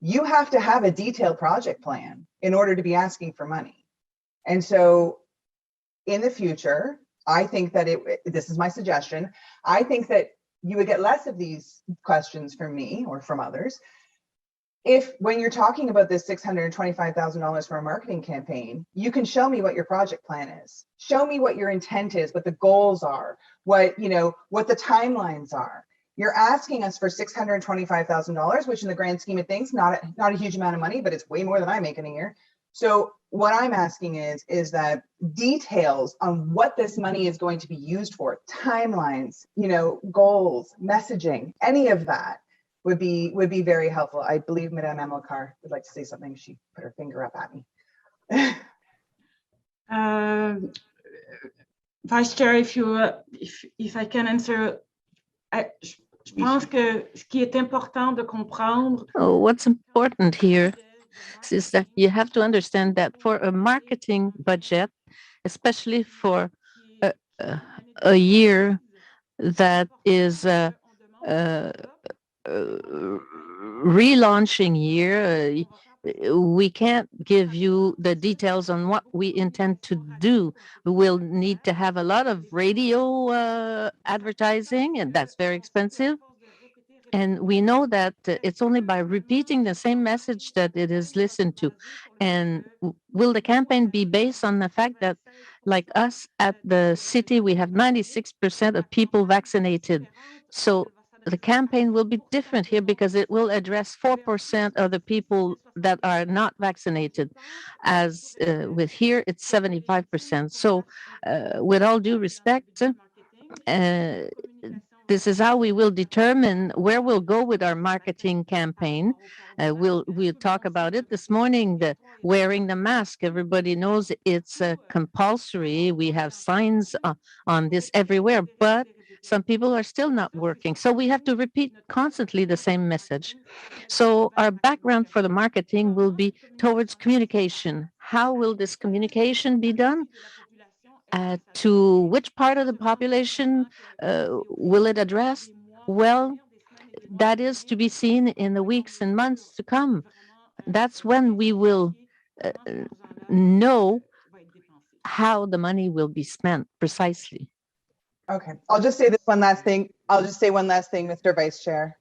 you have to have a detailed project plan in order to be asking for money. And so in the future, I think that this is my suggestion, I think that you would get less of these questions from me or from others if, when you're talking about this $625,000 for a marketing campaign, you can show me what your project plan is. Show me what your intent is, what the goals are, what the timelines are. You're asking us for $625,000, which in the grand scheme of things, not a huge amount of money, but it's way more than I make in a year. So what I'm asking is that details on what this money is going to be used for, timelines, goals, messaging, any of that would be very helpful. I believe Madame Amilcar would like to say something. She put her finger up at me. Vice Chair, if I can answer, je pense que ce qui est important de comprendre. Oh, what's important here is that you have to understand that for a marketing budget, especially for a year that is relaunching year, we can't give you the details on what we intend to do. We'll need to have a lot of radio advertising, and that's very expensive. And we know that it's only by repeating the same message that it is listened to. And will the campaign be based on the fact that, like us at the city, we have 96% of people vaccinated? So the campaign will be different here because it will address 4% of the people that are not vaccinated, as with here it's 75%. So with all due respect, this is how we will determine where we'll go with our marketing campaign. We'll talk about it this morning. The wearing the mask, everybody knows it's compulsory. We have signs on this everywhere, but some people are still not working. So we have to repeat constantly the same message. So our background for the marketing will be towards communication. How will this communication be done? To which part of the population will it address? Well, that is to be seen in the weeks and months to come. That's when we will know how the money will be spent precisely. Okay, I'll just say this one last thing. I'll just say one last thing, Mr. Vice Chair.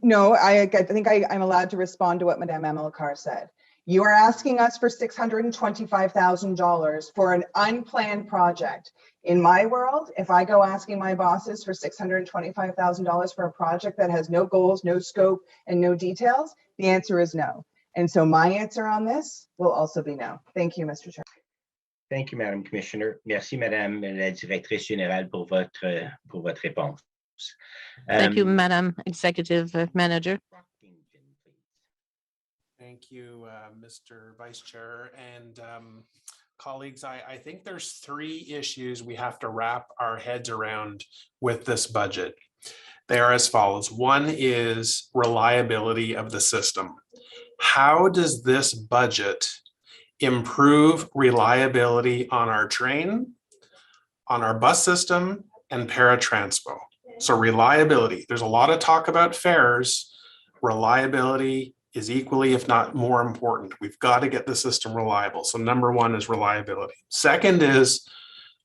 No, I think I'm allowed to respond to what Madame Amelkar said. You are asking us for $625,000 for an unplanned project. In my world, if I go asking my bosses for $625,000 for a project that has no goals, no scope, and no details, the answer is no. And so my answer on this will also be no. Thank you, Mr. Chair. Thank you, Madam Commissioner. Merci, Madame la Directrice Générale, pour votre réponse. Thank you, Madam Executive Manager. Thank you, Mr. Vice Chair. And colleagues, I think there's three issues we have to wrap our heads around with this budget. They are as follows. One is reliability of the system. How does this budget improve reliability on our train, on our bus system, and paratranspo? So reliability, there's a lot of talk about fares. Reliability is equally, if not more important. We've got to get the system reliable. So number one is reliability. Second is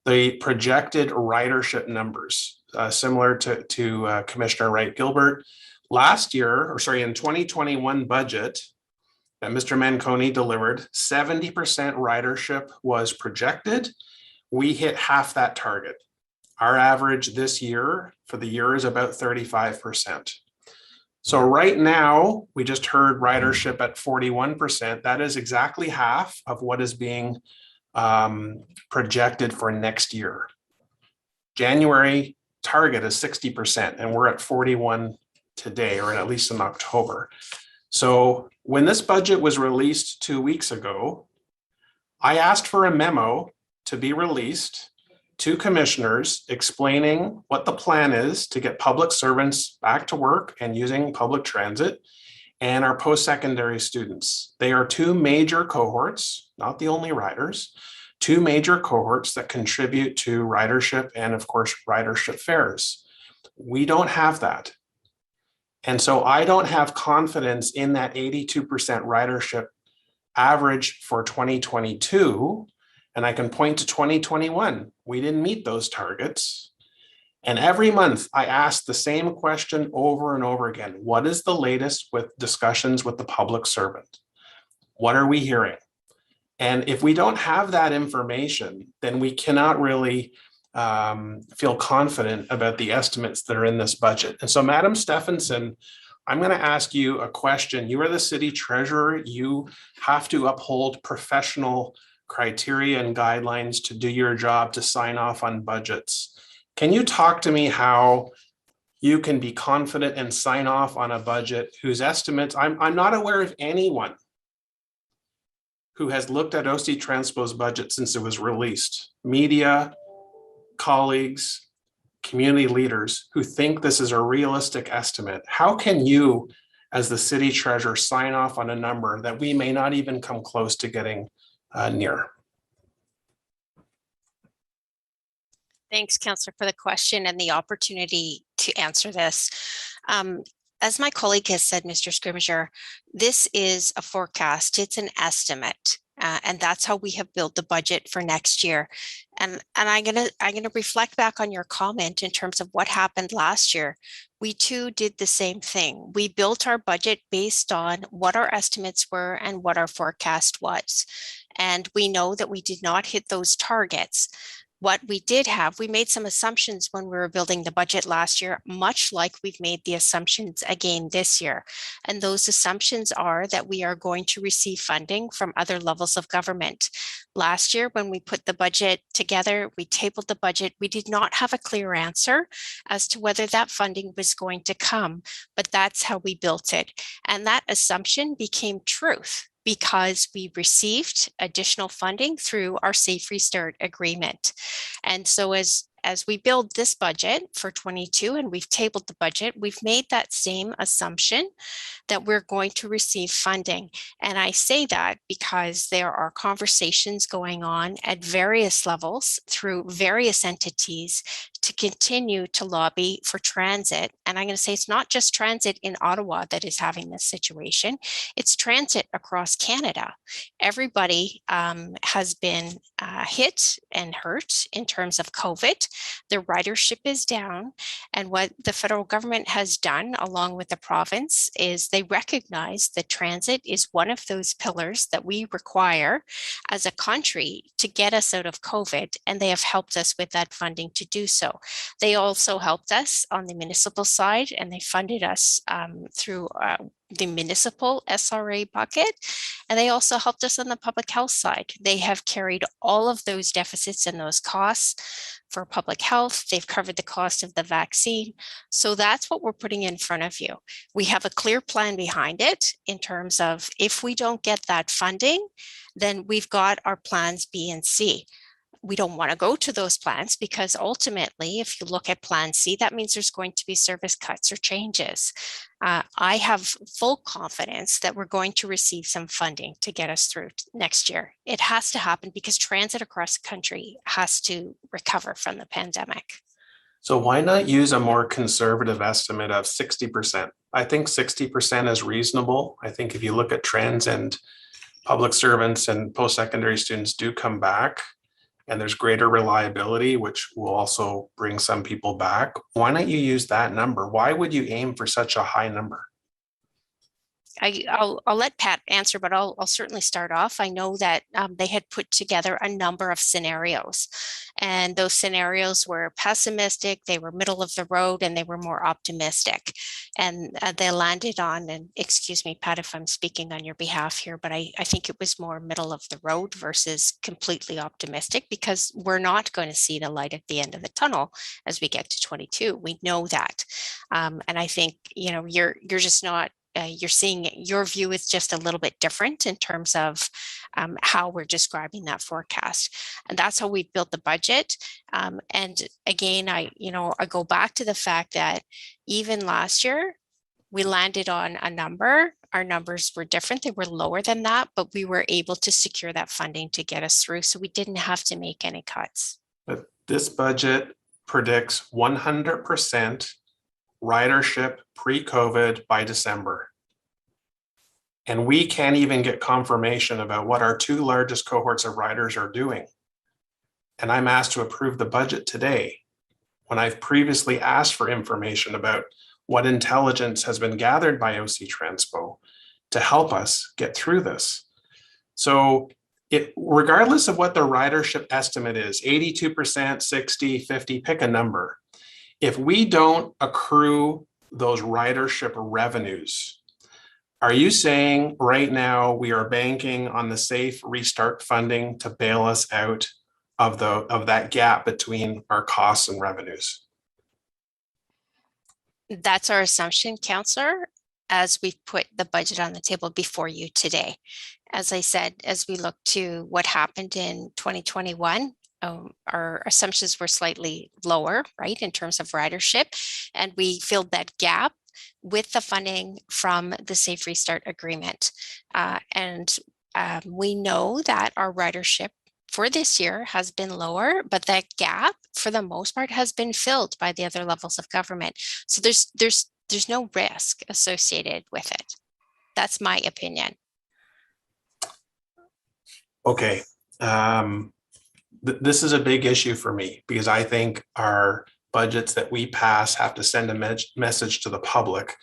the projected ridership numbers, similar to Commissioner Wright-Gilbert. Last year, or sorry, in 2021 budget that Mr. Manconi delivered, 70% ridership was projected. We hit half that target. Our average this year for the year is about 35%. So right now, we just heard ridership at 41%. That is exactly half of what is being projected for next year. January target is 60%, and we're at 41 today, or at least in October. So when this budget was released 2 weeks ago, I asked for a memo to be released to commissioners explaining what the plan is to get public servants back to work and using public transit, and our post-secondary students. They are two major cohorts, not the only riders, two major cohorts that contribute to ridership and, of course, ridership fares. We don't have that. And so I don't have confidence in that 82% ridership average for 2022. And I can point to 2021. We didn't meet those targets. And every month I ask the same question over and over again. What is the latest with discussions with the public servant? What are we hearing? And if we don't have that information, then we cannot really feel confident about the estimates that are in this budget. And so, Madam Stephenson, I'm going to ask you a question. You are the city treasurer. You have to uphold professional criteria and guidelines to do your job, to sign off on budgets. Can you talk to me how you can be confident and sign off on a budget whose estimates, I'm not aware of anyone who has looked at OC Transpo's budget since it was released, media, colleagues, community leaders who think this is a realistic estimate. How can you, as the city treasurer, sign off on a number that we may not even come close to getting near? Thanks, Councillor, for the question and the opportunity to answer this. As my colleague has said, Mr. Scrimgeour, this is a forecast, it's an estimate, and that's how we have built the budget for next year. And I'm gonna reflect back on your comment in terms of what happened last year. We too did the same thing. We built our budget based on what our estimates were and what our forecast was. And we know that we did not hit those targets. what we did have, we made some assumptions when we were building the budget last year, much like we've made the assumptions again this year. And those assumptions are that we are going to receive funding from other levels of government. Last year, when we put the budget together, we tabled the budget, we did not have a clear answer as to whether that funding was going to come, but that's how we built it. And that assumption became truth, because we received additional funding through our Safe Restart agreement. And so as we build this budget for 22 and we've tabled the budget, we've made that same assumption that we're going to receive funding. And I say that because there are conversations going on at various levels through various entities to continue to lobby for transit. And I'm going to say it's not just transit in Ottawa that is having this situation, it's transit across Canada. Everybody has been hit and hurt in terms of COVID. The ridership is down. And what the federal government has done along with the province is they recognize that transit is one of those pillars that we require as a country to get us out of COVID. And they have helped us with that funding to do so. They also helped us on the municipal side, and they funded us through the municipal SRA bucket. And they also helped us on the public health side. They have carried all of those deficits and those costs for public health. They've covered the cost of the vaccine. So that's what we're putting in front of you. We have a clear plan behind it in terms of if we don't get that funding, then we've got our plans B and C. We don't want to go to those plans because ultimately, if you look at Plan C, that means there's going to be service cuts or changes. I have full confidence that we're going to receive some funding to get us through next year. It has to happen because transit across the country has to recover from the pandemic. So why not use a more conservative estimate of 60%? I think 60% is reasonable. I think if you look at trends and public servants and post-secondary students do come back, and there's greater reliability, which will also bring some people back. Why not you use that number? Why would you aim for such a high number? I'll let Pat answer, but I'll certainly start off. I know that they had put together a number of scenarios, and those scenarios were pessimistic, they were middle of the road, and they were more optimistic. And they landed on, and excuse me, Pat, if I'm speaking on your behalf here, but I think it was more middle of the road versus completely optimistic, because we're not going to see the light at the end of the tunnel as we get to 22. We know that. And I think, you're just not, you're seeing your view is just a little bit different in terms of how we're describing that forecast. And that's how we built the budget. And again, I go back to the fact that even last year, we landed on a number. Our numbers were different. They were lower than that, but we were able to secure that funding to get us through. So we didn't have to make any cuts. But this budget predicts 100% ridership pre-COVID by December. And we can't even get confirmation about what our two largest cohorts of riders are doing. And I'm asked to approve the budget today when I've previously asked for information about what intelligence has been gathered by OC Transpo to help us get through this. So regardless of what the ridership estimate is, 82%, 60, 50, pick a number. If we don't accrue those ridership revenues, are you saying right now we are banking on the Safe Restart funding to bail us out of that gap between our costs and revenues? That's our assumption, Councillor, as we've put the budget on the table before you today. As I said, as we look to what happened in 2021, our assumptions were slightly lower, right, in terms of ridership, and we filled that gap with the funding from the Safe Restart agreement. We know that our ridership for this year has been lower, but that gap for the most part has been filled by the other levels of government. So there's no risk associated with it. That's my opinion. Okay. This is a big issue for me because I think our budgets that we pass have to send a message to the public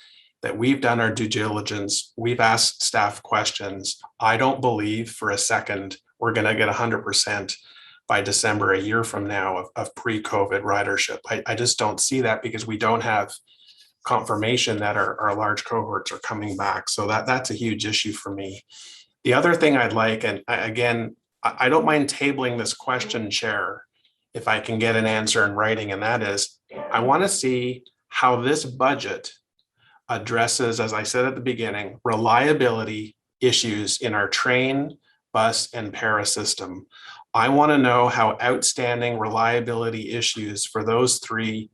that we've done our due diligence. We've asked staff questions. I don't believe for a second we're going to get 100% by December a year from now of pre-COVID ridership. I just don't see that because we don't have confirmation that our large cohorts are coming back. So that's a huge issue for me. The other thing I'd like, and again, I don't mind tabling this question, Chair, if I can get an answer in writing, and that is, I want to see how this budget addresses, as I said at the beginning, reliability issues in our train, bus, and para system. I want to know how outstanding reliability issues for those three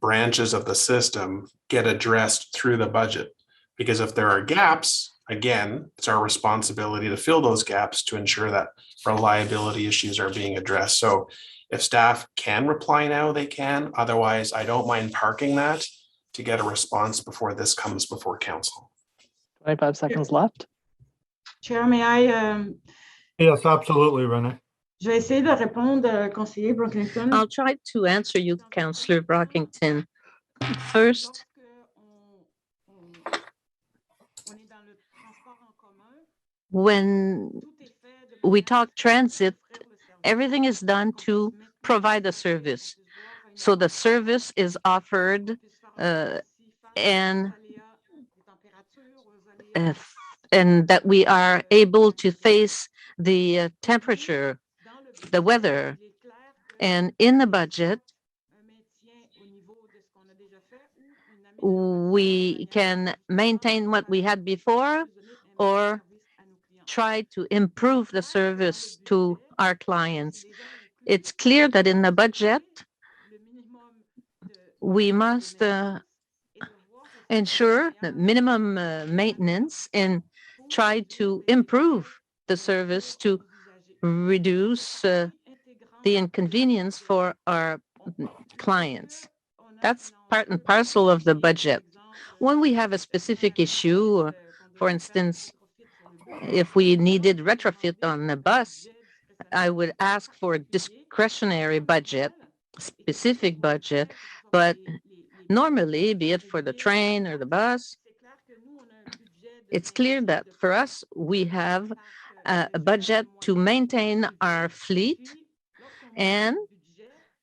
branches of the system get addressed through the budget. Because if there are gaps, again, it's our responsibility to fill those gaps to ensure that reliability issues are being addressed. So if staff can reply now, they can. Otherwise, I don't mind parking that to get a response before this comes before council. 25 seconds left. Chair, may I? Yes, absolutely, Renee. Je vais essayer de répondre, conseiller Brockington. I'll try to answer you, Councillor Brockington. First, when we talk transit, everything is done to provide a service. So the service is offered and that we are able to face the temperature, the weather. And in the budget, we can maintain what we had before or try to improve the service to our clients. It's clear that in the budget, we must ensure the minimum maintenance and try to improve the service to reduce the inconvenience for our clients. That's part and parcel of the budget. When we have a specific issue, for instance, if we needed retrofit on the bus, I would ask for a discretionary budget, specific budget, but normally, be it for the train or the bus, it's clear that for us, we have a budget to maintain our fleet. And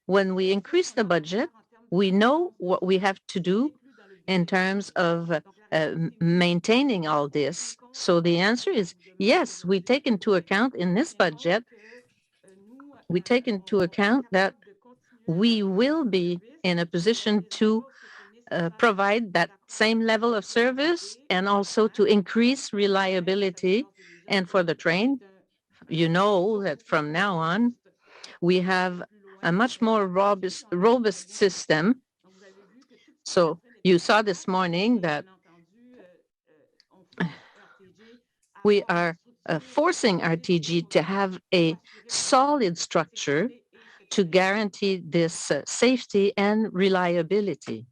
when we increase the budget, we know what we have to do in terms of maintaining all this. So the answer is yes, we take into account in this budget, we take into account that we will be in a position to provide that same level of service and also to increase reliability. And for the train, you know that from now on, we have a much more robust system. So you saw this morning that we are forcing RTG to have a solid structure to guarantee this safety and reliability.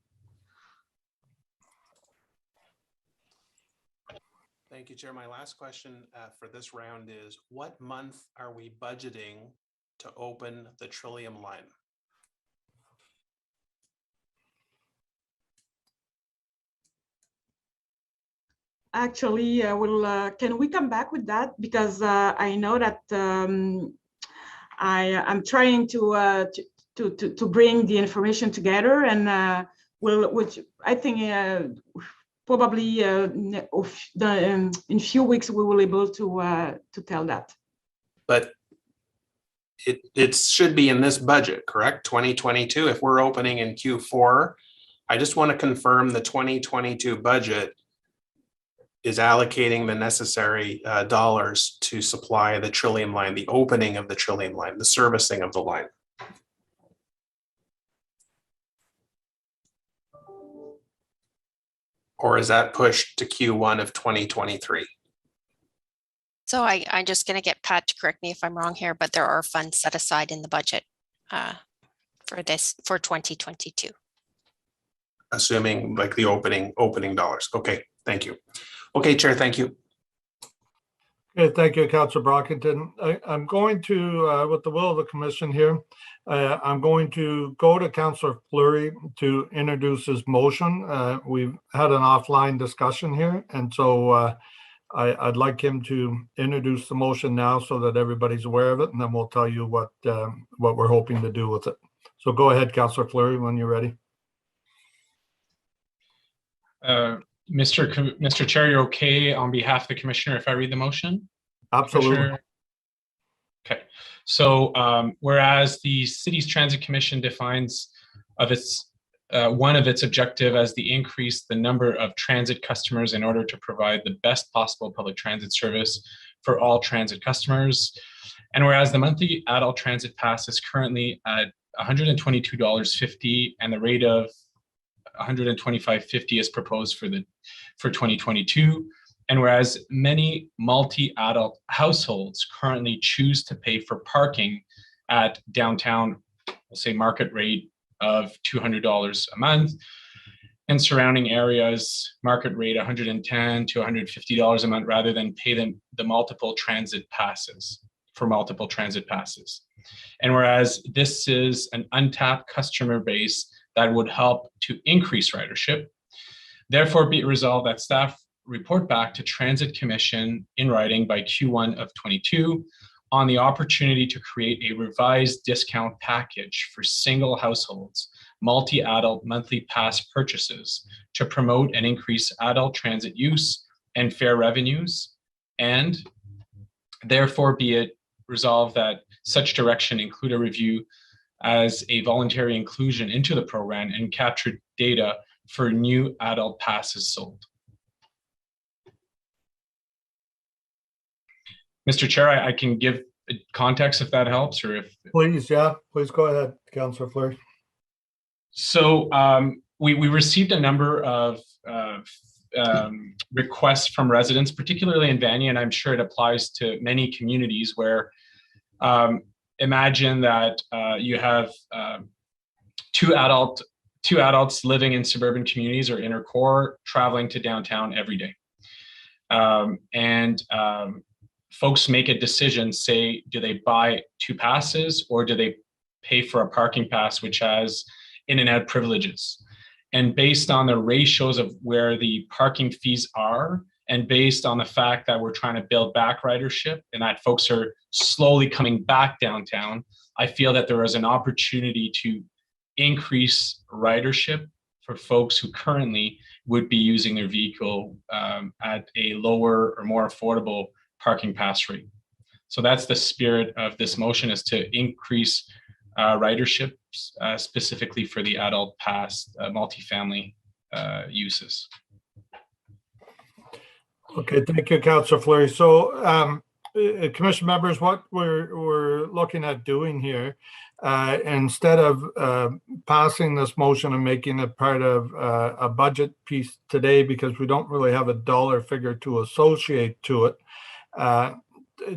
Thank you, Chair. My last question for this round is, what month are we budgeting to open the Trillium line? Actually, can we come back with that? Because I know that I'm trying to bring the information together, and which I think probably in a few weeks we will be able to tell that. But it should be in this budget, correct? 2022. If we're opening in Q4, I just want to confirm the 2022 budget is allocating the necessary dollars to supply the Trillium line, the opening of the Trillium line, the servicing of the line. Or is that pushed to Q1 of 2023? So I'm just going to get Pat to correct me if I'm wrong here, but there are funds set aside in the budget for 2022. Assuming like the opening dollars. Okay, thank you. Okay, Chair, thank you. Okay, thank you, Councillor Brockington. I'm going to, with the will of the commission here, I'm going to go to Councillor Fleury to introduce his motion. We've had an offline discussion here, and so I'd like him to introduce the motion now so that everybody's aware of it, and then we'll tell you what we're hoping to do with it. So go ahead, Councillor Fleury, when you're ready. Mr. Chair, you're okay on behalf of the commissioner if I read the motion? Absolutely. Okay. So whereas the city's transit commission defines one of its objective as the increase the number of transit customers in order to provide the best possible public transit service for all transit customers. And whereas the monthly adult transit pass is currently at $122.50 and the rate of $125.50 is proposed for 2022. And whereas many multi-adult households currently choose to pay for parking at downtown, we'll say market rate of $200 a month, and surrounding areas market rate $110 to $150 a month, rather than pay the multiple transit passes for multiple transit passes. And whereas this is an untapped customer base that would help to increase ridership, therefore be it resolved that staff report back to Transit Commission in writing by Q1 of 22 on the opportunity to create a revised discount package for single households, multi-adult monthly pass purchases to promote and increase adult transit use and fare revenues. And therefore be it resolved that such direction include a review as a voluntary inclusion into the program and capture data for new adult passes sold. Mr. Chair, I can give context if that helps, or if. Please, yeah, please go ahead, Councillor Fleury. So we received a number of requests from residents, particularly in Vanier, and I'm sure it applies to many communities where imagine that you have two adults living in suburban communities or inner core traveling to downtown every day. Folks make a decision, say, do they buy two passes or do they pay for a parking pass which has in and out privileges? And based on the ratios of where the parking fees are, and based on the fact that we're trying to build back ridership and that folks are slowly coming back downtown, I feel that there is an opportunity to increase ridership for folks who currently would be using their vehicle at a lower or more affordable parking pass rate. So that's the spirit of this motion, is to increase ridership specifically for the adult pass multifamily uses. Okay, thank you, Councillor Fleury. So, Commission members, what we're looking at doing here, instead of passing this motion and making it part of a budget piece today, because we don't really have a dollar figure to associate to it,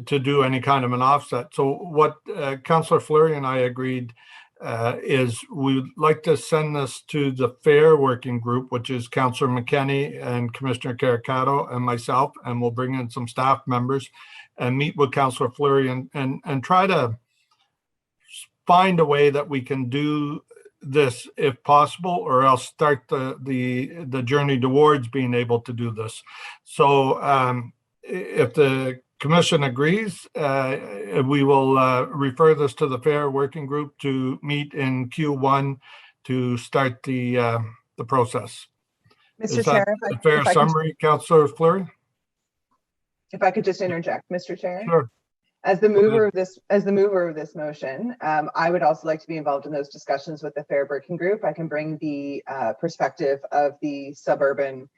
to do any kind of an offset. So what Councillor Fleury and I agreed is we'd like to send this to the FAIR working group, which is Councillor McKenney and Commissioner Caricato and myself, and we'll bring in some staff members and meet with Councillor Fleury and try to find a way that we can do this if possible, or else start the journey towards being able to do this. So if the Commission agrees, we will refer this to the FAIR working group to meet in Q1 to start the process. Mr. Is Chair, that a fair summary, Councillor Fleury? If I could just interject, Mr. Chair. Sure. As the mover of this motion, I would also like to be involved in those discussions with the FAIR working group. I can bring the perspective of the suburban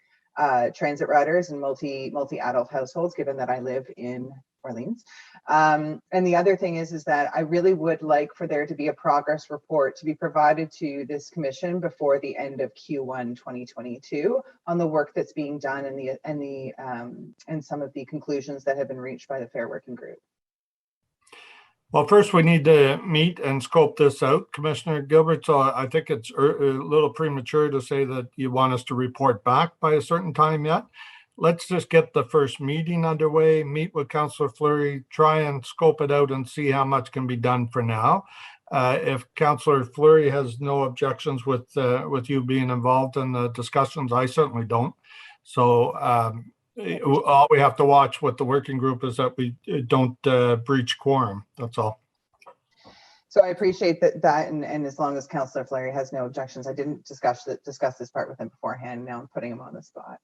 transit riders and multi-adult households, given that I live in Orleans. And the other thing is that I really would like for there to be a progress report to be provided to this commission before the end of Q1 2022 on the work that's being done and some of the conclusions that have been reached by the FAIR working group. Well, first we need to meet and scope this out. Commissioner Gilbert, so I think it's a little premature to say that you want us to report back by a certain time yet. Let's just get the first meeting underway, meet with Councillor Fleury, try and scope it out and see how much can be done for now. If Councillor Fleury has no objections with you being involved in the discussions, I certainly don't. So all we have to watch with the working group is that we don't breach quorum. That's all. So I appreciate that, and as long as Councillor Fleury has no objections, I didn't discuss this part with him beforehand. Now I'm putting him on the spot.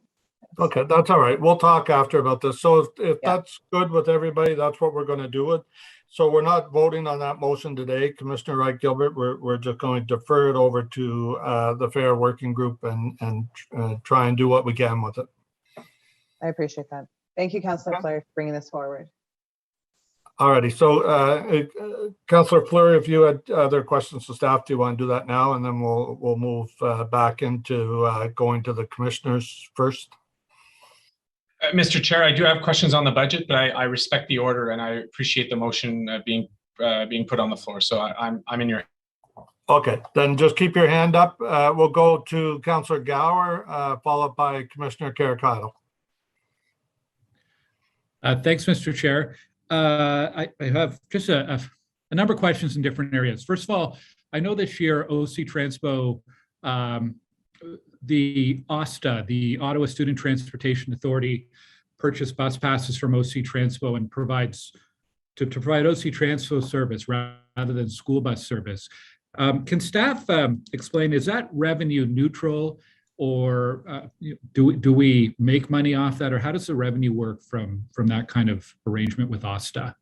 Okay, that's all right. We'll talk after about this. So if Yeah. that's good with everybody, that's what we're going to do it. So we're not voting on that motion today, Commissioner Wright Gilbert. We're just going to defer it over to the Fair Working Group and try and do what we can with it. I appreciate that. Thank you, Councillor Fleury, for bringing this forward. All righty. So Councillor Fleury, if you had other questions to staff, do you want to do that now? And then we'll move back into going to the commissioners first. Mr. Chair, I do have questions on the budget, but I respect the order and I appreciate the motion being put on the floor. So I'm in your. Okay, then just keep your hand up. We'll go to Councillor Gower, followed by Commissioner Carricotto. Thanks, Mr. Chair. I have just a number of questions in different areas. First of all, I know this year OC Transpo, the OSTA, the Ottawa Student Transportation Authority, purchased bus passes from OC Transpo and provides to provide OC Transpo service rather than school bus service. Can staff explain, is that revenue neutral, or do we make money off that, or how does the revenue work from that kind of arrangement with OSTA?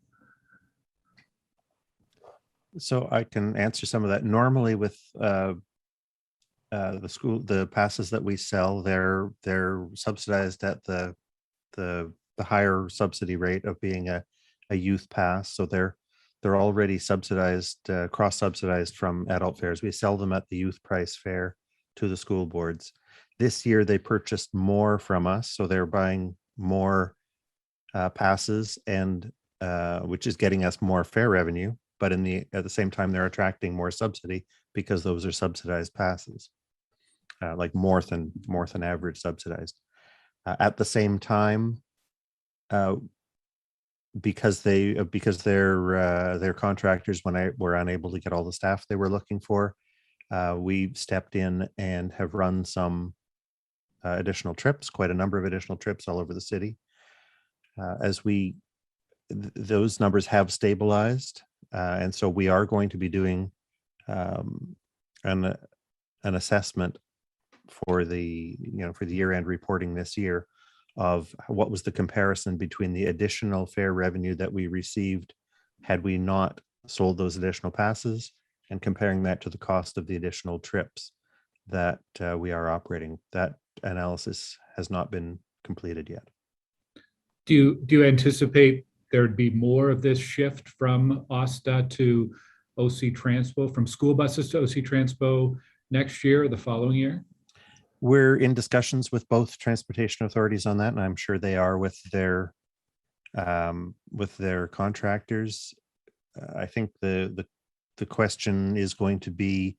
So I can answer some of that. Normally with the passes that we sell, they're subsidized at the higher subsidy rate of being a youth pass. So they're already subsidized, cross-subsidized from adult fares. We sell them at the youth price fare to the school boards. This year they purchased more from us, so they're buying more passes, and which is getting us more fare revenue. But at the same time, they're attracting more subsidy because those are subsidized passes, like more than average subsidized. At the same time, because their contractors, when were unable to get all the staff they were looking for, we stepped in and have run some additional trips, quite a number of additional trips all over the city. Those numbers have stabilized, and so we are going to be doing an assessment for the year-end reporting this year of what was the comparison between the additional fare revenue that we received had we not sold those additional passes, and comparing that to the cost of the additional trips that we are operating. That analysis has not been completed yet. Do you anticipate there'd be more of this shift from OSTA to OC Transpo, from school buses to OC Transpo next year or the following year? We're in discussions with both transportation authorities on that, and I'm sure they are with their contractors. I think the question is going to be,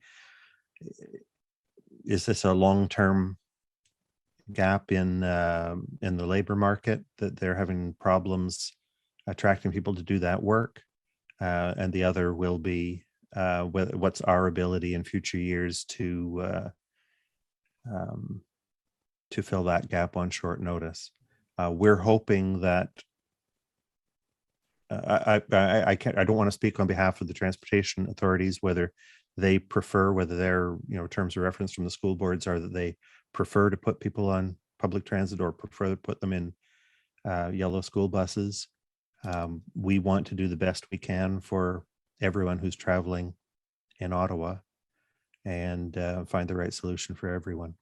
is this a long-term gap in the labor market that they're having problems attracting people to do that work? And the other will be what's our ability in future years to fill that gap on short notice. We're hoping that I don't want to speak on behalf of the transportation authorities, whether their terms of reference from the school boards are that they prefer to put people on public transit or prefer to put them in yellow school buses. We want to do the best we can for everyone who's traveling in Ottawa and find the right solution for everyone.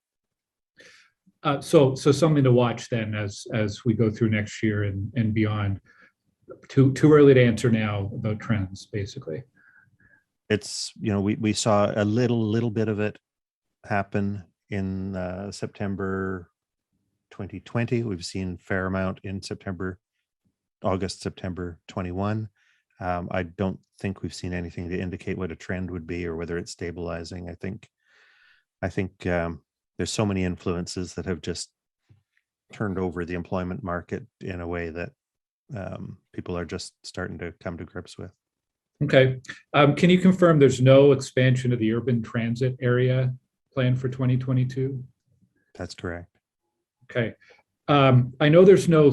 So something to watch then as we go through next year and beyond. Too early to answer now about trends, basically. It's, we saw a little bit of it happen in September 2020. We've seen a fair amount in August, September 21. I don't think we've seen anything to indicate what a trend would be or whether it's stabilizing. I think there's so many influences that have just turned over the employment market in a way that people are just starting to come to grips with. Okay. Can you confirm there's no expansion of the urban transit area planned for 2022? That's correct. Okay. I know there's no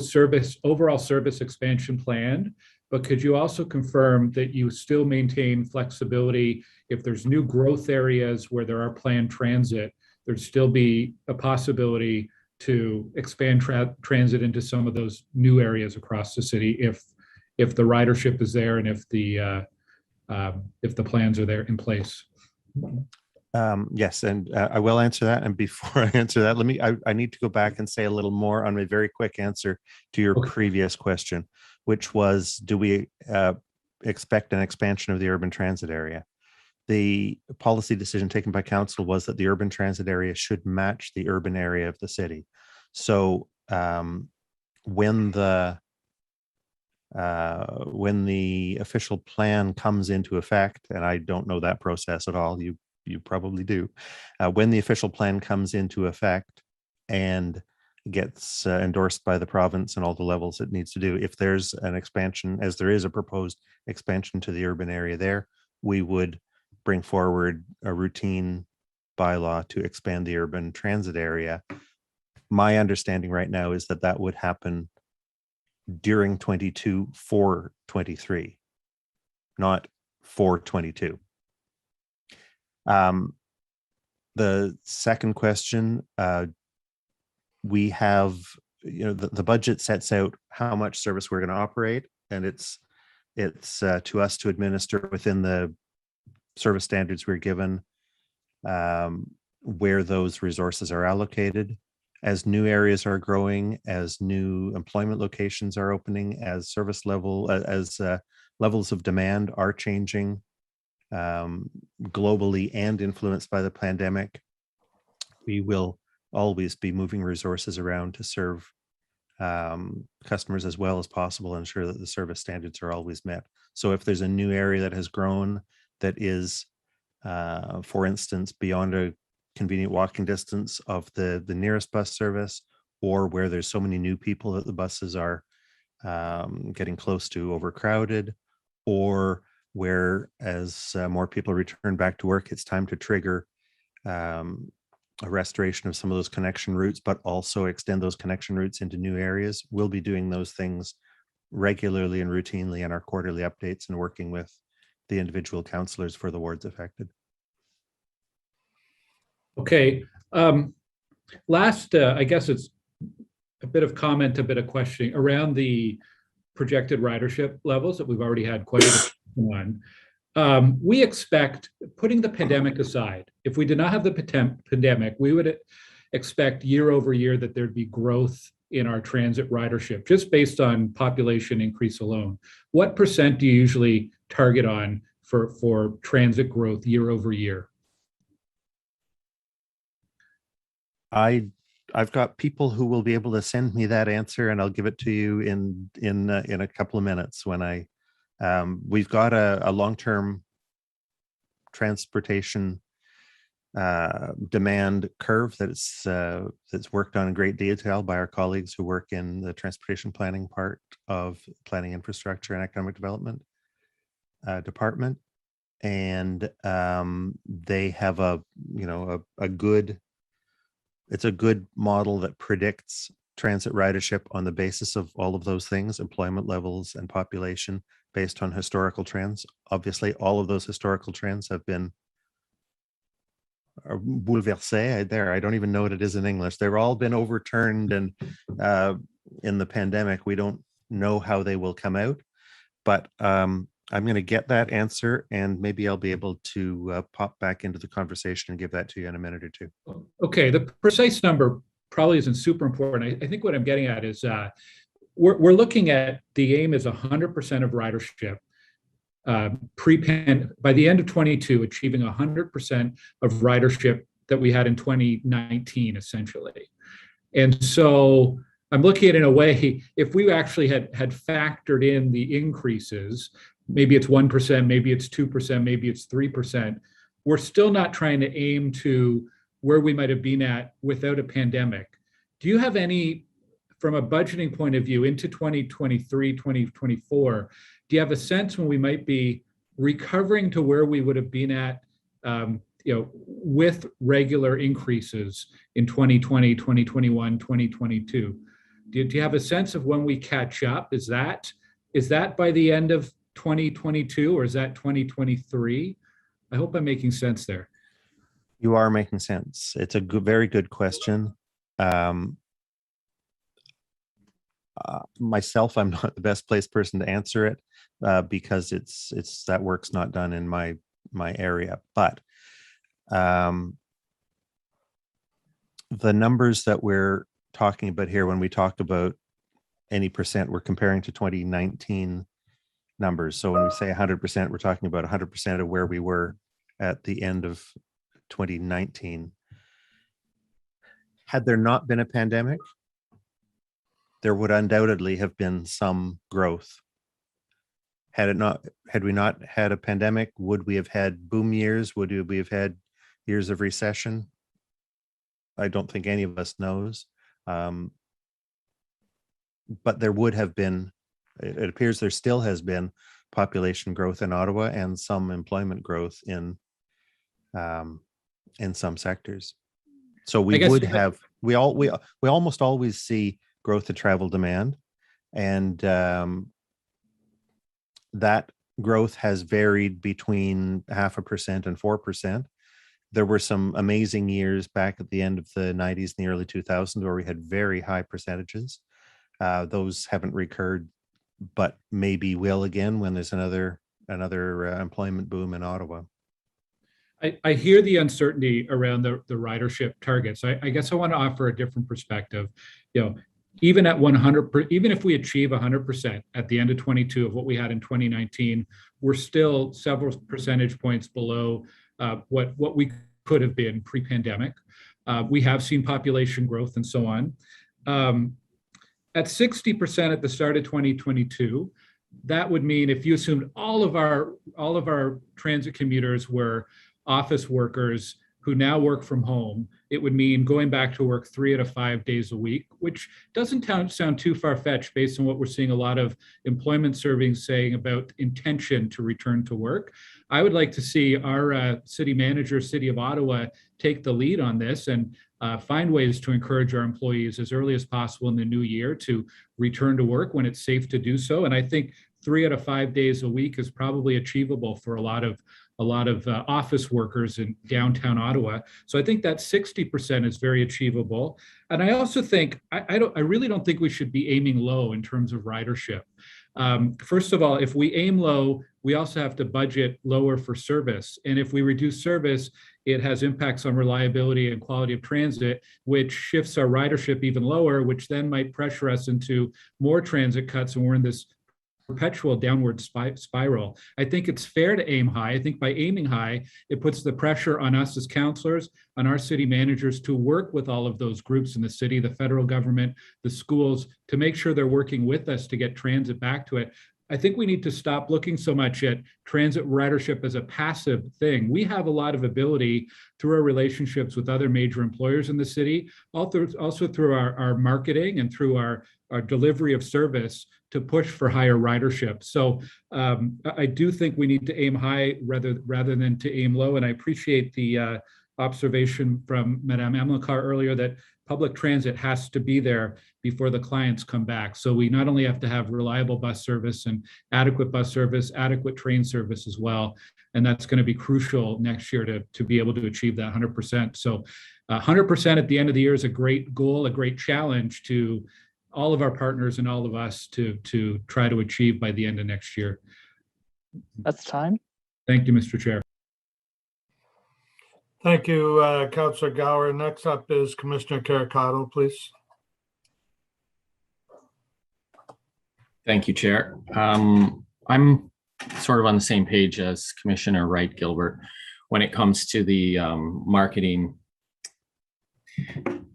overall service expansion planned, but could you also confirm that you still maintain flexibility if there's new growth areas where there are planned transit, there'd still be a possibility to expand transit into some of those new areas across the city if the ridership is there and if the plans are there in place? Yes, and I will answer that. And before I answer that, I need to go back and say a little more on a very quick answer to your previous question, which was, do we expect an expansion of the urban transit area? The policy decision taken by council was that the urban transit area should match the urban area of the city. So when the official plan comes into effect, and I don't know that process at all, you probably do, when the official plan comes into effect and gets endorsed by the province and all the levels it needs to do, if there's an expansion, as there is a proposed expansion to the urban area there, we would bring forward a routine bylaw to expand the urban transit area. My understanding right now is that that would happen during 22 for 23, not for 22. The second question, we have, the budget sets out how much service we're going to operate, and it's to us to administer within the service standards we're given, where those resources are allocated. As new areas are growing, as new employment locations are opening, as levels of demand are changing globally and influenced by the pandemic, we will always be moving resources around to serve customers as well as possible, and ensure that the service standards are always met. So if there's a new area that has grown that is, for instance, beyond a convenient walking distance of the nearest bus service, or where there's so many new people that the buses are getting close to overcrowded, or where as more people return back to work, it's time to trigger a restoration of some of those connection routes, but also extend those connection routes into new areas. We'll be doing those things regularly and routinely in our quarterly updates and working with the individual councillors for the wards affected. Okay. Last, I guess it's a bit of comment, a bit of questioning around the projected ridership levels that we've already had quite a one. We expect, putting the pandemic aside, if we did not have the pandemic, we would expect year over year that there'd be growth in our transit ridership, just based on population increase alone. What % do you usually target on for transit growth year over year? I've got people who will be able to send me that answer, and I'll give it to you in a couple of minutes. When we've got a long-term transportation demand curve that's worked on in great detail by our colleagues who work in the transportation planning part of planning, infrastructure, and economic development department, and they have a good. It's a good model that predicts transit ridership on the basis of all of those things, employment levels and population, based on historical trends. Obviously, all of those historical trends have been bouleversé. I don't even know what it is in English. They've all been overturned, and in the pandemic, we don't know how they will come out. But I'm going to get that answer, and maybe I'll be able to pop back into the conversation and give that to you in a minute or two. Okay, the precise number probably isn't super important. I think what I'm getting at is we're looking at, the aim is 100% of ridership by the end of 22, achieving 100% of ridership that we had in 2019, essentially. And so I'm looking at it in a way, if we actually had factored in the increases, maybe it's 1%, maybe it's 2%, maybe it's 3%. We're still not trying to aim to where we might have been at without a pandemic. Do you have any, from a budgeting point of view, into 2023, 2024, do you have a sense when we might be recovering to where we would have been at, with regular increases in 2020, 2021, 2022? Do you have a sense of when we catch up? Is that by the end of 2022 or is that 2023? I hope I'm making sense there. You are making sense. It's a very good question. Myself, I'm not the best placed person to answer it because it's that work's not done in my area. But the numbers that we're talking about here, when we talk about any percent, we're comparing to 2019 numbers. So when we say 100%, we're talking about 100% of where we were at the end of 2019. Had there not been a pandemic, there would undoubtedly have been some growth. Had we not had a pandemic, would we have had boom years? Would we have had years of recession? I don't think any of us knows. But there would have been, it appears there still has been population growth in Ottawa and some employment growth in some sectors. So we would have, we almost always see growth in travel demand, and that growth has varied between 0.5% and 4%. There were some amazing years back at the end of the 90s and the early 2000s where we had very high percentages. Those haven't recurred, but maybe will again when there's another employment boom in Ottawa. I hear the uncertainty around the ridership targets. I guess I want to offer a different perspective. Even at 100, even if we achieve 100% at the end of 22 of what we had in 2019, we're still several percentage points below what we could have been pre-pandemic. We have seen population growth and so on. At 60% at the start of 2022, that would mean if you assumed all of our transit commuters were office workers who now work from home, it would mean going back to work 3 out of 5 days a week, which doesn't sound too far-fetched based on what we're seeing a lot of employment surveys saying about intention to return to work. I would like to see our city manager, City of Ottawa, take the lead on this and find ways to encourage our employees as early as possible in the new year to return to work when it's safe to do so. And I think 3 out of 5 days a week is probably achievable for a lot of office workers in downtown Ottawa. So I think that 60% is very achievable. And I also think, I really don't think we should be aiming low in terms of ridership. First of all, if we aim low, we also have to budget lower for service. And if we reduce service, it has impacts on reliability and quality of transit, which shifts our ridership even lower, which then might pressure us into more transit cuts. And we're in this perpetual downward spiral. I think it's fair to aim high. I think by aiming high, it puts the pressure on us as councillors, on our city managers to work with all of those groups in the city, the federal government, the schools, to make sure they're working with us to get transit back to it. I think we need to stop looking so much at transit ridership as a passive thing. We have a lot of ability through our relationships with other major employers in the city, also through our marketing and through our delivery of service to push for higher ridership. So I do think we need to aim high rather than to aim low. And I appreciate the observation from Madame Amilcar earlier that public transit has to be there before the clients come back. So we not only have to have reliable bus service and adequate bus service, adequate train service as well. And that's going to be crucial next year to be able to achieve that 100%. So 100% at the end of the year is a great goal, a great challenge to all of our partners and all of us to try to achieve by the end of next year. That's time. Thank you, Mr. Chair. Thank you, Councillor Gower. Next up is Commissioner Caracato, please. Thank you, Chair. I'm sort of on the same page as Commissioner Wright Gilbert when it comes to the marketing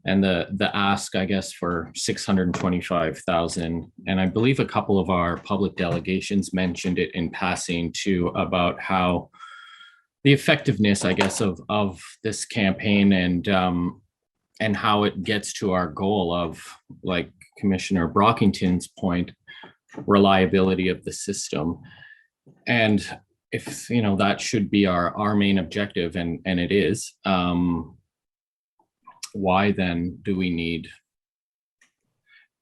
and the ask, I guess, for 625,000. And I believe a couple of our public delegations mentioned it in passing too, about how the effectiveness, I guess, of this campaign and how it gets to our goal of, like Commissioner Brockington's point, reliability of the system. And if, that should be our main objective, and it is, why then do we need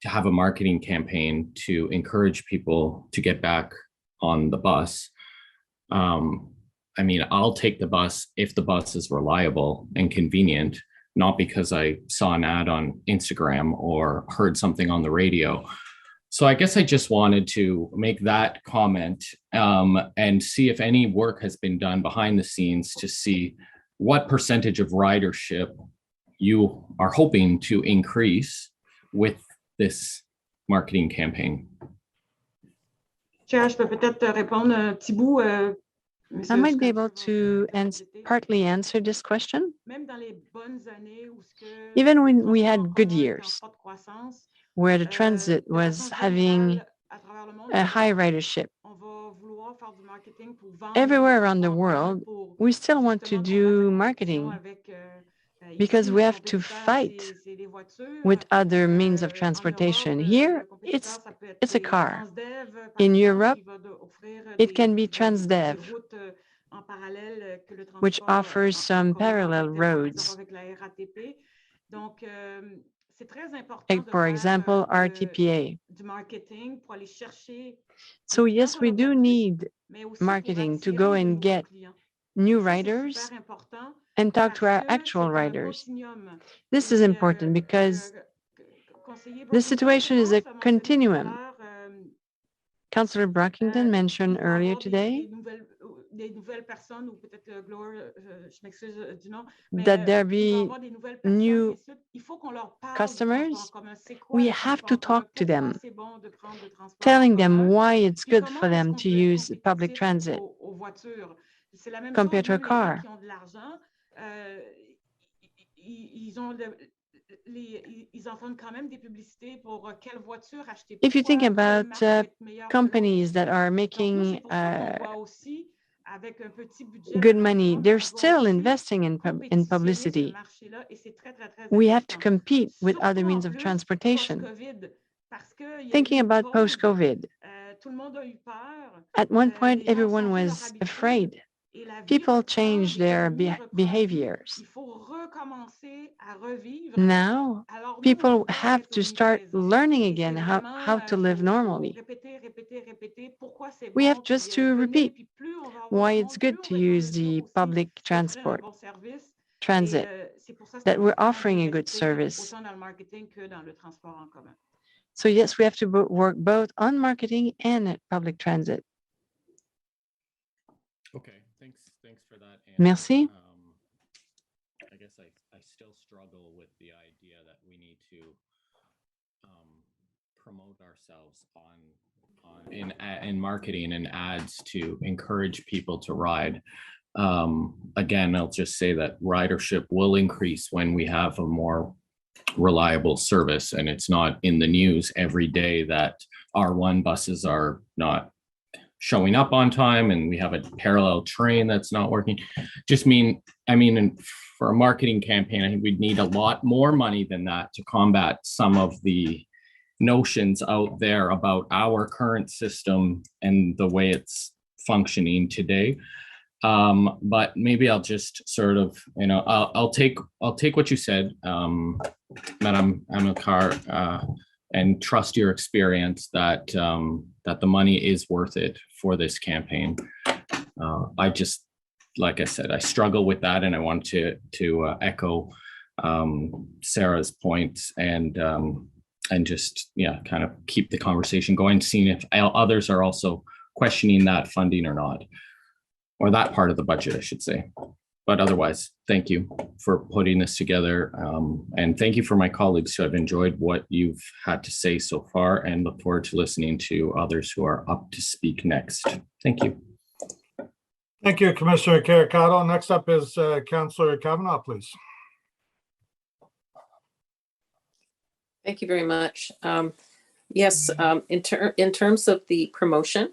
to have a marketing campaign to encourage people to get back on the bus. I mean, I'll take the bus if the bus is reliable and convenient, not because I saw an ad on Instagram or heard something on the radio. So I guess I just wanted to make that comment and see if any work has been done behind the scenes to see what percentage of ridership you are hoping to increase with this marketing campaign. Chair, je peux peut-être répondre un petit bout. I might be able to partly answer this question. Even when we had good years, where the transit was having a high ridership, everywhere around the world, we still want to do marketing because we have to fight with other means of transportation. Here, it's a car. In Europe, it can be Transdev, which offers some parallel roads. Like, for example, RTPA. So yes, we do need marketing to go and get new riders and talk to our actual riders. This is important because the situation is a continuum. Councillor Brockington mentioned earlier today that there be new customers. We have to talk to them, telling them why it's good for them to use public transit compared to a car. If you think about companies that are making good money, they're still investing in publicity. We have to compete with other means of transportation. Thinking about post-COVID, at one point, everyone was afraid. People change their behaviors. Now, people have to start learning again how to live normally. We have just to repeat why it's good to use the public transit, that we're offering a good service. So yes, we have to work both on marketing and at public transit. Okay, thanks for that. Merci. I guess I still struggle with the idea that we need to promote ourselves in marketing and ads to encourage people to ride. Again, I'll just say that ridership will increase when we have a more reliable service, and it's not in the news every day that R1 buses are not showing up on time and we have a parallel train that's not working. I mean, for a marketing campaign, I think we'd need a lot more money than that to combat some of the notions out there about our current system and the way it's functioning today. But maybe I'll just sort of, I'll take what you said, Madam Amilcar, and trust your experience that the money is worth it for this campaign. I just, like I said, I struggle with that, and I want to echo Sarah's points and just kind of keep the conversation going, seeing if others are also questioning that funding or not, or that part of the budget, I should say. But otherwise, thank you for putting this together. And thank you for my colleagues who have enjoyed what you've had to say so far, and look forward to listening to others who are up to speak next. Thank you. Thank you, Commissioner Caricato. Next up is Councillor Kavanaugh, please. Thank you very much. Yes, in terms of the promotion,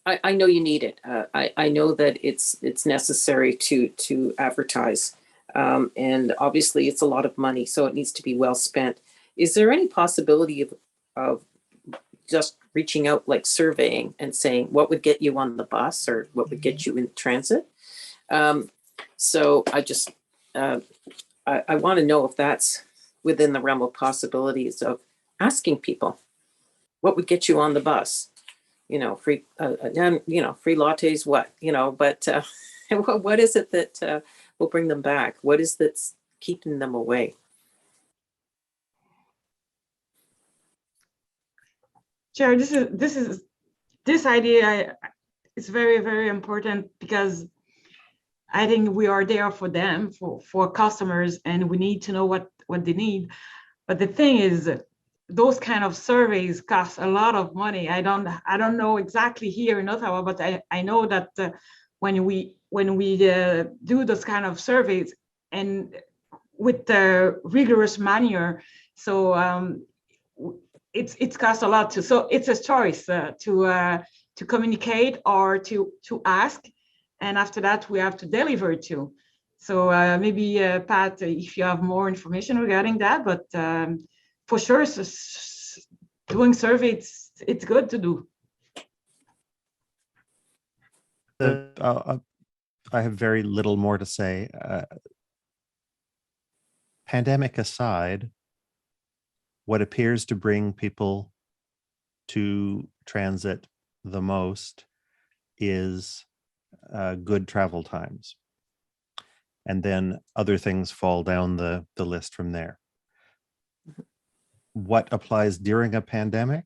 I know you need it. I know that it's necessary to advertise, and obviously it's a lot of money, so it needs to be well spent. Is there any possibility of just reaching out, like surveying and saying what would get you on the bus or what would get you in transit? So I just I want to know if that's within the realm of possibilities of asking people, what would get you on the bus? Free, free lattes, what, but what is it that will bring them back? What is that's keeping them away? Chair, this idea is very, very important because I think we are there for them, for customers, and we need to know what they need. But the thing is, those kind of surveys cost a lot of money. I don't know exactly here in Ottawa, but I know that when we do those kind of surveys and with the rigorous manner, so it's cost a lot too. So it's a choice to communicate or to ask, and after that we have to deliver too. So maybe Pat, if you have more information regarding that, but for sure, doing surveys, it's good to do. I have very little more to say. Pandemic aside, what appears to bring people to transit the most is good travel times. And then other things fall down the list from there. What applies during a pandemic?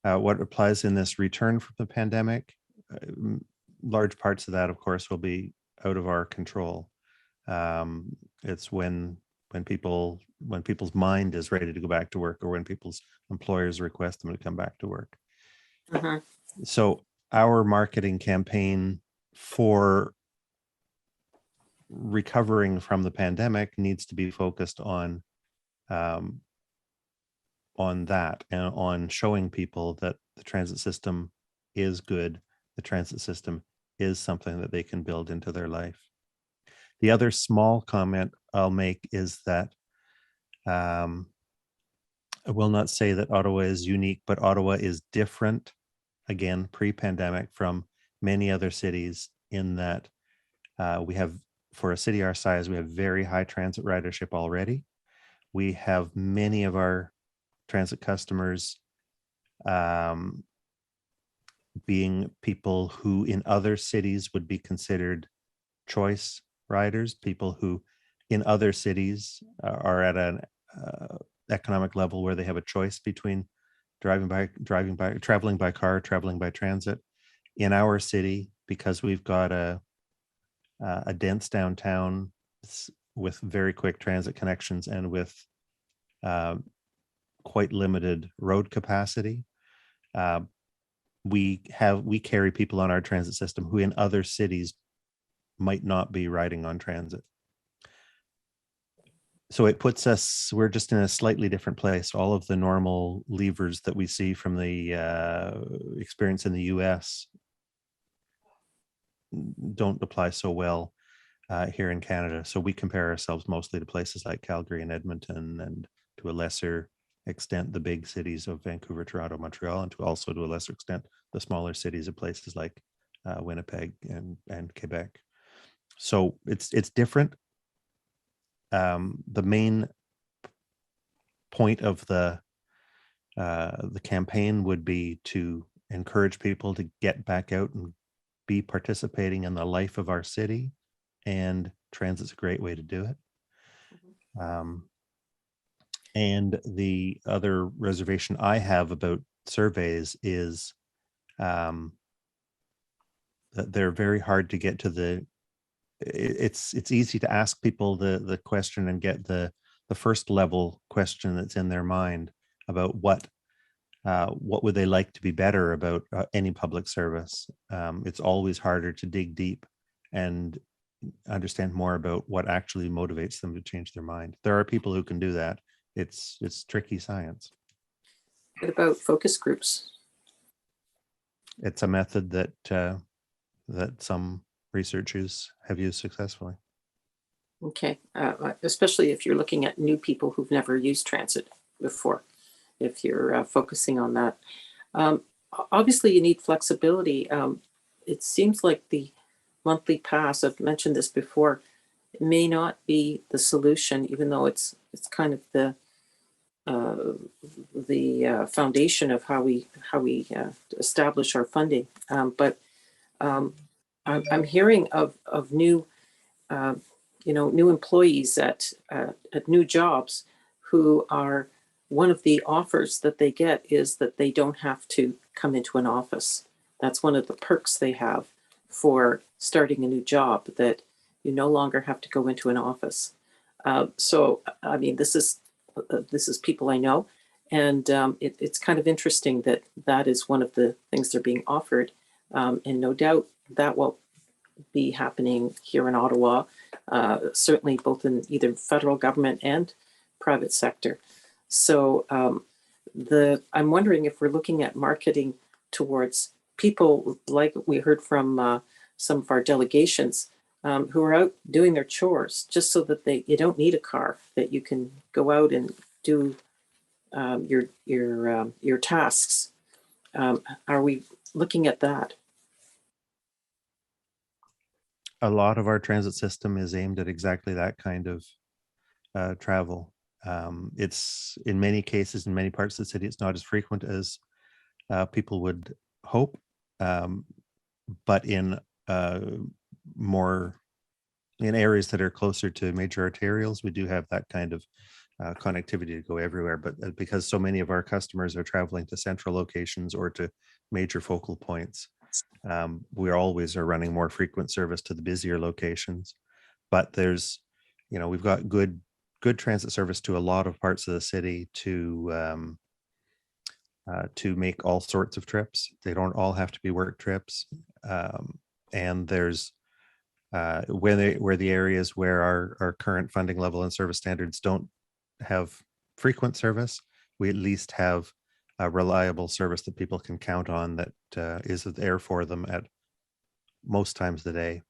What applies in this return from the pandemic? Large parts of that, of course, will be out of our control. It's when people's mind is ready to go back to work, or when people's employers request them to come back to work. So our marketing campaign for recovering from the pandemic needs to be focused on that, and on showing people that the transit system is good. The transit system is something that they can build into their life. The other small comment I'll make is that I will not say that Ottawa is unique, but Ottawa is different, again, pre-pandemic, from many other cities in that we have, for a city our size, we have very high transit ridership already. We have many of our transit customers being people who in other cities would be considered choice riders, people who in other cities are at an economic level where they have a choice between traveling by car, traveling by transit. In our city, because we've got a dense downtown with very quick transit connections and with quite limited road capacity, we carry people on our transit system who in other cities might not be riding on transit. So it puts us, we're just in a slightly different place. All of the normal levers that we see from the experience in the US don't apply so well here in Canada. So we compare ourselves mostly to places like Calgary and Edmonton, and to a lesser extent, the big cities of Vancouver, Toronto, Montreal, and to a lesser extent, the smaller cities of places like Winnipeg and Quebec. So it's different. The main point of the campaign would be to encourage people to get back out and be participating in the life of our city, and transit's a great way to do it. And the other reservation I have about surveys is that they're very hard to get to the. It's easy to ask people the question and get the first level question that's in their mind about what would they like to be better about any public service. It's always harder to dig deep and understand more about what actually motivates them to change their mind. There are people who can do that. It's tricky science. What about focus groups? It's a method that some researchers have used successfully. Okay, especially if you're looking at new people who've never used transit before, if you're focusing on that. Obviously, you need flexibility. It seems like the monthly pass, I've mentioned this before, it may not be the solution, even though it's kind of the foundation of how we establish our funding. But I'm hearing of new new employees at new jobs who are, one of the offers that they get is that they don't have to come into an office. That's one of the perks they have for starting a new job, that you no longer have to go into an office. So, I mean, this is people I know, and it's kind of interesting that that is one of the things they're being offered, and no doubt that will be happening here in Ottawa, certainly both in either federal government and private sector. So I'm wondering if we're looking at marketing towards people like we heard from some of our delegations who are out doing their chores, just so that you don't need a car, that you can go out and do your tasks. Are we looking at that? A lot of our transit system is aimed at exactly that kind of travel. It's in many cases, in many parts of the city, it's not as frequent as people would hope. But in in areas that are closer to major arterials, we do have that kind of connectivity to go everywhere. But because so many of our customers are traveling to central locations or to major focal points, we always are running more frequent service to the busier locations. But there's, we've got good transit service to a lot of parts of the city to make all sorts of trips. They don't all have to be work trips. And there's where the areas where our current funding level and service standards don't have frequent service, we at least have a reliable service that people can count on, that is there for them at most times of the day,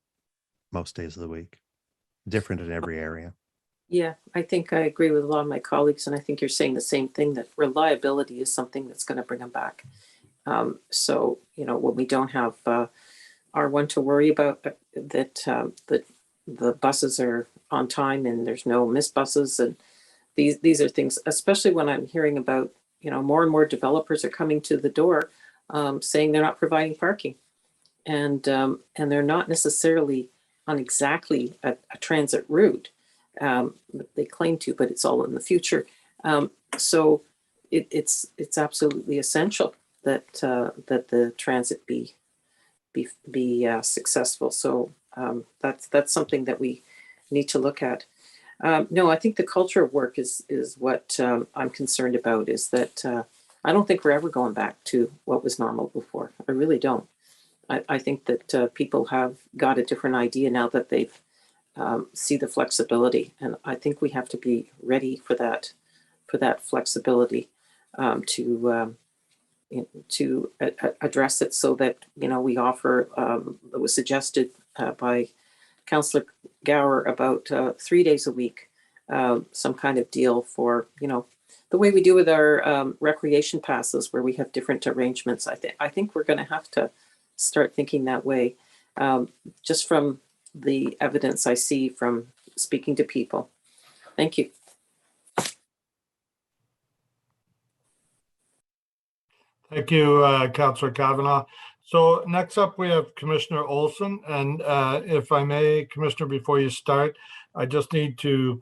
most days of the week, different in every area. Yeah, I think I agree with a lot of my colleagues, and I think you're saying the same thing, that reliability is something that's going to bring them back. So, when we don't have R1 to worry about, that the buses are on time and there's no missed buses, and these are things, especially when I'm hearing about, more and more developers are coming to the door saying they're not providing parking, and they're not necessarily on exactly a transit route. They claim to, but it's all in the future. So it's absolutely essential that the transit be successful. So that's something that we need to look at. No, I think the culture of work is what I'm concerned about, is that I don't think we're ever going back to what was normal before. I really don't. I think that people have got a different idea now that they've see the flexibility, and I think we have to be ready for that flexibility to address it, so that we offer. It was suggested by Councillor Gower about 3 days a week, some kind of deal for the way we do with our recreation passes, where we have different arrangements. I think we're going to have to start thinking that way, just from the evidence I see from speaking to people. Thank you. Thank you, Councillor Kavanagh. So next up, we have Commissioner Olson. And if I may, Commissioner, before you start, I just need to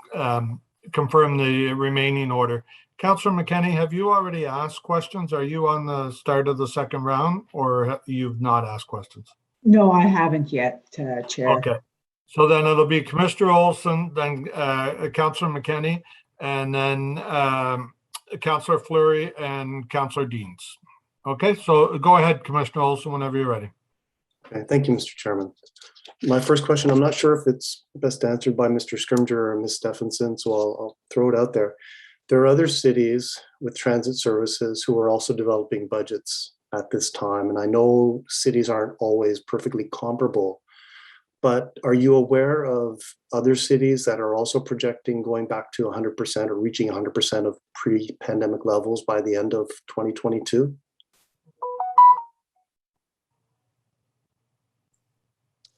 confirm the remaining order. Councillor McKenney, have you already asked questions? Are you on the start of the second round, or you've not asked questions? No, I haven't yet, Chair. Okay. So then it'll be Commissioner Olson, then Councillor McKenney, and then Councillor Fleury and Councillor Deans. Okay, so go ahead, Commissioner Olson, whenever you're ready. Okay, thank you, Mr. Chairman. My first question, I'm not sure if it's best answered by Mr. Scrimger or Ms. Stephenson, so I'll throw it out there. There are other cities with transit services who are also developing budgets at this time, and I know cities aren't always perfectly comparable, but are you aware of other cities that are also projecting going back to 100% or reaching 100% of pre-pandemic levels by the end of 2022?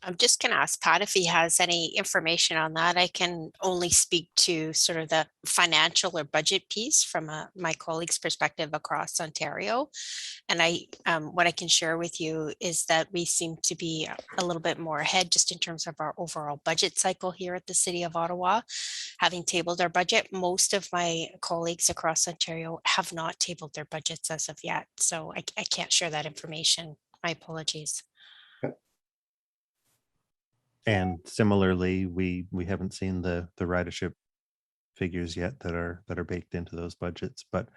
I'm just going to ask Pat if he has any information on that. I can only speak to sort of the financial or budget piece from my colleague's perspective across Ontario. And what I can share with you is that we seem to be a little bit more ahead just in terms of our overall budget cycle here at the City of Ottawa. Having tabled our budget, most of my colleagues across Ontario have not tabled their budgets as of yet. So I can't share that information. My apologies. And similarly, we haven't seen the ridership figures yet that are baked into those budgets, but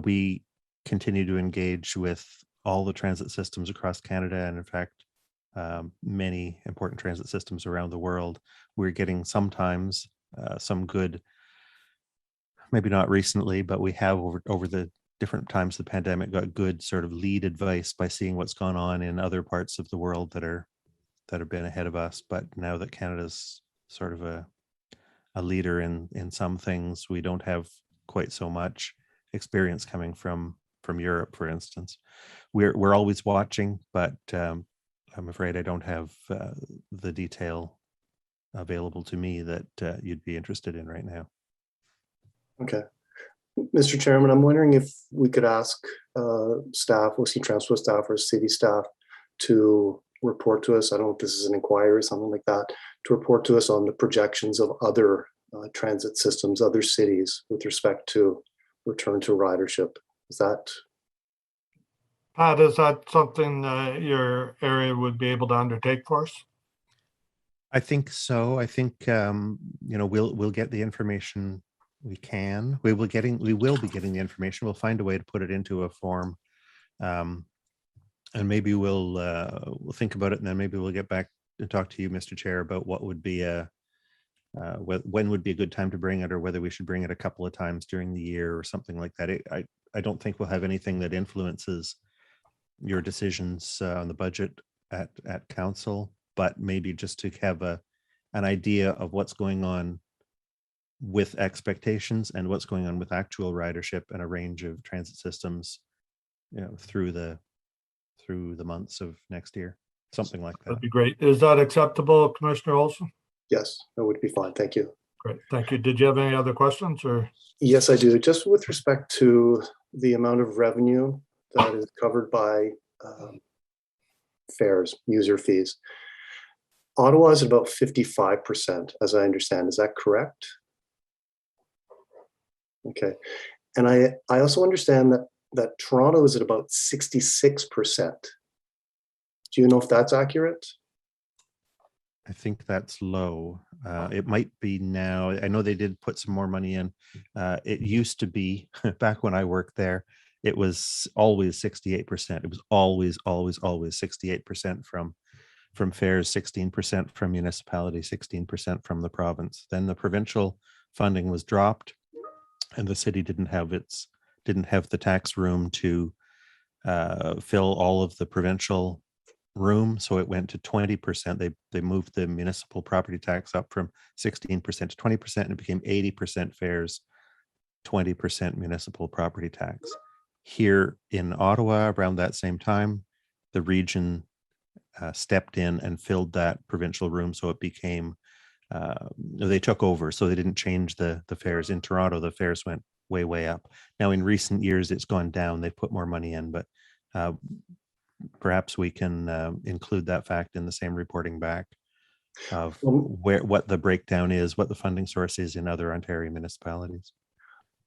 we continue to engage with all the transit systems across Canada, and in fact, many important transit systems around the world. We're getting sometimes some good, maybe not recently, but we have over the different times of the pandemic got good sort of lead advice by seeing what's gone on in other parts of the world that have been ahead of us. But now that Canada's sort of a leader in some things, we don't have quite so much experience coming from Europe, for instance. We're always watching, but I'm afraid I don't have the detail available to me that you'd be interested in right now. Okay. Mr. Chairman, I'm wondering if we could ask staff, OC Transpo staff or city staff to report to us. I don't know if this is an inquiry or something like that, to report to us on the projections of other transit systems, other cities with respect to return to ridership. Is that? Pat, is that something your area would be able to undertake for us? I think so. I think we'll get the information we can. We will be getting the information. We'll find a way to put it into a form, and maybe we'll think about it, and then maybe we'll get back and talk to you, Mr. Chair, about what would be when would be a good time to bring it, or whether we should bring it a couple of times during the year or something like that. I don't think we'll have anything that influences your decisions on the budget at council, but maybe just to have an idea of what's going on with expectations and what's going on with actual ridership and a range of transit systems, through the months of next year, something like that. That'd be great. Is that acceptable, Commissioner Olson? Yes, that would be fine. Thank you. Great, thank you. Did you have any other questions, or? Yes, I do. Just with respect to the amount of revenue that is covered by fares, user fees. Ottawa is about 55%, as I understand. Is that correct? Okay. And I also understand that Toronto is at about 66%. Do you know if that's accurate? I think that's low. It might be now. I know they did put some more money in. It used to be, back when I worked there, it was always 68%. It was always 68% from fares, 16% from municipality, 16% from the province. Then the provincial funding was dropped, and the city didn't have the tax room to fill all of the provincial room, so it went to 20%. They moved the municipal property tax up from 16% to 20%, and it became 80% fares, 20% municipal property tax. Here in Ottawa, around that same time, the region stepped in and filled that provincial room, so it became they took over, so they didn't change the fares. In Toronto, the fares went way up. Now in recent years it's gone down. They've put more money in, but perhaps we can include that fact in the same reporting back of what the breakdown is, what the funding source is in other Ontario municipalities.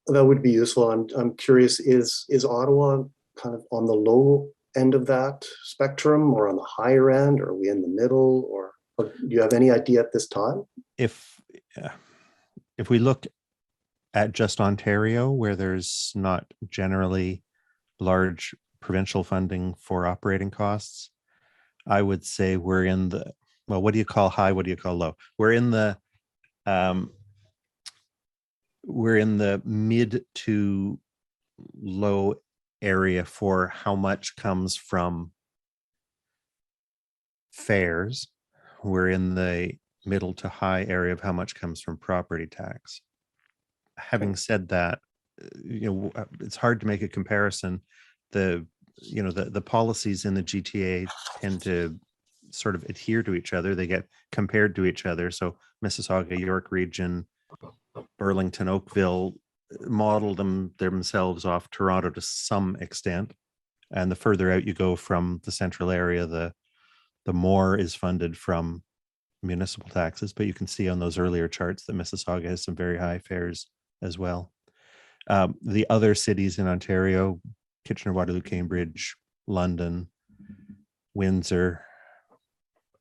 That would be useful. I'm curious, is Ottawa kind of on the low end of that spectrum, or on the higher end, or are we in the middle, or do you have any idea at this time? If we look at just Ontario, where there's not generally large provincial funding for operating costs, I would say we're in the, well, what do you call high? What do you call low? We're in the mid to low area for how much comes from fares. We're in the middle to high area of how much comes from property tax. Having said that, it's hard to make a comparison. The policies in the GTA tend to sort of adhere to each other. They get compared to each other. So Mississauga, York Region, Burlington, Oakville model themselves off Toronto to some extent. And the further out you go from the central area, the more is funded from municipal taxes. But you can see on those earlier charts that Mississauga has some very high fares as well. The other cities in Ontario, Kitchener, Waterloo, Cambridge, London, Windsor,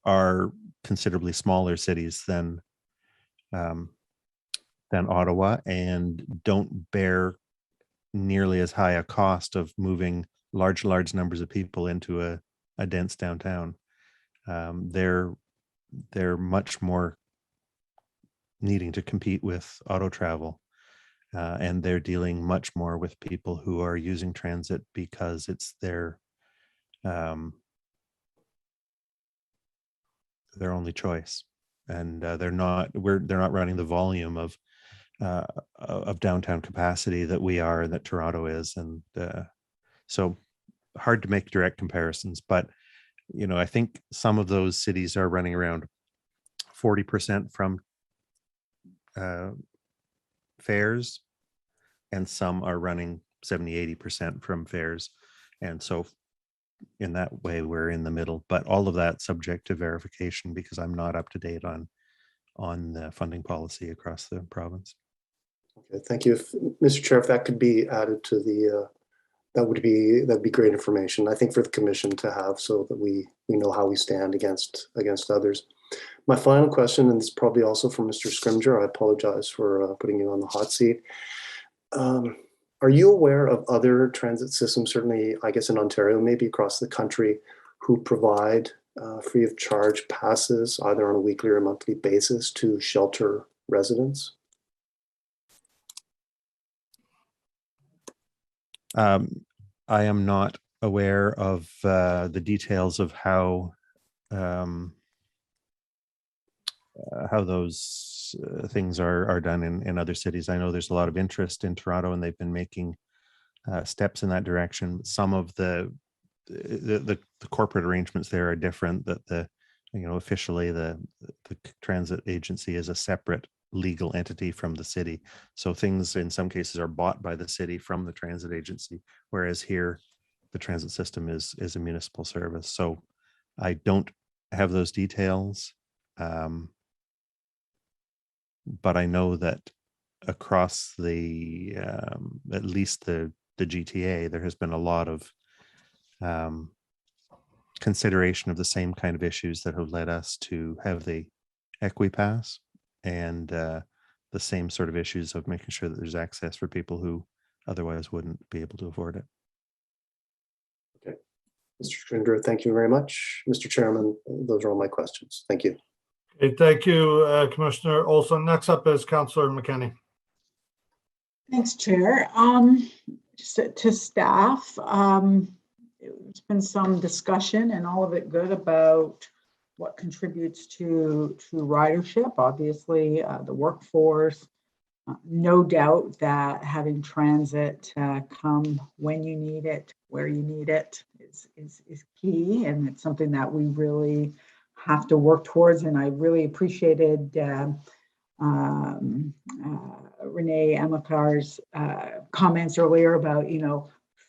are considerably smaller cities than Ottawa, and don't bear nearly as high a cost of moving large numbers of people into a dense downtown. They're much more needing to compete with auto travel, and they're dealing much more with people who are using transit because it's their only choice, and they're not running the volume of downtown capacity that we are, that Toronto is, and so hard to make direct comparisons. But I think some of those cities are running around 40% from fares, and some are running 70-80% from fares, and so in that way we're in the middle. But all of that subject to verification, because I'm not up to date on the funding policy across the province. Okay, thank you. Mr. Chair, if that could be added to the that'd be great information, I think, for the commission to have, so that we know how we stand against others. My final question, and this is probably also for Mr. Scrimger, I apologize for putting you on the hot seat. Are you aware of other transit systems, certainly I guess in Ontario, maybe across the country, who provide free of charge passes either on a weekly or monthly basis to shelter residents? I am not aware of the details of how those things are done in other cities. I know there's a lot of interest in Toronto, and they've been making steps in that direction. Some of the corporate arrangements there are different. That officially the transit agency is a separate legal entity from the city. So things in some cases are bought by the city from the transit agency, whereas here the transit system is a municipal service. So I don't have those details. But I know that across the at least the GTA, there has been a lot of consideration of the same kind of issues that have led us to have the Equipass, and the same sort of issues of making sure that there's access for people who otherwise wouldn't be able to afford it. Okay, Mr. Scrimger, thank you very much. Mr. Chairman, those are all my questions. Thank you. Okay, thank you, Commissioner Olson. Next up is Councillor McKinney. Thanks, Chair. To staff, there's been some discussion, and all of it good, about what contributes to ridership. Obviously, the workforce. No doubt that having transit come when you need it, where you need it, is key, and it's something that we really have to work towards. And I really appreciated Renee Amakar's comments earlier about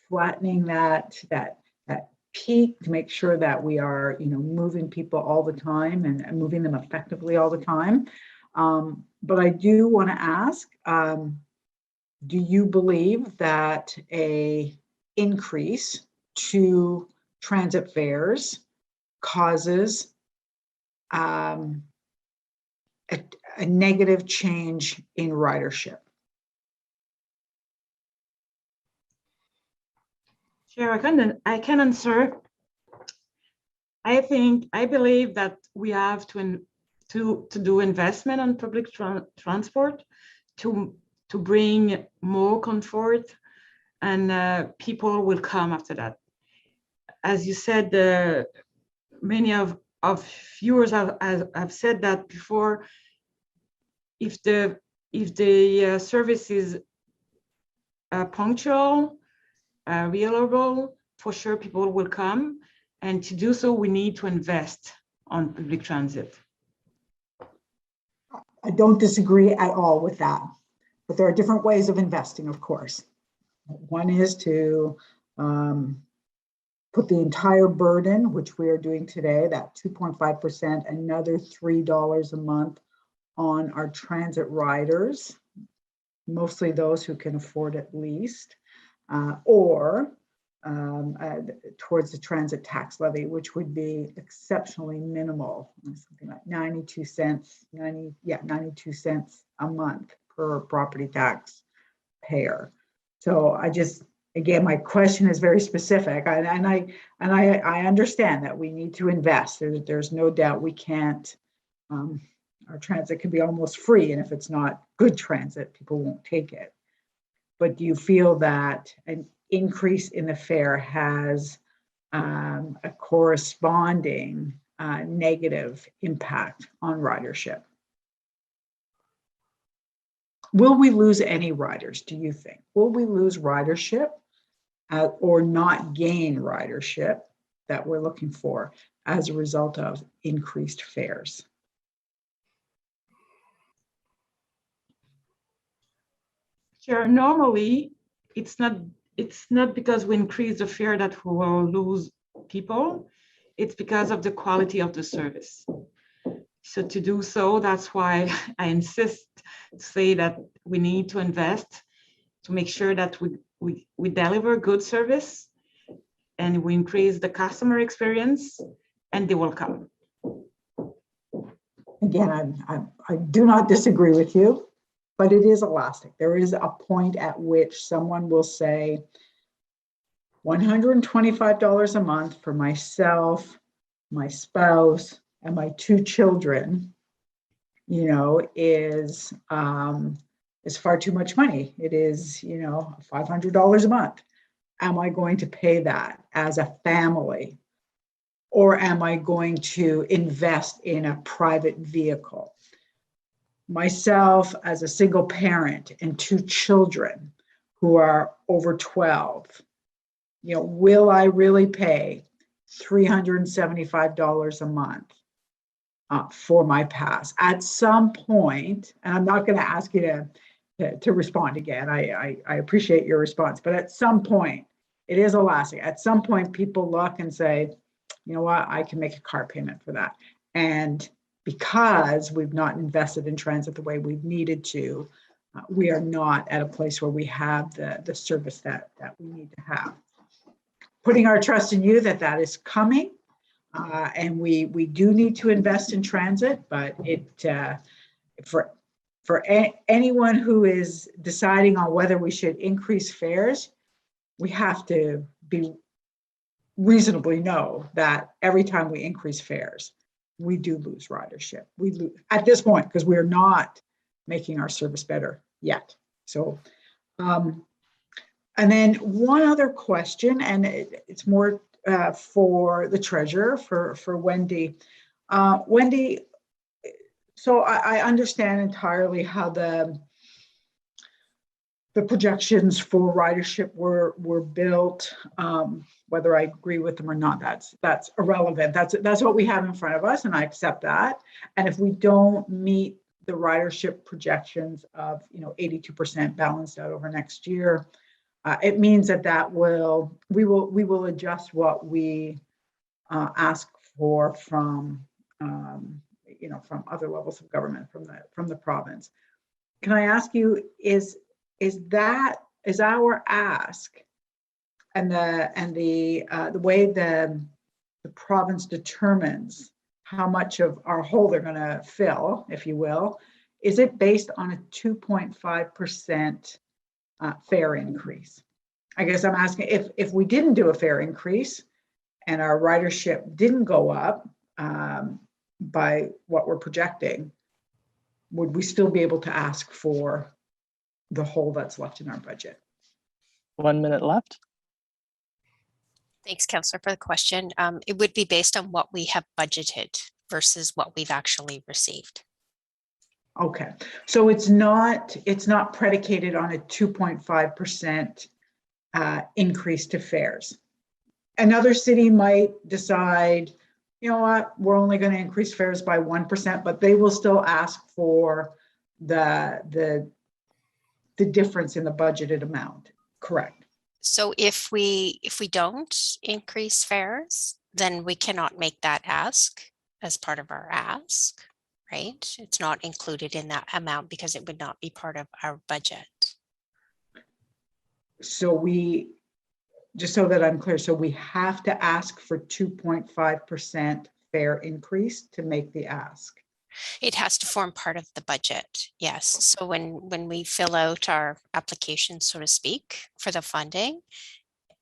flattening that peak to make sure that we are moving people all the time and moving them effectively all the time. But I do want to ask, do you believe that a increase to transit fares causes a negative change in ridership? Sure, I can answer. I believe that we have to do investment on public transport to bring more comfort, and people will come after that. As you said, many of viewers have said that before. If the service is punctual, reliable, for sure people will come, and to do so we need to invest on public transit. I don't disagree at all with that, but there are different ways of investing, of course. One is to put the entire burden, which we are doing today, that 2.5%, another $3 a month on our transit riders, mostly those who can afford it least, or towards the transit tax levy, which would be exceptionally minimal, something like 92 cents a month per property tax payer. So I just, again, my question is very specific, and I understand that we need to invest. There's no doubt we can't. Our transit can be almost free, and if it's not good transit, people won't take it. But do you feel that an increase in the fare has a corresponding negative impact on ridership? Will we lose any riders, do you think? Will we lose ridership or not gain ridership that we're looking for as a result of increased fares? Sure. Normally, it's not because we increase the fare that we will lose people. It's because of the quality of the service. So to do so, that's why I insist to say that we need to invest to make sure that we deliver good service and we increase the customer experience, and they will come. Again, I do not disagree with you, but it is elastic. There is a point at which someone will say $125 a month for myself, my spouse, and my 2 children, you know, is far too much money. It is, you know, $500 a month. Am I going to pay that as a family? Or am I going to invest in a private vehicle? Myself as a single parent and 2 children who are over 12, you know, will I really pay $375 a month for my pass? At some point, and I'm not going to ask you to respond again. I appreciate your response, but at some point, it is elastic. At some point, people look and say, you know what, I can make a car payment for that. And because we've not invested in transit the way we've needed to, we are not at a place where we have the service that we need to have. Putting our trust in you that is coming, and we do need to invest in transit, but for anyone who is deciding on whether we should increase fares, we have to be reasonably know that every time we increase fares, we do lose ridership. We lose at this point because we're not making our service better yet. So, and then one other question, and it's more for the treasurer, for Wendy. Wendy, so I understand entirely how the projections for ridership were built. Whether I agree with them or not, that's irrelevant. That's what we have in front of us, and I accept that. And if we don't meet the ridership projections of 82% balanced out over next year, it means that we will adjust what we ask for from from other levels of government, from the province. Can I ask you, is our ask and the way the province determines how much of our hole they're going to fill, if you will, is it based on a 2.5% fare increase? I guess I'm asking if we didn't do a fare increase and our ridership didn't go up by what we're projecting, would we still be able to ask for the hole that's left in our budget? 1 minute left. Thanks, Councillor, for the question. It would be based on what we have budgeted versus what we've actually received. Okay, so it's not predicated on a 2.5% increase to fares. Another city might decide, you know what, we're only going to increase fares by 1%, but they will still ask for the difference in the budgeted amount. Correct. So if we don't increase fares, then we cannot make that ask as part of our ask, right? It's not included in that amount because it would not be part of our budget. So we, just so that I'm clear, so we have to ask for 2.5% fare increase to make the ask. It has to form part of the budget, yes. So when we fill out our application, so to speak, for the funding,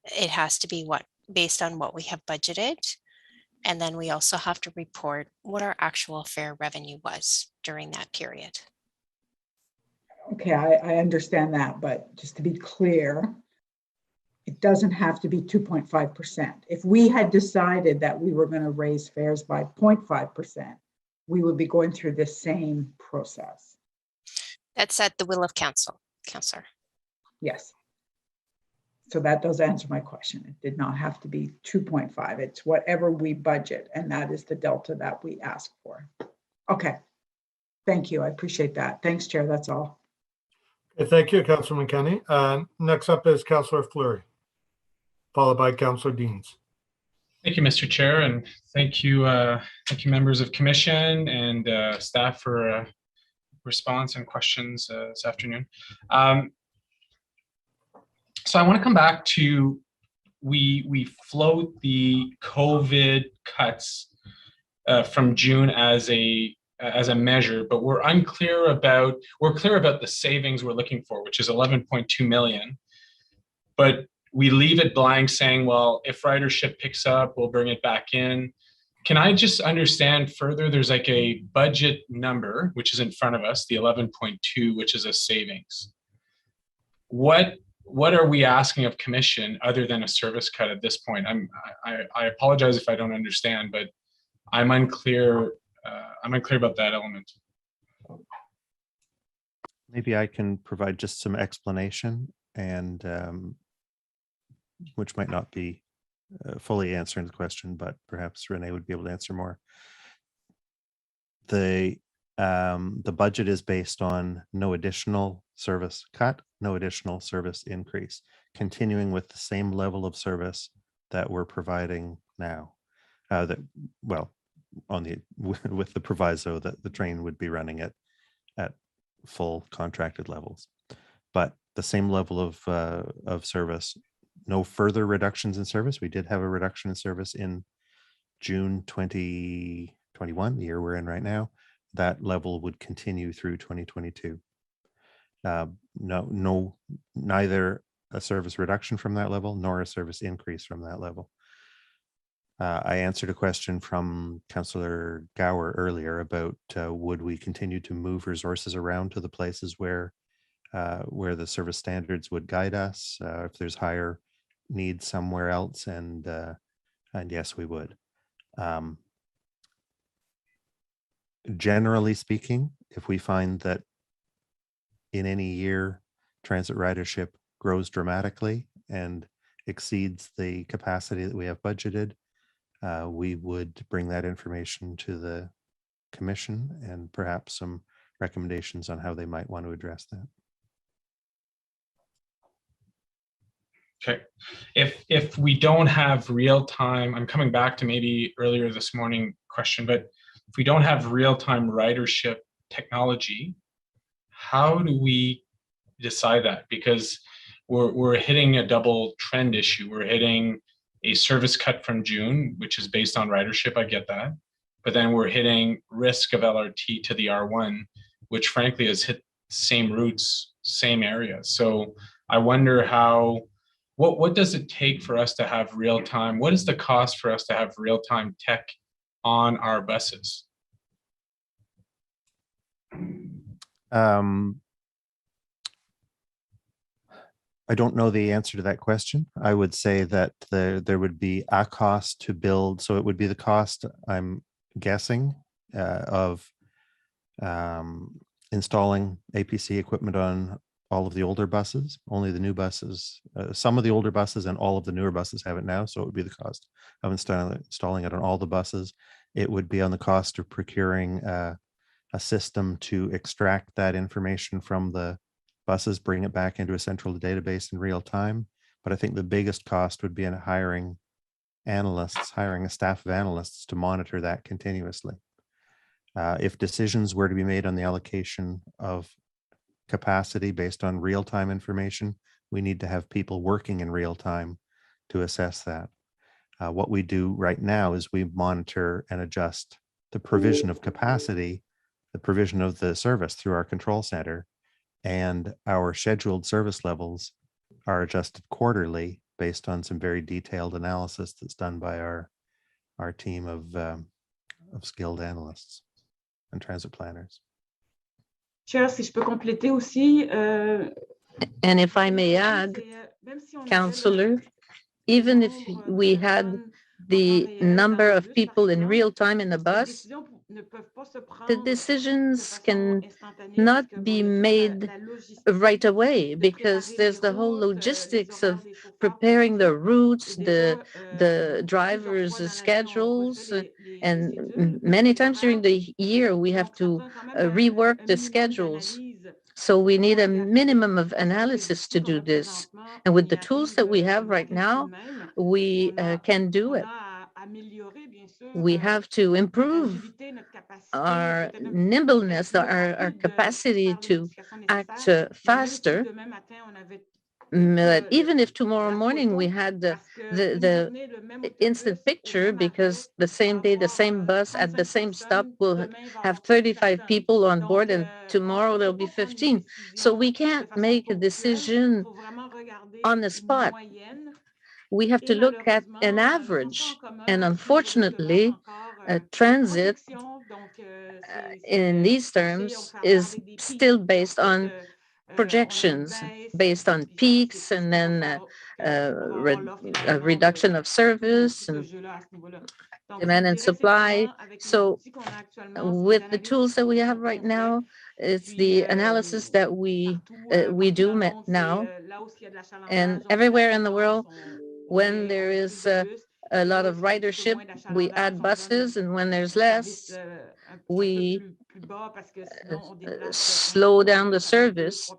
it has to be based on what we have budgeted. And then we also have to report what our actual fare revenue was during that period. Okay, I understand that, but just to be clear, it doesn't have to be 2.5%. If we had decided that we were going to raise fares by 0.5%, we would be going through the same process. That's at the will of council, Councillor. Yes. So that does answer my question. It did not have to be 2.5. It's whatever we budget, and that is the delta that we ask for. Okay. Thank you. I appreciate that. Thanks, Chair. That's all. Okay, thank you, Councilman Kenny. Next up is Councillor Fleury, followed by Councillor Deans. Thank you, Mr. Chair, and thank you members of commission and staff for response and questions this afternoon. So I want to come back to we float the COVID cuts from June as a measure, but we're clear about the savings we're looking for, which is 11.2 million. But we leave it blank saying, well, if ridership picks up, we'll bring it back in. Can I just understand further? There's like a budget number, which is in front of us, the 11.2, which is a savings. What are we asking of commission other than a service cut at this point? I apologize if I don't understand, but I'm unclear. I'm unclear about that element. Maybe I can provide just some explanation, and which might not be fully answering the question, but perhaps Renee would be able to answer more. The budget is based on no additional service cut, no additional service increase, continuing with the same level of service that we're providing now. With the proviso that the train would be running at full contracted levels, but the same level of service. No further reductions in service. We did have a reduction in service in June 2021, the year we're in right now. That level would continue through 2022. Neither a service reduction from that level nor a service increase from that level. I answered a question from Councillor Gower earlier about would we continue to move resources around to the places where the service standards would guide us if there's higher needs somewhere else, and yes, we would. Generally speaking, if we find that in any year transit ridership grows dramatically and exceeds the capacity that we have budgeted, we would bring that information to the commission and perhaps some recommendations on how they might want to address that. Okay, if we don't have real time, I'm coming back to maybe earlier this morning question, but if we don't have real time ridership technology, how do we decide that? Because we're hitting a double trend issue. We're hitting a service cut from June, which is based on ridership. I get that, but then we're hitting risk of LRT to the R1, which frankly has hit same routes, same areas. So I wonder what does it take for us to have real time? What is the cost for us to have real time tech on our buses? I don't know the answer to that question. I would say that there would be a cost to build. So it would be the cost, I'm guessing, of installing APC equipment on all of the older buses, only the new buses, some of the older buses and all of the newer buses have it now. So it would be the cost of installing it on all the buses. It would be on the cost of procuring a system to extract that information from the buses, bring it back into a central database in real time. But I think the biggest cost would be in hiring analysts, hiring a staff of analysts to monitor that continuously. If decisions were to be made on the allocation of capacity based on real-time information, we need to have people working in real time to assess that. What we do right now is we monitor and adjust the provision of capacity, the provision of the service through our control center, and our scheduled service levels are adjusted quarterly based on some very detailed analysis that's done by our team of skilled analysts and transit planners. Chair, si je peux compléter aussi. And if I may add, Councillor, even if we had the number of people in real time in the bus, the decisions can not be made right away because there's the whole logistics of preparing the routes, the drivers' schedules, and many times during the year we have to rework the schedules. So we need a minimum of analysis to do this. And with the tools that we have right now, we can do it. We have to improve our nimbleness, our capacity to act faster. But even if tomorrow morning we had the instant picture, because the same day, the same bus at the same stop will have 35 people on board, and tomorrow there'll be 15. So we can't make a decision on the spot. We have to look at an average. And unfortunately, transit in these terms is still based on projections, based on peaks and then a reduction of service and demand and supply. So with the tools that we have right now, it's the analysis that we do now. And everywhere in the world, when there is a lot of ridership, we add buses, and when there's less, we slow down the service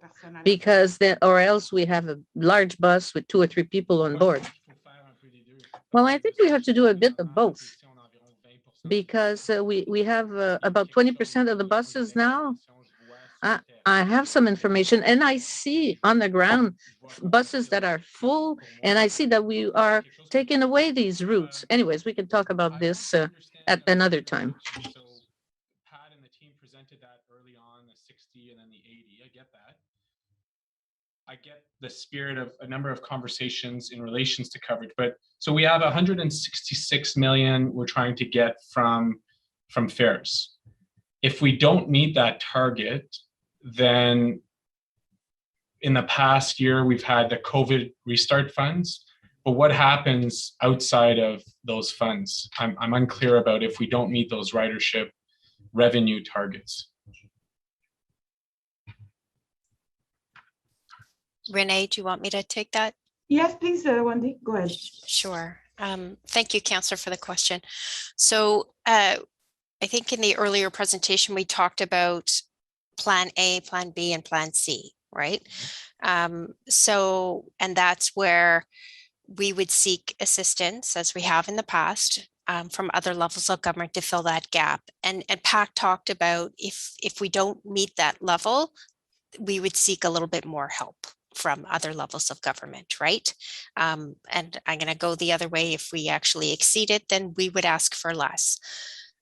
because then, or else we have a large bus with 2 or 3 people on board. Well, I think we have to do a bit of both because we have about 20% of the buses now. I have some information and I see on the ground buses that are full, and I see that we are taking away these routes. Anyways, we can talk about this at another time. So Pat and the team presented that early on, the 60 and then the 80. I get that. I get the spirit of a number of conversations in relations to coverage, but so we have 166 million we're trying to get from fares. If we don't meet that target, then in the past year, we've had the COVID restart funds, but what happens outside of those funds? I'm unclear about if we don't meet those ridership revenue targets. Renee, do you want me to take that? Yes, please, Wendy, go ahead. Sure. Thank you, Councillor, for the question. So I think in the earlier presentation, we talked about Plan A, Plan B, and Plan C, right? So, and that's where we would seek assistance, as we have in the past, from other levels of government to fill that gap. And Pat talked about if we don't meet that level, we would seek a little bit more help from other levels of government, right? And I'm going to go the other way. If we actually exceed it, then we would ask for less.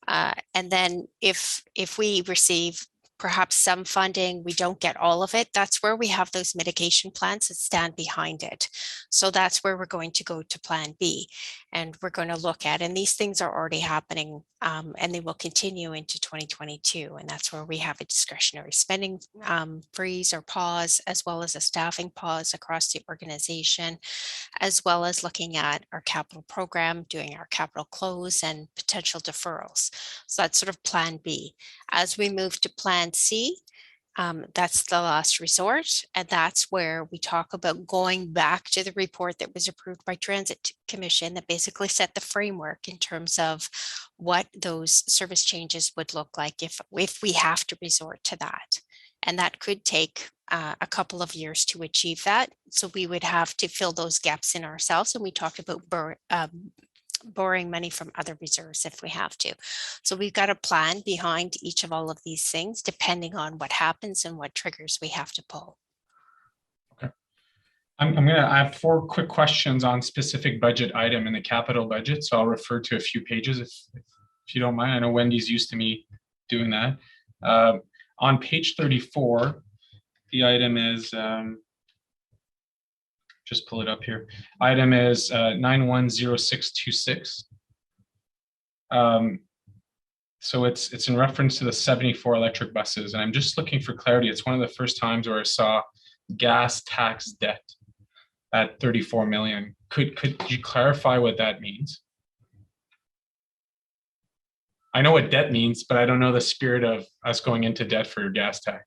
And then if we receive perhaps some funding, we don't get all of it, that's where we have those mitigation plans that stand behind it. So that's where we're going to go to Plan B. And we're going to look at, and these things are already happening, and they will continue into 2022. And that's where we have a discretionary spending freeze or pause, as well as a staffing pause across the organization, as well as looking at our capital program, doing our capital close and potential deferrals. So that's sort of Plan B. As we move to Plan C, That's the last resort. And that's where we talk about going back to the report that was approved by Transit Commission that basically set the framework in terms of what those service changes would look like if we have to resort to that. And that could take a couple of years to achieve that. So we would have to fill those gaps in ourselves. And we talked about borrowing money from other reserves if we have to. So we've got a plan behind each of all of these things, depending on what happens and what triggers we have to pull. Okay. I have 4 quick questions on specific budget item in the capital budget. So I'll refer to a few pages if you don't mind. I know Wendy's used to me doing that. On page 34, the item is, just pull it up here. Item is 910626. So it's in reference to the 74 electric buses. And I'm just looking for clarity. It's one of the first times where I saw gas tax debt at 34 million. Could you clarify what that means? I know what debt means, but I don't know the spirit of us going into debt for gas tax.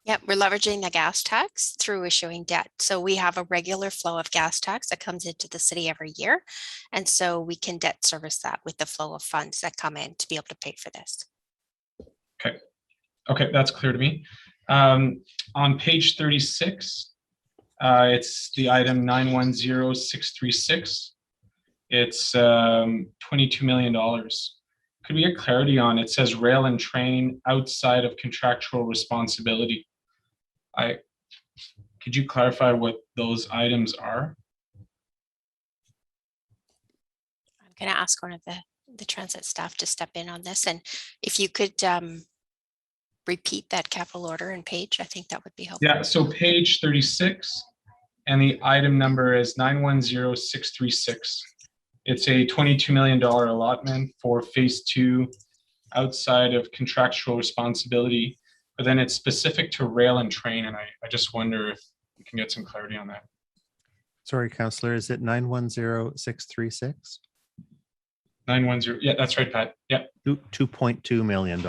Yep, we're leveraging the gas tax through issuing debt. So we have a regular flow of gas tax that comes into the city every year. And so we can debt service that with the flow of funds that come in to be able to pay for this. Okay, that's clear to me. On page 36, it's the item 910636. It's $22 million. Could we get clarity on, it says rail and train outside of contractual responsibility. Could you clarify what those items are? I'm going to ask one of the transit staff to step in on this. And if you could repeat that capital order and page, I think that would be helpful. Yeah, so page 36 and the item number is 910636. It's a $22 million allotment for phase 2 outside of contractual responsibility, but then it's specific to rail and train. And I just wonder if we can get some clarity on that. Sorry, Councillor, is it 910636? 910, yeah, that's right, Pat. Yeah. $2.2 million,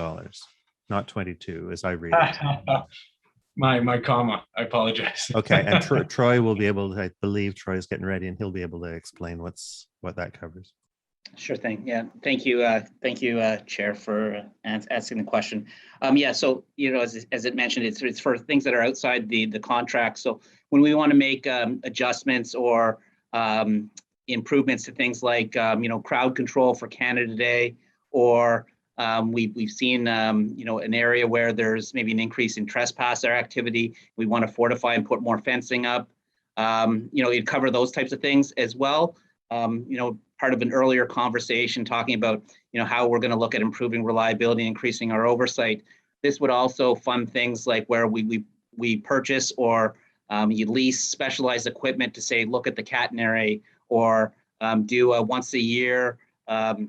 not 22, as I read it. My comma, I apologize. Okay, and Troy will be able to, I believe Troy is getting ready and he'll be able to explain what that covers. Sure thing. Yeah, thank you, Chair, for asking the question. Yeah, so as it mentioned, it's for things that are outside the contract. So when we want to make adjustments or improvements to things like crowd control for Canada Day, or we've seen an area where there's maybe an increase in trespasser activity. We want to fortify and put more fencing up. You'd cover those types of things as well. Part of an earlier conversation talking about how we're going to look at improving reliability, increasing our oversight. This would also fund things like where we purchase or you lease specialized equipment to say look at the catenary, or do a once a year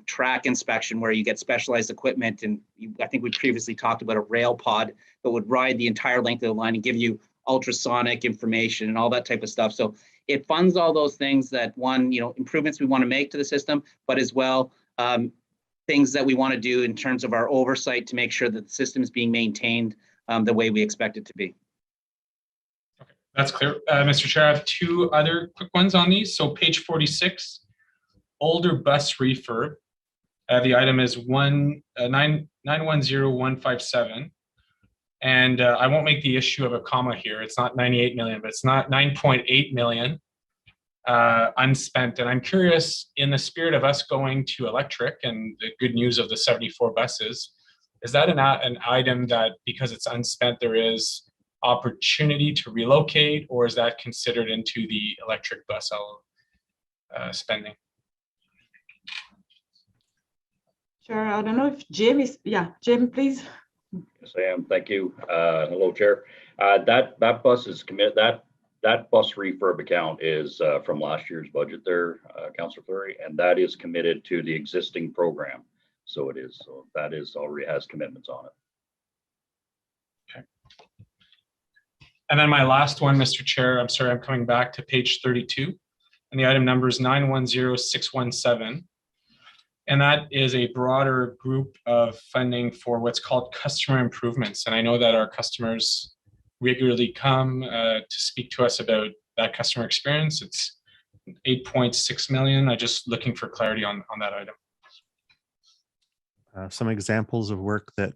track inspection where you get specialized equipment. And I think we previously talked about a rail pod that would ride the entire length of the line and give you ultrasonic information and all that type of stuff. So it funds all those things that improvements we want to make to the system, but as well, things that we want to do in terms of our oversight to make sure that the system is being maintained the way we expect it to be. Okay, that's clear. Mr. Chair, I have 2 other quick ones on these. So page 46, older bus refurb. The item is 910157. And I won't make the issue of a comma here. It's not 98 million, but it's not 9.8 million unspent. And I'm curious, in the spirit of us going to electric and the good news of the 74 buses, is that an item that because it's unspent, there is opportunity to relocate, or is that considered into the electric bus spending? Sure, I don't know if Jim is, Jim, please. Yes, I am. Thank you. Hello, Chair. That bus is committed. That bus refurb account is from last year's budget there, Councillor Fleury, and that is committed to the existing program. So it is. So that is already has commitments on it. Okay. And then my last one, Mr. Chair, I'm sorry, I'm coming back to page 32, and the item number is 910617. And that is a broader group of funding for what's called customer improvements. And I know that our customers regularly come to speak to us about that customer experience. It's 8.6 million. I'm just looking for clarity on that item. Some examples of work that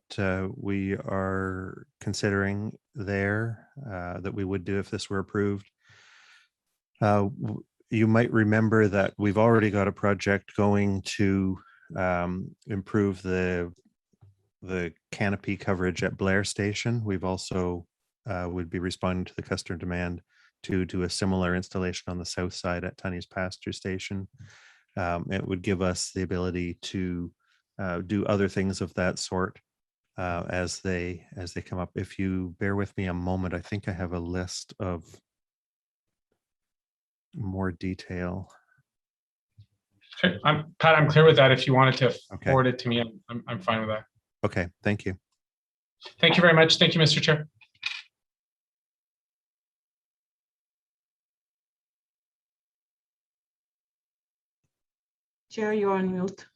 we are considering there that we would do if this were approved. You might remember that we've already got a project going to improve the canopy coverage at Blair Station. We've also would be responding to the customer demand to do a similar installation on the south side at Tunney's Pasture Station. It would give us the ability to do other things of that sort as they come up. If you bear with me a moment, I think I have a list of more detail. Okay, Pat, I'm clear with that. If you wanted to forward it to me, I'm fine with that. Okay, thank you. Thank you very much. Thank you, Mr. Chair. Chair, you're on mute.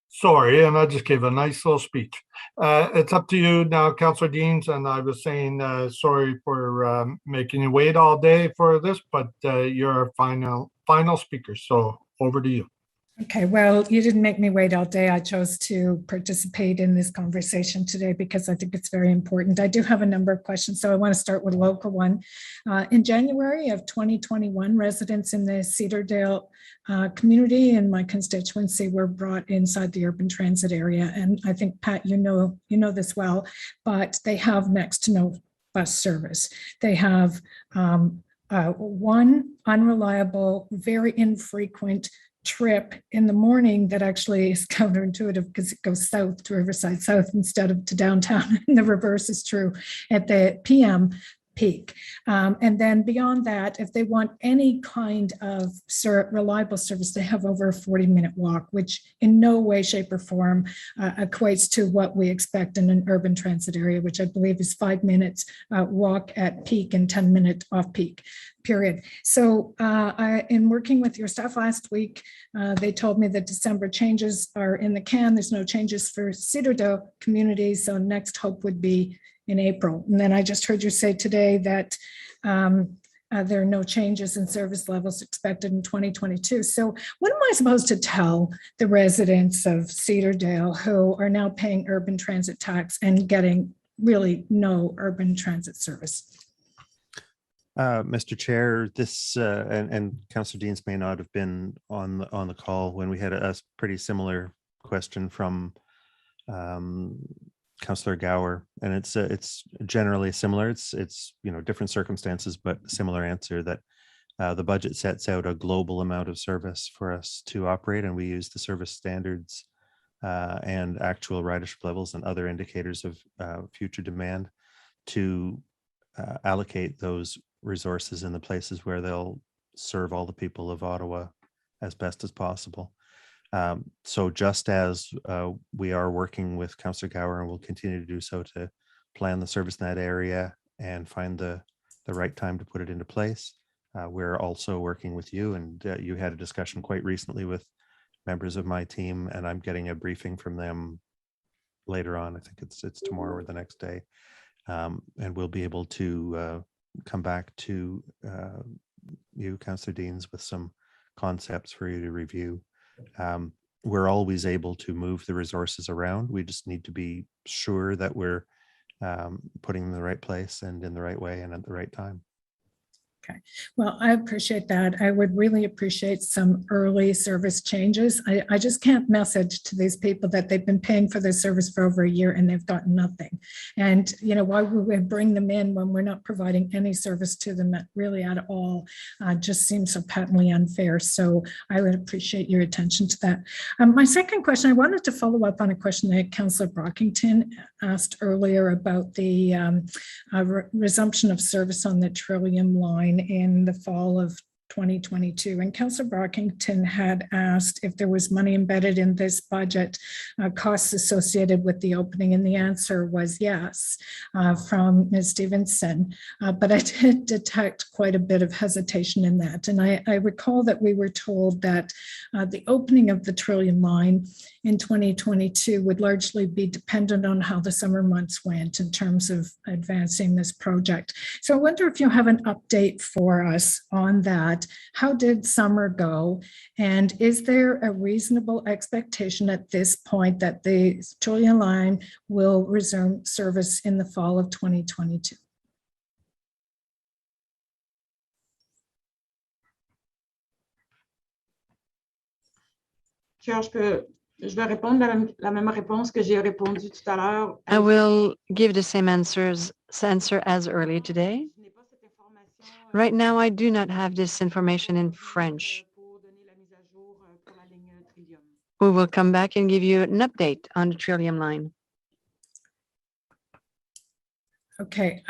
Sorry, and I just gave a nice little speech. It's up to you now, Councillor Deans, and I was saying sorry for making you wait all day for this, but you're our final speaker, so over to you. Okay, well, you didn't make me wait all day. I chose to participate in this conversation today because I think it's very important. I do have a number of questions, so I want to start with a local one. In January of 2021, residents in the Cedardale community in my constituency were brought inside the urban transit area. And I think, Pat, you know this well, but they have next to no bus service. They have one unreliable, very infrequent trip in the morning that actually is counterintuitive because it goes south to Riverside South instead of to downtown. And the reverse is true at the PM peak. And then beyond that, if they want any kind of reliable service, they have over a 40-minute walk, which in no way, shape, or form equates to what we expect in an urban transit area, which I believe is 5 minutes walk at peak and 10-minute off peak. Period. So in working with your staff last week, they told me that December changes are in the can. There's no changes for Cedardale community. So next hope would be in April. And then I just heard you say today that there are no changes in service levels expected in 2022. So what am I supposed to tell the residents of Cedardale who are now paying urban transit tax and getting really no urban transit service? Mr. Chair, this and Councillor Deans may not have been on the call when we had a pretty similar question from Councillor Gower, and it's generally similar. It's different circumstances, but similar answer that the budget sets out a global amount of service for us to operate, and we use the service standards and actual ridership levels and other indicators of future demand to allocate those resources in the places where they'll serve all the people of Ottawa as best as possible. So just as we are working with Councillor Gower and will continue to do so to plan the service in that area and find the right time to put it into place, we're also working with you, and you had a discussion quite recently with members of my team, and I'm getting a briefing from them later on. I think it's tomorrow or the next day, and we'll be able to come back to you, Councillor Deans, with some concepts for you to review. We're always able to move the resources around. We just need to be sure that we're putting them in the right place and in the right way and at the right time. Okay, well, I appreciate that. I would really appreciate some early service changes. I just can't message to these people that they've been paying for their service for over a year and they've gotten nothing. And, why would we bring them in when we're not providing any service to them really at all? Just seems so patently unfair. So I would appreciate your attention to that. My second question, I wanted to follow up on a question that Councillor Brockington asked earlier about the resumption of service on the Trillium line in the fall of 2022. And Councillor Brockington had asked if there was money embedded in this budget, costs associated with the opening, and the answer was yes, from Ms. Stevenson. But I did detect quite a bit of hesitation in that. And I recall that we were told that the opening of the Trillium line in 2022 would largely be dependent on how the summer months went in terms of advancing this project. So I wonder if you have an update for us on that. How did summer go? And is there a reasonable expectation at this point that the Trillium line will resume service in the fall of 2022? Je vais répondre la même réponse que j'ai répondu tout à l'heure. I will give the same answer as earlier today. Right now, I do not have this information in French. We will come back and give you an update on the Trillium line. Okay.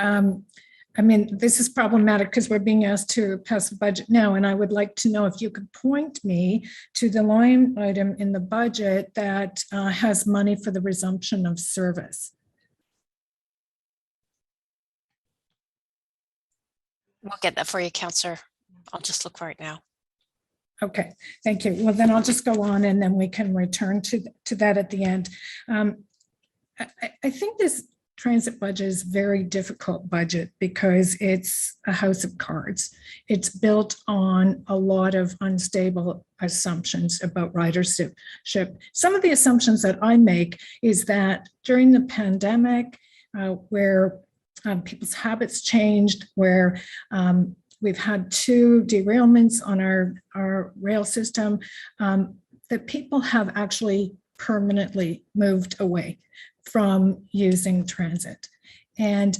I mean, this is problematic because we're being asked to pass the budget now, and I would like to know if you could point me to the line item in the budget that has money for the resumption of service. We'll get that for you, Councillor. I'll just look for it now. Okay, thank you. Well, then I'll just go on and then we can return to that at the end. I think this transit budget is a very difficult budget because it's a house of cards. It's built on a lot of unstable assumptions about ridership. Some of the assumptions that I make is that during the pandemic, where people's habits changed, where we've had 2 derailments on our rail system, that people have actually permanently moved away from using transit. And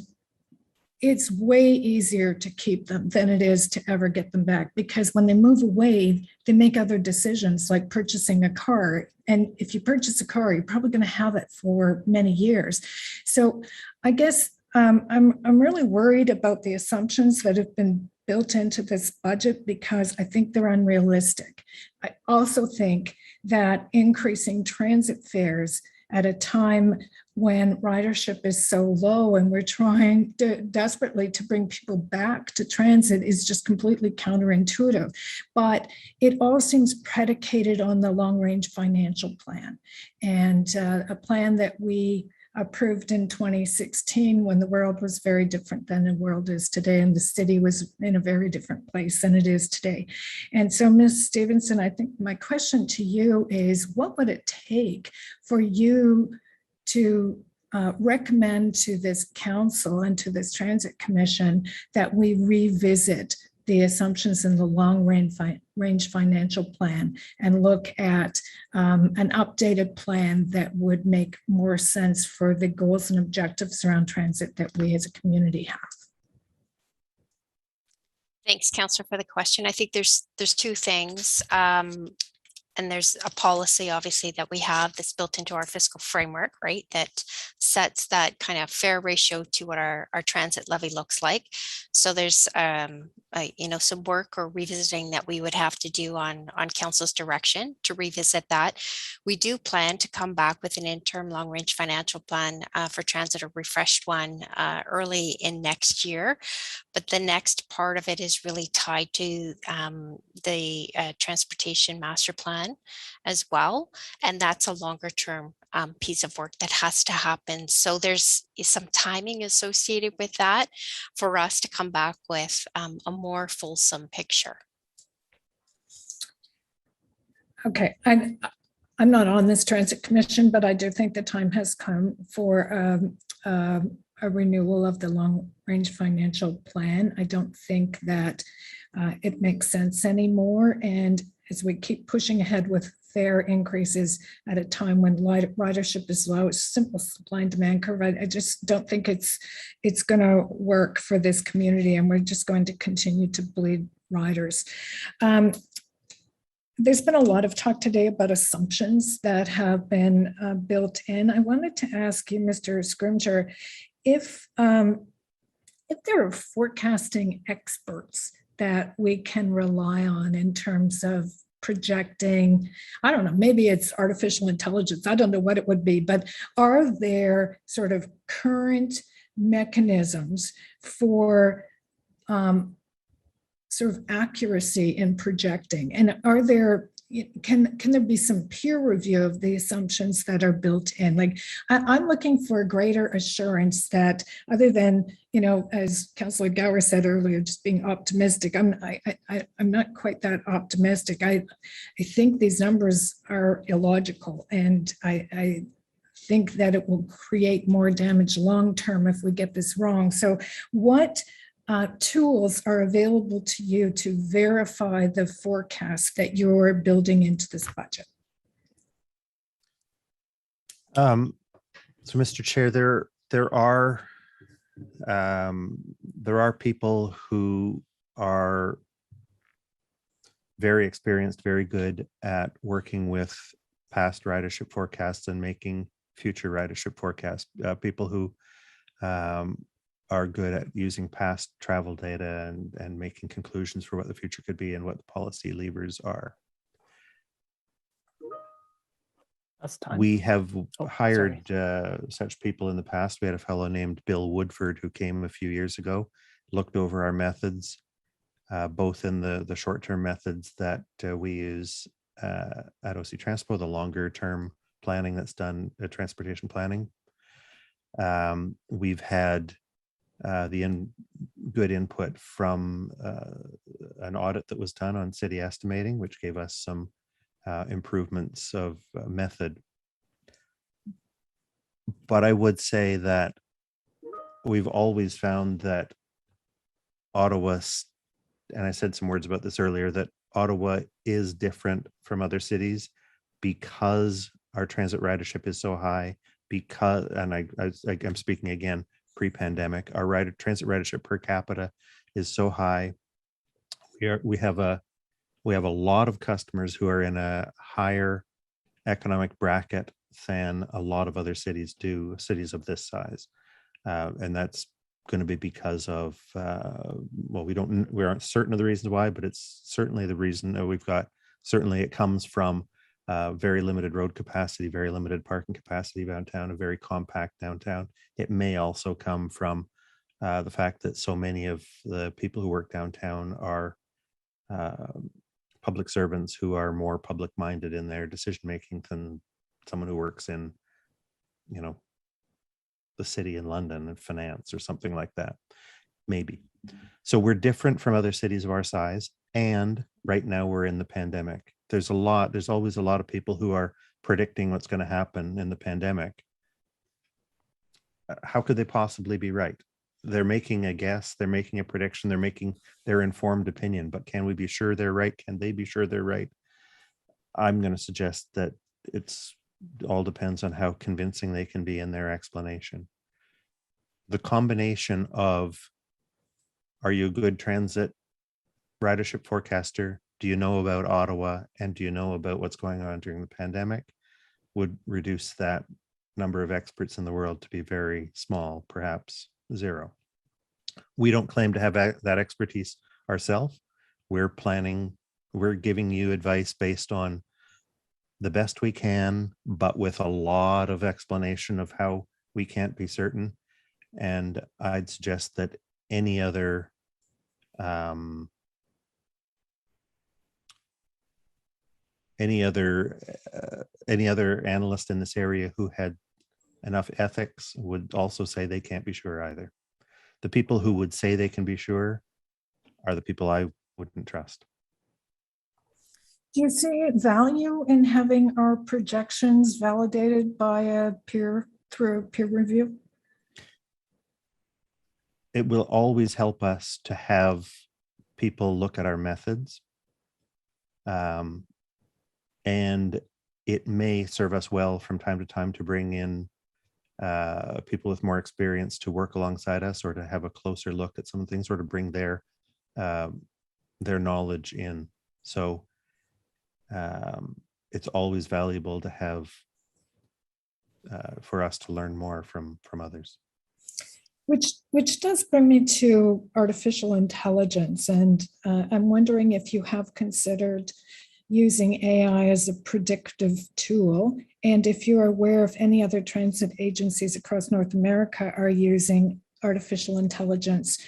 it's way easier to keep them than it is to ever get them back, because when they move away, they make other decisions like purchasing a car. And if you purchase a car, you're probably going to have it for many years. So I guess I'm really worried about the assumptions that have been built into this budget because I think they're unrealistic. I also think that increasing transit fares at a time when ridership is so low and we're trying desperately to bring people back to transit is just completely counterintuitive. But it all seems predicated on the long-range financial plan, and a plan that we approved in 2016 when the world was very different than the world is today, and the city was in a very different place than it is today. And so, Ms. Stevenson, I think my question to you is, what would it take for you to recommend to this council and to this transit commission that we revisit the assumptions in the long range financial plan and look at an updated plan that would make more sense for the goals and objectives around transit that we as a community have? Thanks, Councillor, for the question. I think there's 2 things. And there's a policy, obviously, that we have that's built into our fiscal framework, right, that sets that kind of fair ratio to what our transit levy looks like. So there's, some work or revisiting that we would have to do on council's direction to revisit that. We do plan to come back with an interim long-range financial plan for transit, a refreshed one early in next year. But the next part of it is really tied to the transportation master plan as well. And that's a longer term piece of work that has to happen. So there's some timing associated with that for us to come back with a more fulsome picture. Okay, I'm not on this transit commission, but I do think the time has come for a renewal of the long range financial plan. I don't think that it makes sense anymore. And as we keep pushing ahead with fare increases at a time when ridership is low, it's simple supply and demand curve. I just don't think it's going to work for this community, and we're just going to continue to bleed riders. There's been a lot of talk today about assumptions that have been built in. I wanted to ask you, Mr. Scrimgeour, if there are forecasting experts that we can rely on in terms of projecting? I don't know, maybe it's artificial intelligence. I don't know what it would be, but are there sort of current mechanisms for sort of accuracy in projecting? And are there, can there be some peer review of the assumptions that are built in? Like, I'm looking for greater assurance that, other than, you know, as Councillor Gower said earlier, just being optimistic, I'm not quite that optimistic. I think these numbers are illogical, and I think that it will create more damage long term if we get this wrong. So what tools are available to you to verify the forecast that you're building into this budget? So, Mr. Chair, there are people who are very experienced, very good at working with past ridership forecasts and making future ridership forecasts. People who are good at using past travel data and making conclusions for what the future could be and what the policy levers are. That's time. We have hired such people in the past. We had a fellow named Bill Woodford who came a few years ago, looked over our methods, both in the short-term methods that we use at OC Transpo, the longer-term planning that's done, transportation planning. We've had good input from an audit that was done on city estimating, which gave us some improvements of method. But I would say that we've always found that Ottawa, and I said some words about this earlier, that Ottawa is different from other cities because our transit ridership is so high, because, and I'm speaking again, pre-pandemic, our transit ridership per capita is so high. We have a lot of customers who are in a higher economic bracket than a lot of other cities do, cities of this size, and that's going to be because of well, we aren't certain of the reasons why, but it's certainly the reason that we've got. Certainly, it comes from very limited road capacity, very limited parking capacity downtown, a very compact downtown. It may also come from the fact that so many of the people who work downtown are public servants who are more public-minded in their decision-making than someone who works in, you know, the city in London and finance or something like that, maybe. So we're different from other cities of our size. And right now we're in the pandemic. There's always a lot of people who are predicting what's going to happen in the pandemic. How could they possibly be right? They're making a guess, they're making a prediction, they're making their informed opinion, but can we be sure they're right? Can they be sure they're right? I'm going to suggest that it's all depends on how convincing they can be in their explanation. The combination of, are you a good transit ridership forecaster? Do you know about Ottawa? And do you know about what's going on during the pandemic? Would reduce that number of experts in the world to be very small, perhaps zero. We don't claim to have that expertise ourselves. We're giving you advice based on the best we can, but with a lot of explanation of how we can't be certain. And I'd suggest that any other analyst in this area who had enough ethics would also say they can't be sure either. The people who would say they can be sure are the people I wouldn't trust. Do you see value in having our projections validated by through peer review? It will always help us to have people look at our methods. And it may serve us well from time to time to bring in people with more experience to work alongside us, or to have a closer look at some things, or to bring their knowledge in. So it's always valuable to have for us to learn more from others. Which does bring me to artificial intelligence. And I'm wondering if you have considered using AI as a predictive tool, and if you're aware of any other transit agencies across North America are using artificial intelligence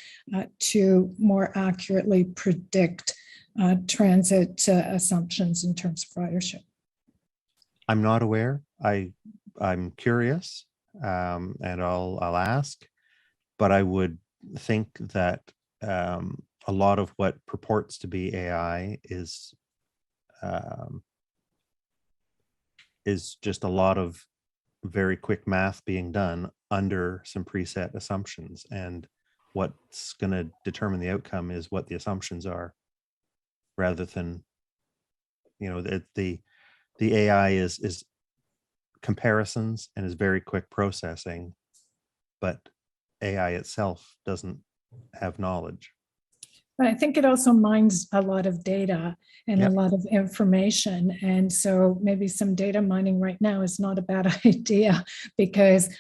to more accurately predict transit assumptions in terms of ridership. I'm not aware. I'm curious, and I'll ask, but I would think that a lot of what purports to be AI is just a lot of very quick math being done under some preset assumptions, and what's going to determine the outcome is what the assumptions are, rather than, you know, the AI is comparisons and is very quick processing, but AI itself doesn't have knowledge. But I think it also mines a lot of data and a lot of information. And so maybe some data mining right now is not a bad idea, because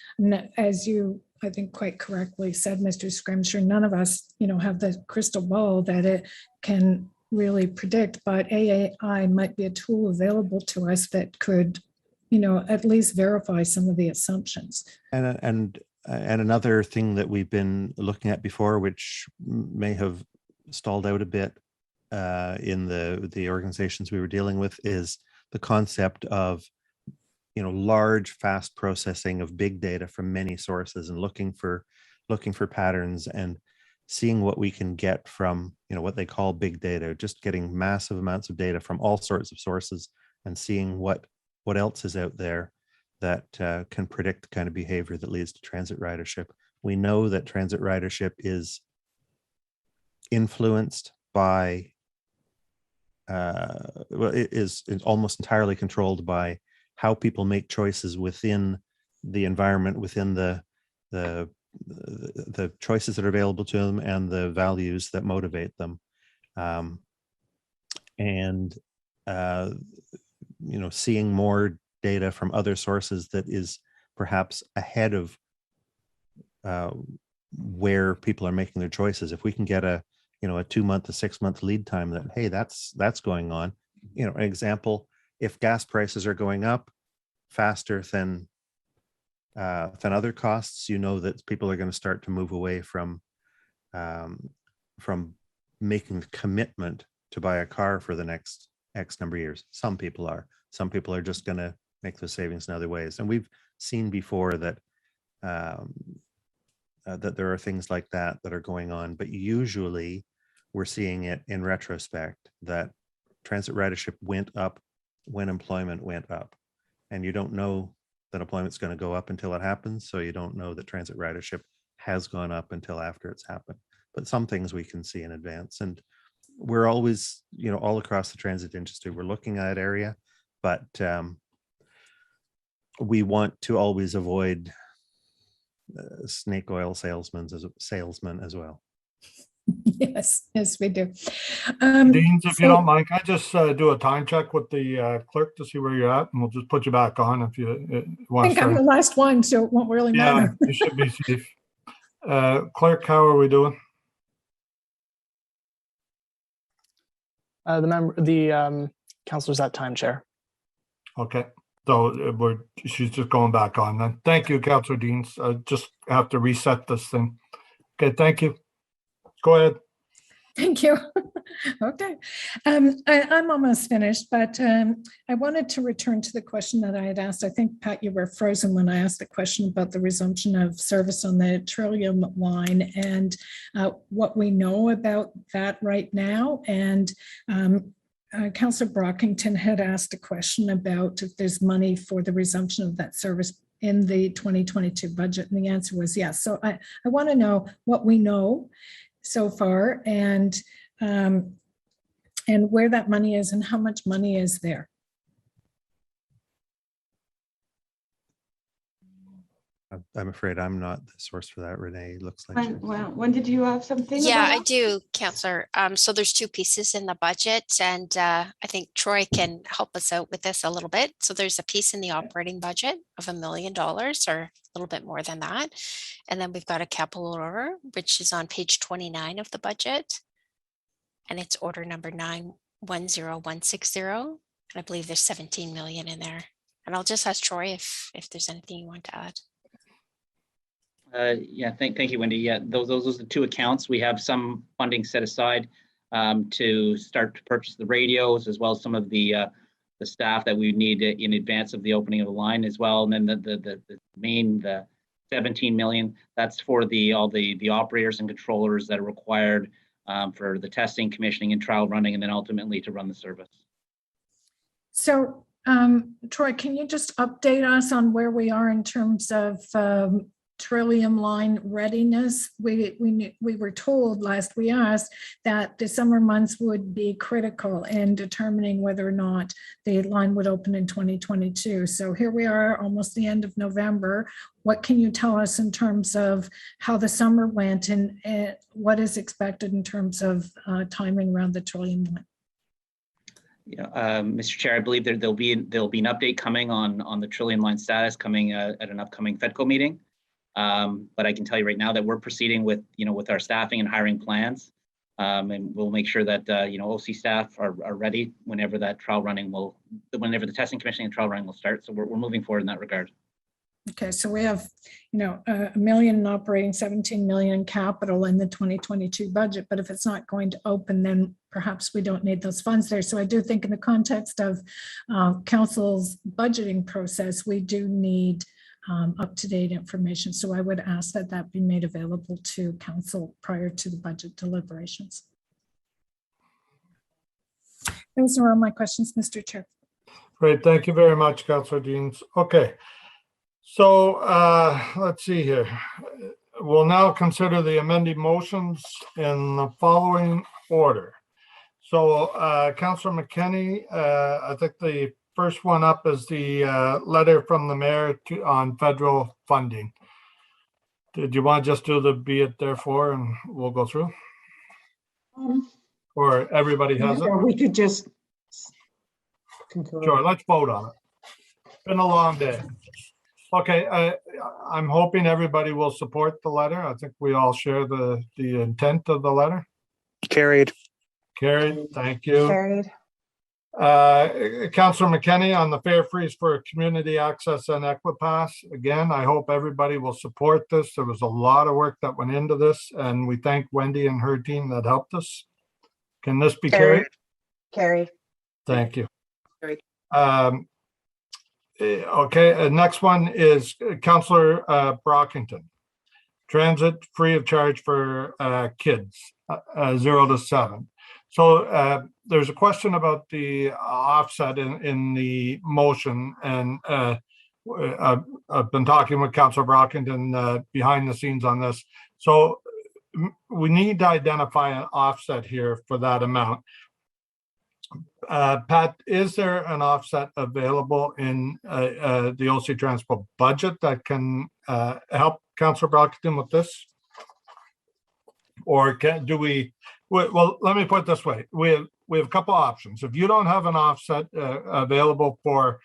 as you, I think, quite correctly said, Mr. Scrimshaw, none of us, you know, have the crystal ball that it can really predict, but AI might be a tool available to us that could, you know, at least verify some of the assumptions. And another thing that we've been looking at before, which may have stalled out a bit in the organizations we were dealing with, is the concept of, you know, large, fast processing of big data from many sources, and looking for patterns and seeing what we can get from, you know, what they call big data, just getting massive amounts of data from all sorts of sources and seeing what else is out there that can predict the kind of behavior that leads to transit ridership. We know that transit ridership is influenced by, well, it is almost entirely controlled by how people make choices within the environment, within the choices that are available to them and the values that motivate them. You know, seeing more data from other sources that is perhaps ahead of where people are making their choices. If we can get a 2-month, a 6-month lead time that, hey, that's going on. You know, an example, if gas prices are going up faster than other costs, you know that people are going to start to move away from making the commitment to buy a car for the next X number of years. Some people are just going to make those savings in other ways. And we've seen before that that there are things like that are going on, but usually we're seeing it in retrospect that transit ridership went up when employment went up, and you don't know that employment's going to go up until it happens. So you don't know that transit ridership has gone up until after it's happened. But some things we can see in advance, and we're always, you know, all across the transit industry, we're looking at that area, but we want to always avoid snake oil salesmen as well. Yes, we do. Deans, if you don't mind, can I just do a time check with the clerk to see where you're at, and we'll just put you back on if you want I think I'm the last one, so it won't really matter. Yeah, you should be safe. Clerk, how are we doing? The councilor's at time, Chair. Okay, so she's just going back on then. Thank you, Councillor Deans. I just have to reset this thing. Okay, thank you. Go ahead. Thank you. Okay. I'm almost finished, but I wanted to return to the question that I had asked. I think, Pat, you were frozen when I asked the question about the resumption of service on the Trillium line and what we know about that right now. And Councillor Brockington had asked a question about if there's money for the resumption of that service in the 2022 budget, and the answer was yes. So I want to know what we know so far, and where that money is and how much money is there. I'm afraid I'm not the source for that. Renee looks like. When did you have something? Yeah, about I that? do, Counselor. So there's two pieces in the budget, and I think Troy can help us out with this a little bit. So there's a piece in the operating budget of $1 million, or a little bit more than that. And then we've got a capital order, which is on page 29 of the budget. And it's order number 910160. And I believe there's 17 million in there. And I'll just ask Troy if there's anything you want to add. Yeah, thank you, Wendy. Yeah, those are the two accounts. We have some funding set aside to start to purchase the radios, as well as some of the staff that we need in advance of the opening of the line as well. And then the 17 million, that's for all the operators and controllers that are required for the testing, commissioning, and trial running, and then ultimately to run the service. So, Troy, can you just update us on where we are in terms of Trillium line readiness? We were told last we asked that the summer months would be critical in determining whether or not the line would open in 2022. So here we are, almost the end of November. What can you tell us in terms of how the summer went and what is expected in terms of timing around the Trillium line? Yeah, Mr. Chair, I believe there'll be an update coming on the Trillium line status coming at an upcoming FEDCO meeting. But I can tell you right now that we're proceeding with our staffing and hiring plans, and we'll make sure that OC staff are ready whenever the testing, commissioning, and trial running will start. So we're moving forward in that regard. Okay, so we have $1 million in operating, 17 million in capital in the 2022 budget. But if it's not going to open, then perhaps we don't need those funds there. So I do think in the context of council's budgeting process, we do need up-to-date information. So I would ask that that be made available to council prior to the budget deliberations. Those are all my questions, Mr. Chair. Great, thank you very much, Councillor Deans. Okay, so let's see here. We'll now consider the amended motions in the following order. So Councillor McKenney, I think the first one up is the letter from the mayor on federal funding. Did you want to just do the be it therefore and we'll go through? Or everybody has it? Or we could just concur. Sure, let's vote on it. Been a long day. Okay, I'm hoping everybody will support the letter. I think we all share the intent of the letter. Carried. Carried, thank you. Carried. Councillor McKenney on the fare freeze for community access and Equipass. Again, I hope everybody will support this. There was a lot of work that went into this, and we thank Wendy and her team that helped us. Can this be carried? Carried. Thank you. Carried. Okay, next one is Councillor Brockington. Transit free of charge for kids 0 to 7. So there's a question about the offset in the motion, and I've been talking with Councillor Brockington behind the scenes on this. So we need to identify an offset here for that amount. Pat, is there an offset available in the OC Transport budget that can help Councillor Brockington with this? Or well, let me put it this way. We have a couple options. If you don't have an offset available for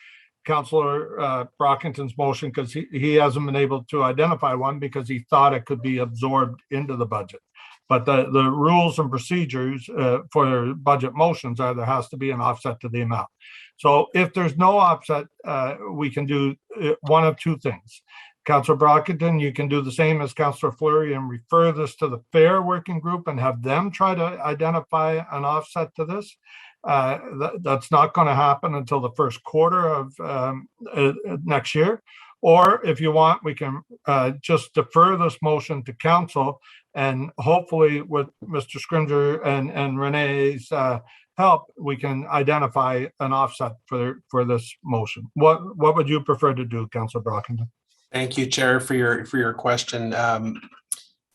Councillor Brockington's motion, because he hasn't been able to identify one because he thought it could be absorbed into the budget. But the rules and procedures for budget motions are there has to be an offset to the amount. So if there's no offset, we can do one of two things. Councillor Brockington, you can do the same as Councillor Fleury and refer this to the FAIR working group and have them try to identify an offset to this. That's not going to happen until the first quarter of next year. Or if you want, we can just defer this motion to council, and hopefully with Mr. Scrimger and Renee's help, we can identify an offset for this motion. What would you prefer to do, Councillor Brockington? Thank you, Chair, for your question.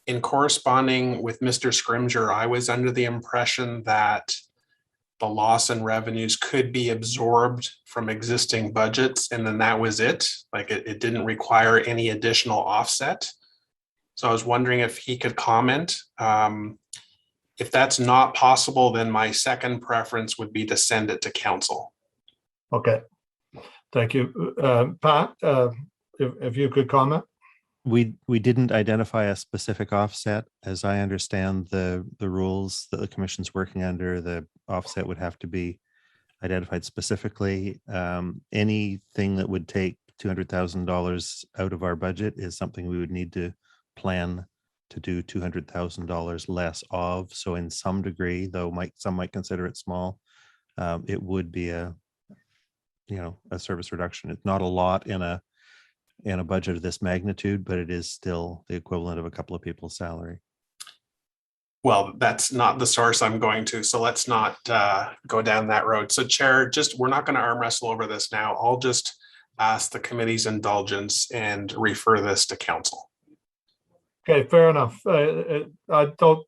In corresponding with Mr. Scrimger, I was under the impression that the loss in revenues could be absorbed from existing budgets, and then that was it. Like it didn't require any additional offset. So I was wondering if he could comment. If that's not possible, then my second preference would be to send it to council. Okay, thank you. Pat, if you could comment. We didn't identify a specific offset. As I understand the rules that the commission's working under, the offset would have to be identified specifically. Anything that would take $200,000 out of our budget is something we would need to plan to do $200,000 less of. So in some degree, though some might consider it small, it would be a service reduction. It's not a lot in a budget of this magnitude, but it is still the equivalent of a couple of people's salary. Well, that's not the source I'm going to, so let's not go down that road. So Chair, we're not going to arm wrestle over this now. I'll just ask the committee's indulgence and refer this to council. Okay, fair enough. I don't,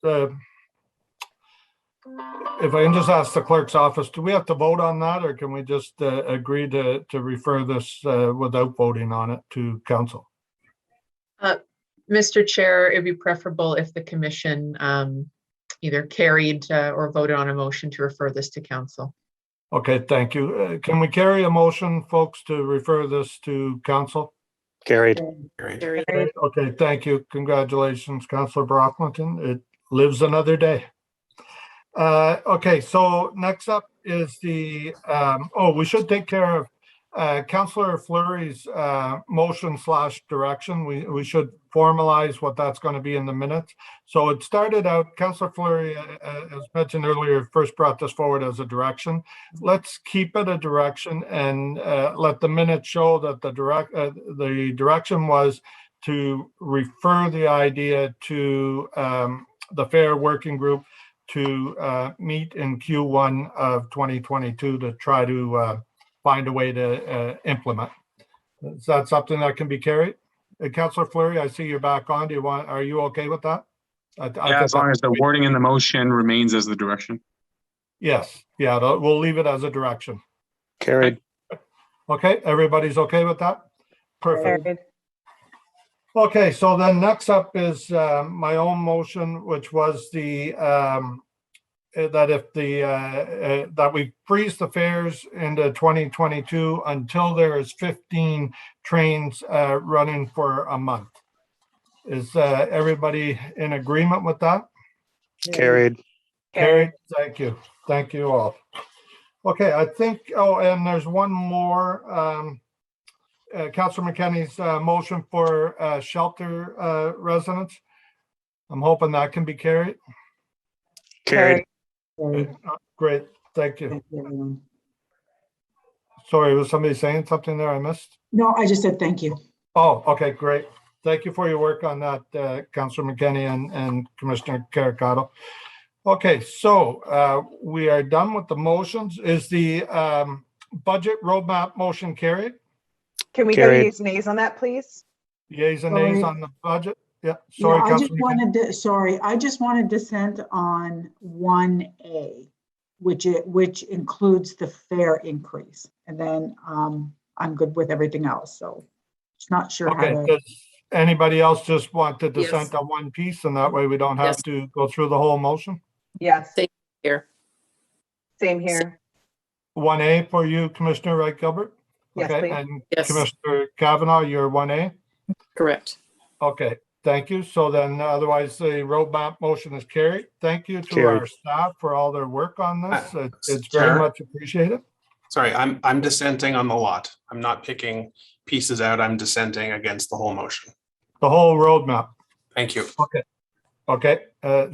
if I can just ask the clerk's office, do we have to vote on that, or can we just agree to refer this without voting on it to council? Mr. Chair, it'd be preferable if the commission either carried or voted on a motion to refer this to council. Okay, thank you. Can we carry a motion, folks, to refer this to council? Carried. Carried. Okay, thank you. Congratulations, Councillor Brockington. It lives another day. Okay, so next up is the, we should take care of Councillor Fleury's motion / direction. We should formalize what that's going to be in the minutes. So it started out, Councillor Fleury, as mentioned earlier, first brought this forward as a direction. Let's keep it a direction and let the minutes show that the direction was to refer the idea to the FAIR working group to meet in Q1 of 2022 to try to find a way to implement. Is that something that can be carried? Councillor Fleury, I see you're back on. Are you okay with that? Yeah, as long as the wording in the motion remains as the direction. Yes, yeah, we'll leave it as a direction. Carried. Okay, everybody's okay with that? Perfect. Carried. Okay, so then next up is my own motion, which was the that we freeze the fares into 2022 until there is 15 trains running for a month. Is everybody in agreement with that? Carried. Carried. Thank you. Thank you all. Okay, I think, and there's one more. Councillor McKenney's motion for shelter residents. I'm hoping that can be carried. Carried. Great, thank you. Sorry, was somebody saying something there I missed? No, I just said thank you. Oh, okay, great. Thank you for your work on that, Councillor McKenney and Commissioner Caricato. Okay, so we are done with the motions. Is the budget roadmap motion carried? Can we go yeas and nays on that, please? Yeas and nays on the budget? Yeah, sorry, yeah, I just wanted dissent on 1A, which includes the fare increase. And then I'm good with everything else. So it's not sure how to. Does anybody else just want to dissent on one piece, and that way we don't have to go through the whole motion? Yes. Same here. Same here. 1A for you, Commissioner Wright Gilbert? Yes, okay, please. and Commissioner Kavanaugh, you're 1A? Correct. Okay, thank you. So then otherwise the roadmap motion is carried. Thank you to our staff for all their work on this. It's very much appreciated. Sorry, I'm dissenting on the lot. I'm not picking pieces out. I'm dissenting against the whole motion. The whole roadmap. Thank you. Okay. Okay.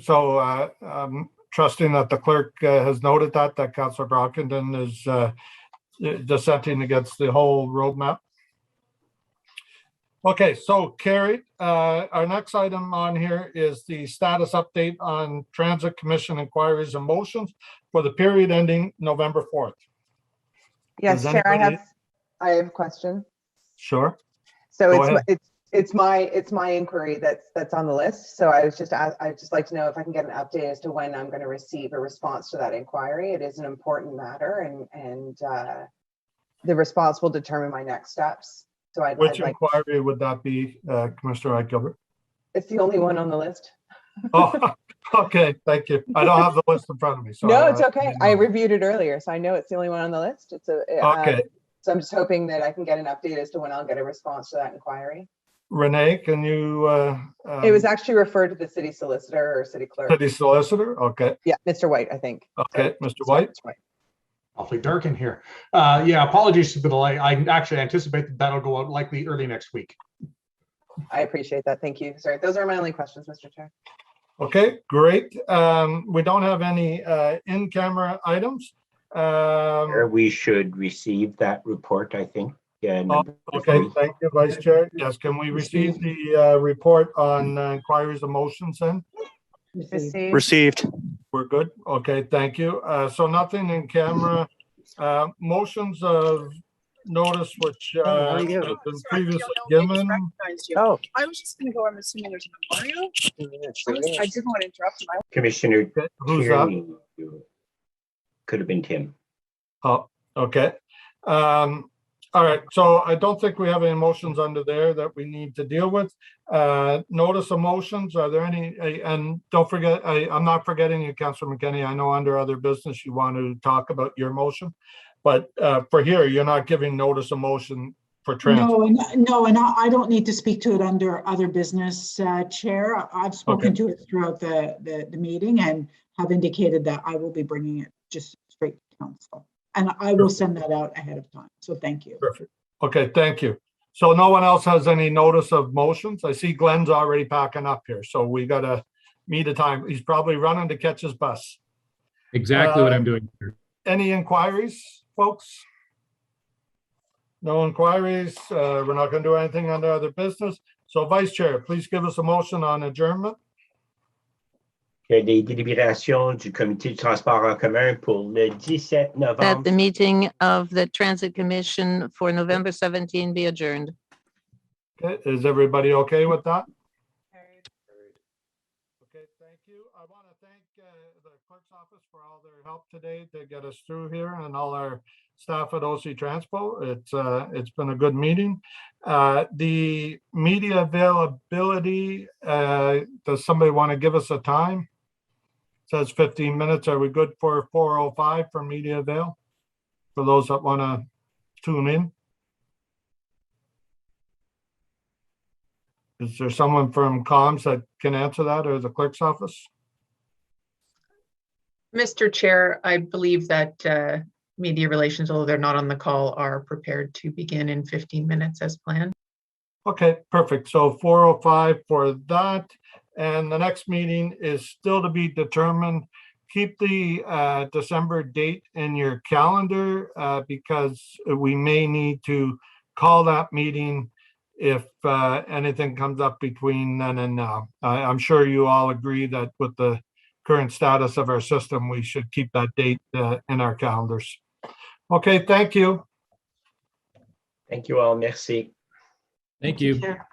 So I'm trusting that the clerk has noted that Councillor Brockington is dissenting against the whole roadmap. Okay, so carried. Our next item on here is the status update on Transit Commission inquiries and motions for the period ending November 4th. Yes, Chair, I have a question. Sure. So it's my inquiry that's on the list. So I'd just like to know if I can get an update as to when I'm going to receive a response to that inquiry. It is an important matter, and the response will determine my next steps. So Which inquiry would that be, Commissioner Wright Gilbert? It's the only one on the list. Oh, okay, thank you. I don't have the list in front of me. So No, it's okay. I reviewed it earlier, so I know it's the only one on the list. Okay. So I'm just hoping that I can get an update as to when I'll get a response to that inquiry. Renee, can you? It was actually referred to the city solicitor or city clerk. City solicitor, okay. Yeah, Mr. White, I think. Okay, Mr. White. Awfully dark in here. Yeah, apologies for the delay. I actually anticipate that that'll go out likely early next week. I appreciate that. Thank you. Sorry, those are my only questions, Mr. Chair. Okay, great. We don't have any in-camera items. We should receive that report, I think. Okay, thank you, Vice Chair. Yes, can we receive the report on inquiries and motions then? Received. We're good. Okay, thank you. So nothing in camera. Motions of notice which have been previously given. Oh, I was just going to go. I'm assuming there's a memorial. I didn't want to interrupt him. Commissioner Who's Tierney. Could have been Tim. Oh, okay. All right, so I don't think we have any motions under there that we need to deal with. Notice of motions, are there any? And don't forget, I'm not forgetting you, Councillor McKinney. I know under other business you want to talk about your motion, but for here, you're not giving notice of motion for transit. No, and I don't need to speak to it under other business, Chair. I've spoken to it throughout the meeting and have indicated that I will be bringing it just straight to council. And I will send that out ahead of time. So thank you. Perfect. Okay, thank you. So no one else has any notice of motions? I see Glenn's already packing up here, so we got to meet a time. He's probably running to catch his bus. Exactly what I'm doing here. Any inquiries, folks? No inquiries. We're not going to do anything under other business. So Vice Chair, please give us a motion on adjournment. Des délibérations du comité du transport en commun pour le 17 novembre. That the meeting of the Transit Commission for November 17 be adjourned. Okay, is everybody okay with that? Okay, thank you. I want to thank the clerk's office for all their help today to get us through here, and all our staff at OC Transpo. It's been a good meeting. The media availability, does somebody want to give us a time? Says 15 minutes. Are we good for 4:05 for media avail? For those that want to tune in? Is there someone from comms that can answer that, or the clerk's office? Mr. Chair, I believe that media relations, although they're not on the call, are prepared to begin in 15 minutes as planned. Okay, perfect. So 4:05 for that. And the next meeting is still to be determined. Keep the December date in your calendar because we may need to call that meeting if anything comes up between then and now. I'm sure you all agree that with the current status of our system, we should keep that date in our calendars. Okay, thank you. Thank you all. Merci. Thank you. Chair.